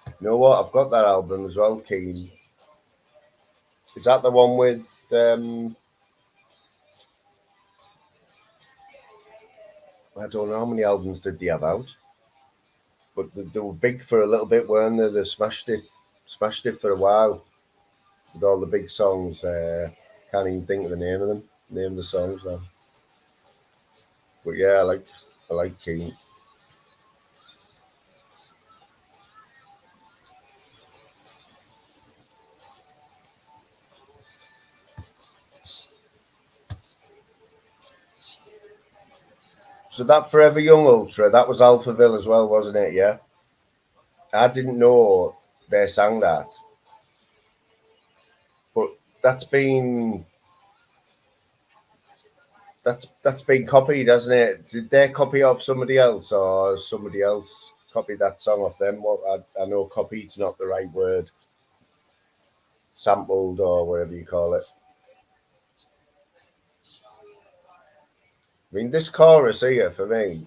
You know what? I've got that album as well, Keen. Is that the one with I don't know how many albums did they have out, but they were big for a little bit, weren't they? They smashed it for a while with all the big songs. Can't even think of the name of them. Name the songs now. But yeah, I like Keane. So that Forever Young Ultra, that was Alphaville as well, wasn't it? Yeah. I didn't know they sang that, but that's been copied, hasn't it? Did they copy off somebody else, or has somebody else copied that song off them? Well, I know copied's not the right word. Sampled or whatever you call it. I mean, this chorus here for me.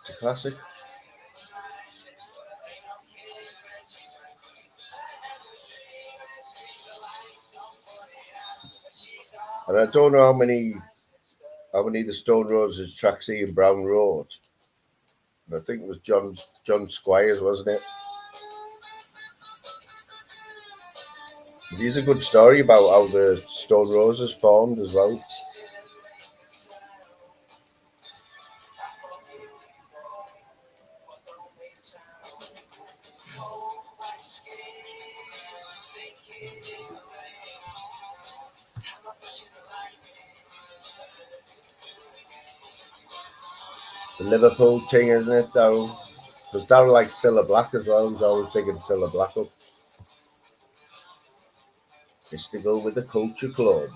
It's a classic. And I don't know how many the Stone Roses tracks Ian Brown wrote. I think it was John Squires, wasn't it? There's a good story about how the Stone Roses formed as well. It's a Liverpool thing, isn't it, Darryl? Because Darryl likes Cilla Black as well. He's always big in Cilla Black up. Festival with the Culture Club.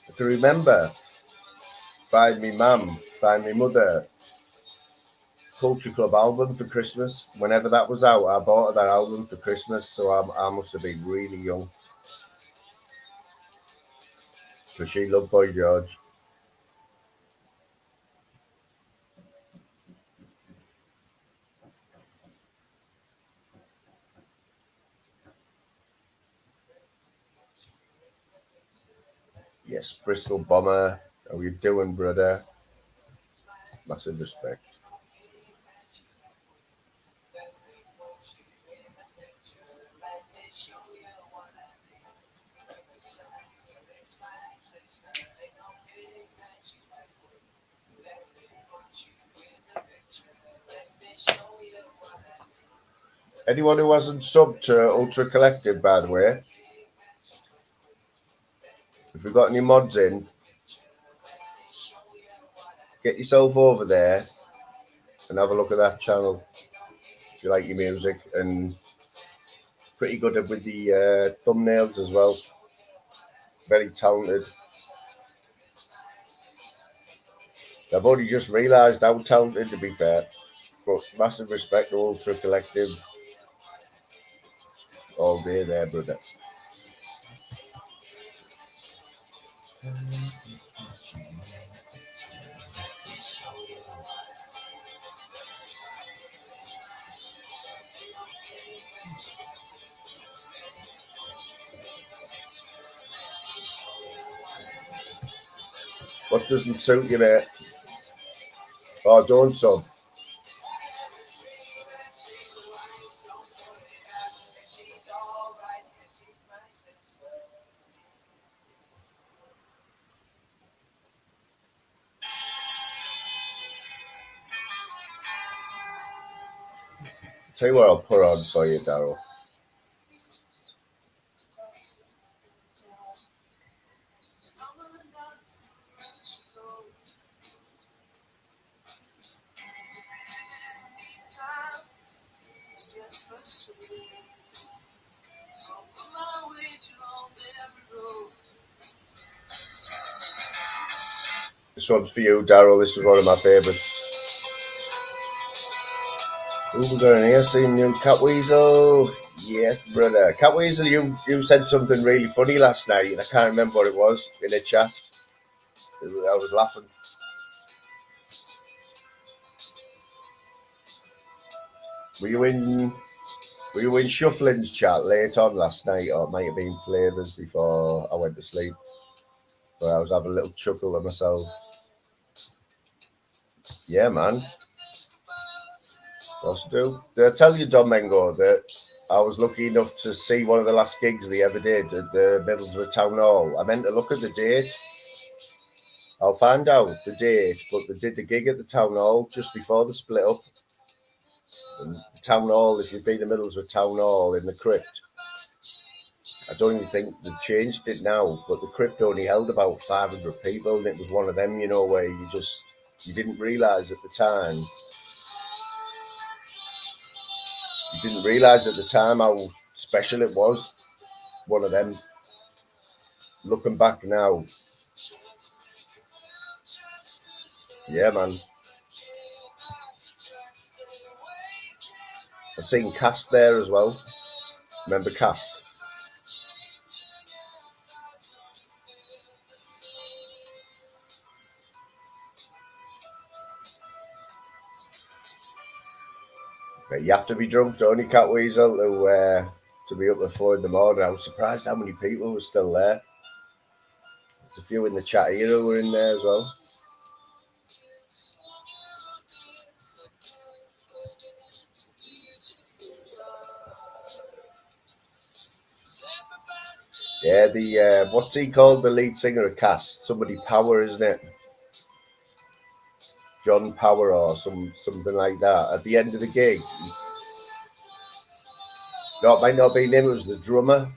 I can remember buying me mother Culture Club album for Christmas. Whenever that was out, I bought her that album for Christmas, so I must have been really young. Because she loved Boy George. Yes, Bristol Bomber. How you doing, brother? Massive respect. Anyone who hasn't subbed to Ultra Collective, by the way, if you've got any mods in, get yourself over there and have a look at that channel if you like your music, and pretty good with the thumbnails as well. Very talented. I've only just realised how talented, to be fair, but massive respect to Ultra Collective all day there, brother. What doesn't suit you, mate? Oh, don't sub. Tell you what I'll put on for you, Darryl. This one's for you, Darryl. This is one of my favourites. Who we got in here? Seeing you, Cat Weasel. Yes, brother. Cat Weasel, you said something really funny last night, and I can't remember what it was in a chat. I was laughing. Were We were in Shuffling's chat late on last night, or it might have been Flavours before I went to sleep. But I was having a little chuckle to myself. Yeah, man. What's to do? Did I tell you, Domingo, that I was lucky enough to see one of the last gigs they ever did at the Middlesbrough Town Hall? I meant to look at the date. I'll find out the date, but they did the gig at the Town Hall just before the split up. And the Town Hall, if you've been to Middlesbrough Town Hall in the crypt, I don't even think they've changed it now, but the crypt only held about 500 people, and it was one of them, you know, where you didn't realise at the time. You didn't realise at the time how special it was. One of them. Looking back now. Yeah, man. I've seen Cast there as well. Remember Cast? But you have to be drunk, don't you, Cat Weasel, to be up at 4 in the morning. I was surprised how many people were still there. There's a few in the chat here who were in there as well. Yeah, the what's he called? The lead singer of Cast? Somebody Power, isn't it? John Power or something like that. At the end of the gig, no, it might not be him. It was the drummer.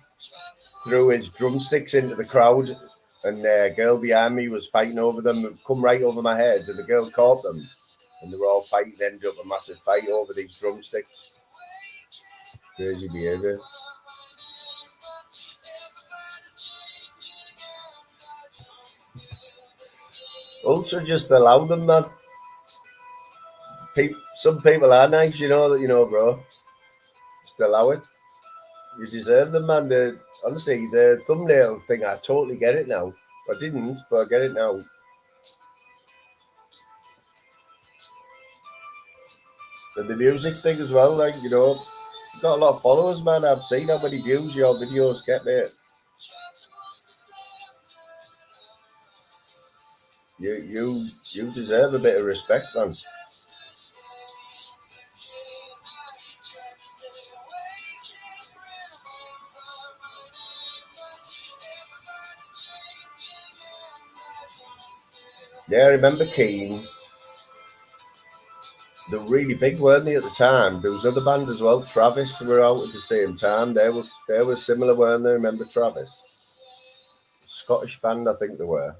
Threw his drumsticks into the crowd, and a girl behind me was fighting over them. Come right over my head, and the girl caught them, and they were all fighting. Ended up a massive fight over these drumsticks. Crazy behaviour. Also, just allow them, man. Some people are nice, you know, bro. Just allow it. You deserve them, man. Honestly, the thumbnail thing, I totally get it now. I didn't, but I get it now. And the music thing as well, like, you know, got a lot of followers, man. I've seen how many views your videos get, mate. You deserve a bit of respect, man. Yeah, I remember Keen. They're really big, weren't they, at the time? There was another band as well, Travis, were out at the same time. They were similar, weren't they? Remember Travis? Scottish band, I think they were.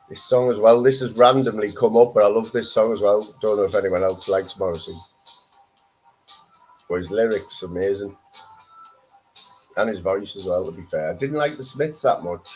This song as well. This has randomly come up, but I love this song as well. Don't know if anyone else likes Morrissey. But his lyrics amazing. And his voice as well, to be fair. I didn't like the Smiths that much.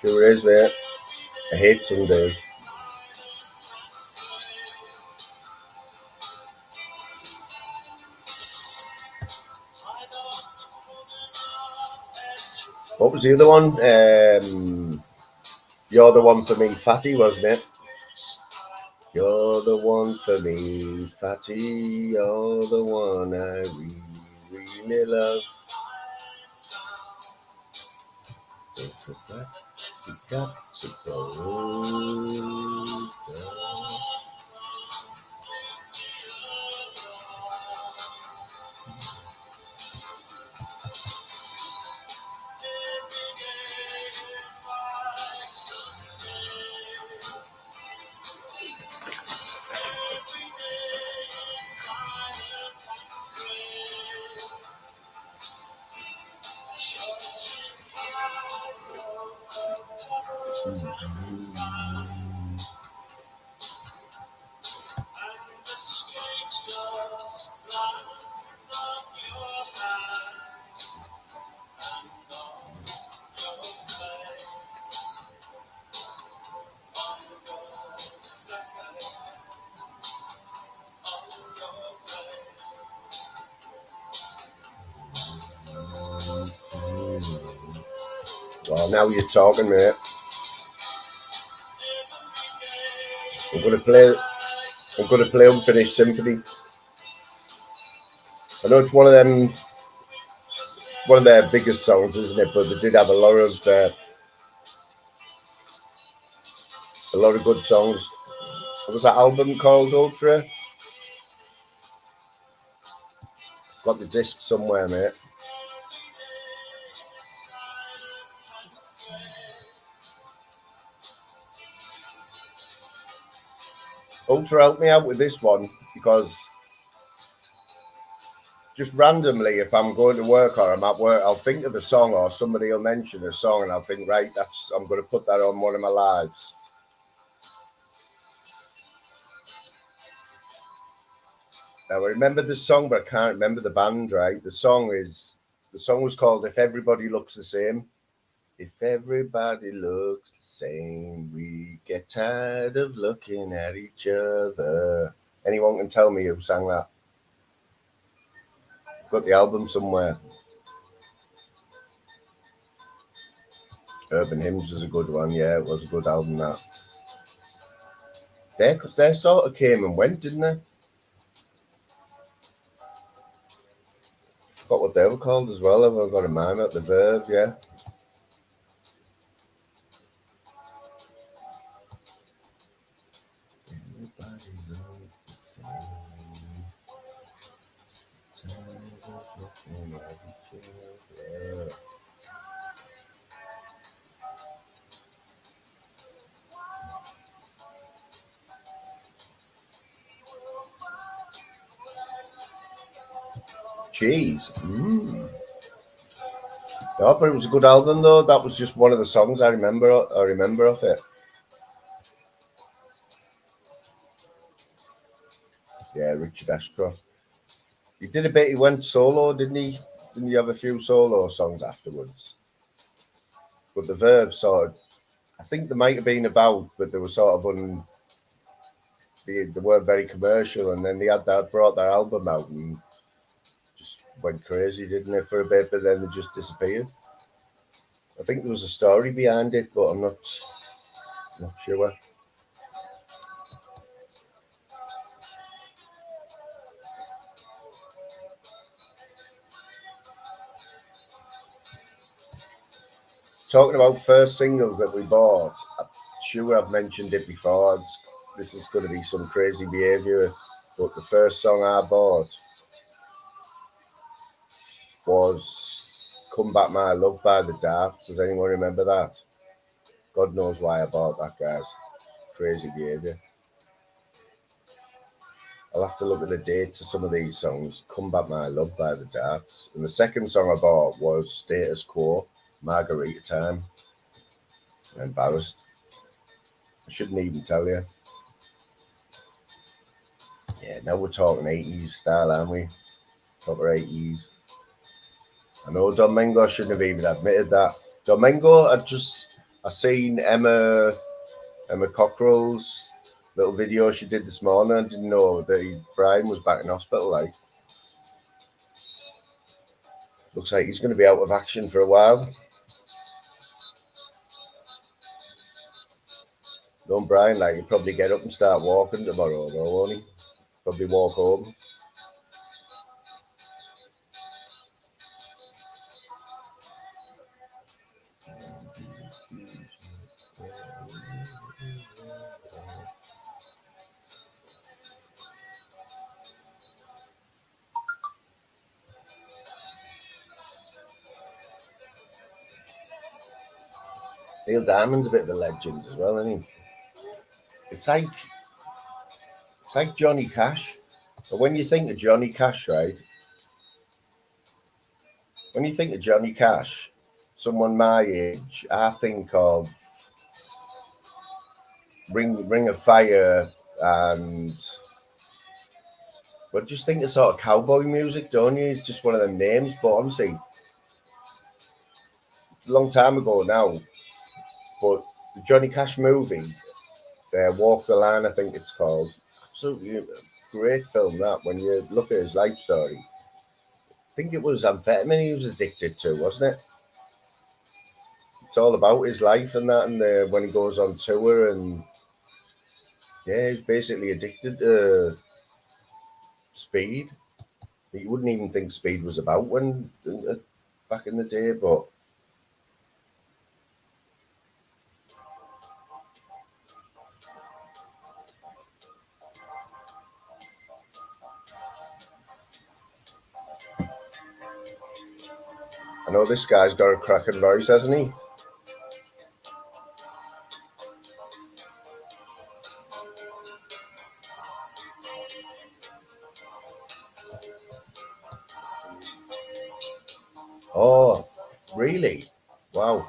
Sure is, mate. I hate Sundays. What was the other one? You're the one for me, Fatty, wasn't it? You're the one for me, Fatty. You're the one I really, really love. You got to go. Oh, now you're talking, mate. I'm gonna play Unfinished Symphony. I know it's one of their biggest songs, isn't it? But they did have a lot of good songs. What was that album called, Ultra? Got the disc somewhere, mate. Ultra, help me out with this one, because just randomly, if I'm going to work or I'm at work, I'll think of a song, or somebody will mention a song, and I'll think, right, I'm going to put that on one of my lives. Now, I remember the song, but I can't remember the band, right? The song was called If Everybody Looks the Same. If everybody looks the same, we get tired of looking at each other. Anyone can tell me who sang that? I've got the album somewhere. Urban Hymns was a good one, yeah, it was a good album, that. They sort of came and went, didn't they? Forgot what they were called as well. I've got a mind at the Verve, yeah. Jeez. No, but it was a good album though. That was just one of the songs I remember of it. Yeah, Richard Ashcroft. He did a bit. He went solo, didn't he? Didn't he have a few solo songs afterwards? But the Verve sort of, I think they might have been about, but they were sort of they weren't very commercial, and then they brought their album out and just went crazy, didn't they, for a bit? But then they just disappeared. I think there was a story behind it, but I'm not sure. Talking about first singles that we bought, I'm sure I've mentioned it before. This is going to be some crazy behaviour, but the first song I bought was Come Back My Love by the Darts. Does anyone remember that? God knows why I bought that, guys. Crazy behaviour. I'll have to look at the dates of some of these songs. Come Back My Love by the Darts. And the second song I bought was Status Quo, Margarita Time. I'm embarrassed. I shouldn't even tell you. Yeah, now we're talking 80s style, aren't we? Proper 80s. I know Domingo shouldn't have even admitted that. Domingo, I seen Emma Cockrell's little video she did this morning. I didn't know that Brian was back in hospital. Like, looks like he's going to be out of action for a while. Don't Brian, like, he'll probably get up and start walking tomorrow, though, won't he? Probably walk home. Neil Diamond's a bit of a legend as well, isn't he? It's like Johnny Cash. But when you think of Johnny Cash, right? When you think of Johnny Cash, someone my age, I think of Ring of Fire and just think of sort of cowboy music, don't you? It's just one of them names, but honestly, it's a long time ago now. But the Johnny Cash movie, Walk the Line, I think it's called. Absolutely great film, that, when you look at his life story. I think it was amphetamine he was addicted to, wasn't it? it's all about his life and that, and when he goes on tour, and yeah, he's basically addicted to speed. You wouldn't even think speed was about when back in the day, but I know this guy's got a cracking voice, hasn't he? Oh, really? Wow.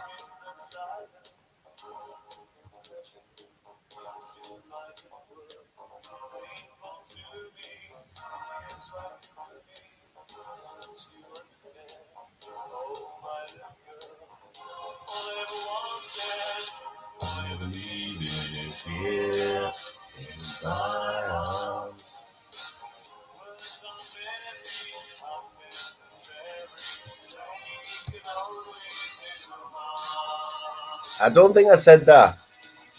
I don't think I said that.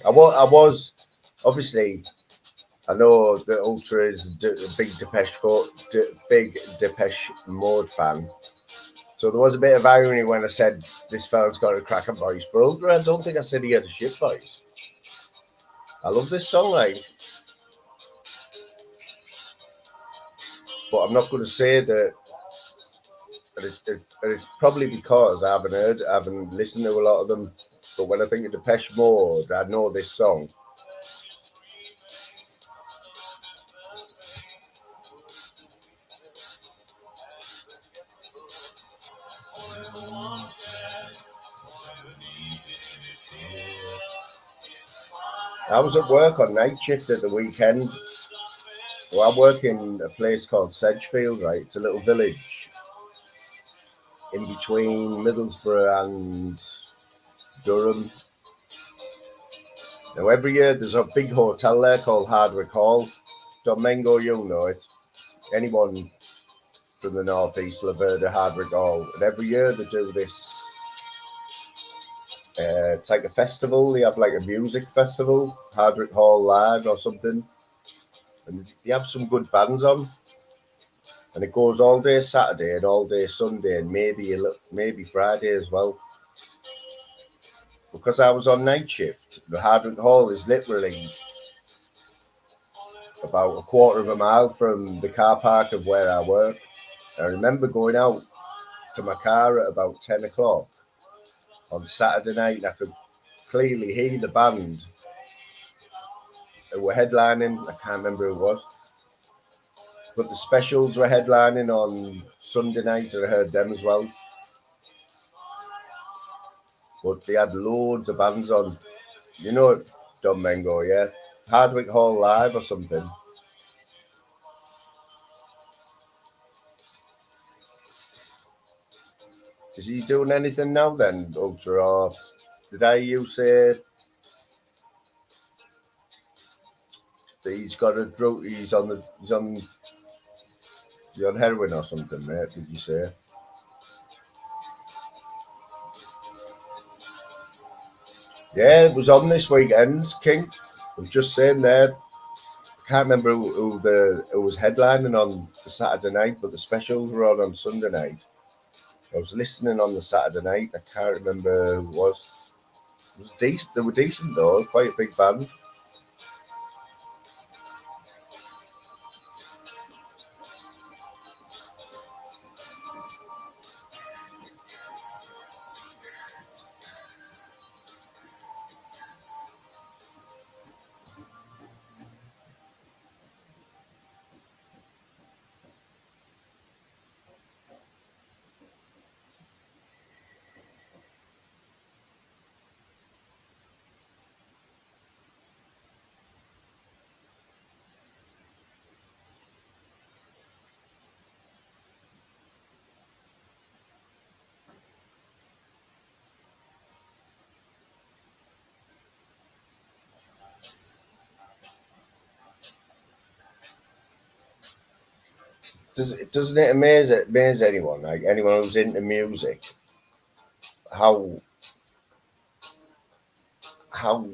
I was obviously. I know the Ultra is a big Depeche Mode fan, so there was a bit of irony when I said this fella's got a cracking voice. But Ultra, I don't think I said he had a shit voice. I love this song, like, but I'm not going to say that. It's probably because I haven't listened to a lot of them. But when I think of Depeche Mode, I know this song. I was at work on night shift at the weekend. Well, I work in a place called Sedgefield, right? It's a little village in between Middlesbrough and Durham. Now, every year there's a big hotel there called Hardwick Hall. Domingo, you'll know it. Anyone from the northeast will have heard of Hardwick Hall. And every year they do this. It's like a festival. They have like a music festival, Hardwick Hall Live or something. And they have some good bands on. And it goes all day Saturday and all day Sunday and maybe Friday as well. Because I was on night shift, the Hardwick Hall is literally about a quarter of a mile from the car park of where I work. I remember going out to my car at about 10 o'clock on Saturday night, and I could clearly hear the band who were headlining. I can't remember who it was. But the Specials were headlining on Sunday night, and I heard them as well. But they had loads of bands on. You know Domingo, yeah? Hardwick Hall Live or something. Is he doing anything now then, Ultra? Or did I hear you say that he's got a drug? He's on heroin or something, mate? Did you say? Yeah, it was on this weekend, King. I was just saying there. I can't remember who was headlining on the Saturday night, but the Specials were on Sunday night. I was listening on the Saturday night. I can't remember who it was. It was decent. They were decent though. Quite a big band. Doesn't it amaze anyone, like anyone who's into music, how how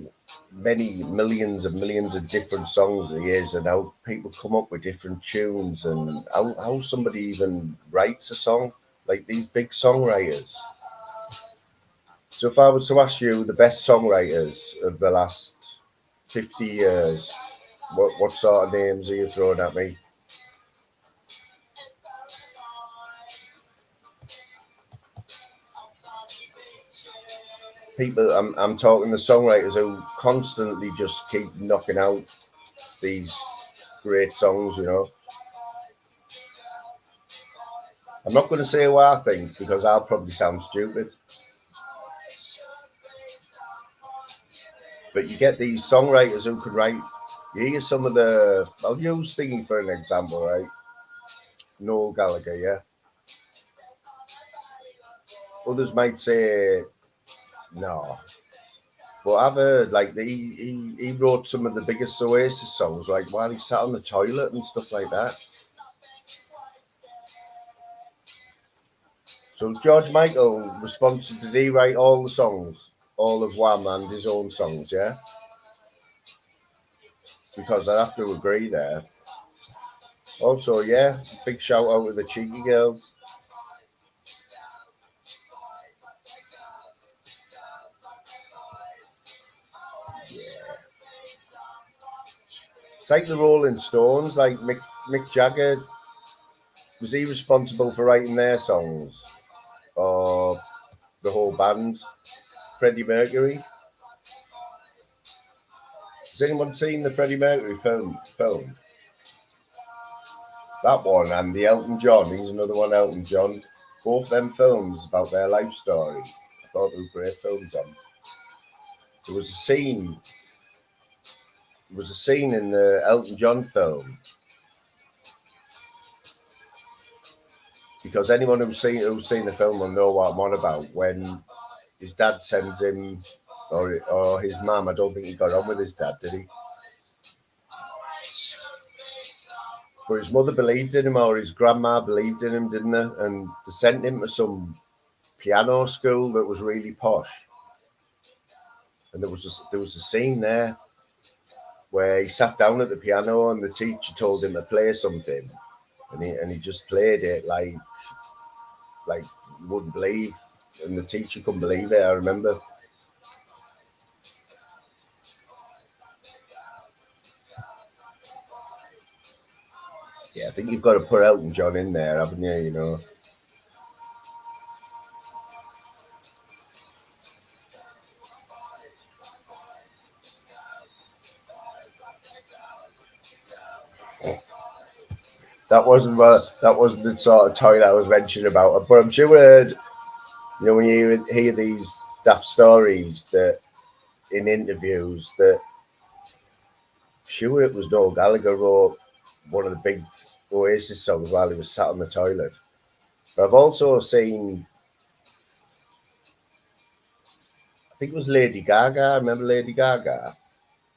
many millions and millions of different songs there is, and how people come up with different tunes, and how somebody even writes a song, like these big songwriters. So if I was to ask you the best songwriters of the last 50 years, what sort of names are you throwing at me? People, I'm talking the songwriters who constantly just keep knocking out these great songs, you know. I'm not going to say what I think because I'll probably sound stupid. But you get these songwriters who could write. You hear some of the. I'll use Thingy for an example, right? Noel Gallagher, yeah. Others might say no, but I've heard like he wrote some of the biggest Oasis songs, like while he sat on the toilet and stuff like that. So George Michael responsible, did he write all the songs, all of Wham and his own songs, yeah? Because I have to agree there. Also, yeah, big shout out to the Cheeky Girls. Yeah. It's like the Rolling Stones, like Mick Jagger. Was he responsible for writing their songs? Or the whole band? Freddie Mercury? Has anyone seen the Freddie Mercury film? That one and the Elton John. He's another one, Elton John. Both them films about their life story. I thought they were great films. There was a scene. There was a scene in the Elton John film, because anyone who's seen the film will know what I'm on about. When his dad sends him, or his mum, I don't think he got on with his dad, did he? But his mother believed in him, or his grandma believed in him, didn't they? And they sent him to some piano school that was really posh. And there was a scene there where he sat down at the piano and the teacher told him to play something, and he just played it like you wouldn't believe, and the teacher couldn't believe it. I remember. Yeah, I think you've got to put Elton John in there, haven't you? You know. That wasn't the sort of toy that I was mentioning about. But I'm sure, you know, when you hear these daft stories that in interviews that sure it was Noel Gallagher wrote one of the big Oasis songs while he was sat on the toilet. But I've also seen, I think it was Lady Gaga. I remember Lady Gaga.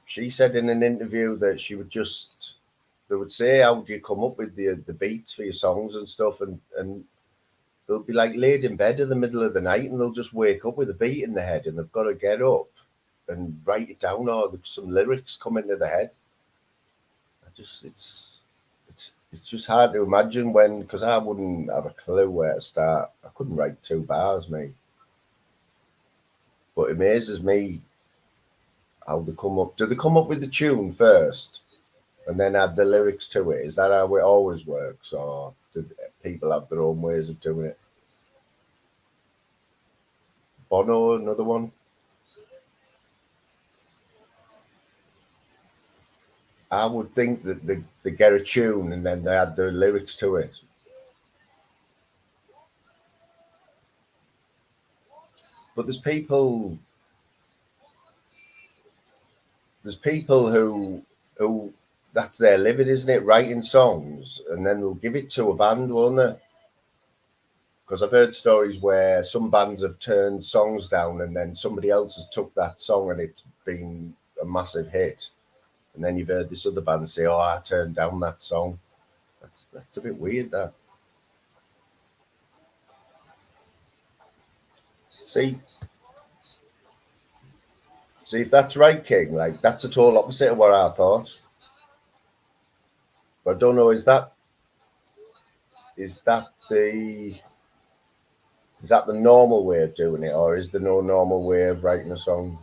She said in an interview that she would just, they would say, how do you come up with the beats for your songs and stuff? And they'll be like laid in bed in the middle of the night and they'll just wake up with a beat in their head and they've got to get up and write it down, or some lyrics come into the head. It's just hard to imagine when, because I wouldn't have a clue where to start. I couldn't write 2 bars, mate. But it amazes me how they come up. Do they come up with the tune first and then add the lyrics to it? Is that how it always works, or do people have their own ways of doing it? Bono, another one. I would think that they get a tune and then they add the lyrics to it. But there's people who that's their living, isn't it? Writing songs, and then they'll give it to a band, won't they? Because I've heard stories where some bands have turned songs down and then somebody else has took that song and it's been a massive hit. And then you've heard this other band say, oh, I turned down that song. That's a bit weird, that. See, See if that's right, King. Like that's a total opposite of what I thought. But I don't know. Is that the normal way of doing it, or is there no normal way of writing a song?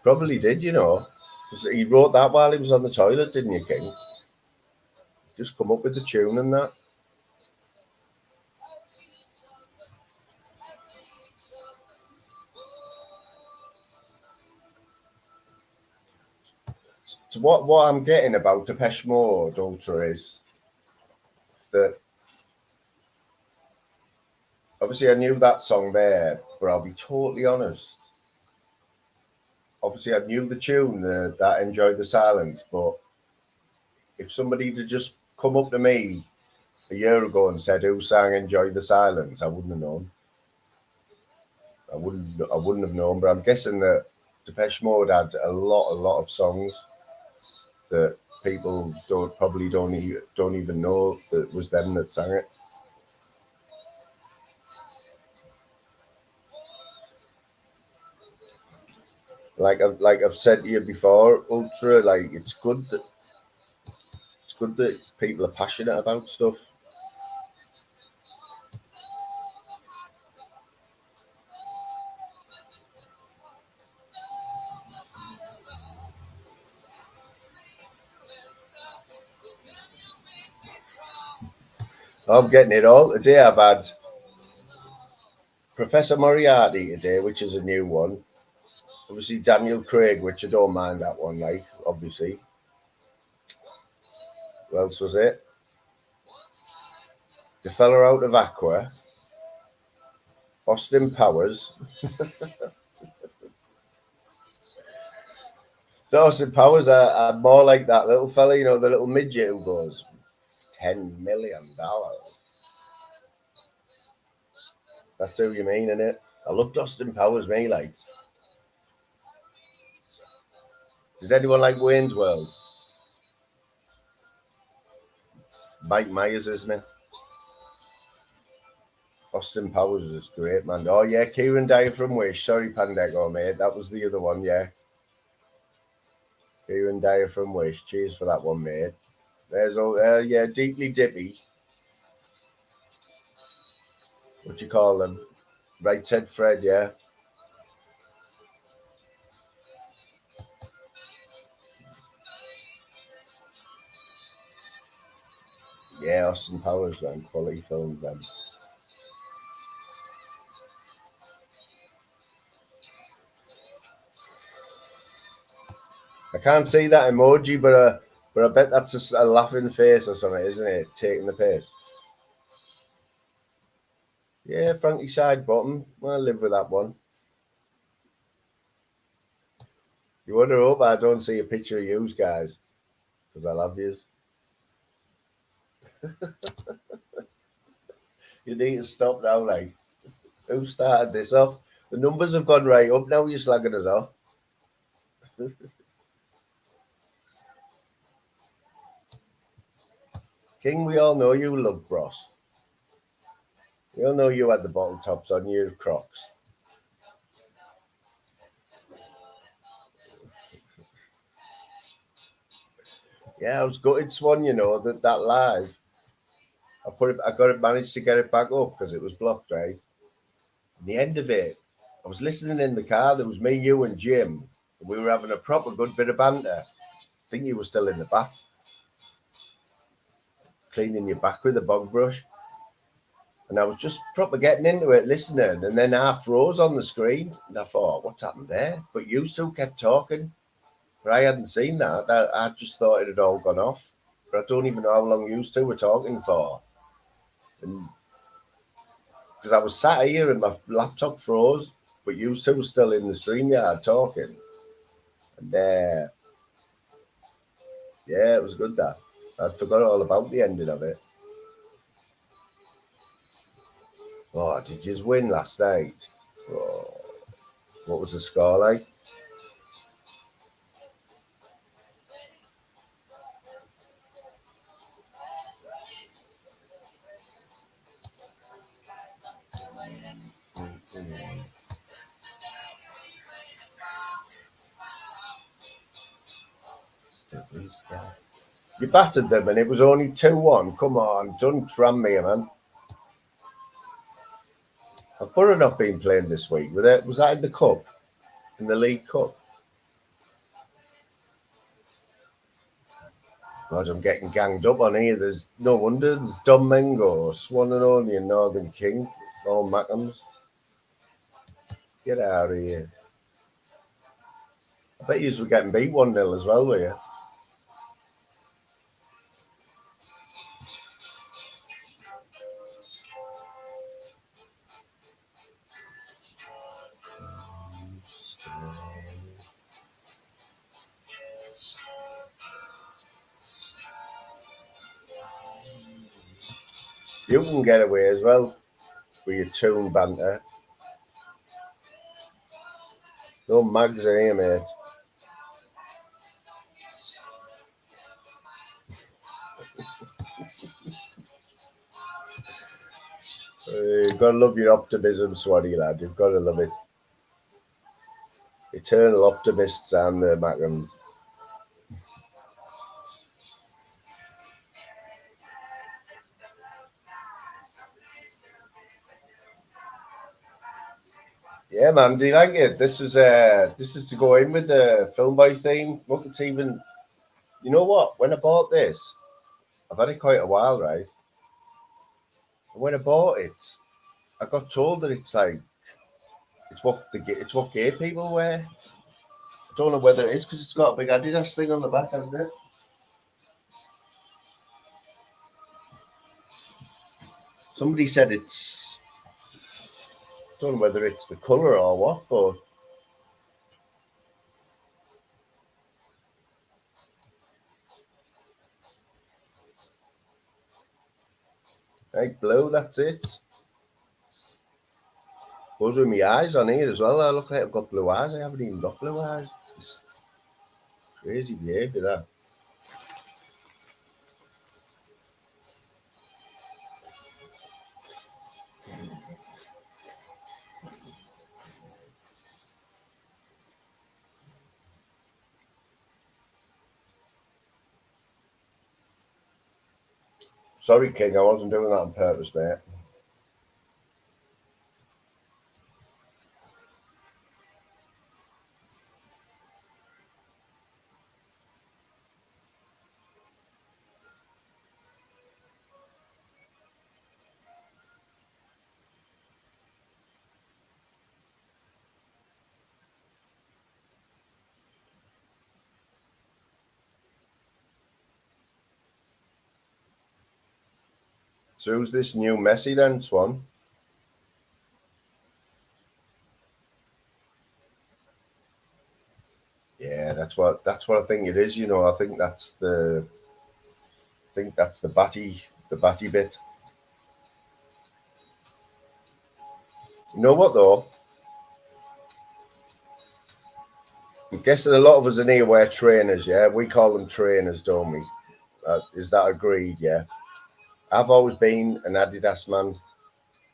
Probably did, you know. He wrote that while he was on the toilet, didn't you, King? Just come up with the tune and that. So what I'm getting about Depeche Mode Ultra is that obviously I knew that song there, but I'll be totally honest. Obviously I knew the tune, that Enjoy the Silence, but if somebody had just come up to me a year ago and said who sang Enjoy the Silence, I wouldn't have known. I wouldn't have known, but I'm guessing that Depeche Mode had a lot of songs that people don't even know that it was them that sang it. Like I've said to you before, Ultra, like it's good that people are passionate about stuff. I'm getting it all today. I've had Professor Moriarty today, which is a new one. Obviously Daniel Craig, which I don't mind that one, like obviously. Who else was it? The fella out of Aqua. Austin Powers. So Austin Powers are more like that little fella, you know, the little midget who goes, $10 million. That's who you mean, innit? I loved Austin Powers, me, like. Did anyone like Wayne's World? It's Mike Myers, isn't it? Austin Powers is great, man. Oh, yeah, Kieran Dyer from Wish. Sorry, Pandego, mate. That was the other one, yeah. Kieran Dyer from Wish. Cheers for that one, mate. There's all, yeah, Deeply Dippy. What do you call them? Right Ted Fred, yeah. Yeah, Austin Powers, man. Quality films, man. I can't see that emoji, but I bet that's a laughing face or something, isn't it? Taking the piss. Yeah, Frankie Sidebottom. I'll live with that one. You wonder hope I don't see a picture of you guys, because I love yous. You need to stop now, like. Who started this off? The numbers have gone right up now. You're slagging us off. King, we all know you love Bros. We all know you had the bottle tops on your Crocs. Yeah, I was gutted, Swan. You know that live. Managed to get it back up because it was blocked, right? And the end of it, I was listening in the car. There was me, you, and Jim. And we were having a proper good bit of banter. I think you were still in the bath, cleaning your back with a bog brush. And I was just proper getting into it, listening, and then I froze on the screen. And I thought, what's happened there? But you two kept talking. But I hadn't seen that. I just thought it had all gone off. But I don't even know how long you two were talking for. And because I was sat here and my laptop froze, but you two were still in the StreamYard talking. And yeah, it was good that. I'd forgot all about the ending of it. Oh, did you win last night? Oh, what was the score like? You battered them and it was only 2-1. Come on, don't drum me, man. Have Borough not been playing this week? Was that in the Cup? In the League Cup? God, I'm getting ganged up on here. There's no wonder. There's Domingo, Swan and Only, and Northern King. All Mackhams. Get out of here. I bet you were getting beat 1-0 as well, were you? You can get away as well with your tune banter. No mags in here, mate. You've got to love your optimism, Swanee lad. You've got to love it. Eternal optimists and the Mackhams. Yeah, man. Do you like it? This is to go in with the Film Boy theme. Look, it's even. You know what? When I bought this, I've had it quite a while, right? And when I bought it, I got told that it's what gay people wear. I don't know whether it is because it's got a big Adidas thing on the back, hasn't it? Somebody said it's. I don't know whether it's the colour or what, but. Like blue, that's it. Goes with my eyes on here as well. I look like I've got blue eyes. I haven't even got blue eyes. It's this crazy behaviour, that. Sorry, King, I wasn't doing that on purpose, mate. So who's this new Messi then, Swan? Yeah, that's what I think it is. You know, I think that's the batty bit. You know what though? I'm guessing a lot of us in here wear trainers. Yeah, we call them trainers, don't we? Is that agreed? Yeah. I've always been an Adidas man.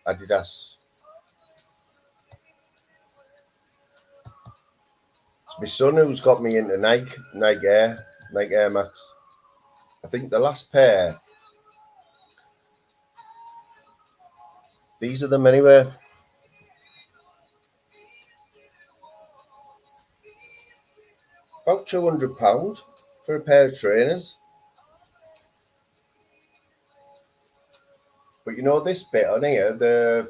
Adidas. It's my son who's got me into Nike Air Max. I think the last pair. These are them anyway. About £200 for a pair of trainers. But you know this bit on here, the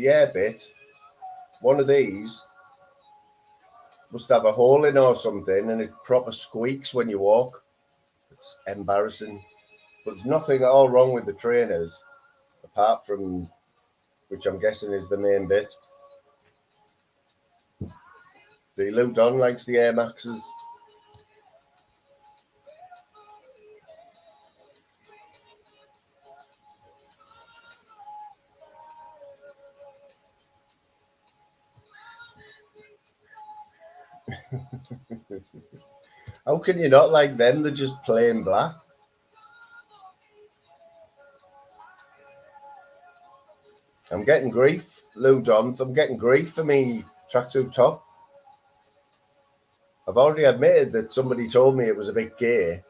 air bit, one of these must have a hole in or something and it proper squeaks when you walk. It's embarrassing. But there's nothing at all wrong with the trainers, apart from, which I'm guessing is the main bit. The Lou Don likes the Air Maxes. How can you not like them? They're just plain black. I'm getting grief, Lou Dom. I'm getting grief for me tracksuit top. I've already admitted that somebody told me it was a bit gay.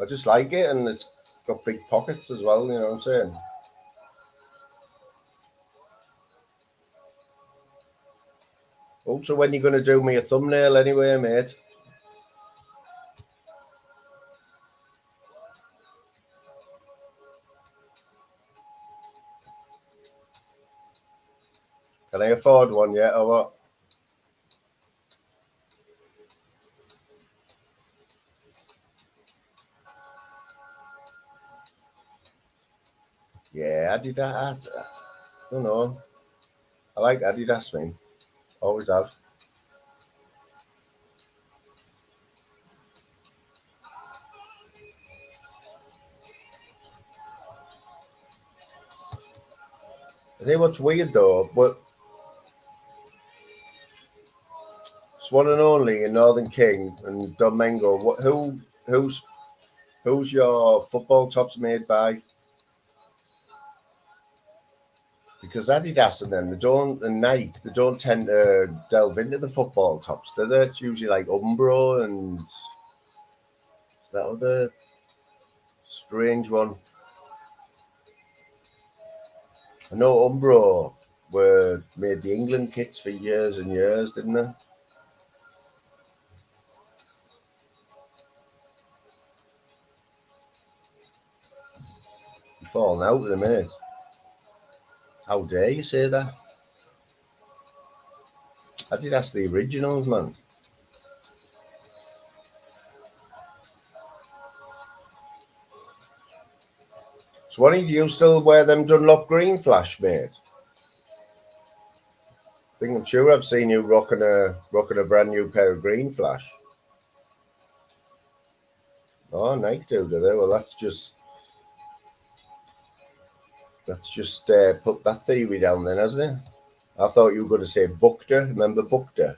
I just like it, and it's got big pockets as well, you know what I'm saying? Also, when you're going to do me a thumbnail anyway, mate? Can I afford one yet, or what? Yeah, Adidas. I don't know. I like Adidas, man. Always have. I think what's weird though, but Swan and Only and Northern King and Domingo. Who's your football tops made by? Because Adidas and them, and Nike, they don't tend to delve into the football tops. It's usually like Umbro and that other strange one. I know Umbro made the England kits for years and years, didn't they? You're falling out in a minute. How dare you say that? Adidas the originals, man. Swanee, do you still wear them Dunlop Green Flash, mate? I'm sure I've seen you rocking a brand new pair of Green Flash. Oh, Nike do they? Well, that's just put that theory down then, hasn't it? I thought you were going to say Bukta. Remember Bukta?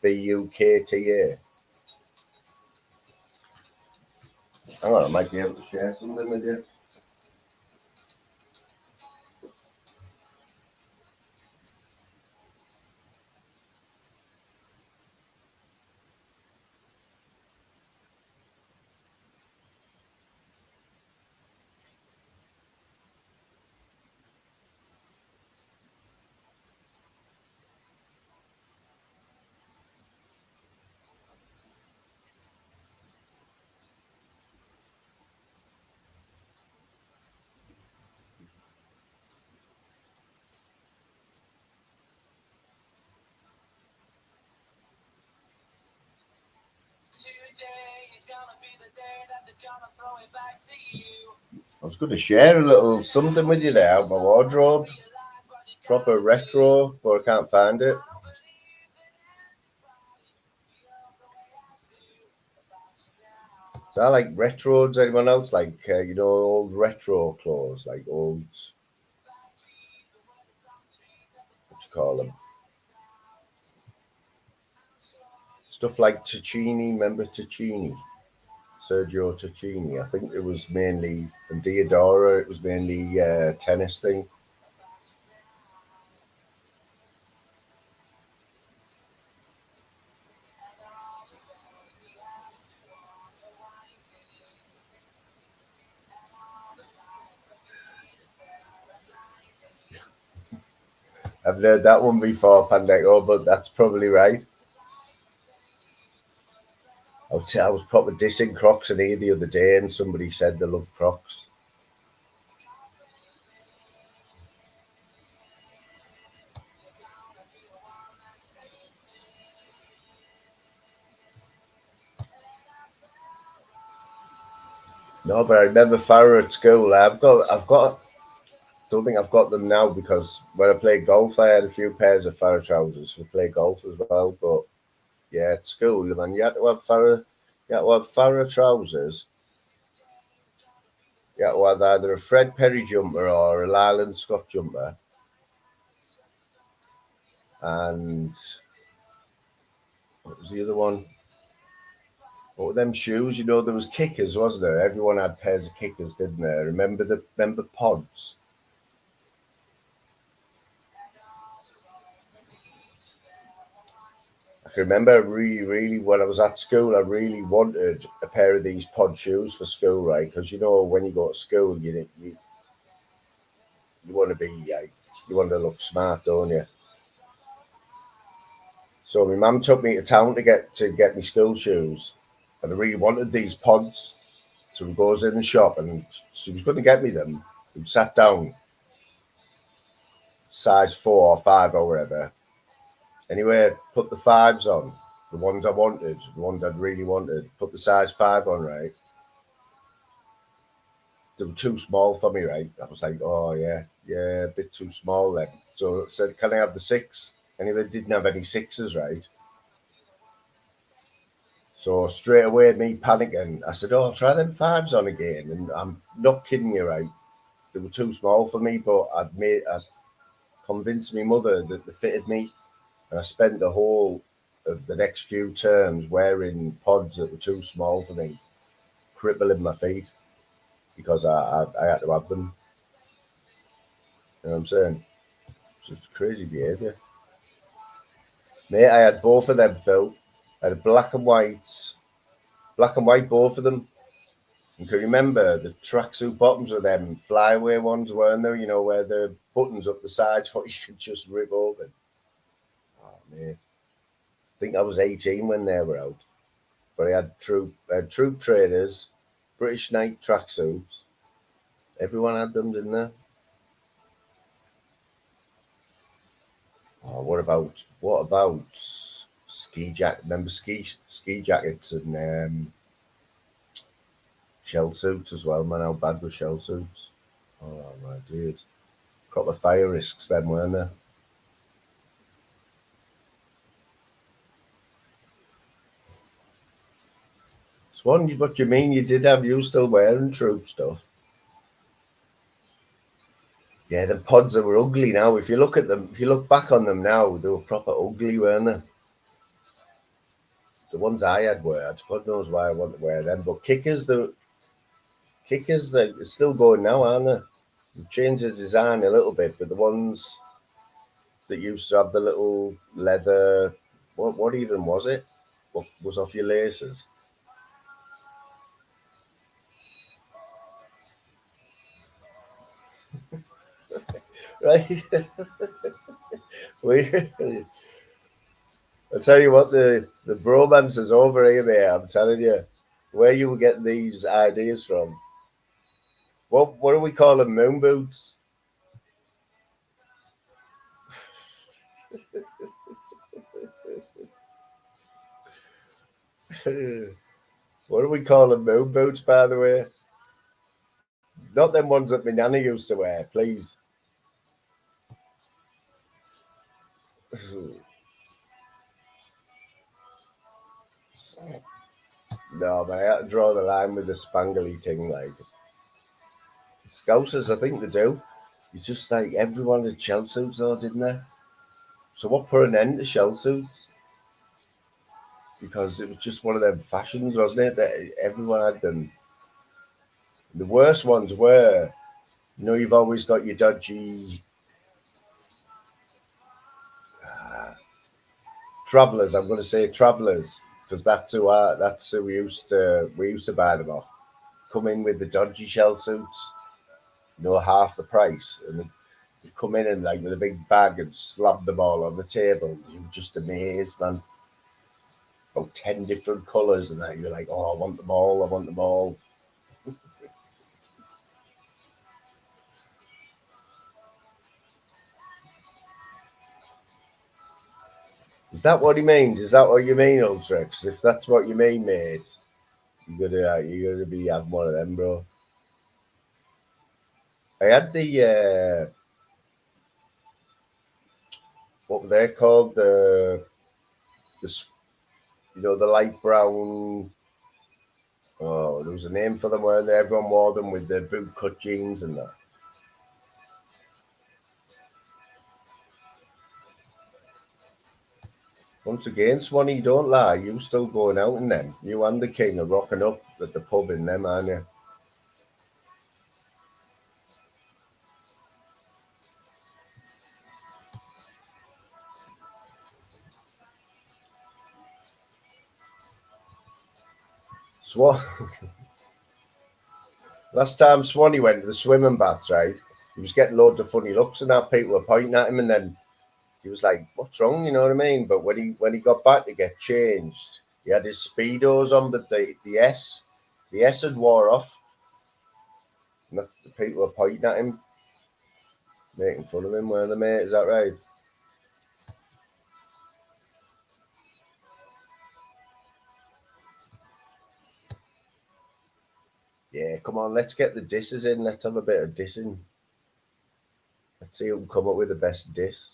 Bukta. Hang on, I might be able to share something with you. I was going to share a little something with you there out my wardrobe. Proper retro, but I can't find it. So I like retro. Does anyone else like, old retro clothes? Like old, what you call them? Stuff like Ticini. Remember Ticini? Sergio Ticini. I think it was mainly, and Diodora, it was mainly tennis thing. I've heard that one before, Pandeco, but that's probably right. I was probably dissing Crocs in here the other day, and somebody said they love Crocs. No, but I remember Farah at school. Don't think I've got them now because when I played golf, I had a few pairs of Farah trousers to play golf as well. But yeah, at school, man, you had to have Farah trousers. You had to have either a Fred Perry jumper or a Lyland Scott jumper. And what was the other one? What were them shoes? There was kickers, wasn't there? Everyone had pairs of kickers, didn't they? Remember pods? I can remember really when I was at school, I really wanted a pair of these pod shoes for school, right? Because you know when you go to school, you want to be you want to look smart, don't you? So my mum took me to town to get me school shoes, and I really wanted these pods. So we goes in the shop, and she was going to get me them. We sat down, size 4 or 5 or whatever. Anyway, put the 5s on, the ones I wanted, the ones I'd really wanted. Put the size 5 on, right? They were too small for me, right? I was like, oh yeah, a bit too small then. So I said, can I have the 6? Anyway, didn't have any 6s, right? So straight away, me panicking, I said, oh, I'll try them 5s on again. And I'm not kidding you, right? They were too small for me, but I'd convinced my mother that they fitted me. And I spent the whole of the next few terms wearing pods that were too small for me, crippling my feet because I had to have them. You know what I'm saying? It's crazy behaviour. Mate, I had both of them, Phil. I had black and white, both of them. And can you remember the tracksuit bottoms of them flyaway ones, weren't there? You know, where the buttons up the sides, what you could just rip open. Oh, mate. I think I was 18 when they were out. But I had troop traders, British Nike tracksuits. Everyone had them, didn't they? Oh, what about ski jacket? Remember ski jackets and shell suits as well, man. How bad were shell suits? Oh my dear. Proper fire risks then, weren't there? Swan, what do you mean you did have you still wearing troop stuff? Yeah, the pods that were ugly now. If you look at them, if you look back on them now, they were proper ugly, weren't they? The ones I had were, God knows why I want to wear them. But kickers, they're still going now, aren't they? They've changed the design a little bit, but the ones that used to have the little leather, what even was it? What was off your laces? Right? I tell you what, the bromance is over here, mate. I'm telling you, where you were getting these ideas from. What do we call them? Moon boots? What do we call them? Moon boots, by the way. Not them ones that my nana used to wear, please. No, but I had to draw the line with the spangly thing, like. Scousers, I think they do. It's just like everyone had shell suits, though, didn't they? So what put an end to shell suits? Because it was just one of them fashions, wasn't it? That everyone had them. The worst ones were, you've always got your dodgy travellers. I'm going to say travellers because that's who we used to buy them off. Come in with the dodgy shell suits, half the price, and they come in and like with a big bag and slab them all on the table. You were just amazed, man. About 10 different colours and that. You're like, oh, I want them all. I want them all. Is that what he means? Is that what you mean, Ultrex? If that's what you mean, mate, you gotta be having one of them, bro. I had the what were they called? The light brown. Oh, there was a name for them, weren't there? Everyone wore them with the boot cut jeans and that. Once again, Swanee, don't lie. You still going out in them. You and the king are rocking up at the pub in them, aren't you? Last time Swanee went to the swimming baths, right? He was getting loads of funny looks and that. People were pointing at him, and then he was like, "What's wrong?" You know what I mean? But when he got back to get changed, he had his speedos on, but the S had wore off. And the people were pointing at him, making fun of him. Were they, mate? Is that right? Yeah, come on, let's get the disses in. Let's have a bit of dissing. Let's see who can come up with the best diss.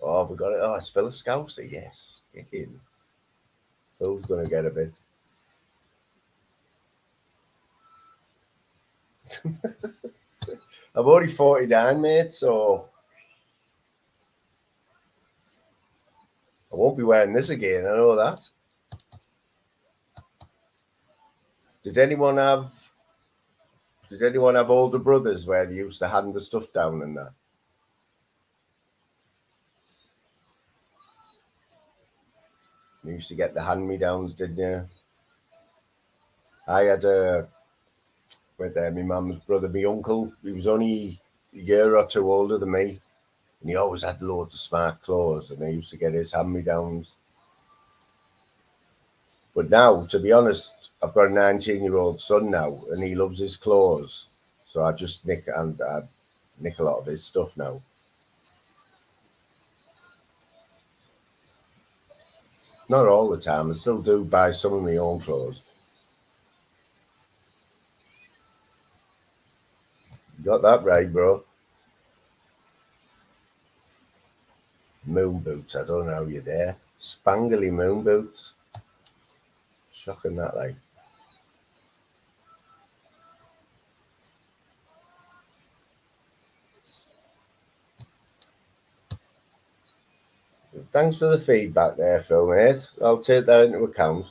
Oh, we got it. Oh, it's Phil Scousey, yes. Get in. Phil's going to get a bit. I'm only 49, mate, so I won't be wearing this again. I know that. Did anyone have older brothers where they used to hand the stuff down and that? You used to get the hand-me-downs, didn't you? I had with my mum's brother, my uncle. He was only a year or two older than me, and he always had loads of smart clothes, and I used to get his hand-me-downs. But now, to be honest, I've got a 19-year-old son now, and he loves his clothes, so I just nick a lot of his stuff now. Not all the time. I still do buy some of my own clothes. You got that right, bro. Moon boots. I don't know how you're there. Spangly moon boots. Shocking that, like. Thanks for the feedback there, Phil, mate. I'll take that into account.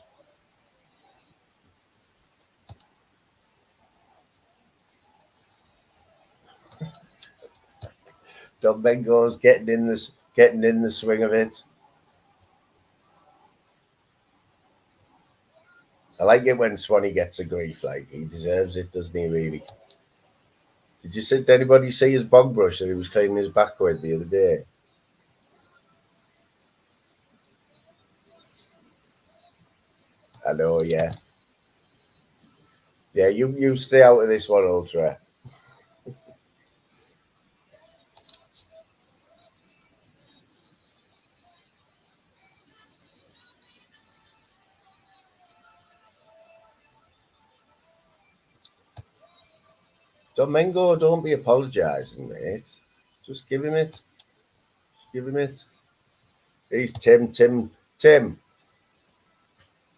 Domingo's getting in the swing of it. I like it when Swanee gets a grief, like he deserves it, doesn't he, really? Did anybody see his bog brush that he was cleaning his back with the other day? I know, yeah. Yeah, you stay out of this one, Ultra. Domingo, don't be apologising, mate. Just give him it. Just give him it. He's Tim.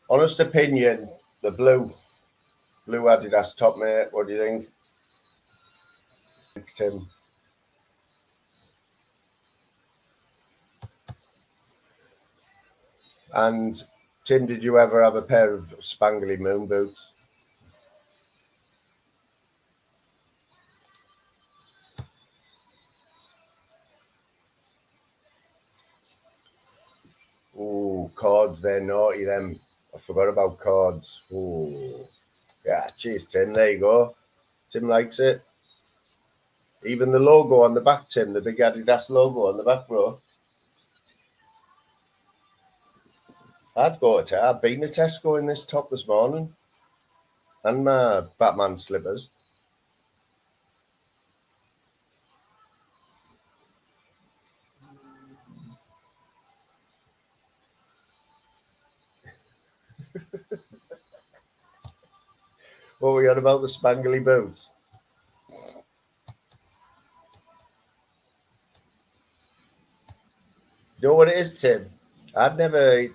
Honest opinion, the blue Adidas top, mate. What do you think? Tim. And Tim, did you ever have a pair of spangly moon boots? Oh, cords, they're naughty, them. I forgot about cords. Oh, yeah, cheers, Tim. There you go. Tim likes it. Even the logo on the back, Tim, the big Adidas logo on the back, bro. I've been to Tesco in this top this morning. And my Batman slippers. What were we on about the spangly boots? You know what it is, Tim?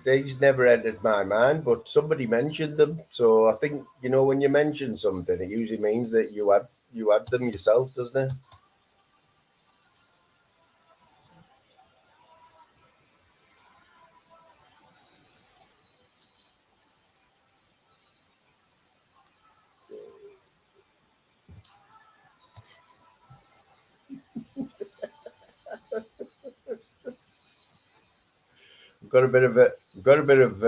These never entered my mind, but somebody mentioned them. So I think, when you mention something, it usually means that you had them yourself, doesn't it? We've got a bit of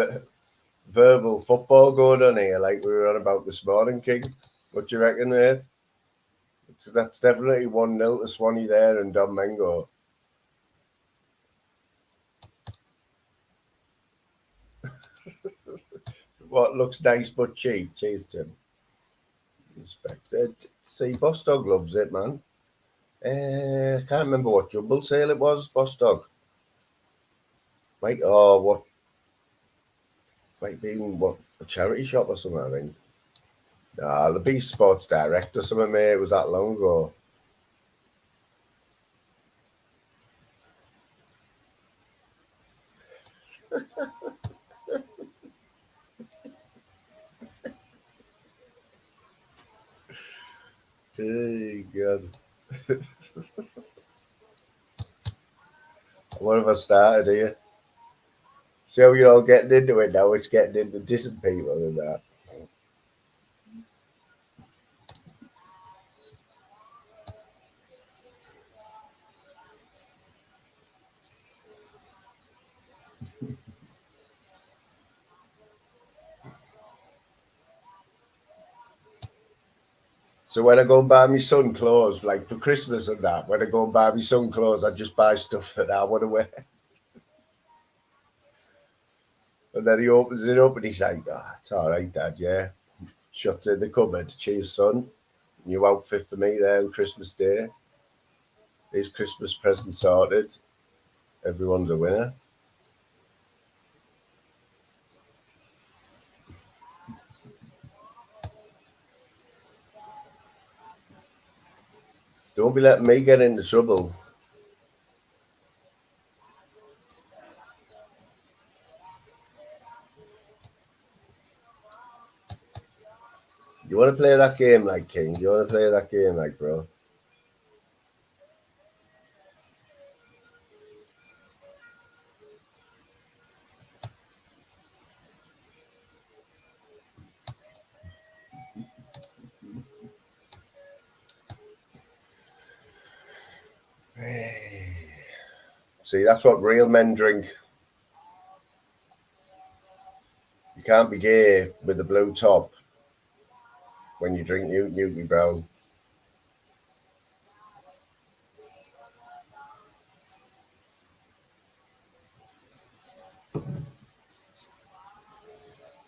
verbal football going on here, like we were on about this morning, King. What do you reckon, mate? So that's definitely 1-0 to Swanee there and Don Mengo. What looks nice but cheap. Cheers, Tim. Respected. See, Boss Dog loves it, man. I can't remember what jumble sale it was, Boss Dog. Might be what, a charity shop or something, I think. Nah, the Beast Sports Direct or something, mate. It was that long ago. Hey, God. What have I started here? See how you're all getting into it now? It's getting into dissing people and that. So when I go and buy my son clothes, like for Christmas and that, when I go and buy my son clothes, I just buy stuff that I want to wear. And then he opens it up and he's like, it's all right, Dad, yeah. Shuts it in the cupboard. Cheers, son. New outfit for me there on Christmas Day. His Christmas present sorted. Everyone's a winner. Don't be letting me get into trouble. You want to play that game like King? You want to play that game like bro? See, that's what real men drink. You can't be gay with a blue top when you drink Newty Brown.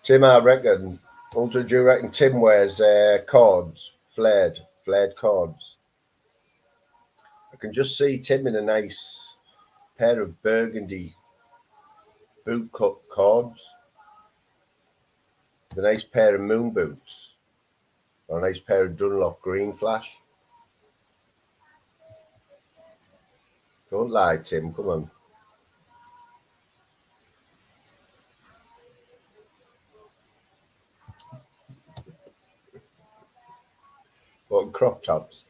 Tim, I reckon. Ultra, do you reckon Tim wears cords, flared cords? I can just see Tim in a nice pair of burgundy boot cut cords, with a nice pair of moon boots, or a nice pair of Dunlop green flash. Don't lie, Tim. Come on. What crop tops?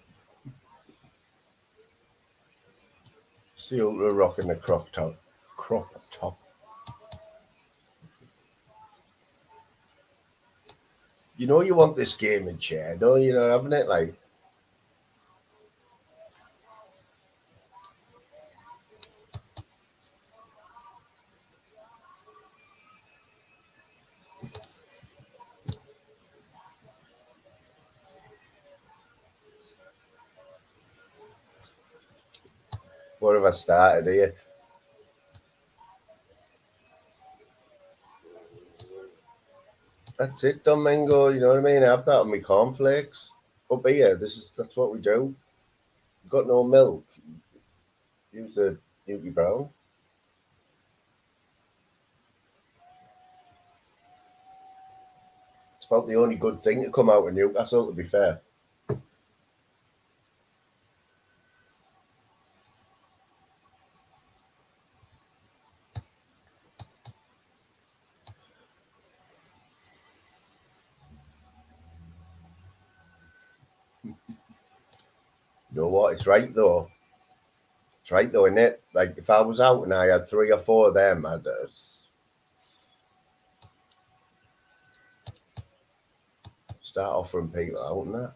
See Ultra rocking the crop top. You know you want this gaming chair, don't you? Know, having it like. What have I started here? That's it, Domingo. You know what I mean? I have that on my cornflakes. Up here, that's what we do. You've got no milk. Use the Newty Brown. It's about the only good thing to come out of Newcastle, to be fair. You know what? It's right though. It's right though, isn't it? Like if I was out and I had 3 or 4 of them, I'd start offering people out and that.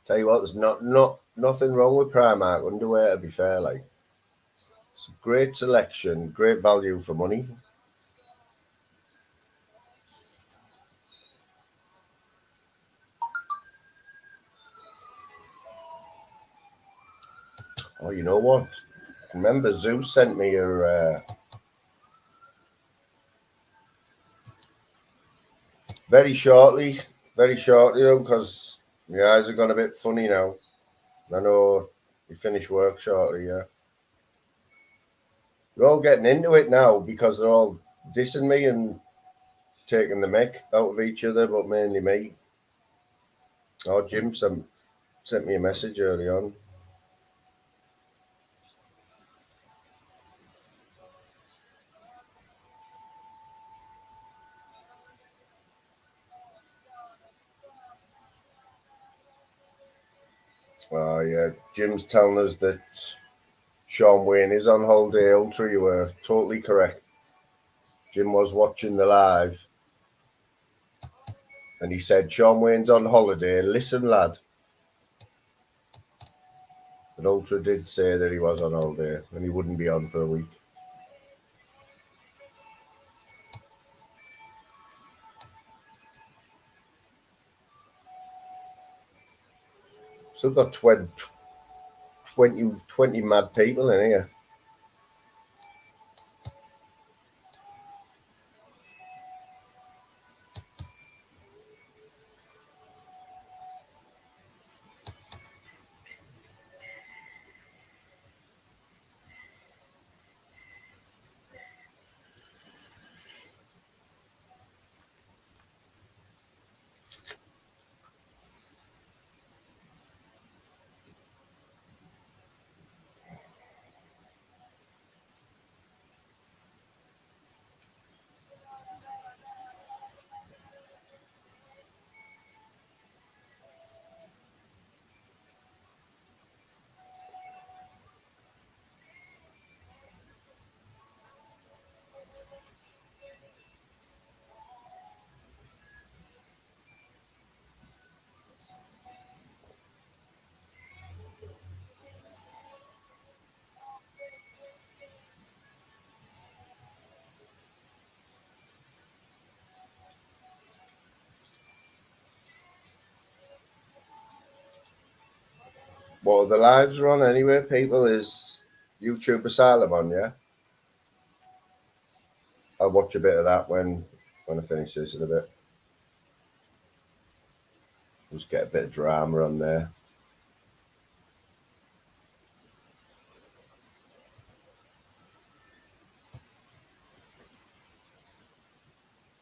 Tell you what, there's nothing wrong with Primark underwear, to be fair. Like, it's a great selection, great value for money. Oh, you know what? Remember, Zeus sent me a very shortly, though, because my eyes are gone a bit funny now. I know we finish work shortly, yeah. We're all getting into it now because they're all dissing me and taking the mick out of each other, but mainly me. Oh, Jim sent me a message early on. Oh, yeah, Jim's telling us that Sean Wayne is on holiday. Ultra, you were totally correct. Jim was watching the live and he said, Sean Wayne's on holiday. Listen, lad. But Ultra did say that he was on holiday and he wouldn't be on for a week. Still got 20 mad people in here. What the lives are on anyway, people, is YouTube Asylum on, yeah? I'll watch a bit of that when I finish this in a bit. Just get a bit of drama on there.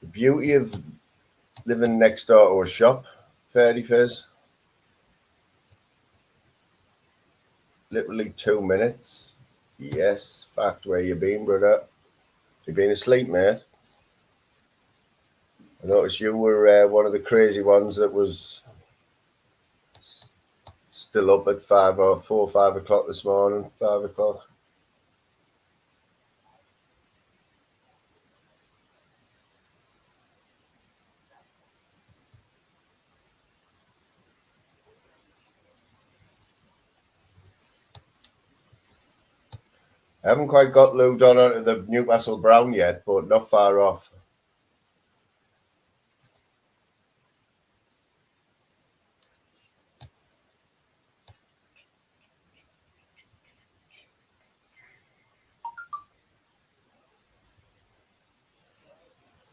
The beauty of living next door to a shop, Fairly Fizz. Literally 2 minutes. Yes, fact, where you been, brother? You been asleep, mate? I noticed you were one of the crazy ones that was still up at 5 o'clock this morning. 5 o'clock. I haven't quite got lubed on onto the Newcastle Brown yet, but not far off.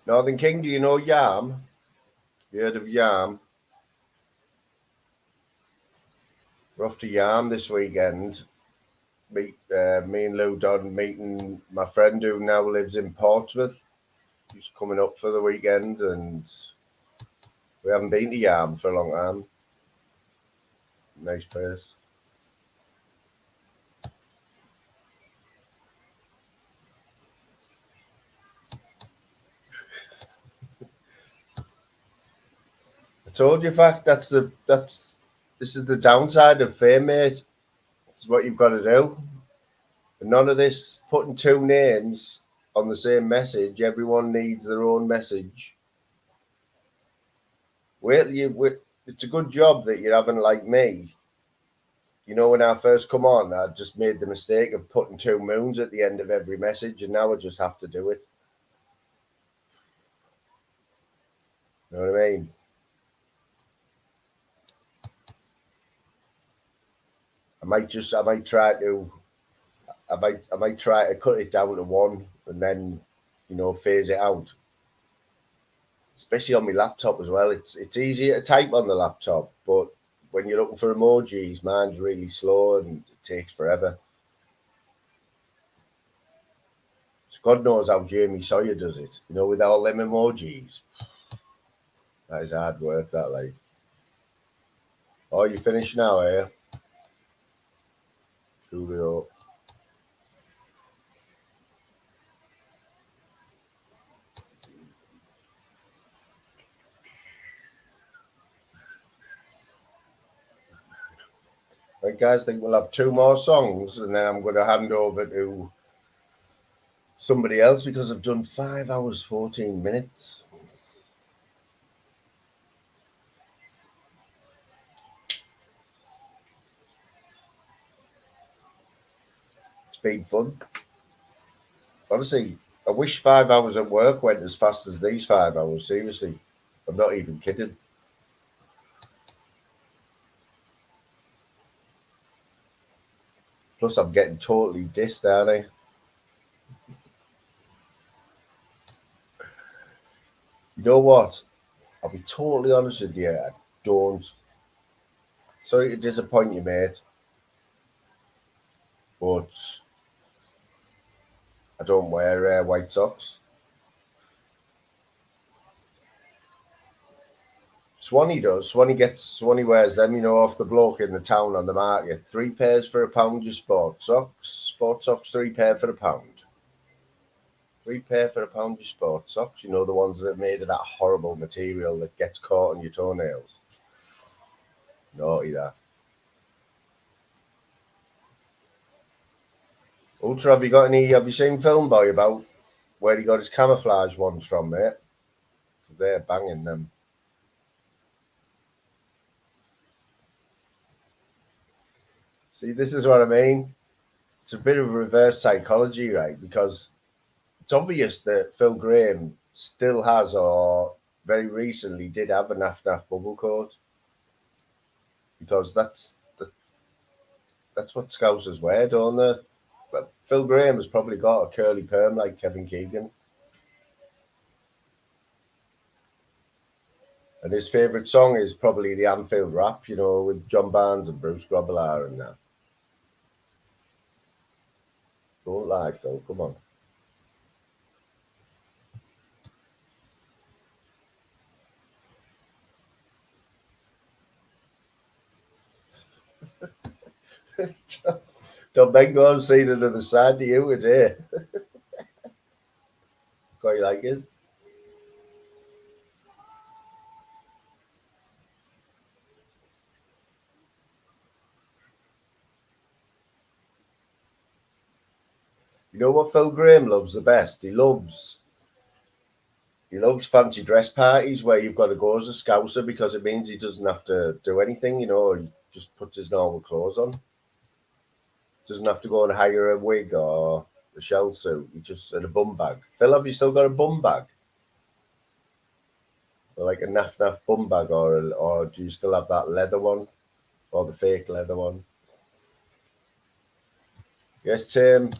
Northern King, do you know Yam? You heard of Yam? We're off to Yam this weekend. Me and Lou Don meeting my friend who now lives in Portsmouth. He's coming up for the weekend, and we haven't been to Yam for a long time. Nice place. I told you, fact, this is the downside of fame, mate. This is what you've got to do. None of this putting two names on the same message. Everyone needs their own message. Wait till it's a good job that you're having like me. You know, when I first come on, I just made the mistake of putting 2 moons at the end of every message, and now I just have to do it. You know what I mean? I might try to cut it down to 1 and then, you know, phase it out. Especially on my laptop as well. It's easier to type on the laptop, but when you're looking for emojis, mine's really slow and it takes forever. So God knows how Jamie Sawyer does it, you know, with all them emojis. That is hard work, that, like. Oh, you finished now, eh? Coolio. Right, guys, I think we'll have 2 more songs and then I'm going to hand over to somebody else because I've done 5 hours, 14 minutes. It's been fun. Honestly, I wish 5 hours at work went as fast as these 5 hours, seriously. I'm not even kidding. Plus, I'm getting totally dissed, aren't I? You know what? I'll be totally honest with you. I don't. Sorry to disappoint you, mate. But I don't wear white socks. Swanee does. Swanee wears them, you know, off the bloke in the town on the market. 3 pairs for £1, your sport socks. Sport socks, 3 pair for £1. 3 pair for £1, your sport socks. You know, the ones that are made of that horrible material that gets caught on your toenails. Naughty that. Ultra, have you seen Film Boy about where he got his camouflage ones from, mate? They're banging them. See, this is what I mean. It's a bit of reverse psychology, right? Because it's obvious that Phil Graham still has, or very recently did have, a naff bubble coat. Because that's what Scousers wear, don't they? But Phil Graham has probably got a curly perm like Kevin Keegan. And his favourite song is probably the Anfield Rap, you know, with John Barnes and Bruce Grobbelaar and that. Don't lie, Phil, come on. Don't make go and see another side to you today. Quite like it. You know what Phil Graham loves the best? He loves fancy dress parties where you've got to go as a Scouser because it means he doesn't have to do anything, you know, he just puts his normal clothes on. Doesn't have to go and hire a wig or a shell suit. He just and a bum bag. Phil, have you still got a bum bag? Or like a naff bum bag, or do you still have that leather one? Or the fake leather one? Yes, Tim.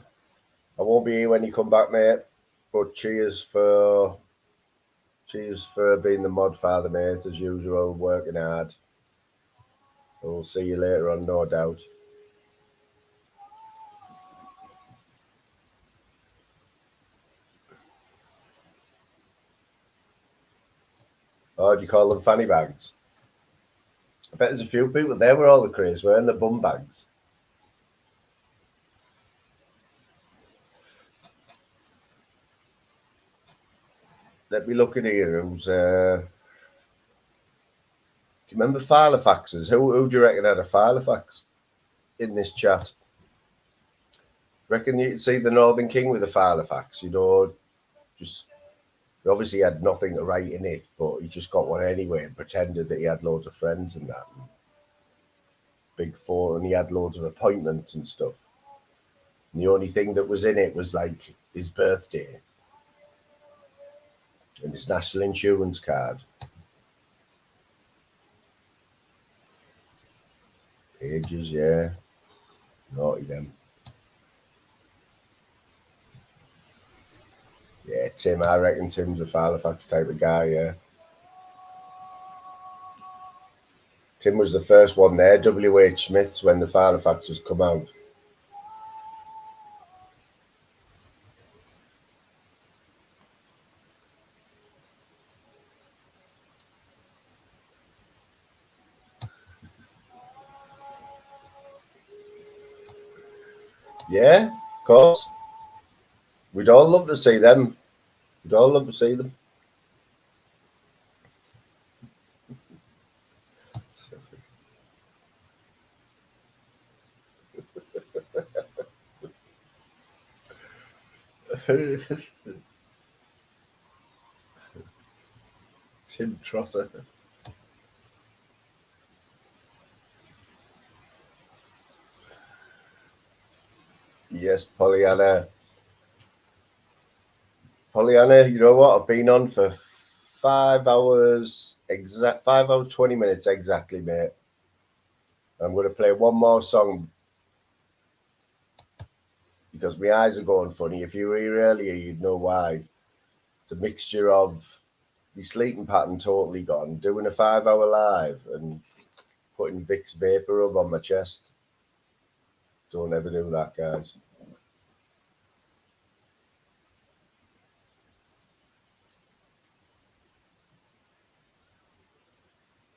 I won't be here when you come back, mate. But cheers for being the mod father, mate, as usual, working hard. We'll see you later on, no doubt. Oh, do you call them fanny bags? I bet there's a few people there were all the craze wearing the bum bags. Let me look at here. Who's do you remember Filofaxes? Who do you reckon had a Filofax in this chat? Reckon you can see the Northern King with a Filofax, you know, just He obviously had nothing to write in it, but he just got one anyway and pretended that he had loads of friends and that. Big four, and he had loads of appointments and stuff. And the only thing that was in it was like his birthday and his national insurance card. Pages, yeah. Naughty them. Yeah, Tim, I reckon Tim's a Halifax type of guy, yeah. Tim was the first one there, W.H. Smith's, when the Halifaxers come out. Yeah, of course. We'd all love to see them. We'd all love to see them. Tim Trotter. Yes, Pollyanna. Pollyanna, you know what? I've been on for 5 hours, 20 minutes exactly, mate. I'm going to play one more song because my eyes are going funny. If you were here earlier, you'd know why. It's a mixture of the sleeping pattern totally gone, doing a 5-hour live and putting Vicks Vapor Rub on my chest. Don't ever do that, guys.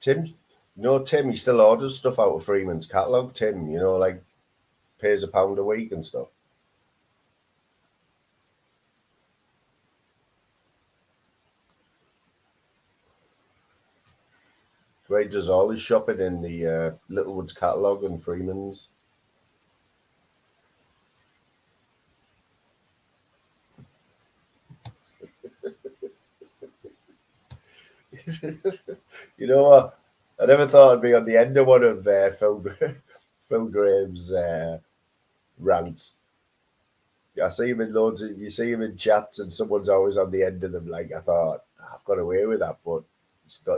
Tim, Tim, he still orders stuff out of Freeman's catalogue. Tim, like pays £1 a week and stuff. Where he does all his shopping in the Littlewoods catalogue and Freeman's. You know what? I never thought I'd be on the end of one of Phil Graham's rants. I see him in loads of, you see him in chats and someone's always on the end of them. Like, I thought, I've got away with that, but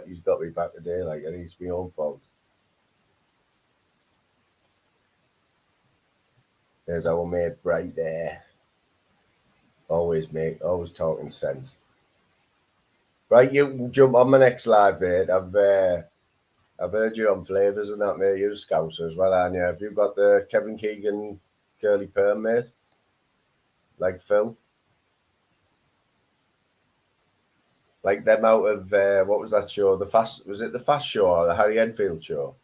he's got me back today. Like, I think it's my own fault. There's our mate right there. Always talking sense. Right, you can jump on my next live, mate. I've heard you on Flavours and that, mate. You're a Scouser as well, aren't you? Have you got the Kevin Keegan curly perm, mate? Like Phil? Like them out of, what was that show? Was it the Fast Show or the Harry Enfield show?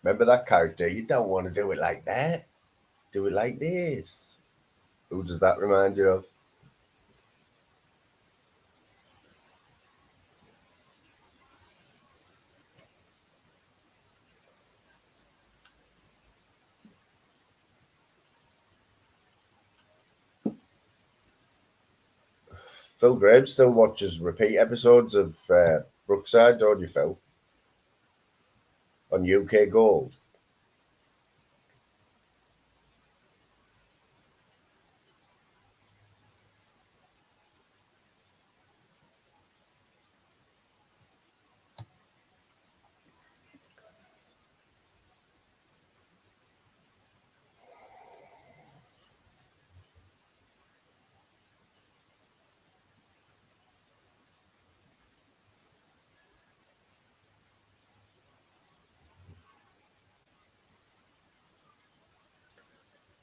Remember that character? You don't want to do it like that. Do it like this. Who does that remind you of? Phil Graham still watches repeat episodes of Brookside, don't you, Phil? On UK Gold.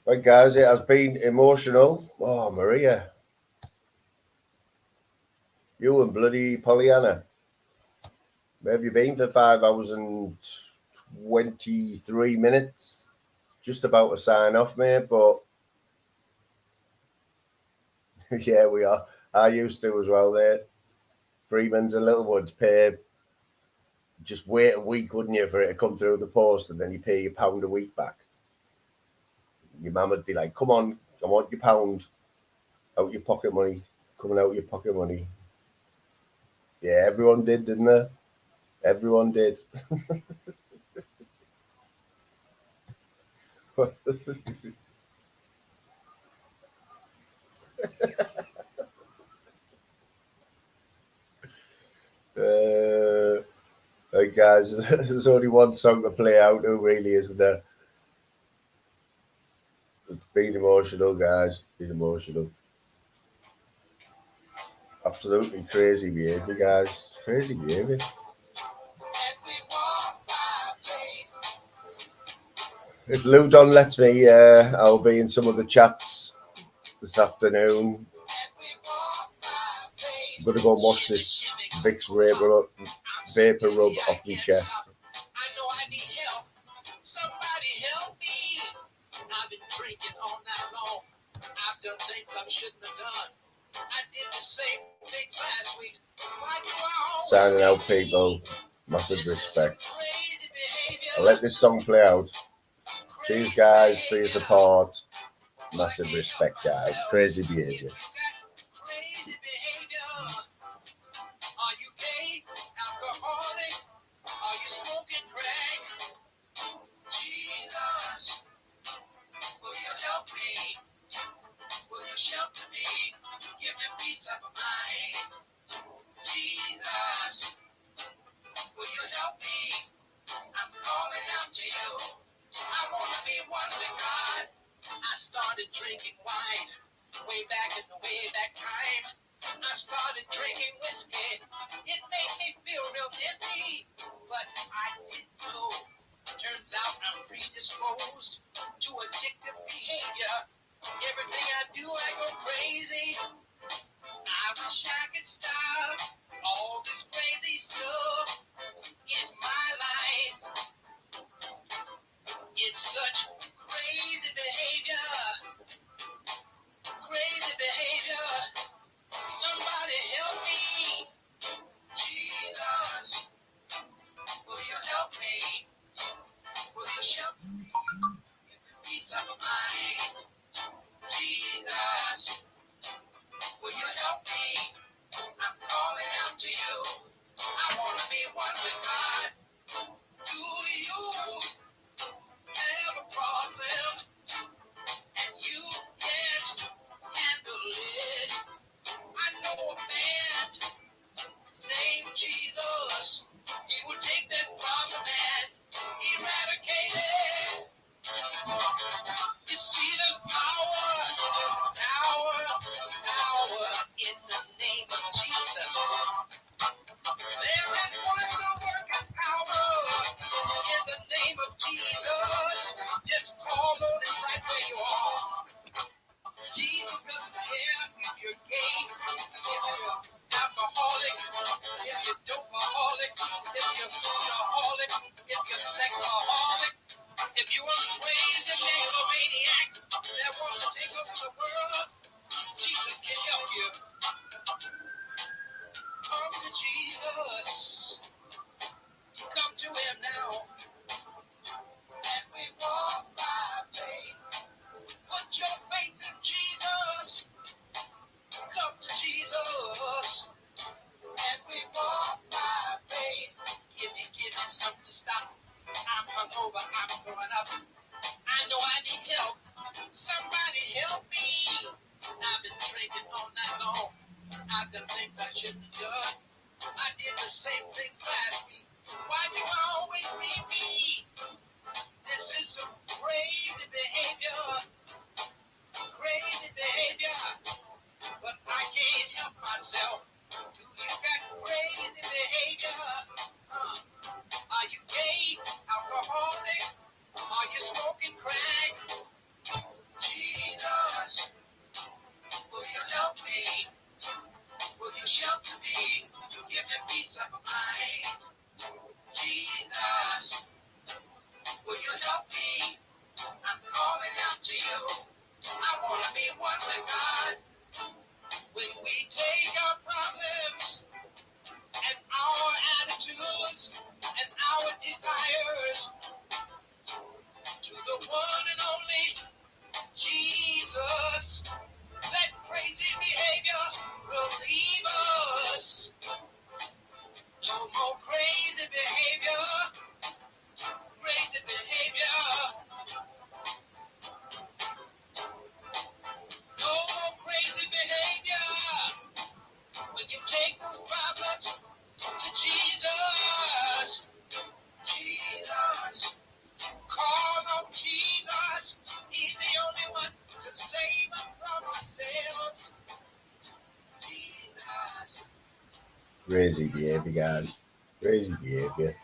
Right, guys, it has been emotional. Oh, Maria. You and bloody Pollyanna. Where have you been for 5 hours and 23 minutes? Just about to sign off, mate, but yeah, we are. I used to as well, there. Freeman's and Littlewoods pay just wait a week, wouldn't you, for it to come through the post, and then you pay your £1 a week back. Your mum would be like, "Come on, I want your £1 out your pocket money, coming out your pocket money." Yeah, everyone did, didn't they? Everyone did. Hey guys, there's only one song to play out to, really, isn't there? It's been emotional, guys. Been emotional. Absolutely crazy behaviour, guys. Crazy behaviour. If Ludon lets me, I'll be in some of the chats this afternoon. I'm going to go and wash this Vicks vapor rub off my chest. Signing out, people. Massive respect. I'll let this song play out. Cheers, guys, for your support. Massive respect, guys. Crazy behaviour. Crazy behaviour, guys. Crazy behaviour.